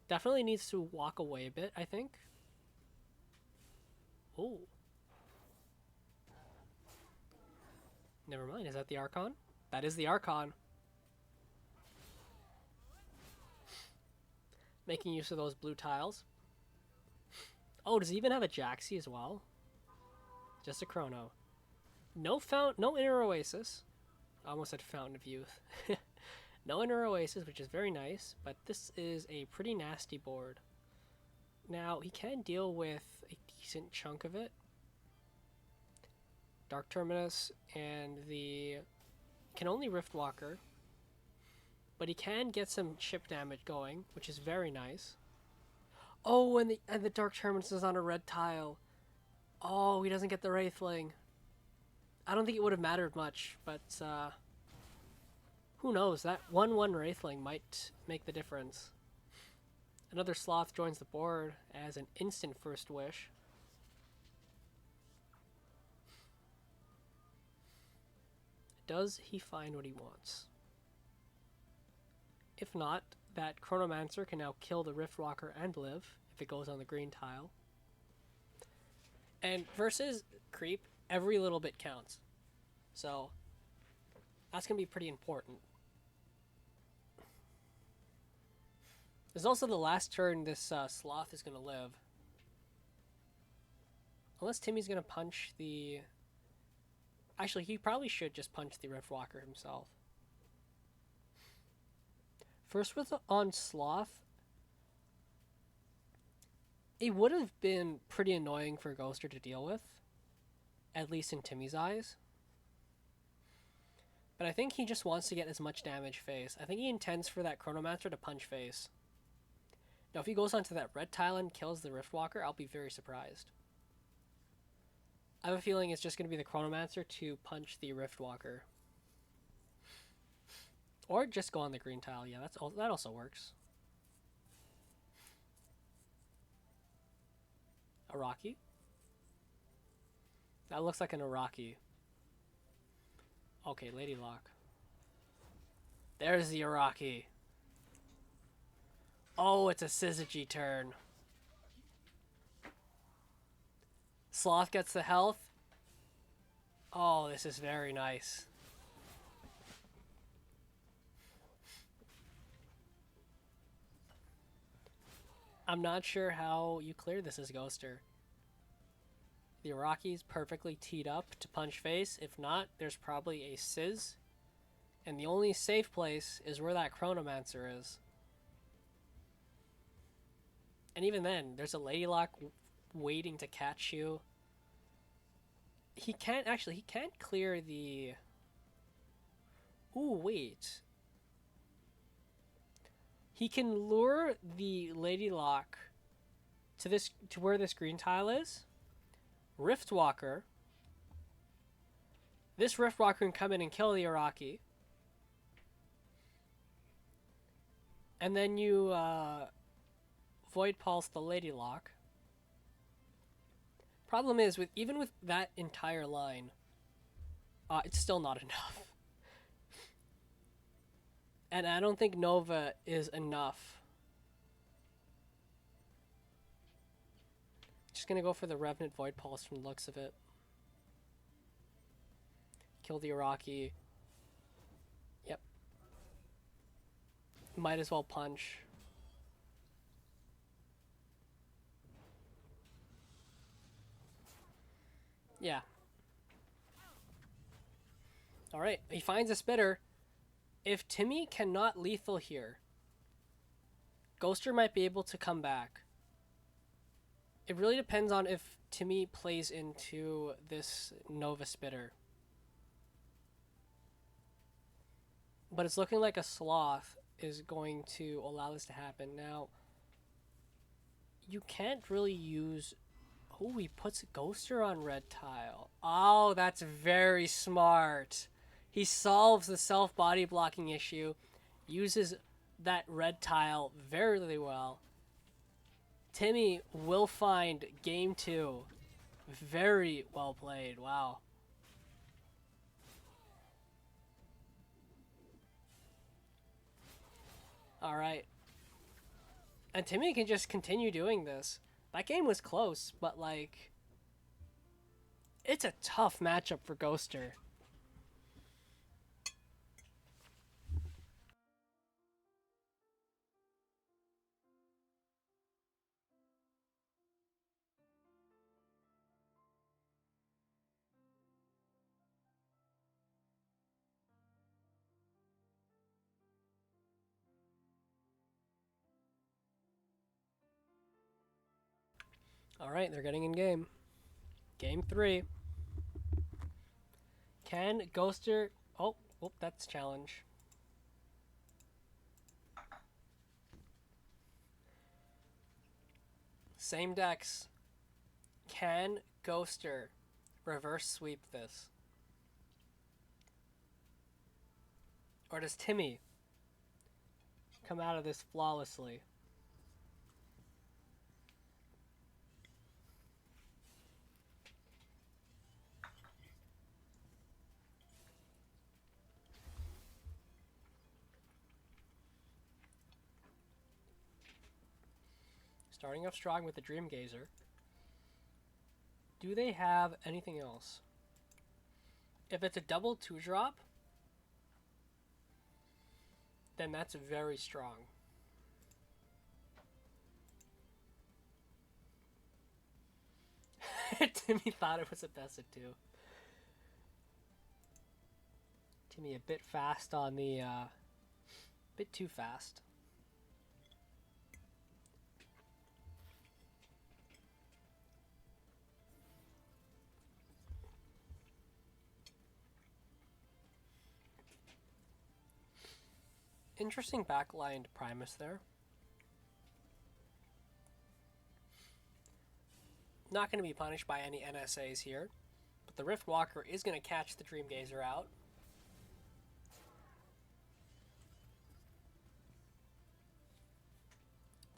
Definitely needs to walk away a bit, I think. Oh. Never mind, is that the Archon? That is the Archon. Making use of those blue tiles. Oh, does he even have a Jaxi as well? Just a Chrono. No Inner Oasis. I almost said Fountain of Youth. No Inner Oasis, which is very nice, but this is a pretty nasty board. Now, he can deal with a decent chunk of it. Dark Terminus and the... can only Riftwalker. But he can get some chip damage going, which is very nice. Oh, and the Dark Terminus is on a red tile. Oh, he doesn't get the Wraithling. I don't think it would have mattered much, but who knows? That 1/1 Wraithling might make the difference. Another Sloth joins the board as an instant First Wish. Does he find what he wants? If not, that Chronomancer can now kill the Riftwalker and live if it goes on the green tile. And versus Creep, every little bit counts. So that's going to be pretty important. There's also the last turn this Sloth is going to live. Unless Timmy's going to punch the... Actually, he probably should just punch the Riftwalker himself. First with on Sloth, it would have been pretty annoying for Ghoster to deal with, at least in Timmy's eyes. But I think he just wants to get as much damage face. I think he intends for that Chronomancer to punch face. Now, if he goes onto that red tile and kills the Riftwalker, I'll be very surprised. I have a feeling it's just going to be the Chronomancer to punch the Riftwalker. Or just go on the green tile. Yeah, that also works. Araki? That looks like an Araki. Okay, Lady Lock. There's the Araki. Oh, it's a Syzygy turn. Sloth gets the health. Oh, this is very nice. I'm not sure how you clear this as Ghoster. The Araki's perfectly teed up to punch face. If not, there's probably a Sizz. And the only safe place is where that Chronomancer is. And even then, there's a Lady Lock waiting to catch you. He can't clear the... Ooh, wait. He can lure the Lady Lock to where this green tile is. Riftwalker. This Riftwalker can come in and kill the Araki. And then you Void Pulse the Lady Lock. Problem is, even with that entire line, it's still not enough. And I don't think Nova is enough. Just gonna go for the Revenant Void Pulse from the looks of it. Kill the Araki. Yep. Might as well punch. Yeah. Alright, he finds a spitter. If Timmy cannot lethal here, Ghoster might be able to come back. It really depends on if Timmy plays into this Nova Spitter. But it's looking like a Sloth is going to allow this to happen. Now, you can't really use... Oh, he puts Ghoster on red tile. Oh, that's very smart. He solves the self-body blocking issue, uses that red tile very well. Timmy will find game 2. Very well played. Wow. Alright. And Timmy can just continue doing this. That game was close, but like... It's a tough matchup for Ghoster. Alright, they're getting in game. Game 3. Can Ghoster... Oh, that's challenge. Same decks. Can Ghoster reverse sweep this? Or does Timmy come out of this flawlessly? Starting off strong with the Dream Gazer. Do they have anything else? If it's a double 2-drop, then that's very strong. Timmy thought it was a best of 2. Timmy a bit fast on the... bit too fast. Interesting backlined Primus there. Not going to be punished by any NSAs here, but the Rift Walker is going to catch the Dream Gazer out.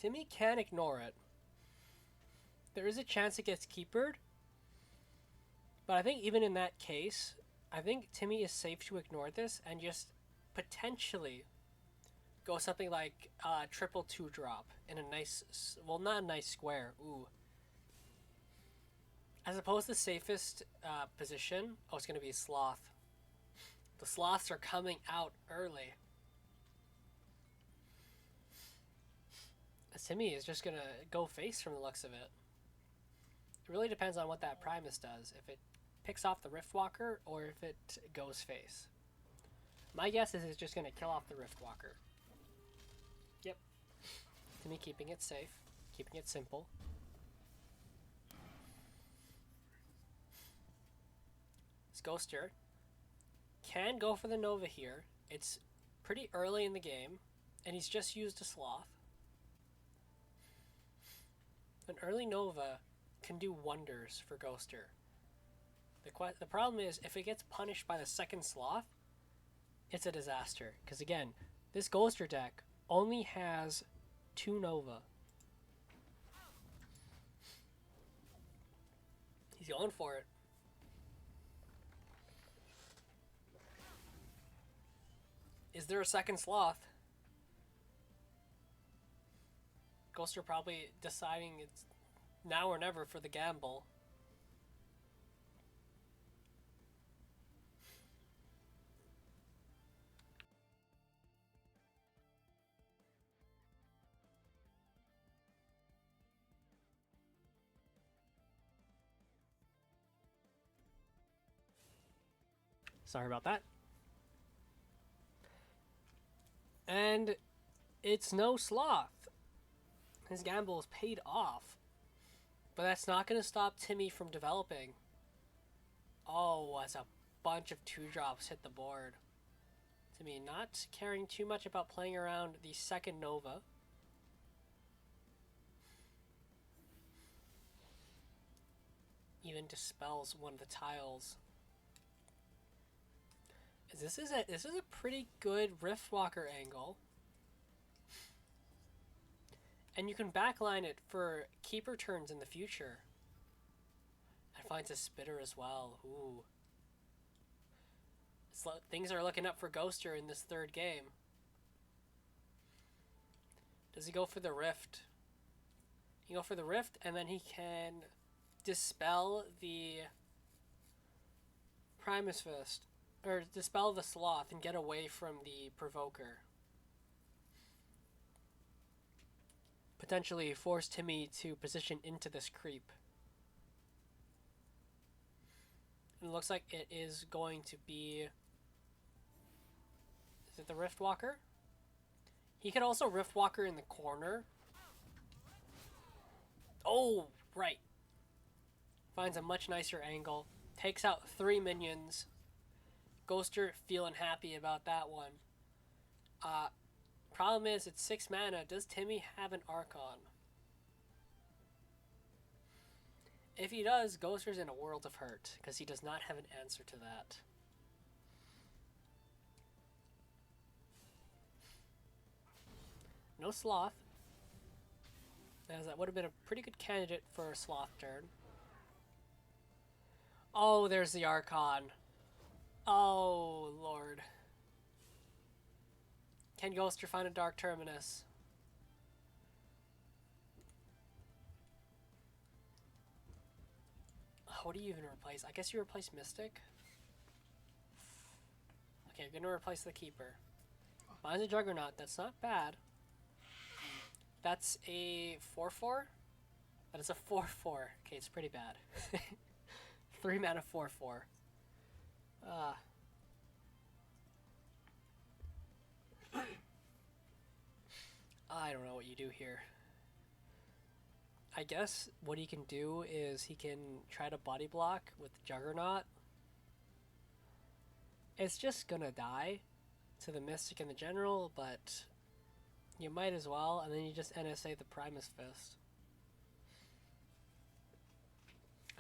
Timmy can ignore it. There is a chance it gets keepered, but I think even in that case, I think Timmy is safe to ignore this and just potentially go something like triple 2-drop in a nice, well, not a nice square. Ooh. As opposed to the safest position, it's going to be Sloth. The Sloths are coming out early. Timmy is just going to go face from the looks of it. It really depends on what that Primus does. If it picks off the Riftwalker or if it goes face. My guess is it's just going to kill off the Riftwalker. Yep. Timmy keeping it safe. Keeping it simple. This Ghoster can go for the Nova here. It's pretty early in the game, and he's just used a Sloth. An early Nova can do wonders for Ghoster. The problem is, if it gets punished by the second Sloth, it's a disaster. Because again, this Ghoster deck only has 2 Nova. He's going for it. Is there a second Sloth? Ghoster probably deciding it's now or never for the gamble. Sorry about that. And it's no sloth. His gamble is paid off. But that's not going to stop Timmy from developing. Oh, as a bunch of 2-drops hit the board. Timmy not caring too much about playing around the second Nova. Even dispels one of the tiles. This is a pretty good Riftwalker angle. And you can backline it for keeper turns in the future. And finds a spitter as well. Ooh. Things are looking up for Ghoster in this third game. Does he go for the Rift? He go for the Rift, and then he can dispel the Primus Fist. Or dispel the Sloth and get away from the Provoker. Potentially force Timmy to position into this creep. And it looks like it is going to be... Is it the Riftwalker? He could also Riftwalker in the corner. Oh, right. Finds a much nicer angle. Takes out 3 minions. Ghoster feeling happy about that one. Problem is, it's 6 mana. Does Timmy have an Archon? If he does, Ghoster's in a world of hurt, because he does not have an answer to that. No Sloth. As that would have been a pretty good candidate for a Sloth turn. Oh, there's the Archon. Oh, Lord. Can Ghoster find a Dark Terminus? What do you even replace? I guess you replace Mystic. Okay, you're gonna replace the Keeper. Finds a Juggernaut. That's not bad. That's a 4/4? That is a 4/4. Okay, it's pretty bad. 3 mana 4/4. I don't know what you do here. I guess what he can do is he can try to body block with Juggernaut. It's just gonna die to the Mystic and the General, but you might as well, and then you just NSA the Primus Fist.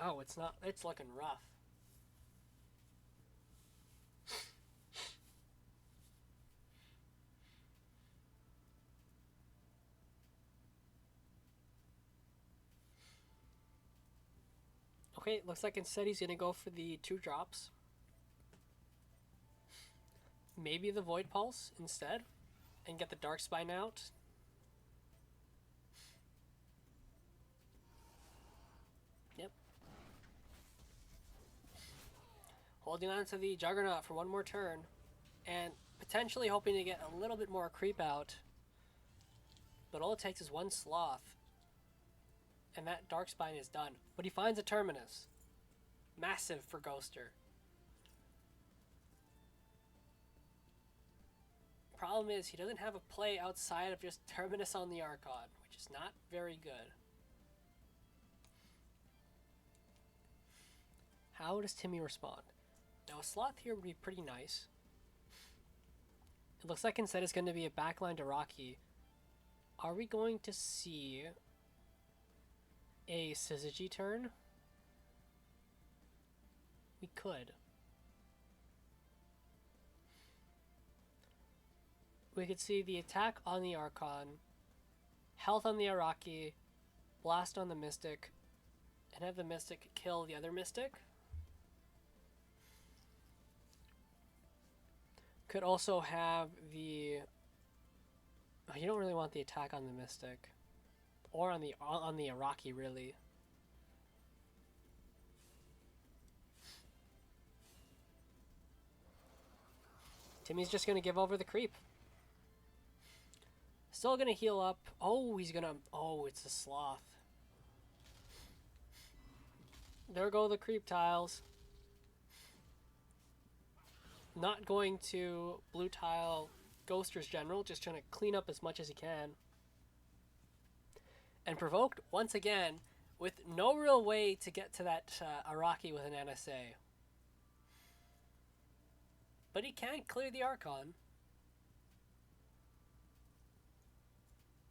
Oh, it's not. It's looking rough. Okay, looks like instead he's gonna go for the 2-drops. Maybe the Void Pulse instead, and get the Dark Spine out. Yep. Holding on to the Juggernaut for one more turn, and potentially hoping to get a little bit more creep out. But all it takes is 1 Sloth, and that Dark Spine is done. But he finds a Terminus. Massive for Ghoster. Problem is, he doesn't have a play outside of just Terminus on the Archon, which is not very good. How does Timmy respond? Now, a Sloth here would be pretty nice. It looks like instead it's going to be a backline to Rocky. Are we going to see a Syzygy turn? We could. We could see the attack on the Archon, health on the Araki, blast on the Mystic, and have the Mystic kill the other Mystic. Could also have the... Oh, you don't really want the attack on the Mystic. Or on the Araki, really. Timmy's just going to give over the creep. Still going to heal up. Oh, he's going to... Oh, it's a Sloth. There go the creep tiles. Not going to blue tile Ghoster's general, just trying to clean up as much as he can. And provoked, once again, with no real way to get to that Araki with an NSA. But he can clear the Archon.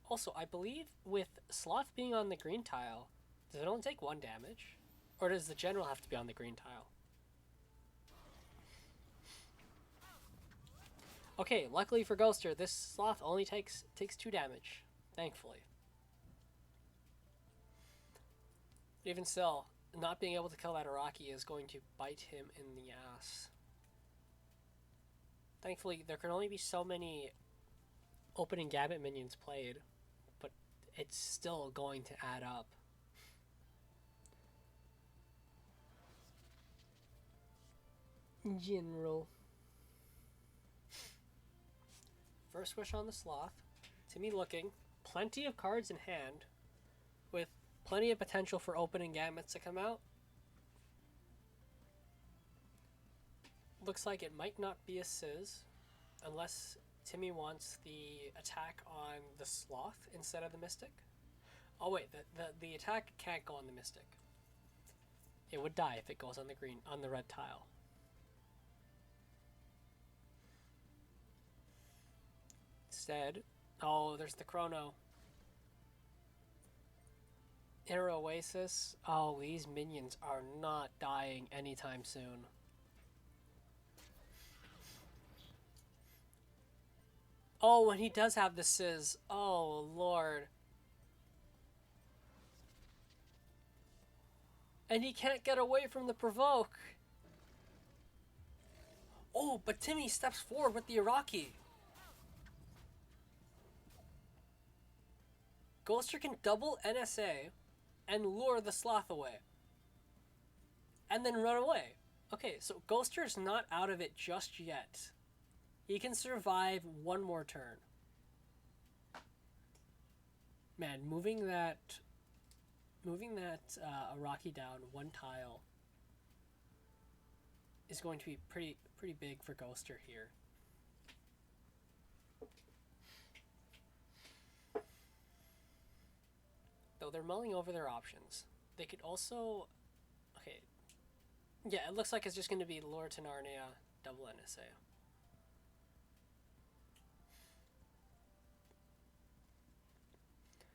Also, I believe with Sloth being on the green tile, does it only take 1 damage? Or does the general have to be on the green tile? Okay, luckily for Ghoster, this Sloth only takes 2 damage. Thankfully. Even still, not being able to kill that Araki is going to bite him in the ass. Thankfully, there can only be so many opening Gambit minions played, but it's still going to add up. General. First wish on the Sloth. Timmy looking. Plenty of cards in hand, with plenty of potential for opening Gambits to come out. Looks like it might not be a Sizz, unless Timmy wants the attack on the Sloth instead of the Mystic. Oh wait, the attack can't go on the Mystic. It would die if it goes on the red tile. Instead, oh, there's the Chrono. Inner Oasis. Oh, these minions are not dying anytime soon. Oh, and he does have the Sizz. Oh, Lord. And he can't get away from the provoke. Oh, but Timmy steps forward with the Araki. Ghoster can double NSA and lure the Sloth away. And then run away. Okay, so Ghoster's not out of it just yet. He can survive 1 more turn. Man, moving that Araki down 1 tile is going to be pretty big for Ghoster here. Though they're mulling over their options. They could also... Okay. Yeah, it looks like it's just going to be Lure to Narnia, double NSA.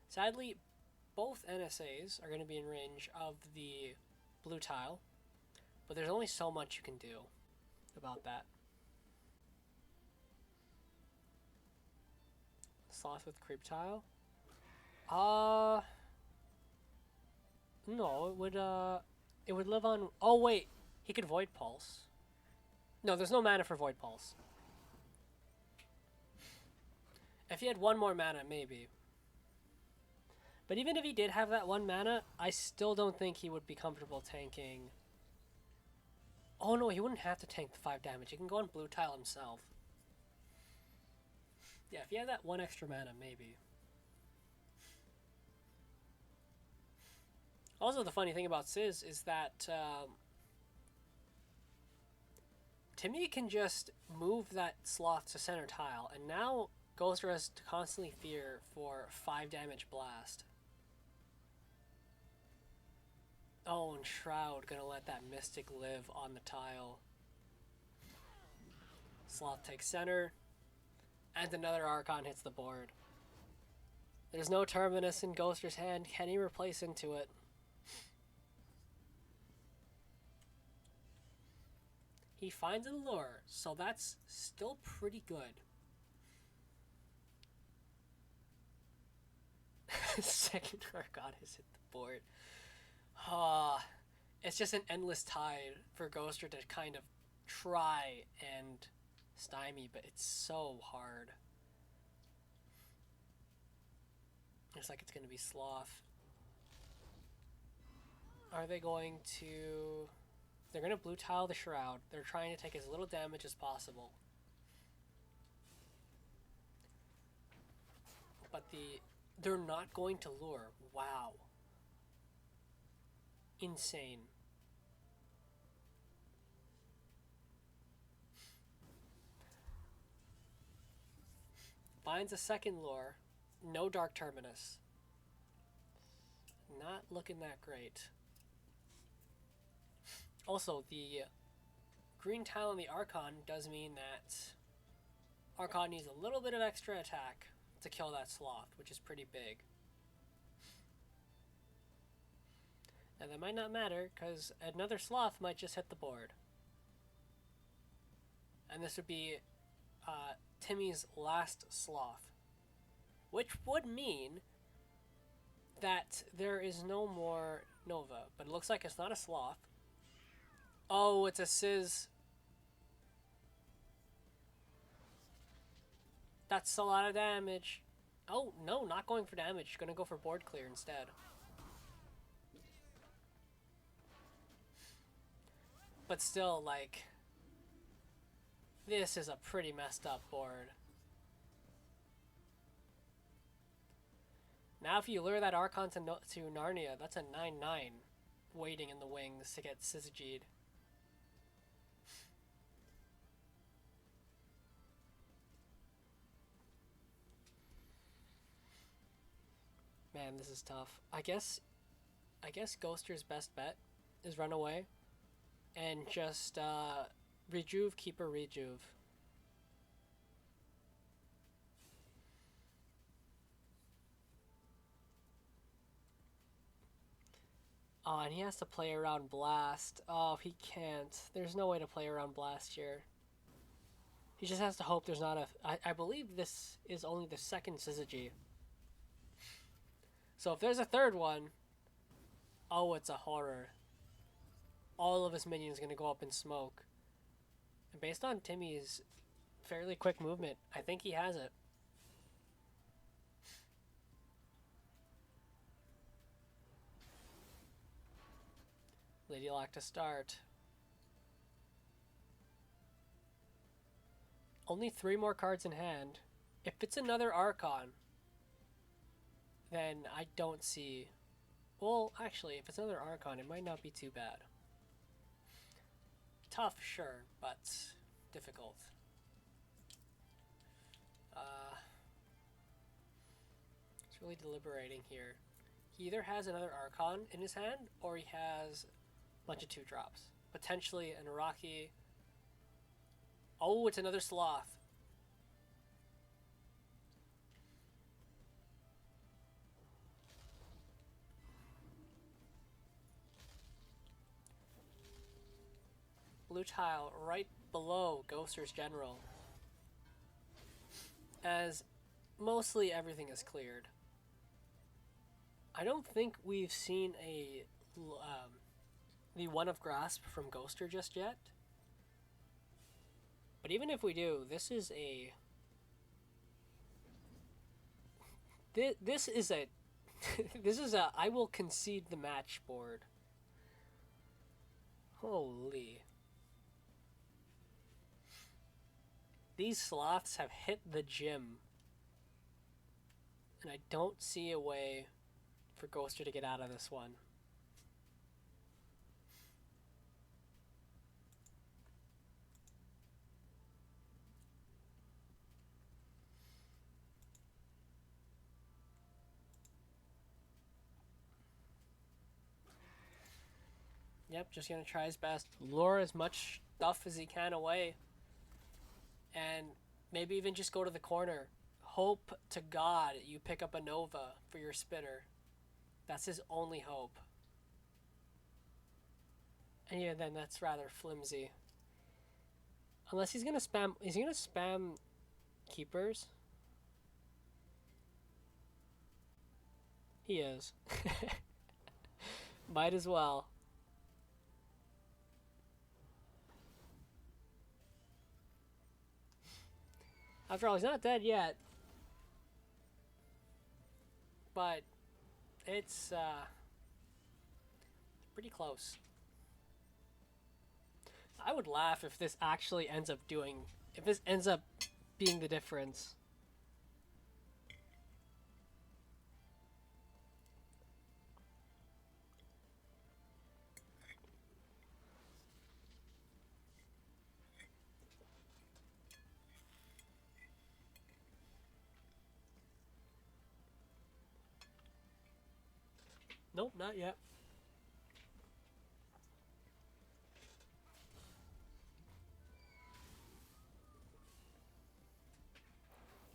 Sadly, both NSAs are going to be in range of the blue tile, but there's only so much you can do about that. Sloth with creep tile? No, it would live on... Oh, wait. He could Void Pulse. No, there's no mana for Void Pulse. If he had 1 more mana, maybe. But even if he did have that 1 mana, I still don't think he would be comfortable tanking... Oh, no, he wouldn't have to tank the 5 damage. He can go on blue tile himself. Yeah, if he had that 1 extra mana, maybe. Also, the funny thing about Sizz is that Timmy can just move that Sloth to center tile, and now Ghoster has to constantly fear for 5 damage blast. Oh, and Shroud gonna let that Mystic live on the tile. Sloth takes center, and another Archon hits the board. There's no Terminus in Ghoster's hand. Can he replace into it? He finds a lure, so that's still pretty good. Second Archon has hit the board. It's just an endless tide for Ghoster to kind of try and stymie, but it's so hard. Looks like it's going to be Sloth. Are they going to... They're going to blue tile the Shroud. They're trying to take as little damage as possible. But they're not going to lure. Wow. Insane. Finds a second lure. No Dark Terminus. Not looking that great. Also, the green tile on the Archon does mean that Archon needs a little bit of extra attack to kill that Sloth, which is pretty big. And that might not matter, because another Sloth might just hit the board. And this would be Timmy's last Sloth. Which would mean that there is no more Nova. But it looks like it's not a Sloth. Oh, it's a Sizz. That's a lot of damage. Oh, no, not going for damage. Gonna go for board clear instead. But still, like, this is a pretty messed up board. Now if you lure that Archon to Narnia, that's a 9-9 waiting in the wings to get Syzygied. Man, this is tough. I guess Ghoster's best bet is run away and just Rejuve, Keeper, Rejuve. Oh, and he has to play around Blast. Oh, he can't. There's no way to play around Blast here. He just has to hope there's not a... I believe this is only the second Syzygy. So if there's a third one... Oh, it's a horror. All of his minions are going to go up in smoke. And based on Timmy's fairly quick movement, I think he has it. Lady Lock to start. Only 3 more cards in hand. If it's another Archon, then I don't see... Well, actually, if it's another Archon, it might not be too bad. Tough, sure, but difficult. It's really deliberating here. He either has another Archon in his hand, or he has a bunch of 2-drops. Potentially an Iraqi. Oh, it's another Sloth. Blue tile right below Ghoster's General. As mostly everything is cleared. I don't think we've seen the One of Grasp from Ghoster just yet. But even if we do, this is a... This is a... this is a I will concede the match board. Holy. These Sloths have hit the gym. And I don't see a way for Ghoster to get out of this one. Yep, just gonna try his best. Lure as much stuff as he can away. And maybe even just go to the corner. Hope to God you pick up a Nova for your spinner. That's his only hope. And yeah, then that's rather flimsy. Unless he's gonna spam... Is he gonna spam Keepers? He is. Might as well. After all, he's not dead yet. But it's pretty close. I would laugh if this actually ends up doing... If this ends up being the difference. Nope, not yet.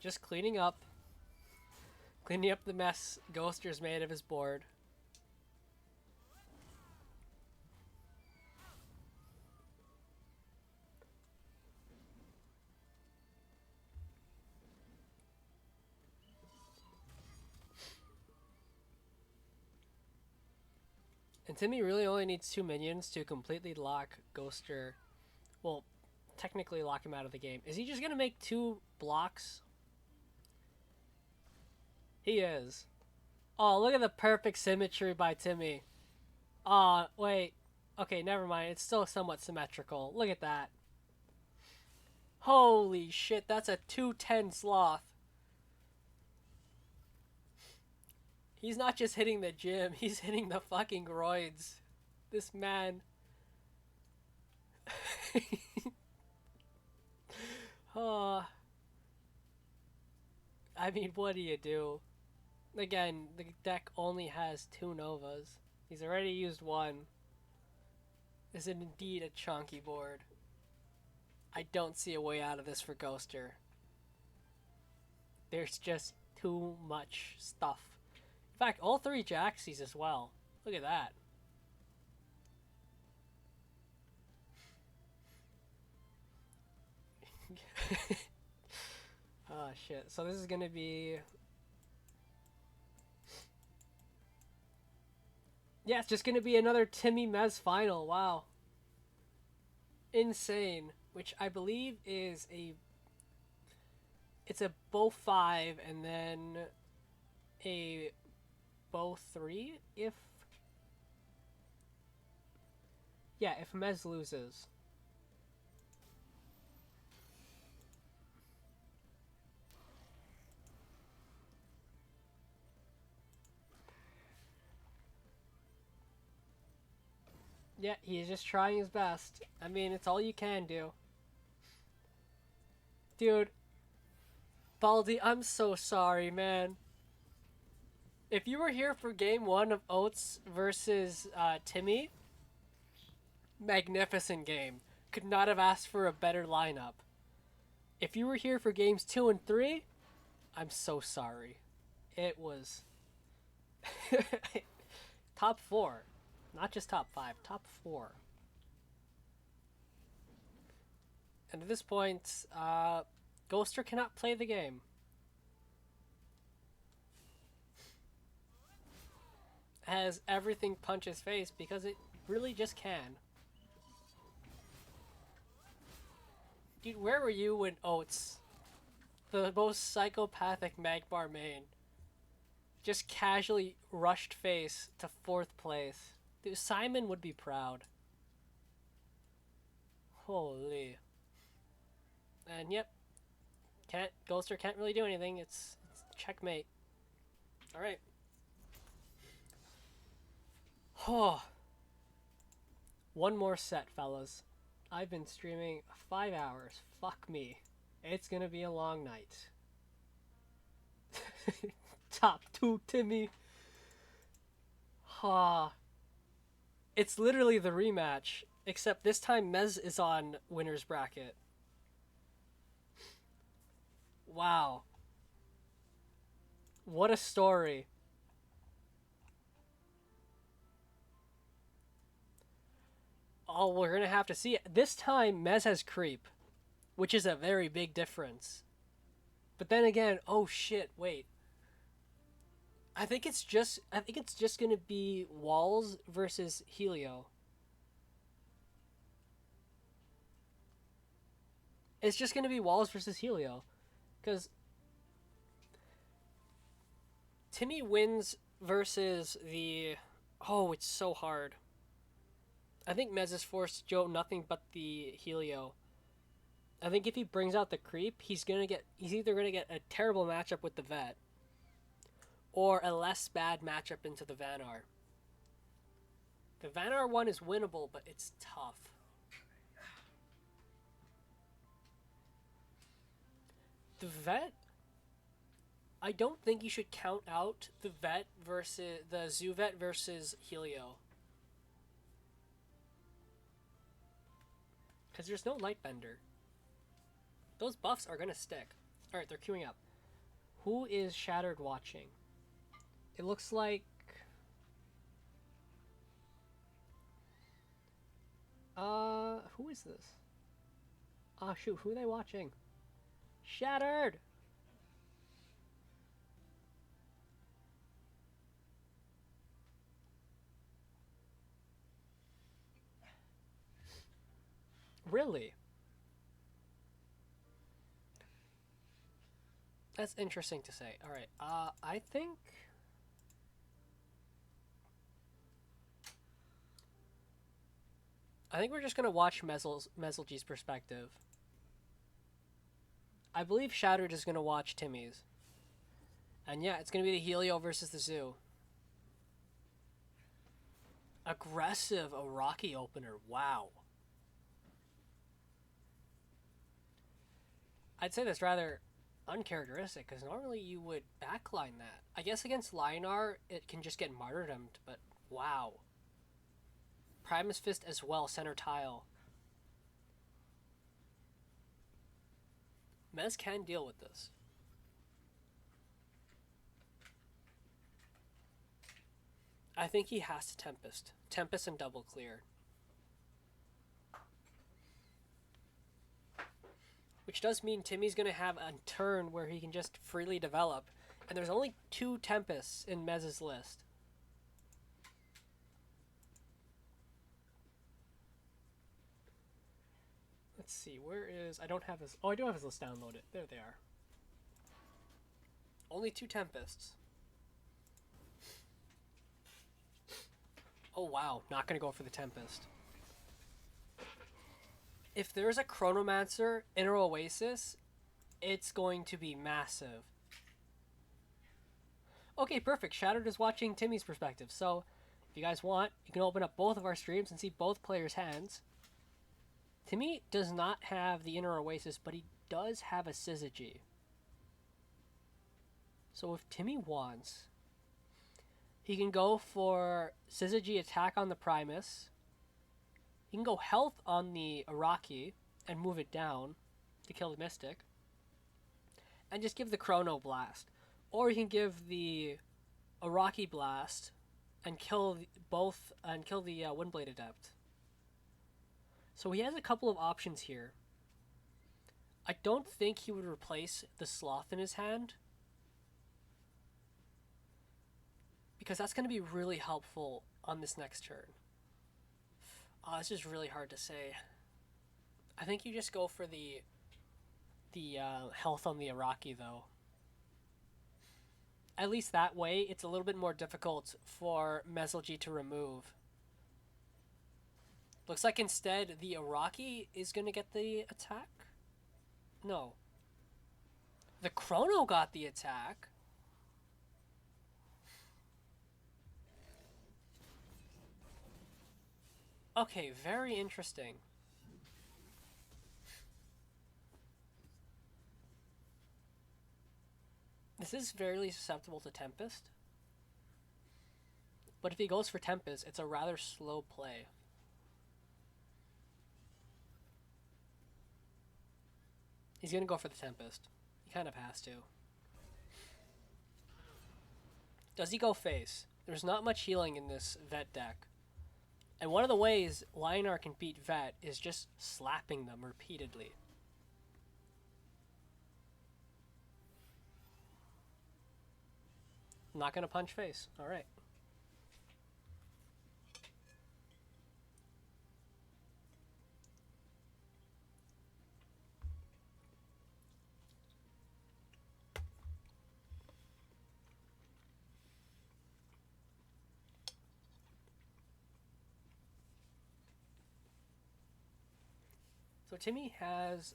Just cleaning up. Cleaning up the mess Ghoster's made of his board. And Timmy really only needs 2 minions to completely lock Ghoster. Well, technically lock him out of the game. Is he just gonna make 2 blocks? He is. Oh, look at the perfect symmetry by Timmy. Aw, wait. Okay, never mind. It's still somewhat symmetrical. Look at that. Holy shit, that's a 210 sloth. He's not just hitting the gym, he's hitting the fucking roids. This man. Oh. I mean, what do you do? Again, the deck only has 2 Novas. He's already used 1. This is indeed a chunky board. I don't see a way out of this for Ghoster. There's just too much stuff. In fact, all 3 Jaxies as well. Look at that. Oh shit. So this is gonna be... Yeah, it's just gonna be another Timmy Mez final. Wow. Insane. Which I believe is a... It's a bow 5 and then a bow 3 if... Yeah, if Mez loses. Yeah, he's just trying his best. I mean, it's all you can do. Dude, Baldy, I'm so sorry, man. If you were here for game 1 of Oates versus Timmy, magnificent game. Could not have asked for a better lineup. If you were here for games 2 and 3, I'm so sorry. It was top 4. Not just top 5, top 4. And at this point, Ghoster cannot play the game. Has everything punch his face because it really just can. Dude, where were you when Oates, the most psychopathic Magmar main, just casually rushed face to 4th place? Dude, Simon would be proud. Holy. And yep, Ghoster can't really do anything. It's checkmate. All right. Oh. One more set, fellas. I've been streaming 5 hours. Fuck me. It's gonna be a long night. Top 2, Timmy. Ha. It's literally the rematch, except this time Mez is on winner's bracket. Wow. What a story. Oh, we're gonna have to see it. This time, Mez has creep, which is a very big difference. But then again, oh shit, wait. I think it's just gonna be Walls versus Helio. It's just gonna be Walls versus Helio, because Timmy wins versus the... Oh, it's so hard. I think Mez is forced to Joe nothing but the Helio. I think if he brings out the creep, he's either gonna get a terrible matchup with the vet, or a less bad matchup into the Vanar. The Vanar one is winnable, but it's tough. The vet I don't think you should count out the vet versus the zoo vet versus Helio. Because there's no light bender. Those buffs are gonna stick. Alright, they're queuing up. Who is Shattered watching? It looks like... who is this? Ah, shoot, who are they watching? Shattered! Really? That's interesting to say. Alright, I think... I think we're just gonna watch Mezelgy's perspective. I believe Shattered is gonna watch Timmy's. And yeah, it's gonna be the Helio versus the Zoo. Aggressive Iraqi opener. Wow. I'd say that's rather uncharacteristic because normally you would backline that. I guess against Linar, it can just get martyrdomed, but wow. Primus Fist as well, center tile. Mez can deal with this. I think he has to Tempest. Tempest and double clear. Which does mean Timmy's going to have a turn where he can just freely develop. And there's only 2 Tempests in Mez's list. Let's see, where is... I don't have his... Oh, I do have his list downloaded. There they are. Only 2 Tempests. Oh, wow. Not going to go for the Tempest. If there's a Chronomancer Inner Oasis, it's going to be massive. Okay, perfect. Shattered is watching Timmy's perspective. So, if you guys want, you can open up both of our streams and see both players' hands. Timmy does not have the Inner Oasis, but he does have a Syzygy. So if Timmy wants, he can go for Syzygy attack on the Primus. He can go health on the Iraqi and move it down to kill the Mystic. And just give the Chrono Blast. Or he can give the Iraqi Blast and kill both and kill the Windblade Adept. So he has a couple of options here. I don't think he would replace the Sloth in his hand, because that's going to be really helpful on this next turn. Oh, this is really hard to say. I think you just go for the health on the Iraqi, though. At least that way, it's a little bit more difficult for Mezelgy to remove. Looks like instead the Iraqi is going to get the attack? No. The Chrono got the attack. Okay, very interesting. This is very susceptible to Tempest. But if he goes for Tempest, it's a rather slow play. He's going to go for the Tempest. He kind of has to. Does he go face? There's not much healing in this Vet deck. And one of the ways Linar can beat Vet is just slapping them repeatedly. I'm not going to punch face. Alright. So Timmy has...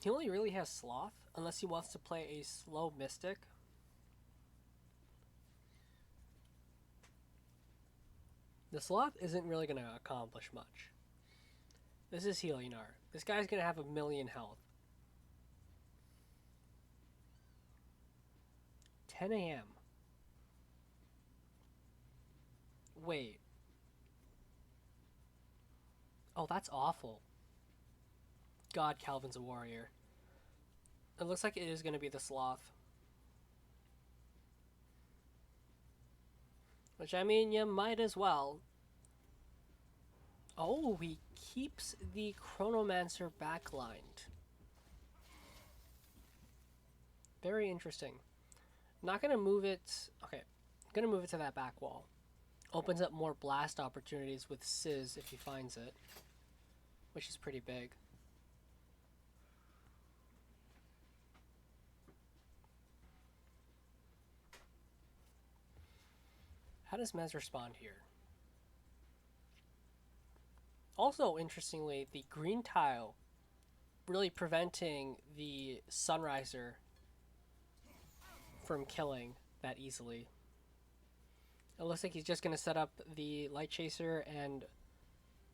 He only really has Sloth, unless he wants to play a slow Mystic. The Sloth isn't really going to accomplish much. This is Helinar. This guy's going to have 1,000,000 health. 10 a.m. Wait. Oh, that's awful. God, Calvin's a warrior. It looks like it is going to be the sloth. Which, I mean, you might as well. Oh, he keeps the Chronomancer backlined. Very interesting. Not going to move it. Okay. Going to move it to that back wall. Opens up more blast opportunities with Sizz if he finds it. Which is pretty big. How does Mez respond here? Also, interestingly, the green tile really preventing the Sunriser from killing that easily. It looks like he's just going to set up the Light Chaser and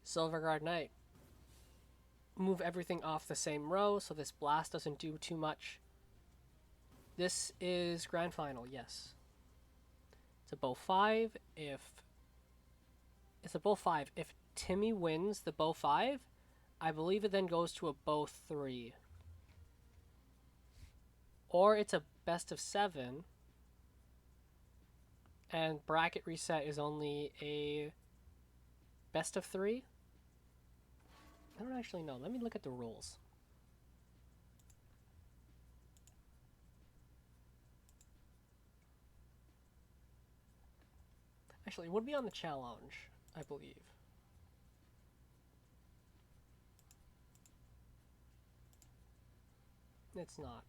Silverguard Knight. Move everything off the same row so this blast doesn't do too much. This is Grand Final, yes. It's a bow 5. It's a bow 5. If Timmy wins the bow 5, I believe it then goes to a bow 3. Or it's a best of 7. And bracket reset is only a best of 3? I don't actually know. Let me look at the rules. Actually, it would be on the challenge, I believe. It's not.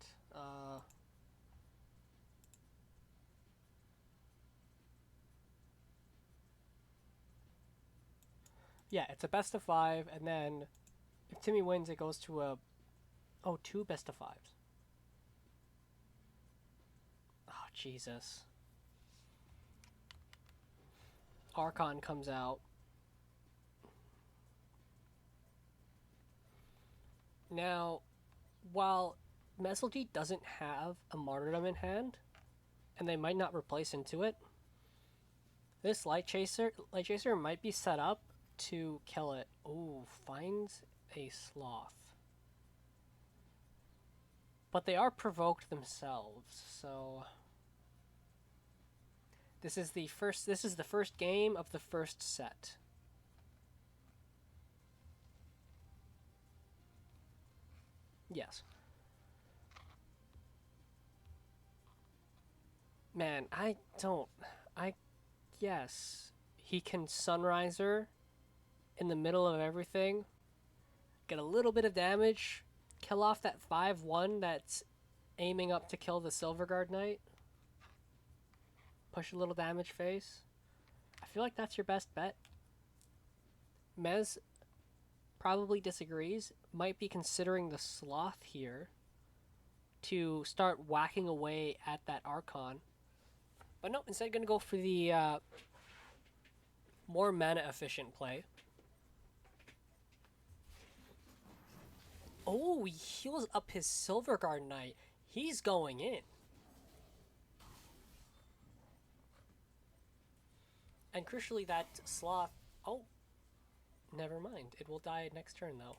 Yeah, it's a best of 5, and then if Timmy wins, it goes to a... Oh, 2 best of 5s. Oh, Jesus. Archon comes out. Now, while Messelty doesn't have a Martyrdom in hand, and they might not replace into it, this Light Chaser might be set up to kill it. Ooh, finds a Sloth. But they are provoked themselves, so... This is the first game of the first set. Yes. Man, yes. He can Sunriser in the middle of everything. Get a little bit of damage. Kill off that 5-1 that's aiming up to kill the Silverguard Knight. Push a little damage face. I feel like that's your best bet. Mez probably disagrees. Might be considering the Sloth here to start whacking away at that Archon. But no, instead going to go for the more mana efficient play. Oh, he heals up his Silverguard Knight. He's going in. And crucially, that Sloth... Oh, never mind. It will die next turn, though.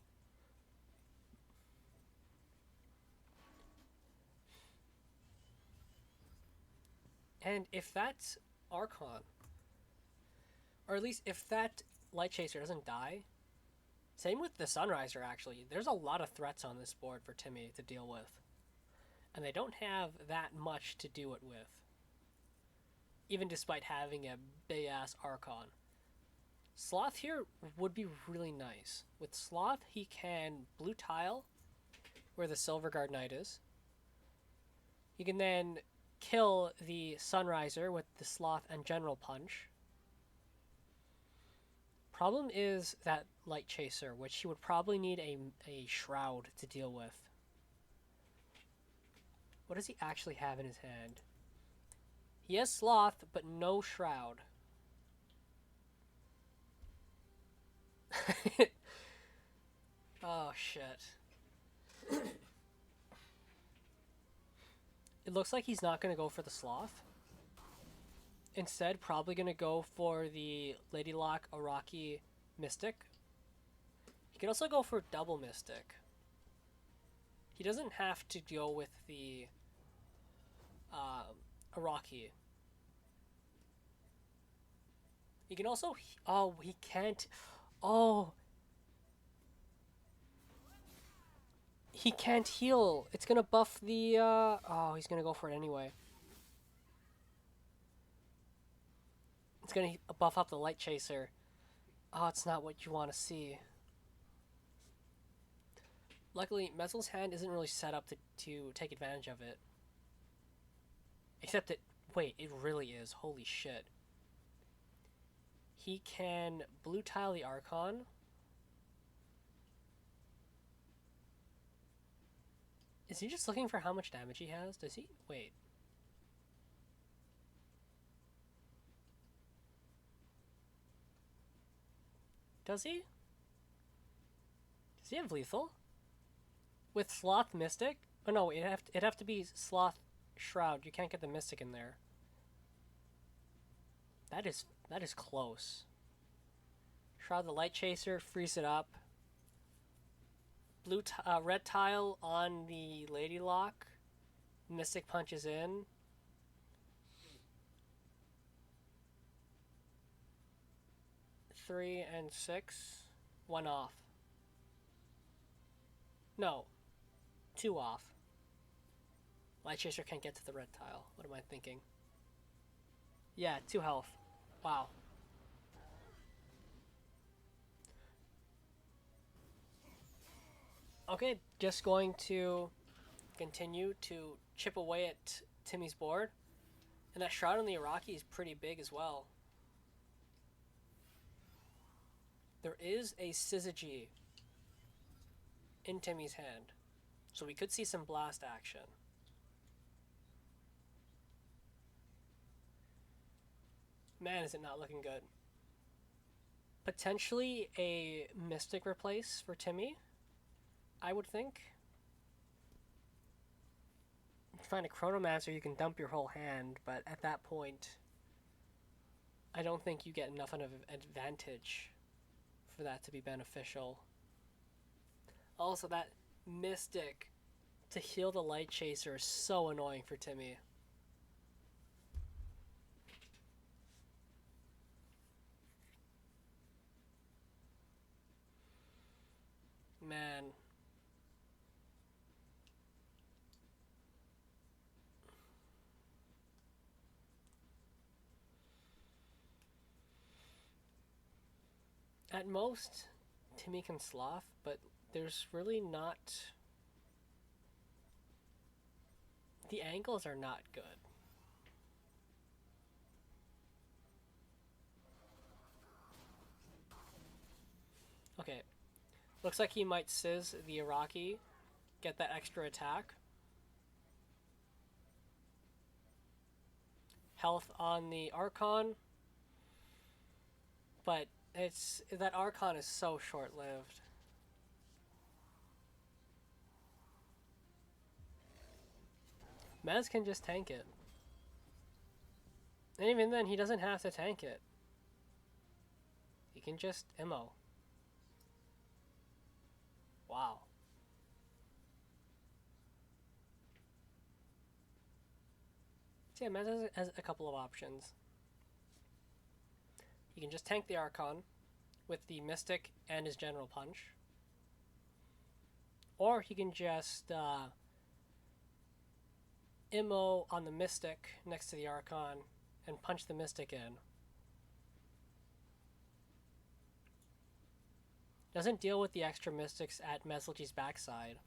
And if that Archon, or at least if that Light Chaser doesn't die, same with the Sunriser, actually. There's a lot of threats on this board for Timmy to deal with. And they don't have that much to do it with. Even despite having a big-ass Archon. Sloth here would be really nice. With Sloth, he can blue tile where the Silverguard Knight is. He can then kill the Sunriser with the Sloth and General Punch. Problem is that Light Chaser, which he would probably need a Shroud to deal with. What does he actually have in his hand? He has Sloth, but no Shroud. Oh, shit. It looks like he's not going to go for the Sloth. Instead, probably going to go for the Lady Lock Araki Mystic. He could also go for double Mystic. He doesn't have to go with the Araki. He can also... Oh, he can't... Oh... He can't heal. It's gonna buff the... Oh, he's gonna go for it anyway. It's gonna buff up the Light Chaser. Oh, it's not what you want to see. Luckily, Mezzel's hand isn't really set up to take advantage of it. Except that... Wait, it really is. Holy shit. He can blue tile the Archon. Is he just looking for how much damage he has? Does he? Wait. Does he? Does he have lethal? With Sloth Mystic? Oh no, it'd have to be Sloth Shroud. You can't get the Mystic in there. That is close. Shroud the Light Chaser, freeze it up. Red tile on the Lady Lock. Mystic punches in. Three and 6. 1 off. No. 2 off. Light Chaser can't get to the red tile. What am I thinking? Yeah, 2 health. Wow. Okay, just going to continue to chip away at Timmy's board. And that Shroud on the Araki is pretty big as well. There is a Syzygy in Timmy's hand. So we could see some blast action. Man, is it not looking good. Potentially a Mystic replace for Timmy, I would think. If you find a Chronomancer, you can dump your whole hand, but at that point, I don't think you get enough of an advantage for that to be beneficial. Also, that Mystic to heal the Light Chaser is so annoying for Timmy. Man. At most, Timmy can Sloth, but there's really not... The angles are not good. Okay. Looks like he might Sizz the Araki, get that extra attack. Health on the Archon. But that Archon is so short-lived. Mez can just tank it. And even then, he doesn't have to tank it. He can just MO. Wow. So yeah, Mez has a couple of options. He can just tank the Archon with the Mystic and his General Punch. Or he can just MO on the Mystic next to the Archon and punch the Mystic in. Doesn't deal with the extra Mystics at Mesligy's backside.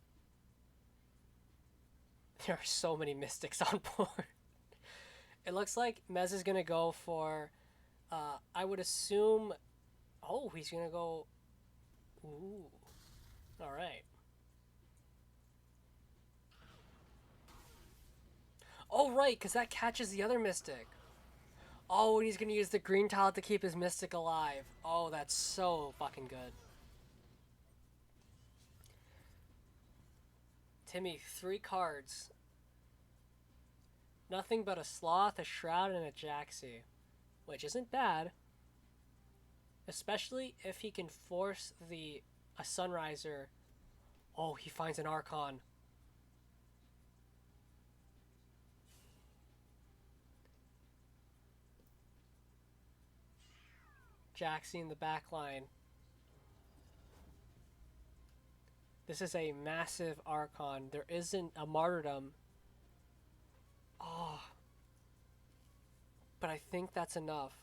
There are so many Mystics on board. It looks like Mez is going to go for... I would assume... Oh, he's going to go... Ooh. Alright. Oh, right, because that catches the other Mystic. Oh, and he's going to use the green tile to keep his Mystic alive. Oh, that's so fucking good. Timmy, 3 cards. Nothing but a Sloth, a Shroud, and a Jaxi. Which isn't bad. Especially if he can force a Sunriser. Oh, he finds an Archon. Jaxi in the back line. This is a massive Archon. There isn't a Martyrdom. Oh. But I think that's enough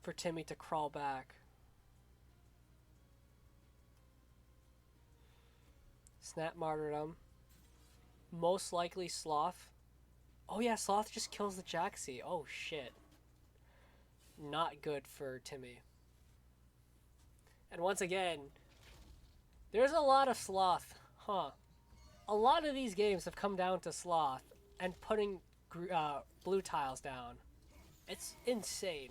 for Timmy to crawl back. Snap Martyrdom. Most likely Sloth. Oh yeah, Sloth just kills the Jaxi. Oh shit. Not good for Timmy. And once again, there's a lot of Sloth. Huh. A lot of these games have come down to Sloth and putting blue tiles down. It's insane.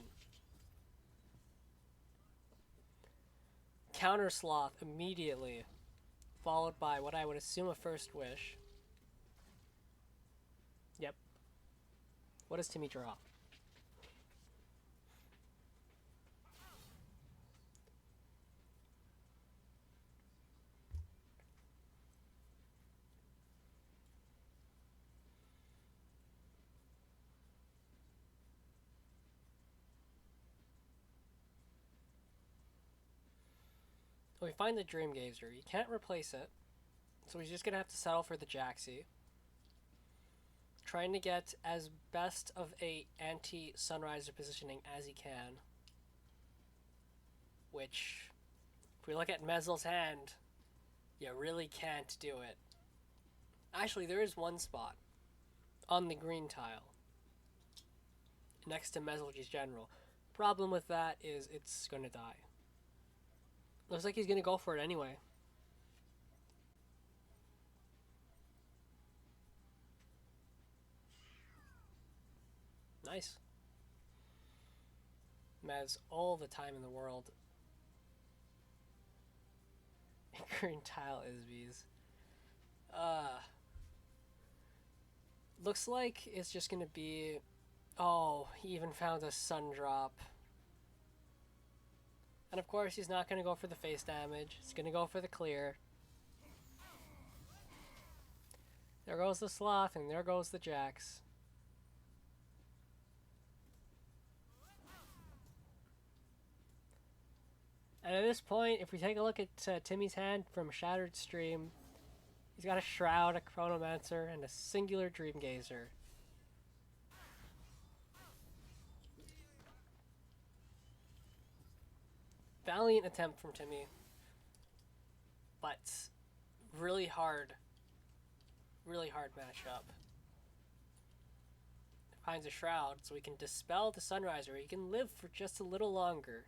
Counter Sloth immediately, followed by what I would assume a First Wish. Yep. What does Timmy draw? We find the Dream Gazer. You can't replace it, so he's just gonna have to settle for the Jaxi. Trying to get as best of a anti-Sunriser positioning as he can. Which, if we look at Mezzel's hand, you really can't do it. Actually, there is one spot on the green tile next to Mezzel's General. Problem with that is it's gonna die. Looks like he's gonna go for it anyway. Nice. Mez all the time in the world. Green tile Isbies. Looks like it's just gonna be... Oh, he even found a Sun Drop. And of course, he's not gonna go for the face damage. He's gonna go for the clear. There goes the Sloth, and there goes the Jax. And at this point, if we take a look at Timmy's hand from Shattered Stream, he's got a Shroud, a Chronomancer, and a singular Dream Gazer. Valiant attempt from Timmy, but really hard matchup. Finds a Shroud, so he can dispel the Sunriser. He can live for just a little longer.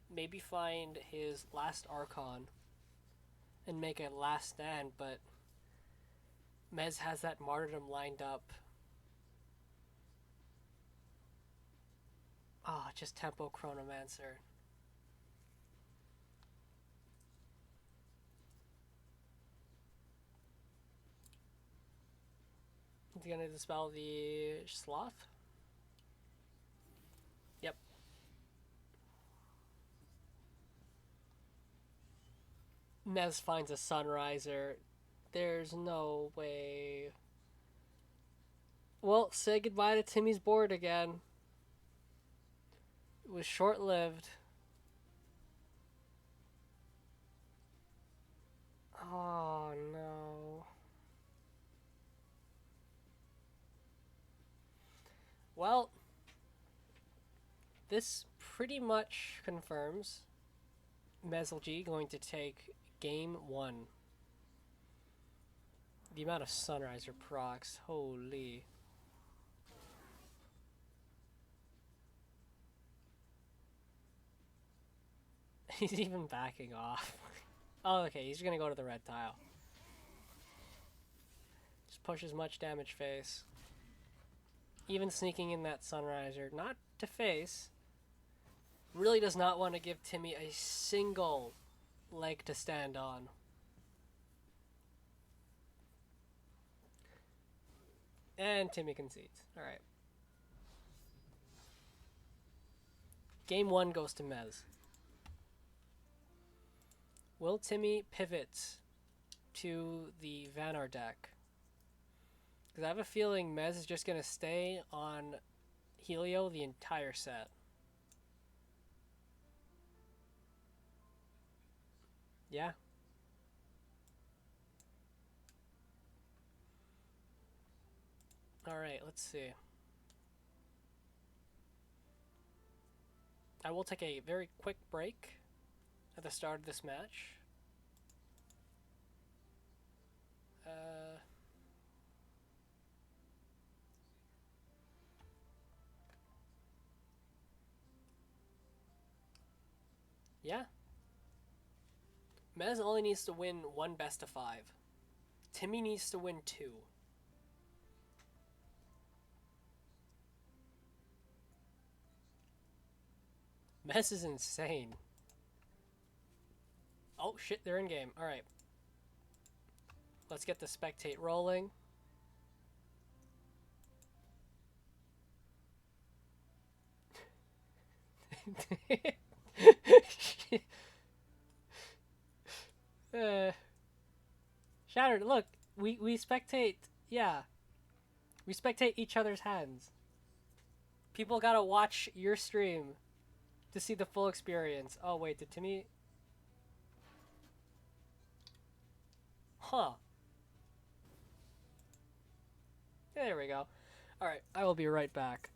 Maybe find his last Archon and make a last stand, but Mez has that Martyrdom lined up. Oh, just Tempo Chronomancer. Is he gonna dispel the Sloth? Yep. Mez finds a Sunriser. There's no way. Well, say goodbye to Timmy's board again. It was short-lived. Oh no. Well, this pretty much confirms Mezzelg going to take game 1. The amount of Sunriser procs, holy. He's even backing off. Oh, okay, he's gonna go to the red tile. Just push as much damage face. Even sneaking in that Sunriser, not to face. Really does not want to give Timmy a single leg to stand on. And Timmy concedes. Alright. Game 1 goes to Mez. Will Timmy pivot to the Vanar deck? Because I have a feeling Mez is just going to stay on Helio the entire set. Yeah. Alright, let's see. I will take a very quick break at the start of this match. Yeah. Mez only needs to win one best of 5. Timmy needs to win 2. Mez is insane. Oh shit, they're in game. Alright. Let's get the spectate rolling. Shattered, look, we spectate, yeah. We spectate each other's hands. People gotta watch your stream to see the full experience. Oh wait, did Timmy... Huh. There we go. Alright, I will be right back.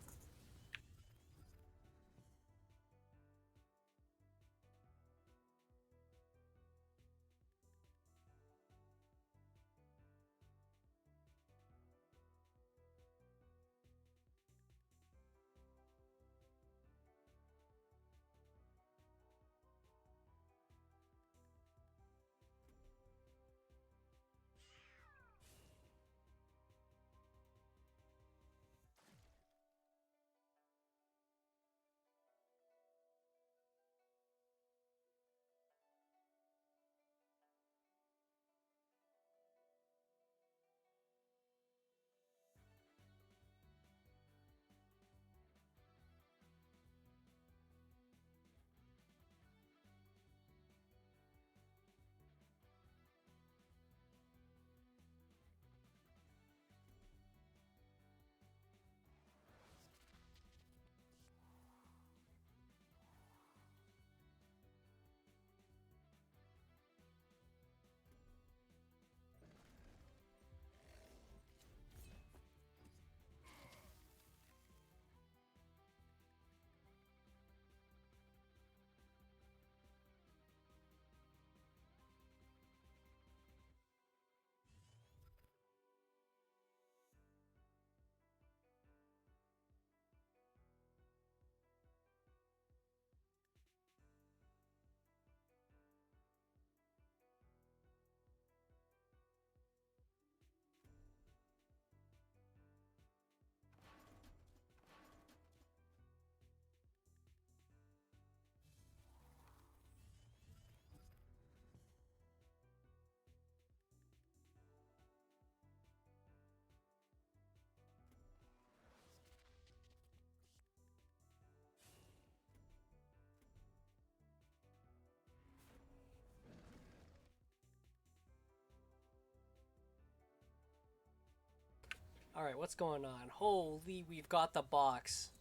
Alright, what's going on? Holy, we've got the box.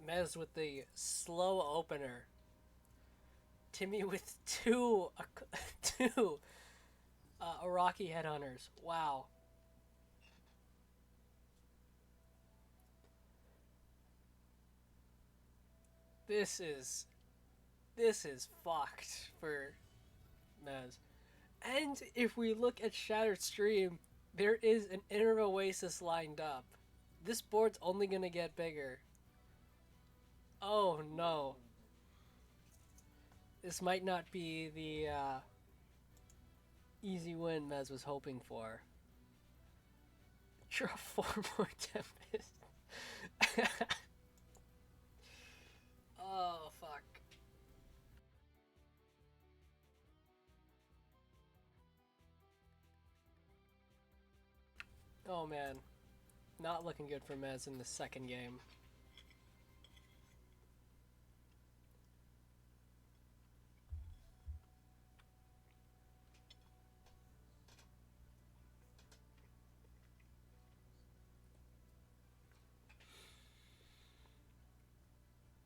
Mez with the slow opener. Timmy with two Iraqi headhunters. Wow. This is fucked for Mez. And if we look at Shattered Stream, there is an Inner Oasis lined up. This board's only gonna get bigger. Oh no. This might not be the easy win Mez was hoping for. Draw 4 more Tempest. Oh, fuck. Oh, man. Not looking good for Mez in the second game.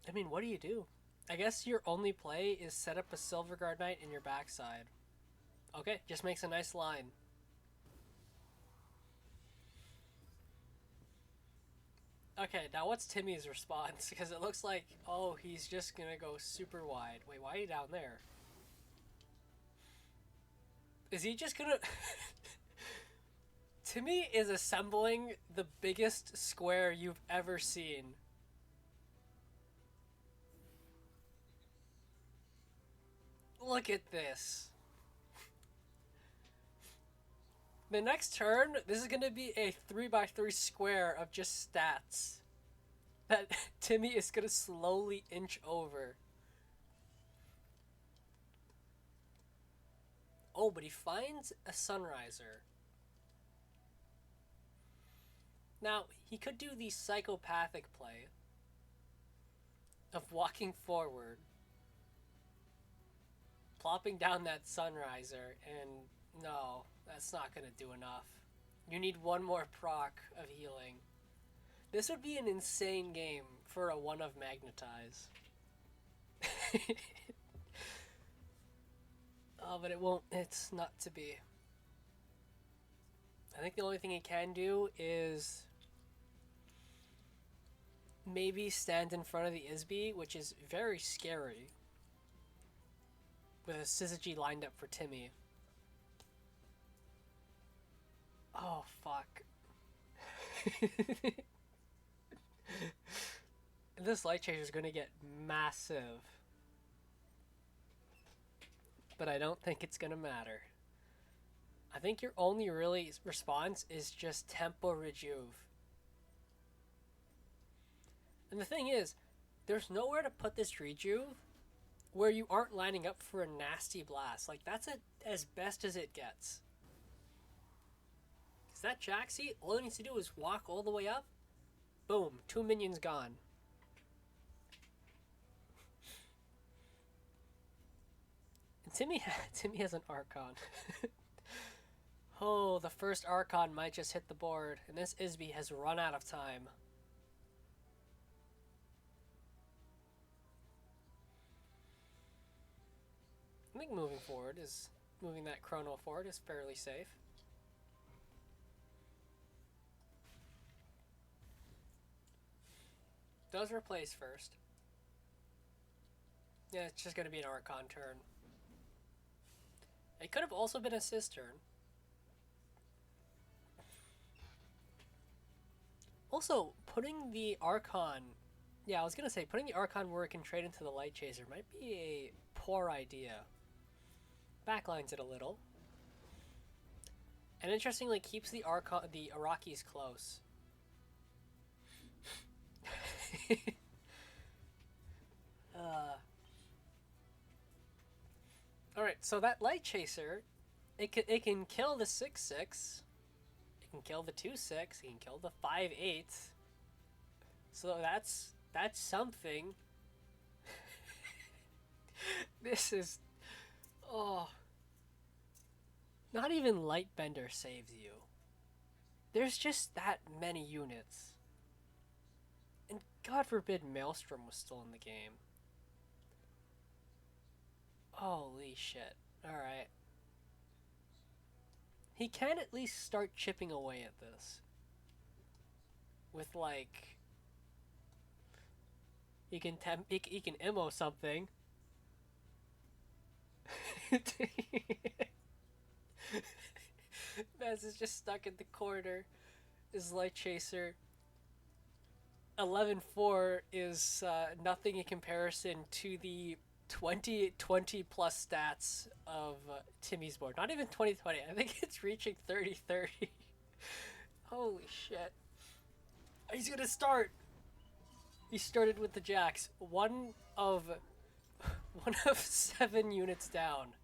I mean, what do you do? I guess your only play is set up a Silver Guard Knight in your backside. Okay, just makes a nice line. Okay, now what's Timmy's response? Because it looks like, oh, he's just gonna go super wide. Wait, why are you down there? Is he just gonna... Timmy is assembling the biggest square you've ever seen. Look at this. The next turn, this is going to be a 3x3 square of just stats that Timmy is going to slowly inch over. Oh, but he finds a Sunriser. Now, he could do the psychopathic play of walking forward, plopping down that Sunriser, and no, that's not going to do enough. You need one more proc of healing. This would be an insane game for a 1 of Magnetize. Oh, but it won't. It's not to be. I think the only thing he can do is maybe stand in front of the Isby, which is very scary, with a Syzygy lined up for Timmy. Oh, fuck. This Light Chaser is going to get massive. But I don't think it's going to matter. I think your only really response is just Tempo Rejuve. And the thing is, there's nowhere to put this Rejuve where you aren't lining up for a nasty blast. Like, that's as best as it gets. Because that Jaxie, all it needs to do is walk all the way up. Boom, 2 minions gone. And Timmy has an Archon. Oh, the first Archon might just hit the board, and this Isby has run out of time. I think moving that Chrono forward is fairly safe. Does replace first. Yeah, it's just going to be an Archon turn. It could have also been a Cistern. Also, putting the Archon... Yeah, I was going to say, putting the Archon where it can trade into the Light Chaser might be a poor idea. Backlines it a little. And interestingly, keeps the Arakis close. Alright, so that Light Chaser, it can kill the 6/6, it can kill the 2/6, it can kill the 5/8. So that's something. This is... Oh. Not even Lightbender saves you. There's just that many units. And God forbid Maelstrom was still in the game. Holy shit. Alright. He can at least start chipping away at this. With like... He can emo something. Maz is just stuck in the corner. His Light Chaser. 11-4 is nothing in comparison to the 20 plus stats of Timmy's board. Not even 20-20. I think it's reaching 30-30. Holy shit. He's gonna start. He started with the Jax. One of 7 units down.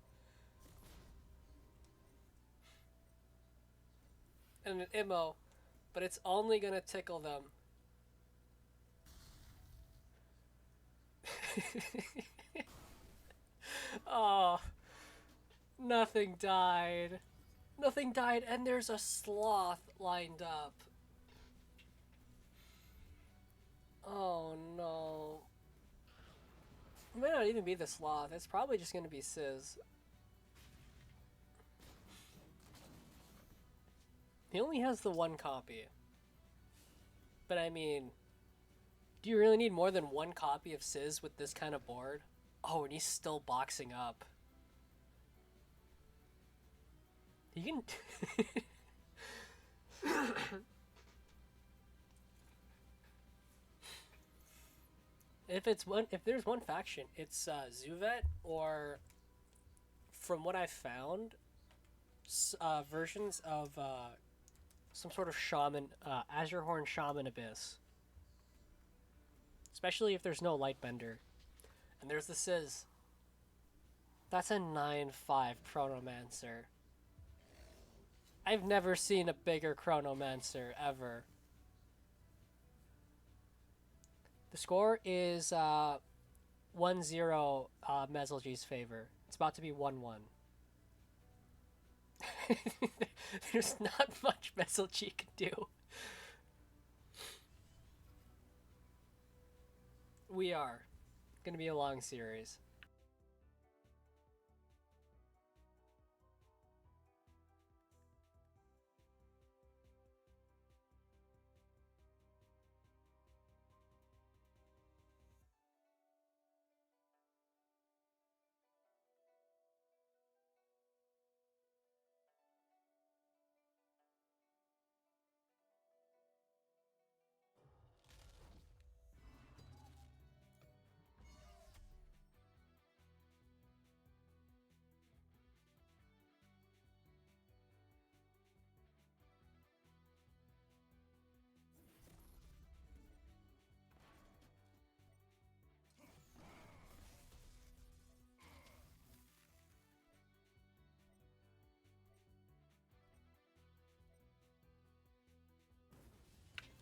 And an Immo. but it's only gonna tickle them. Oh, nothing died. Nothing died, and there's a sloth lined up. Oh no. It might not even be the sloth. It's probably just gonna be Sizz. He only has the one copy. But I mean, do you really need more than one copy of Sizz with this kind of board? Oh, and he's still boxing up. He can. If there's one faction, it's Zuvet, or from what I've found, versions of some sort of shaman, Azurehorn Shaman Abyss. Especially if there's no Lightbender. And there's the Sizz. That's a 9/5 Chronomancer. I've never seen a bigger Chronomancer ever. The score is 1-0 Mezelji's favor. It's about to be 1-1. There's not much Mezelji can do. We are. Gonna be a long series.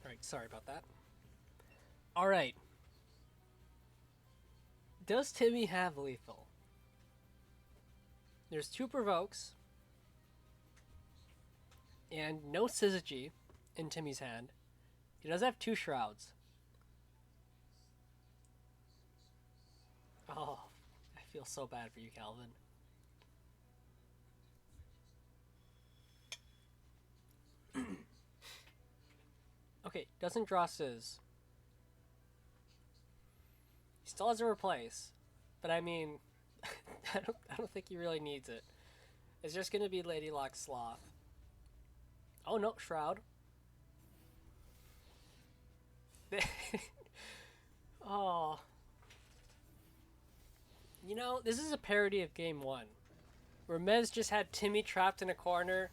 Alright, sorry about that. Alright. Does Timmy have lethal? There's 2 provokes. And no Syzygy in Timmy's hand. He does have 2 shrouds. Oh, I feel so bad for you, Calvin. Okay, doesn't draw Sizz. He still has a replace, but I mean, I don't think he really needs it. It's just gonna be Lady Lock Sloth. Oh no, Shroud. Oh. You know, this is a parody of Game 1. Where Mez just had Timmy trapped in a corner.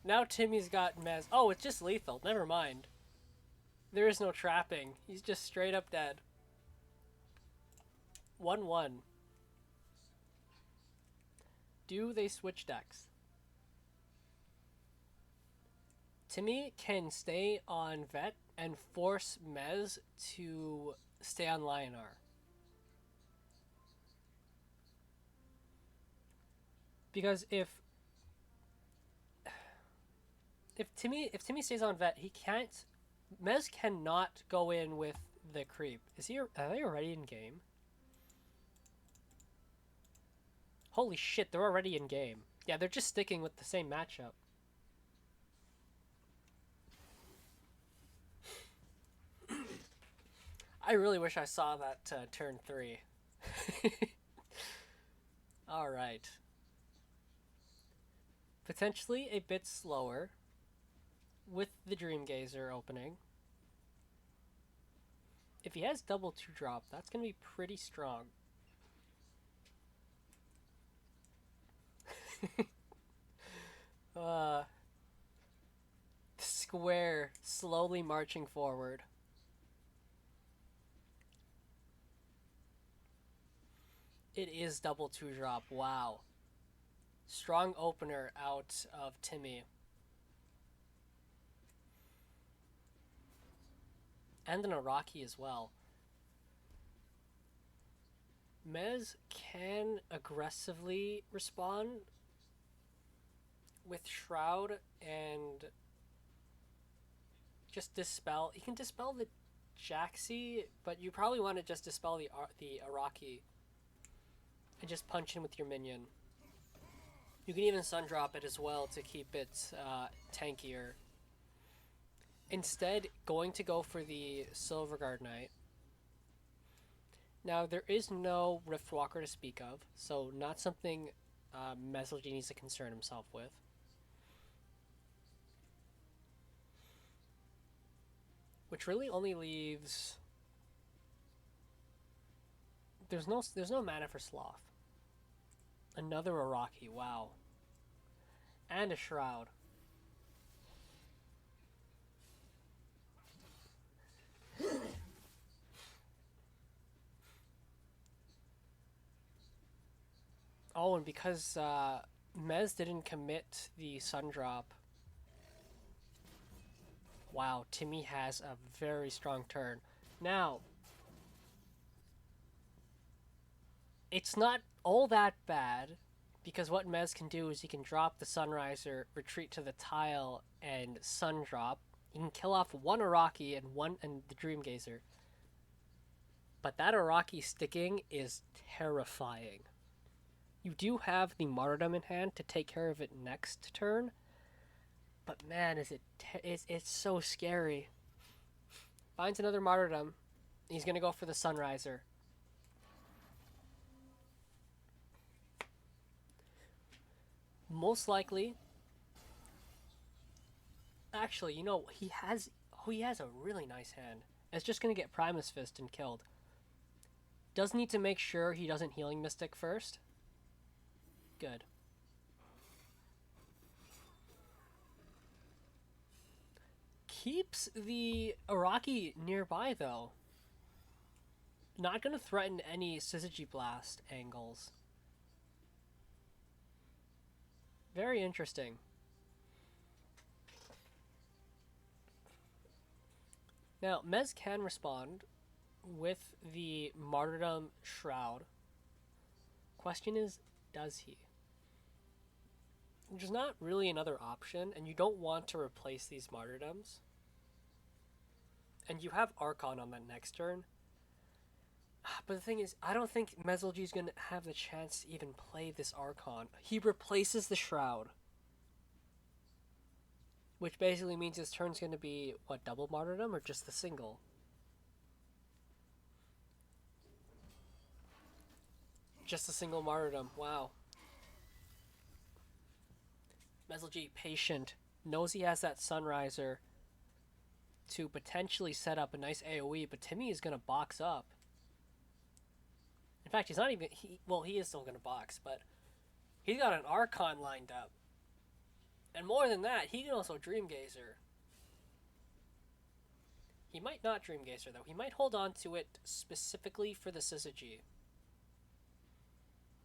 Now Timmy's got Mez. Oh, it's just lethal. Never mind. There is no trapping. He's just straight up dead. 1-1. Do they switch decks? Timmy can stay on Vet and force Mez to stay on Lionar. Because if Timmy stays on Vet, he can't. Mez cannot go in with the creep. Are they already in game? Holy shit, they're already in game. Yeah, they're just sticking with the same matchup. I really wish I saw that turn 3. Alright. Potentially a bit slower with the Dream Gazer opening. If he has double 2-drop, that's going to be pretty strong. Square slowly marching forward. It is double 2-drop. Wow. Strong opener out of Timmy. and an Araki as well. Mez can aggressively respond with Shroud and just dispel. He can dispel the Jaxi, but you probably want to just dispel the Araki and just punch in with your minion. You can even sun drop it as well to keep it tankier. Instead, going to go for the Silverguard Knight. Now, there is no Riftwalker to speak of, so not something Mesolgi needs to concern himself with. Which really only leaves... There's no mana for Sloth. Another Araki, wow. And a Shroud. Oh, and because Mez didn't commit the Sun Drop. Wow, Timmy has a very strong turn. Now, it's not all that bad, because what Mez can do is he can drop the Sunriser, retreat to the tile, and Sun Drop. He can kill off one Araki and the Dream Gazer. But that Araki sticking is terrifying. You do have the Martyrdom in hand to take care of it next turn, but man, it's so scary. Finds another Martyrdom. He's gonna go for the Sunriser. Most likely, actually, you know, he has a really nice hand. It's just gonna get Primus Fist and killed. Does need to make sure he doesn't Healing Mystic first. Good. Keeps the Araki nearby, though. Not going to threaten any Syzygy Blast angles. Very interesting. Now, Mez can respond with the Martyrdom Shroud. Question is, does he? Which is not really another option, and you don't want to replace these Martyrdoms. And you have Archon on that next turn. But the thing is, I don't think Mesolgi's going to have the chance to even play this Archon. He replaces the Shroud. Which basically means his turn's going to be, what, double Martyrdom or just the single? Just a single Martyrdom, wow. Mesolgi, patient, knows he has that Sunriser to potentially set up a nice AoE, but Timmy is going to box up. In fact, he's not even... he is still going to box, but he's got an Archon lined up. And more than that, he can also Dream Gazer. He might not Dream Gazer, though. He might hold on to it specifically for the Syzygy.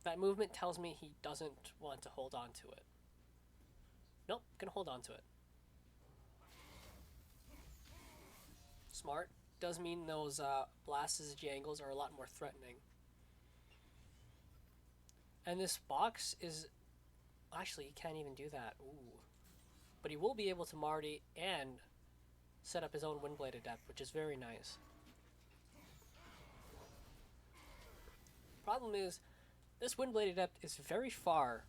That movement tells me he doesn't want to hold on to it. Nope, gonna hold on to it. Smart. Does mean those blast Syzygy angles are a lot more threatening. And this box is... Actually, he can't even do that. Ooh. But he will be able to Marty and set up his own Windblade Adept, which is very nice. Problem is, this Windblade Adept is very far.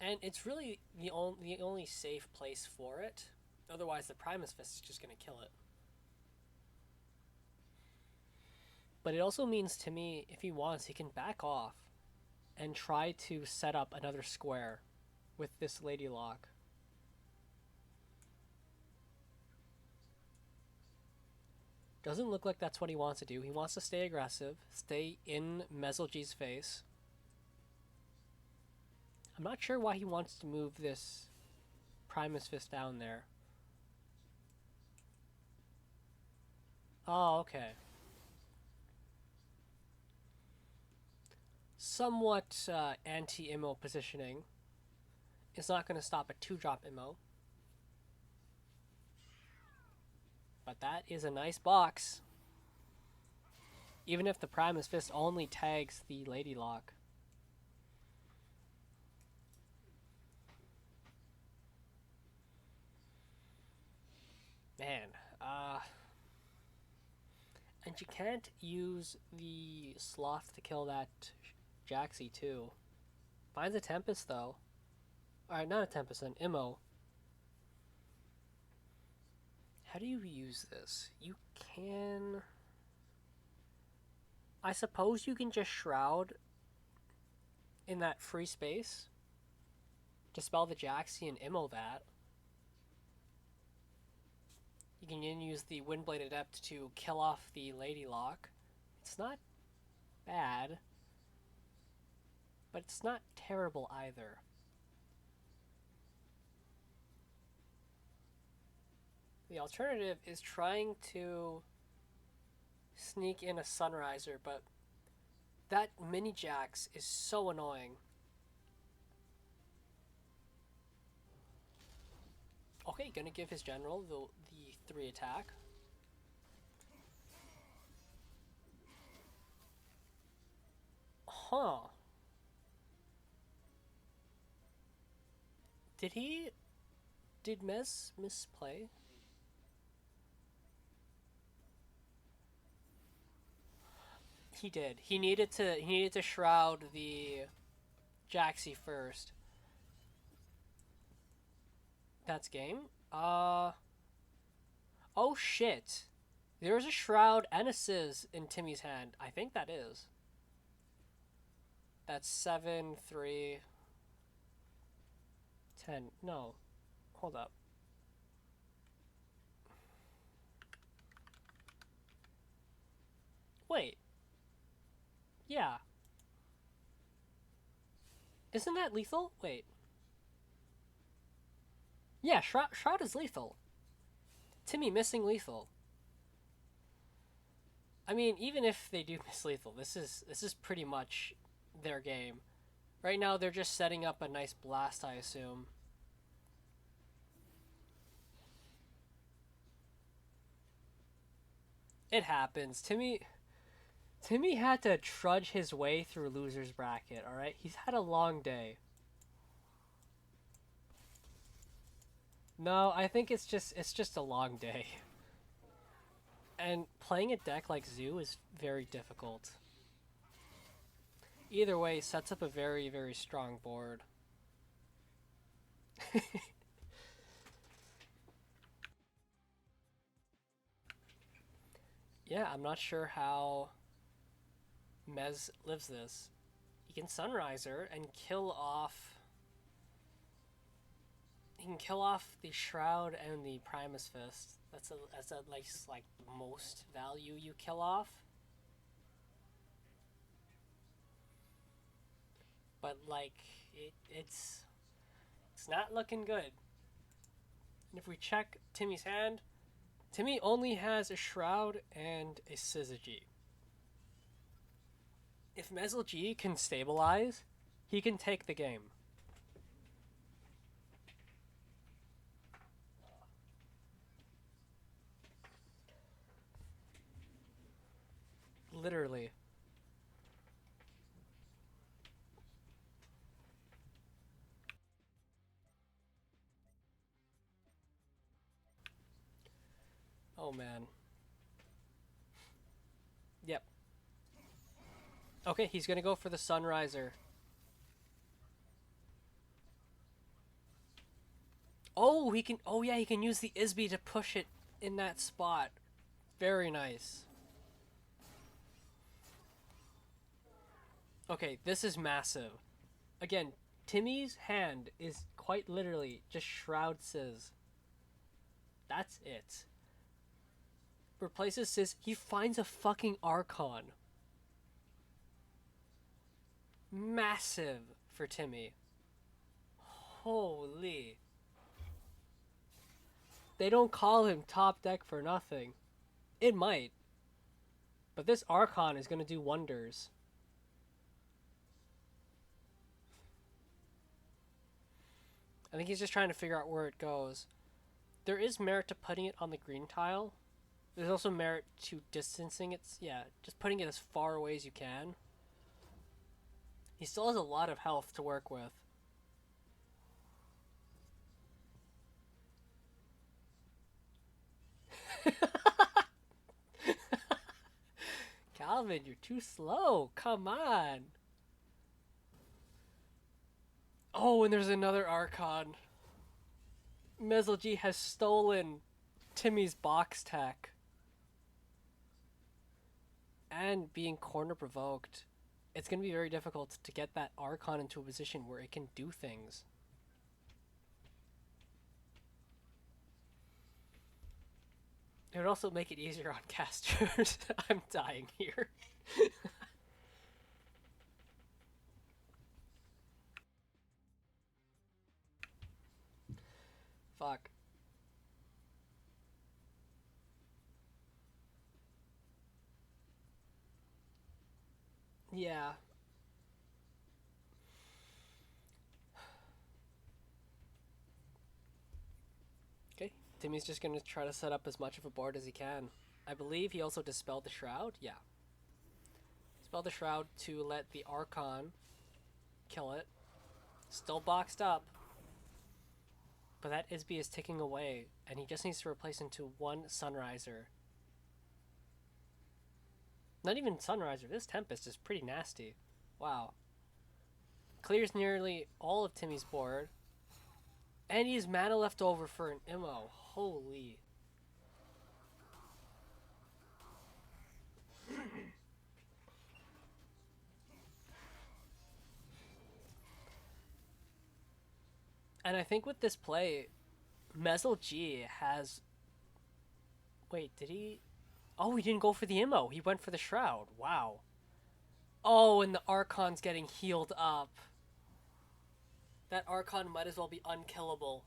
And it's really the only safe place for it. Otherwise, the Primus Fist is just going to kill it. But it also means to me, if he wants, he can back off and try to set up another square with this Lady Lock. Doesn't look like that's what he wants to do. He wants to stay aggressive, stay in Mesolgi's face. I'm not sure why he wants to move this Primus Fist down there. Oh, okay. Somewhat anti-immo positioning. It's not going to stop a 2-drop immo. But that is a nice box. Even if the Primus Fist only tags the Lady Lock. Man, and you can't use the Sloth to kill that Jaxie too. Finds a Tempest though. Alright, not a Tempest, an Immo. How do you use this? You can... I suppose you can just Shroud in that free space. Dispel the Jaxie and Immo that. You can then use the Windblade Adept to kill off the Lady Lock. It's not bad, but it's not terrible either. The alternative is trying to sneak in a Sunriser, but that mini Jax is so annoying. Okay, gonna give his general the 3 attack. Huh. Did Mez misplay? He did. He needed to shroud the Jaxie first. That's game. Oh shit. There's a shroud and a Sizz in Timmy's hand. I think that is. That's 7, 3, 10. No. Hold up. Wait. Yeah. Isn't that lethal? Wait. Yeah, Shroud is lethal. Timmy missing lethal. I mean, even if they do miss lethal, this is pretty much their game. Right now, they're just setting up a nice blast, I assume. It happens. Timmy had to trudge his way through loser's bracket, alright? He's had a long day. No, I think it's just a long day. And playing a deck like Zoo is very difficult. Either way, sets up a very, very strong board. Yeah, I'm not sure how Mez lives this. He can Sunriser and kill off... He can kill off the Shroud and the Primus Fist. That's like most value you kill off. But like it's not looking good. And if we check Timmy's hand, Timmy only has a Shroud and a Syzygy. If Mezl G can stabilize, he can take the game. Literally. Oh man. Yep. Okay, he's gonna go for the Sunriser. Oh, he can. Oh yeah, he can use the Isby to push it in that spot. Very nice. Okay, this is massive. Again, Timmy's hand is quite literally just Shroud Sizz. That's it. Replaces Sizz. He finds a fucking Archon. Massive for Timmy. Holy. They don't call him top deck for nothing. It might. But this Archon is going to do wonders. I think he's just trying to figure out where it goes. There is merit to putting it on the green tile, There's also merit to distancing it. Yeah, just putting it as far away as you can. He still has a lot of health to work with. Calvin, you're too slow. Come on. Oh, and there's another Archon. Mezalji has stolen Timmy's box tech. And being corner provoked, it's going to be very difficult to get that Archon into a position where it can do things. It would also make it easier on casters. I'm dying here. Fuck. Yeah. Okay. Timmy's just gonna try to set up as much of a board as he can. I believe he also dispelled the shroud. Yeah. Dispelled the shroud to let the Archon kill it. Still boxed up. But that Isby is ticking away, and he just needs to replace into one Sunriser. Not even Sunriser. This Tempest is pretty nasty. Wow. Clears nearly all of Timmy's board. And he has mana left over for an Immo. Holy. And I think with this play, Mezel G has. Wait, did he? Oh, he didn't go for the Immo. He went for the Shroud. Wow. Oh, and the Archon's getting healed up. That Archon might as well be unkillable.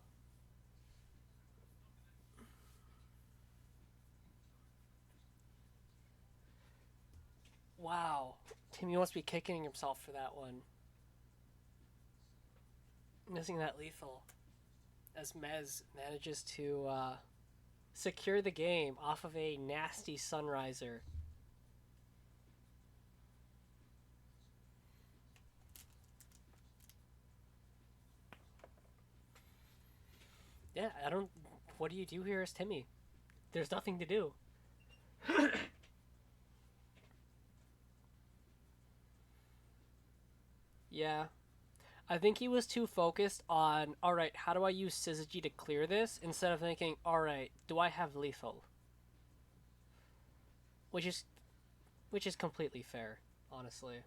Wow. Timmy must be kicking himself for that one. Missing that lethal. As Mez manages to secure the game off of a nasty Sunriser. Yeah, I don't. What do you do here as Timmy? There's nothing to do. Yeah. I think he was too focused on, alright, how do I use Syzygy to clear this? Instead of thinking, alright, do I have lethal? Which is completely fair, honestly.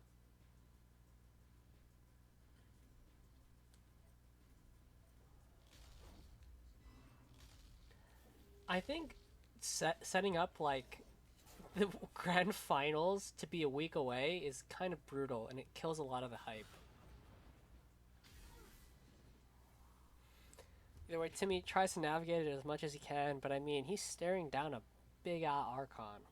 I think setting up like the grand finals to be a week away is kind of brutal and it kills a lot of the hype. Either way, Timmy tries to navigate it as much as he can, but I mean, he's staring down a big Archon.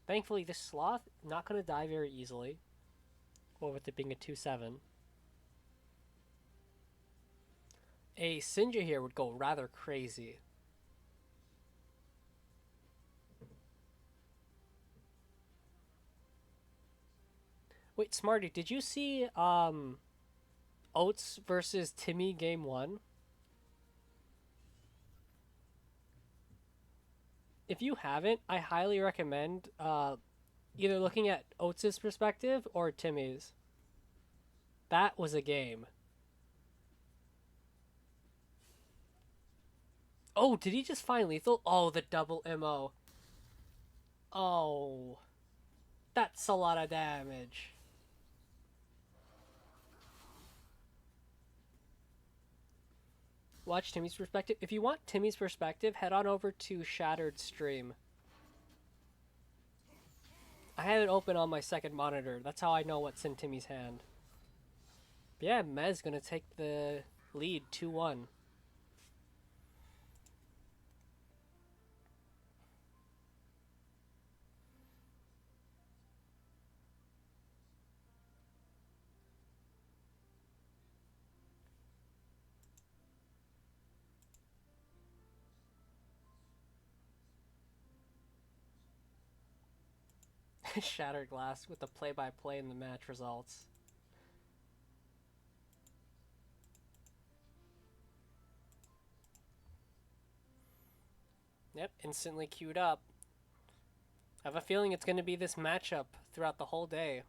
Thankfully, this Sloth not going to die very easily. Well, with it being a 2/7. A Sinja here would go rather crazy. Wait, Smarty, did you see Oats versus Timmy game 1? If you haven't, I highly recommend either looking at Oats's perspective or Timmy's. That was a game. Oh, did he just find lethal? Oh, the double MO. Oh, that's a lot of damage. Watch Timmy's perspective. If you want Timmy's perspective, head on over to Shattered stream. I have it open on my second monitor. That's how I know what's in Timmy's hand. But yeah, Mez gonna take the lead 2-1. Shattered glass with the play-by-play in the match results. Yep, instantly queued up. I have a feeling it's going to be this matchup throughout the whole day.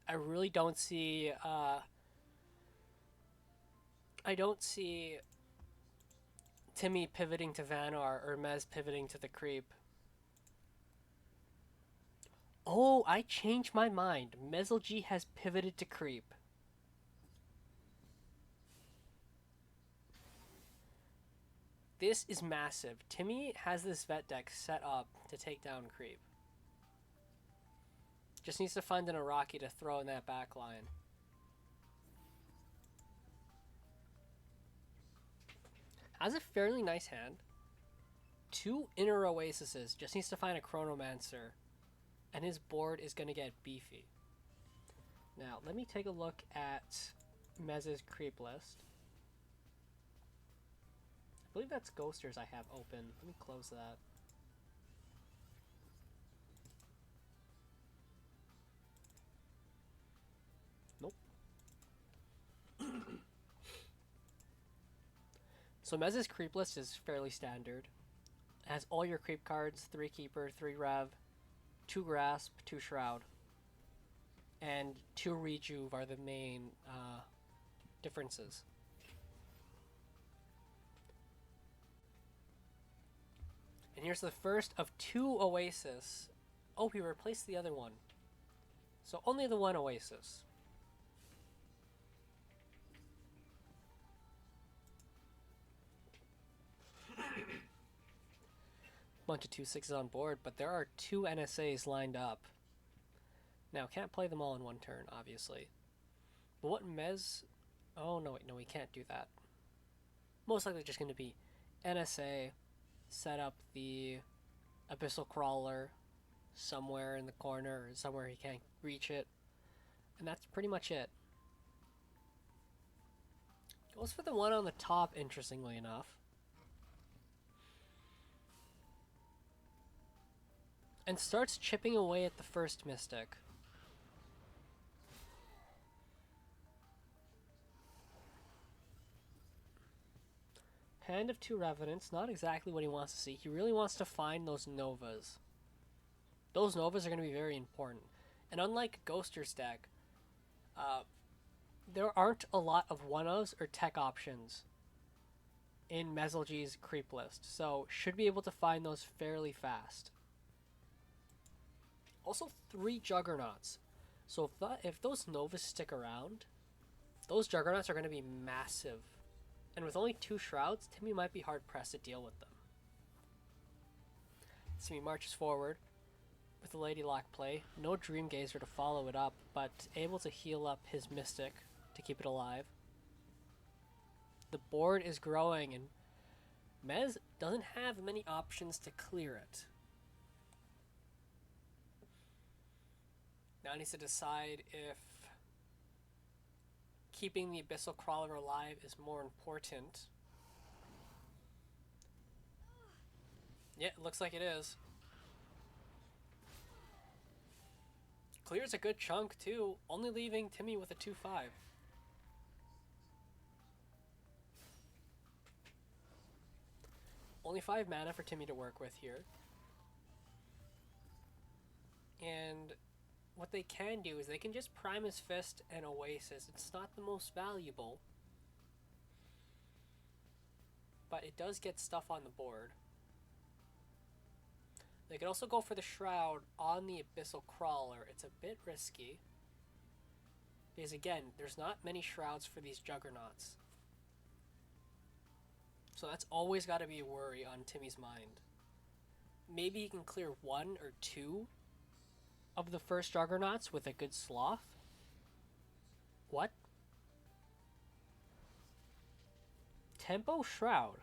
I really don't see. I don't see Timmy pivoting to Vanar or Mez pivoting to the creep. Oh, I changed my mind. Mezalji has pivoted to creep. This is massive. Timmy has this vet deck set up to take down creep. Just needs to find an Araki to throw in that back line. Has a fairly nice hand. 2 inner Oasises. Just needs to find a Chronomancer. And his board is going to get beefy. Now, let me take a look at Mez's creep list. I believe that's Ghosters I have open. Let me close that. Nope. So Mez's creep list is fairly standard. It has all your creep cards, 3 Keeper, 3 Rev, 2 Grasp, 2 Shroud. And 2 Rejuve are the main differences. And here's the first of 2 Oasis. Oh, we replaced the other one. So only the 1 Oasis. Bunch of 2/6s on board, but there are 2 NSAs lined up. Now, can't play them all in one turn, obviously. But what Mez... Oh, no, wait, no, we can't do that. Most likely just going to be NSA, set up the Abyssal Crawler somewhere in the corner, or somewhere he can't reach it. And that's pretty much it. Goes for the one on the top, interestingly enough. And starts chipping away at the first Mystic. Hand of 2 Revenants, not exactly what he wants to see. He really wants to find those Novas. Those Novas are going to be very important. And unlike Ghoster's deck, there aren't a lot of 1-ofs or tech options in Mezalji's creep list, so should be able to find those fairly fast. Also, 3 Juggernauts. So if those Novas stick around, those Juggernauts are going to be massive. And with only 2 Shrouds, Timmy might be hard-pressed to deal with them. Timmy marches forward with the Lady Lock play. No Dream Gazer to follow it up, but able to heal up his Mystic to keep it alive. The board is growing, and Mez doesn't have many options to clear it. Now he needs to decide if keeping the Abyssal Crawler alive is more important. Yeah, it looks like it is. Clears a good chunk too, only leaving Timmy with a 2/5. Only 5 mana for Timmy to work with here. And what they can do is they can just prime his Fist and Oasis. It's not the most valuable, but it does get stuff on the board. They could also go for the Shroud on the Abyssal Crawler. It's a bit risky, because again, there's not many Shrouds for these Juggernauts. So that's always got to be a worry on Timmy's mind. Maybe he can clear 1 or 2 of the first Juggernauts with a good Sloth. What? Tempo Shroud.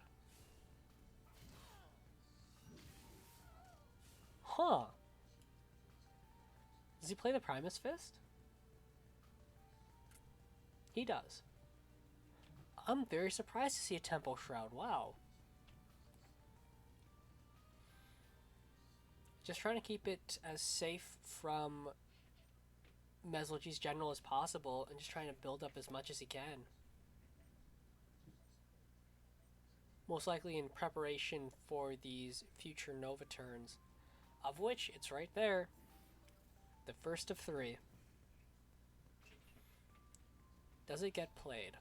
Huh. Does he play the Primus Fist? He does. I'm very surprised to see a Tempo Shroud. Wow. Just trying to keep it as safe from Mesolgi's general as possible, and just trying to build up as much as he can. Most likely in preparation for these future Nova turns, of which it's right there. The first of 3. Does it get played?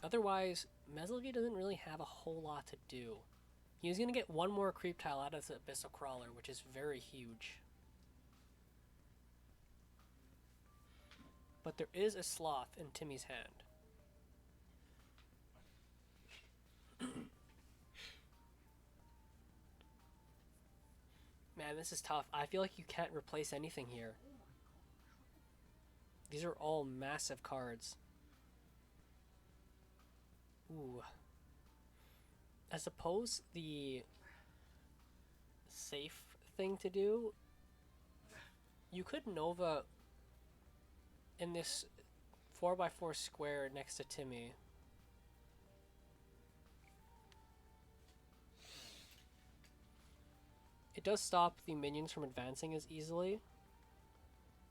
Otherwise, Mesolgi doesn't really have a whole lot to do. He's going to get one more creep tile out of the Abyssal Crawler, which is very huge. But there is a Sloth in Timmy's hand. Man, this is tough. I feel like you can't replace anything here. These are all massive cards. Ooh. I suppose the safe thing to do, you could Nova in this 4x4 square next to Timmy. It does stop the minions from advancing as easily.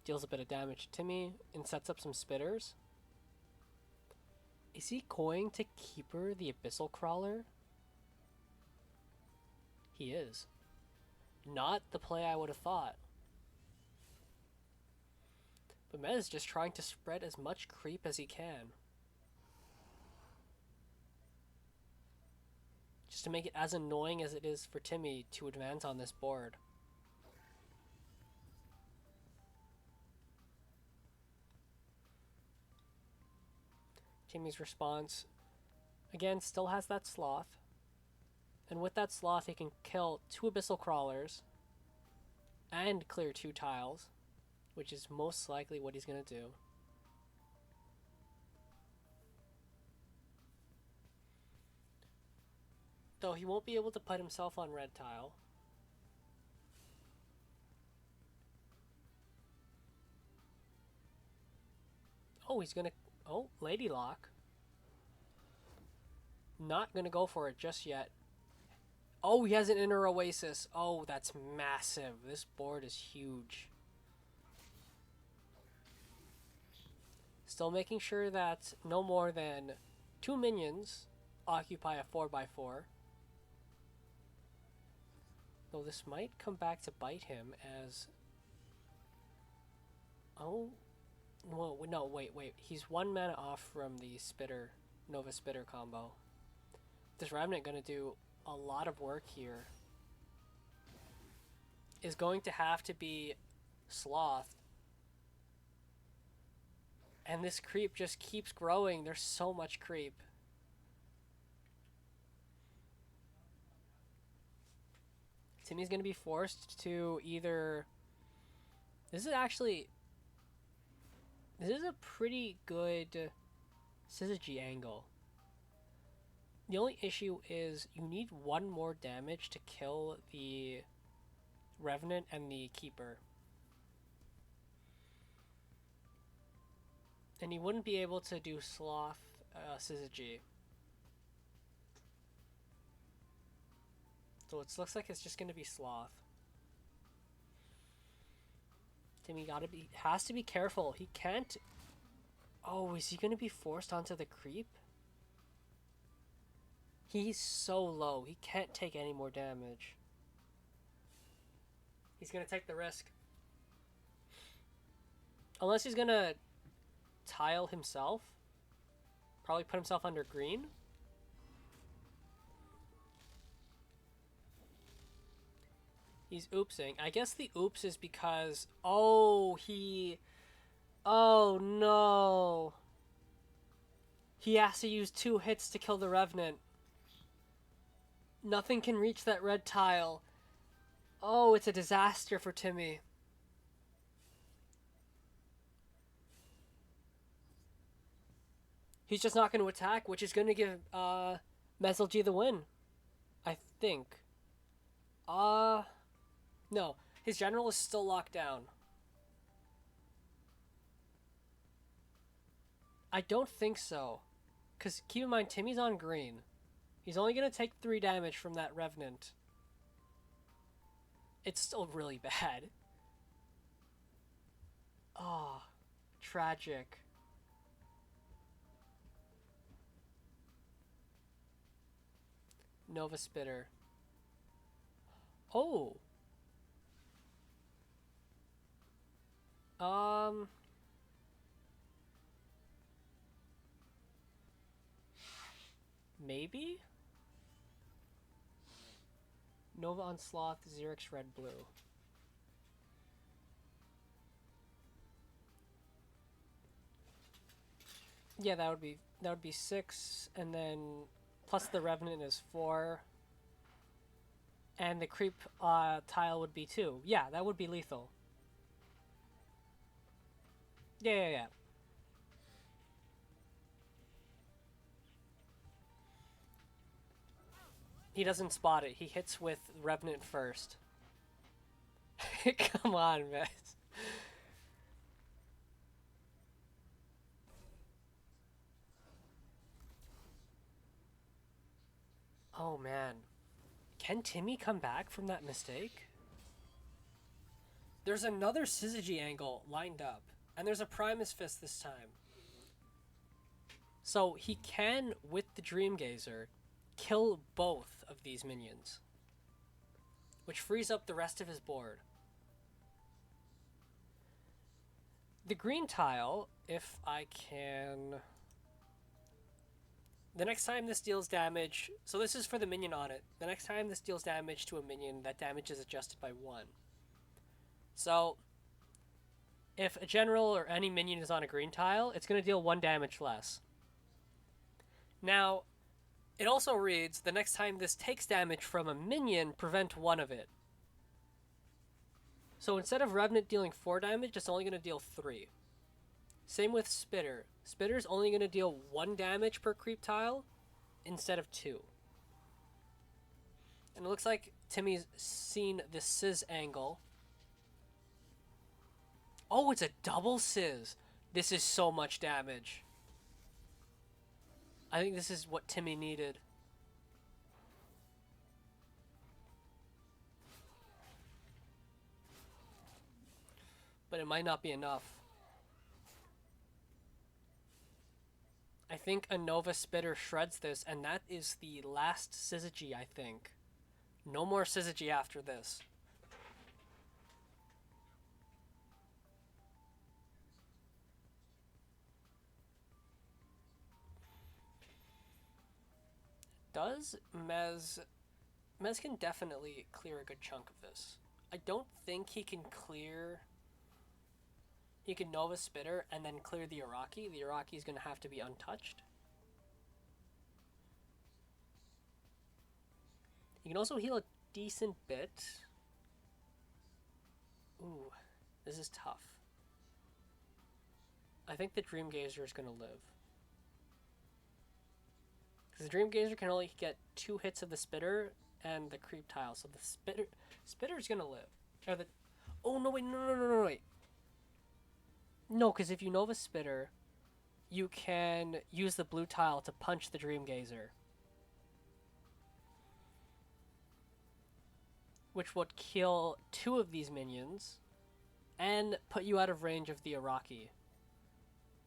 Deals a bit of damage to Timmy and sets up some spitters. Is he going to Keeper the Abyssal Crawler? He is. Not the play I would have thought. But Mez is just trying to spread as much creep as he can. Just to make it as annoying as it is for Timmy to advance on this board. Timmy's response, again, still has that Sloth. And with that Sloth, he can kill 2 Abyssal Crawlers and clear 2 tiles, which is most likely what he's going to do. Though he won't be able to put himself on red tile. Oh, he's going to... Oh, Lady Lock. Not going to go for it just yet. Oh, he has an Inner Oasis. Oh, that's massive. This board is huge. Still making sure that no more than 2 minions occupy a 4x4. Though this might come back to bite him as... Oh... Well, no, wait. He's 1 mana off from the Spitter, Nova Spitter combo. This Remnant gonna do a lot of work here. Is going to have to be Sloth. And this creep just keeps growing. There's so much creep. Timmy's gonna be forced to either... This is a pretty good Syzygy angle. The only issue is you need 1 more damage to kill the Revenant and the Keeper. And he wouldn't be able to do Sloth Syzygy. So it looks like it's just going to be Sloth. Timmy has to be careful. He can't... Oh, is he going to be forced onto the creep? He's so low. He can't take any more damage. He's going to take the risk. Unless he's going to tile himself. Probably put himself under green. He's oopsing. I guess the oops is because... Oh, Oh, no. He has to use 2 hits to kill the Revenant. Nothing can reach that red tile. Oh, it's a disaster for Timmy. He's just not going to attack, which is going to give Mesolgi the win. I think. No. His general is still locked down. I don't think so. Because keep in mind, Timmy's on green. He's only going to take 3 damage from that Revenant. It's still really bad. Oh, tragic. Nova Spitter. Oh. Um. Maybe? Nova Onslaught, Xerix Red Blue. Yeah, that would be 6, and then plus the Revenant is 4. And the creep tile would be 2. Yeah, that would be lethal. Yeah. He doesn't spot it. He hits with Revenant first. Come on, man. Oh, man. Can Timmy come back from that mistake? There's another Syzygy angle lined up. And there's a Primus Fist this time. So he can, with the Dream Gazer, kill both of these minions. Which frees up the rest of his board. The green tile, if I can... The next time this deals damage... So this is for the minion on it. The next time this deals damage to a minion, that damage is adjusted by 1. So, if a general or any minion is on a green tile, it's going to deal 1 damage less. Now, it also reads, the next time this takes damage from a minion, prevent 1 of it. So instead of Revenant dealing 4 damage, it's only going to deal 3. Same with Spitter. Spitter's only going to deal 1 damage per creep tile instead of 2. And it looks like Timmy's seen the Sizz angle. Oh, it's a double Sizz. This is so much damage. I think this is what Timmy needed. But it might not be enough. I think a Nova Spitter shreds this, and that is the last Syzygy, I think. No more Syzygy after this. Does Mez... Mez can definitely clear a good chunk of this. I don't think he can clear... He can Nova Spitter and then clear the Araki. The Araki is going to have to be untouched. He can also heal a decent bit. Ooh, this is tough. I think the Dream Gazer is going to live. Because the Dream Gazer can only get 2 hits of the Spitter and the Creep Tile. So the Spitter's going to live. Or the... Oh, no, wait, no, wait. No, because if you Nova Spitter, you can use the blue tile to punch the Dream Gazer. Which would kill 2 of these minions and put you out of range of the Araki.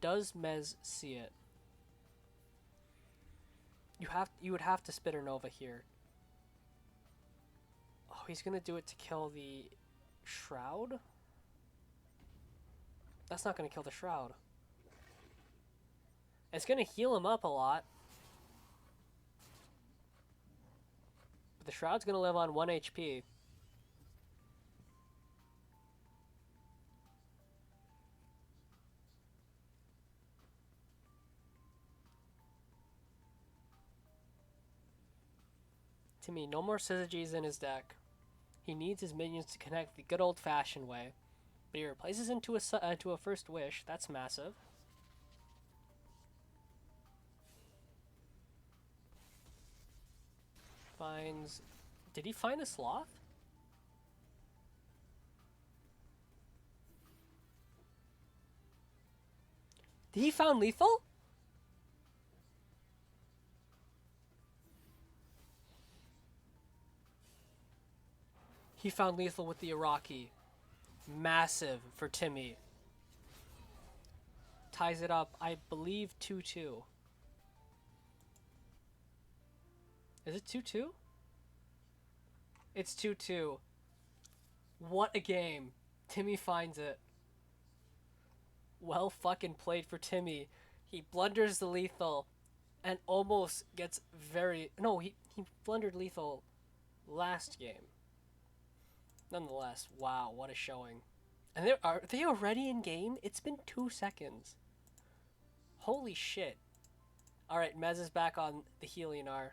Does Mez see it? You would have to Spitter Nova here. Oh, he's gonna do it to kill the Shroud? That's not gonna kill the Shroud. It's gonna heal him up a lot. But the Shroud's gonna live on 1 HP. To me, no more Syzygies in his deck. He needs his minions to connect the good old-fashioned way. But he replaces into a First Wish. That's massive. Finds... Did he find a Sloth? Did he found lethal? He found lethal with the Iraqi. Massive for Timmy. Ties it up, I believe, 2-2. Is it 2-2? It's 2-2. What a game. Timmy finds it. Well fucking played for Timmy. He blunders the lethal and almost gets very... No, he blundered lethal last game. Nonetheless, wow, what a showing. And are they already in game? It's been 2 seconds. Holy shit. Alright, Mez is back on the Helionar.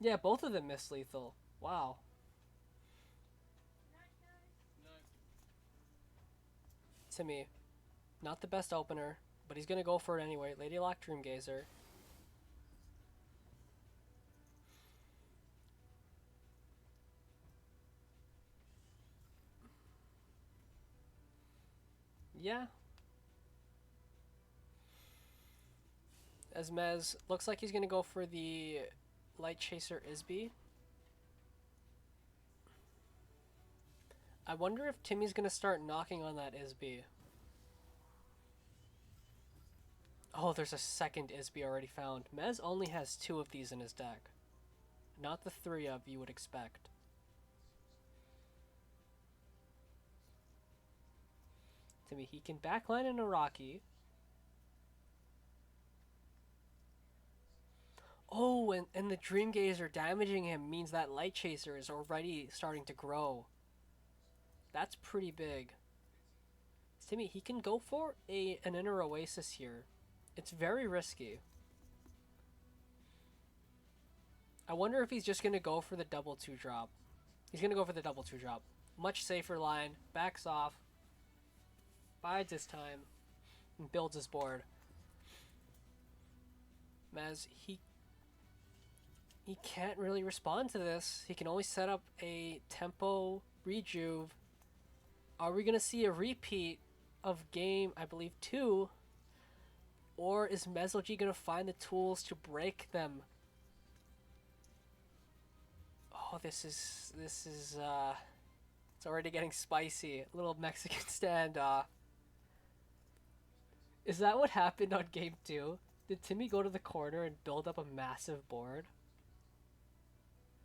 Yeah, both of them missed lethal. Wow. Timmy, not the best opener, but he's gonna go for it anyway. Lady Lock Dreamgazer. Yeah. As Mez looks like he's gonna go for the Light Chaser Isby. I wonder if Timmy's gonna start knocking on that Isby. Oh, there's a second Isby already found. Mez only has 2 of these in his deck. Not the 3 of you would expect. Timmy, he can backline an Iraqi. Oh, and the Dreamgazer damaging him means that Light Chaser is already starting to grow. That's pretty big. Timmy, he can go for an Inner Oasis here. It's very risky. I wonder if he's just going to go for the double 2-drop. He's going to go for the double 2-drop. Much safer line. Backs off. Bides his time. And builds his board. Mez, he can't really respond to this. He can only set up a tempo rejuve. Are we going to see a repeat of game, I believe, 2? Or is Mezlogy going to find the tools to break them? Oh, this is it's already getting spicy. A little Mexican standoff. Is that what happened on game 2? Did Timmy go to the corner and build up a massive board?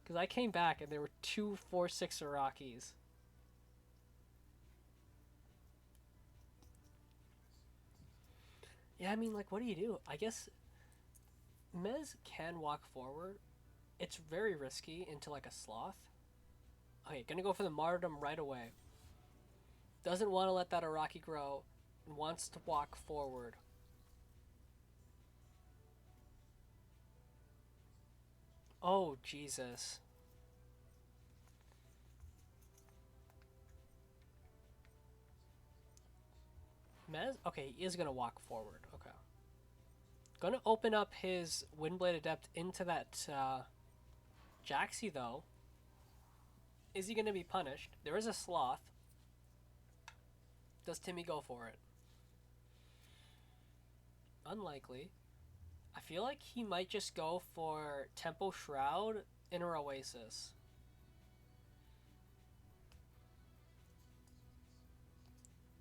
Because I came back and there were 2 4-6 Iraqis. Yeah, I mean, like, what do you do? I guess Mez can walk forward. It's very risky into, like, a sloth. Okay, gonna go for the martyrdom right away. Doesn't want to let that Iraqi grow and wants to walk forward. Oh, Jesus. Mez? Okay, he is gonna walk forward. Okay. Gonna open up his Windblade Adept into that Jaxi, though. Is he gonna be punished? There is a sloth. Does Timmy go for it? Unlikely. I feel like he might just go for Tempo Shroud, Inner Oasis.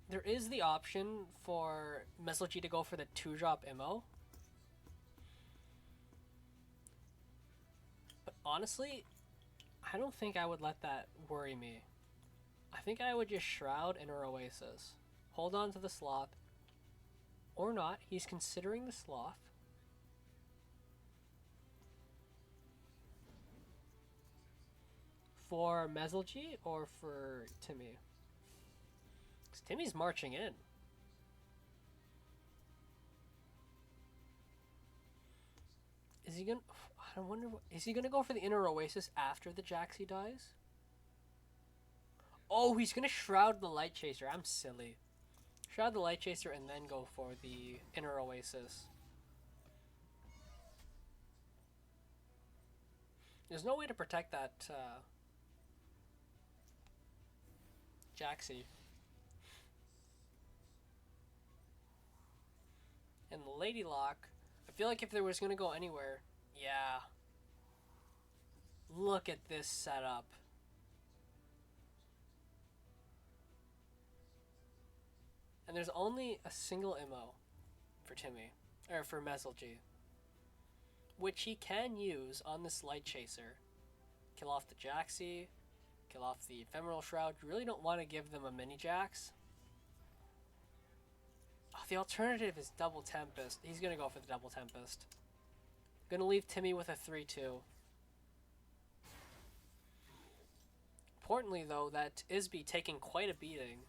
There is the option for Meslogy to go for the 2-drop Immo. But honestly, I don't think I would let that worry me. I think I would just Shroud Inner Oasis. Hold on to the Sloth. Or not. He's considering the Sloth. For Meslogy or for Timmy? Because Timmy's marching in. Is he gonna... I wonder... Is he gonna go for the Inner Oasis after the Jaxi dies? Oh, he's gonna Shroud the Light Chaser. I'm silly. Shroud the Light Chaser and then go for the Inner Oasis. There's no way to protect that Jaxi. And the Lady Lock I feel like if there was gonna go anywhere, yeah. Look at this setup. And there's only a single MO for Timmy, or for Mezelgy, which he can use on this Light Chaser. Kill off the Jaxi, kill off the Ephemeral Shroud. You really don't want to give them a mini Jax. Oh, the alternative is Double Tempest. He's going to go for the Double Tempest. Going to leave Timmy with a 3-2. Importantly, though, that Isby taking quite a beating.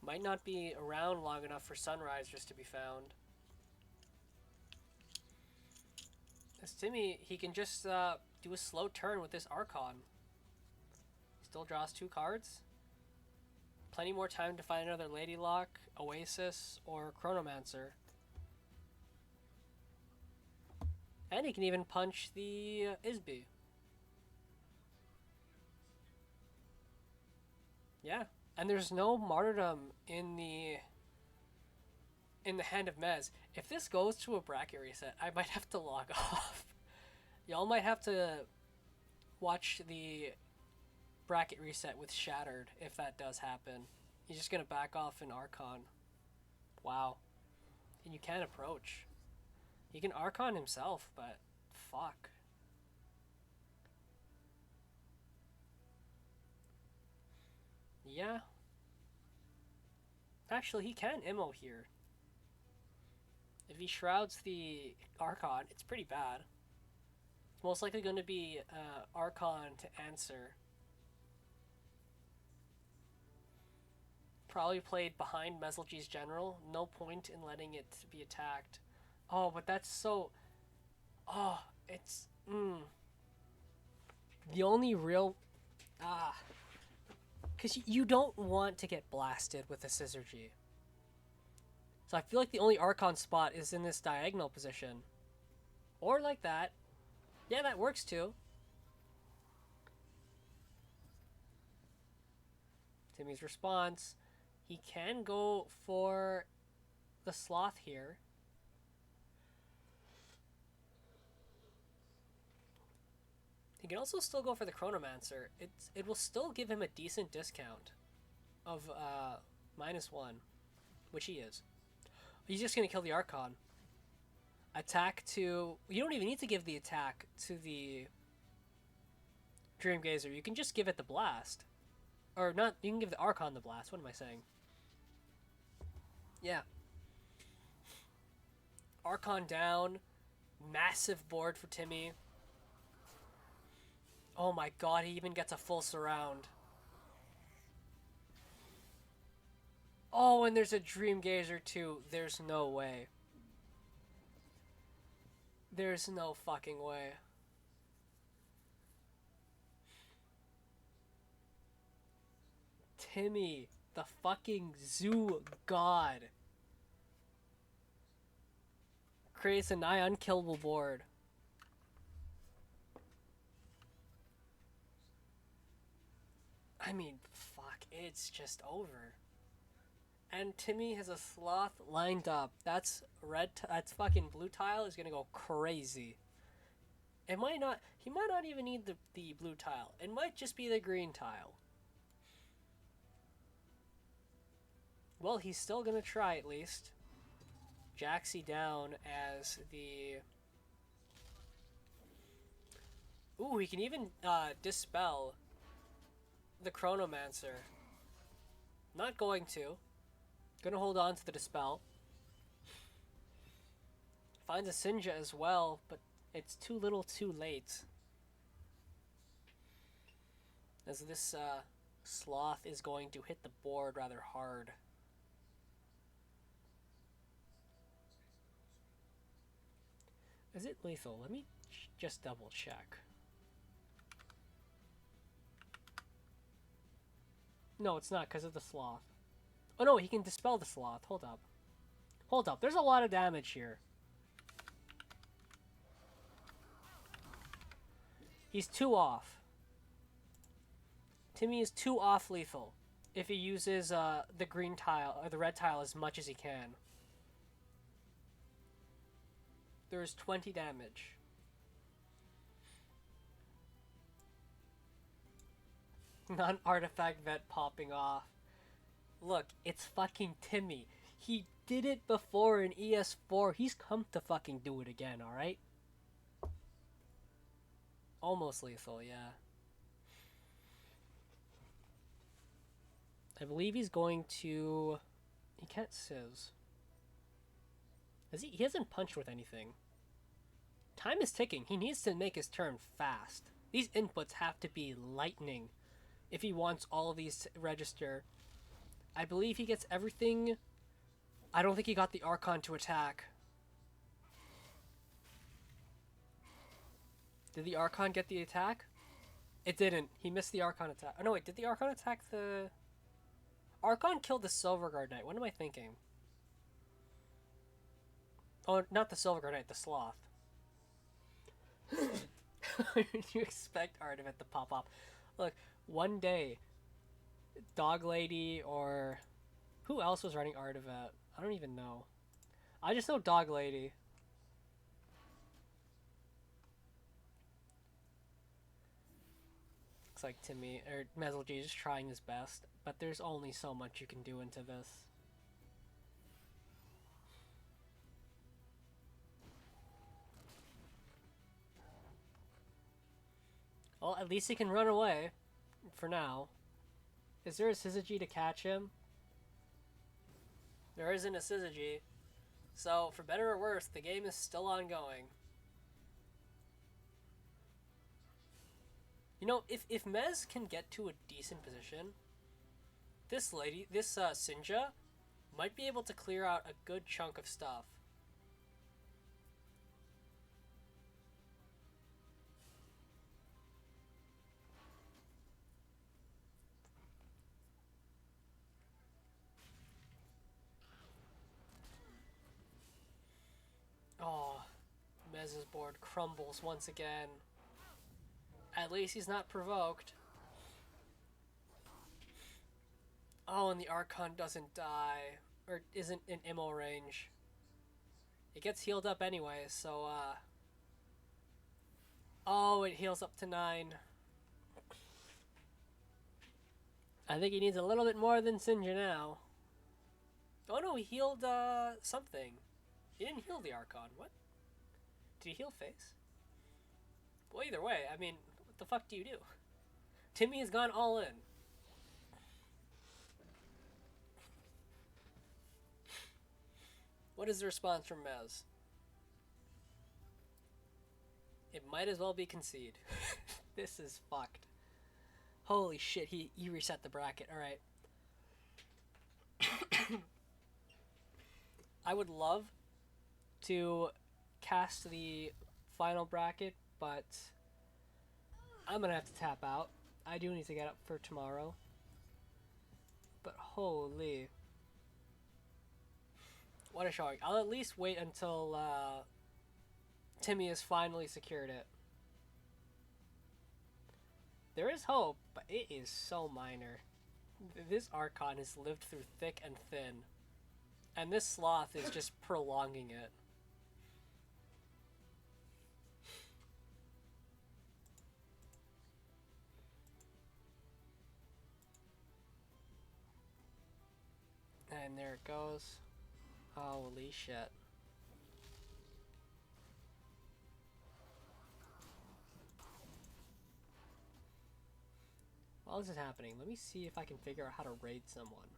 Might not be around long enough for Sunrisers to be found. As Timmy, he can just do a slow turn with this Archon. Still draws 2 cards. Plenty more time to find another Lady Lock, Oasis, or Chronomancer. And he can even punch the Isby. Yeah. And there's no Martyrdom in the Hand of Mez. If this goes to a bracket reset, I might have to log off. Y'all might have to watch the bracket reset with Shattered if that does happen. He's just gonna back off an Archon. Wow. And you can't approach. He can Archon himself, but fuck. Yeah. Actually, he can Immo here. If he shrouds the Archon, it's pretty bad. It's most likely going to be Archon to answer. Probably played behind Mezelgy's General. No point in letting it be attacked. Oh, but that's so... Oh, it's... The only real... Because you don't want to get blasted with a Scissor G. So I feel like the only Archon spot is in this diagonal position. Or like that. Yeah, that works too. Timmy's response. He can go for the Sloth here. He can also still go for the Chronomancer. It will still give him a decent discount of -1, which he is. He's just going to kill the Archon. Attack to... You don't even need to give the attack to the Dreamgazer. You can just give it the blast. Or not, you can give the Archon the blast. What am I saying? Yeah. Archon down. Massive board for Timmy. Oh my god, he even gets a full surround. Oh, and there's a Dreamgazer too. There's no way. There's no fucking way. Timmy, the fucking zoo god, creates a nigh unkillable board. I mean, fuck, it's just over. And Timmy has a Sloth lined up. That's that's fucking blue tile is gonna go crazy. It might not, he might not even need the blue tile. It might just be the green tile. Well, he's still gonna try at least. Jaxi down as the... Ooh, he can even dispel the Chronomancer. Not going to. Gonna hold on to the dispel. Finds a Sinja as well, but it's too little too late. As this Sloth is going to hit the board rather hard. Is it lethal? Let me just double check. No, it's not because of the Sloth. Oh no, he can dispel the Sloth. Hold up. Hold up. There's a lot of damage here. He's 2 off. Timmy is 2 off lethal. if he uses the green tile or the red tile as much as he can. There's 20 damage. Non-artifact vet popping off. Look, it's fucking Timmy. He did it before in ES4. He's come to fucking do it again, alright? Almost lethal, yeah. I believe he's going to... He can't sizz. He hasn't punched with anything. Time is ticking. He needs to make his turn fast. These inputs have to be lightning if he wants all of these to register. I believe he gets everything. I don't think he got the Archon to attack. Did the Archon get the attack? It didn't. He missed the Archon attack. Oh, no, wait. Did the Archon attack the... Archon killed the Silverguard Knight. What am I thinking? Oh, not the Silverguard Knight. The Sloth. You expect Artivet to pop up. Look, one day, Dog Lady or... Who else was running Artivet? I don't even know. I just know Dog Lady. Looks like Timmy, or Mezelgy is just trying his best, but there's only so much you can do into this. Well, at least he can run away. For now. Is there a Syzygy to catch him? There isn't a Syzygy. So, for better or worse, the game is still ongoing. You know, if Mez can get to a decent position, this Sinja, might be able to clear out a good chunk of stuff. Oh, Mez's board crumbles once again. At least he's not provoked. Oh, and the Archon doesn't die. Or isn't in immo range. It gets healed up anyway, so, Oh, it heals up to 9. I think he needs a little bit more than Sinja now. Oh no, he healed, something. He didn't heal the Archon. What? Did he heal face? Well, either way, I mean, what the fuck do you do? Timmy has gone all in. What is the response from Mez? It might as well be concede. This is fucked. Holy shit, he reset the bracket. Alright. I would love to cast the final bracket, but I'm gonna have to tap out. I do need to get up for tomorrow. But holy. What a showing. I'll at least wait until Timmy has finally secured it. There is hope, but it is so minor. This Archon has lived through thick and thin. And this Sloth is just prolonging it. And there it goes. Holy shit. While this is happening, let me see if I can figure out how to raid someone.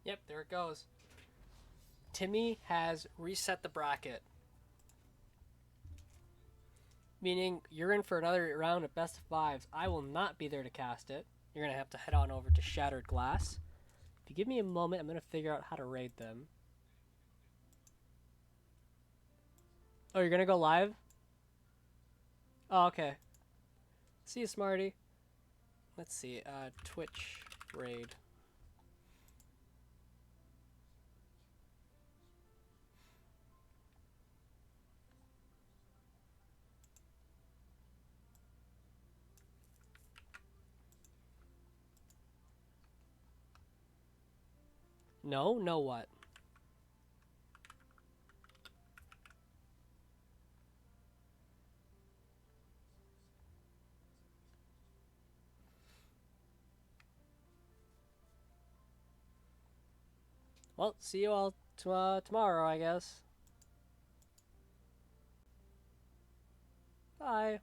Yep, there it goes. Timmy has reset the bracket. Meaning, you're in for another round of best of fives. I will not be there to cast it. You're going to have to head on over to Shattered Glass. If you give me a moment, I'm gonna figure out how to raid them. Oh, you're gonna go live? Oh, okay. See you, Smarty. Let's see, Twitch raid. No? No what? Well, see you all tomorrow, I guess. Bye.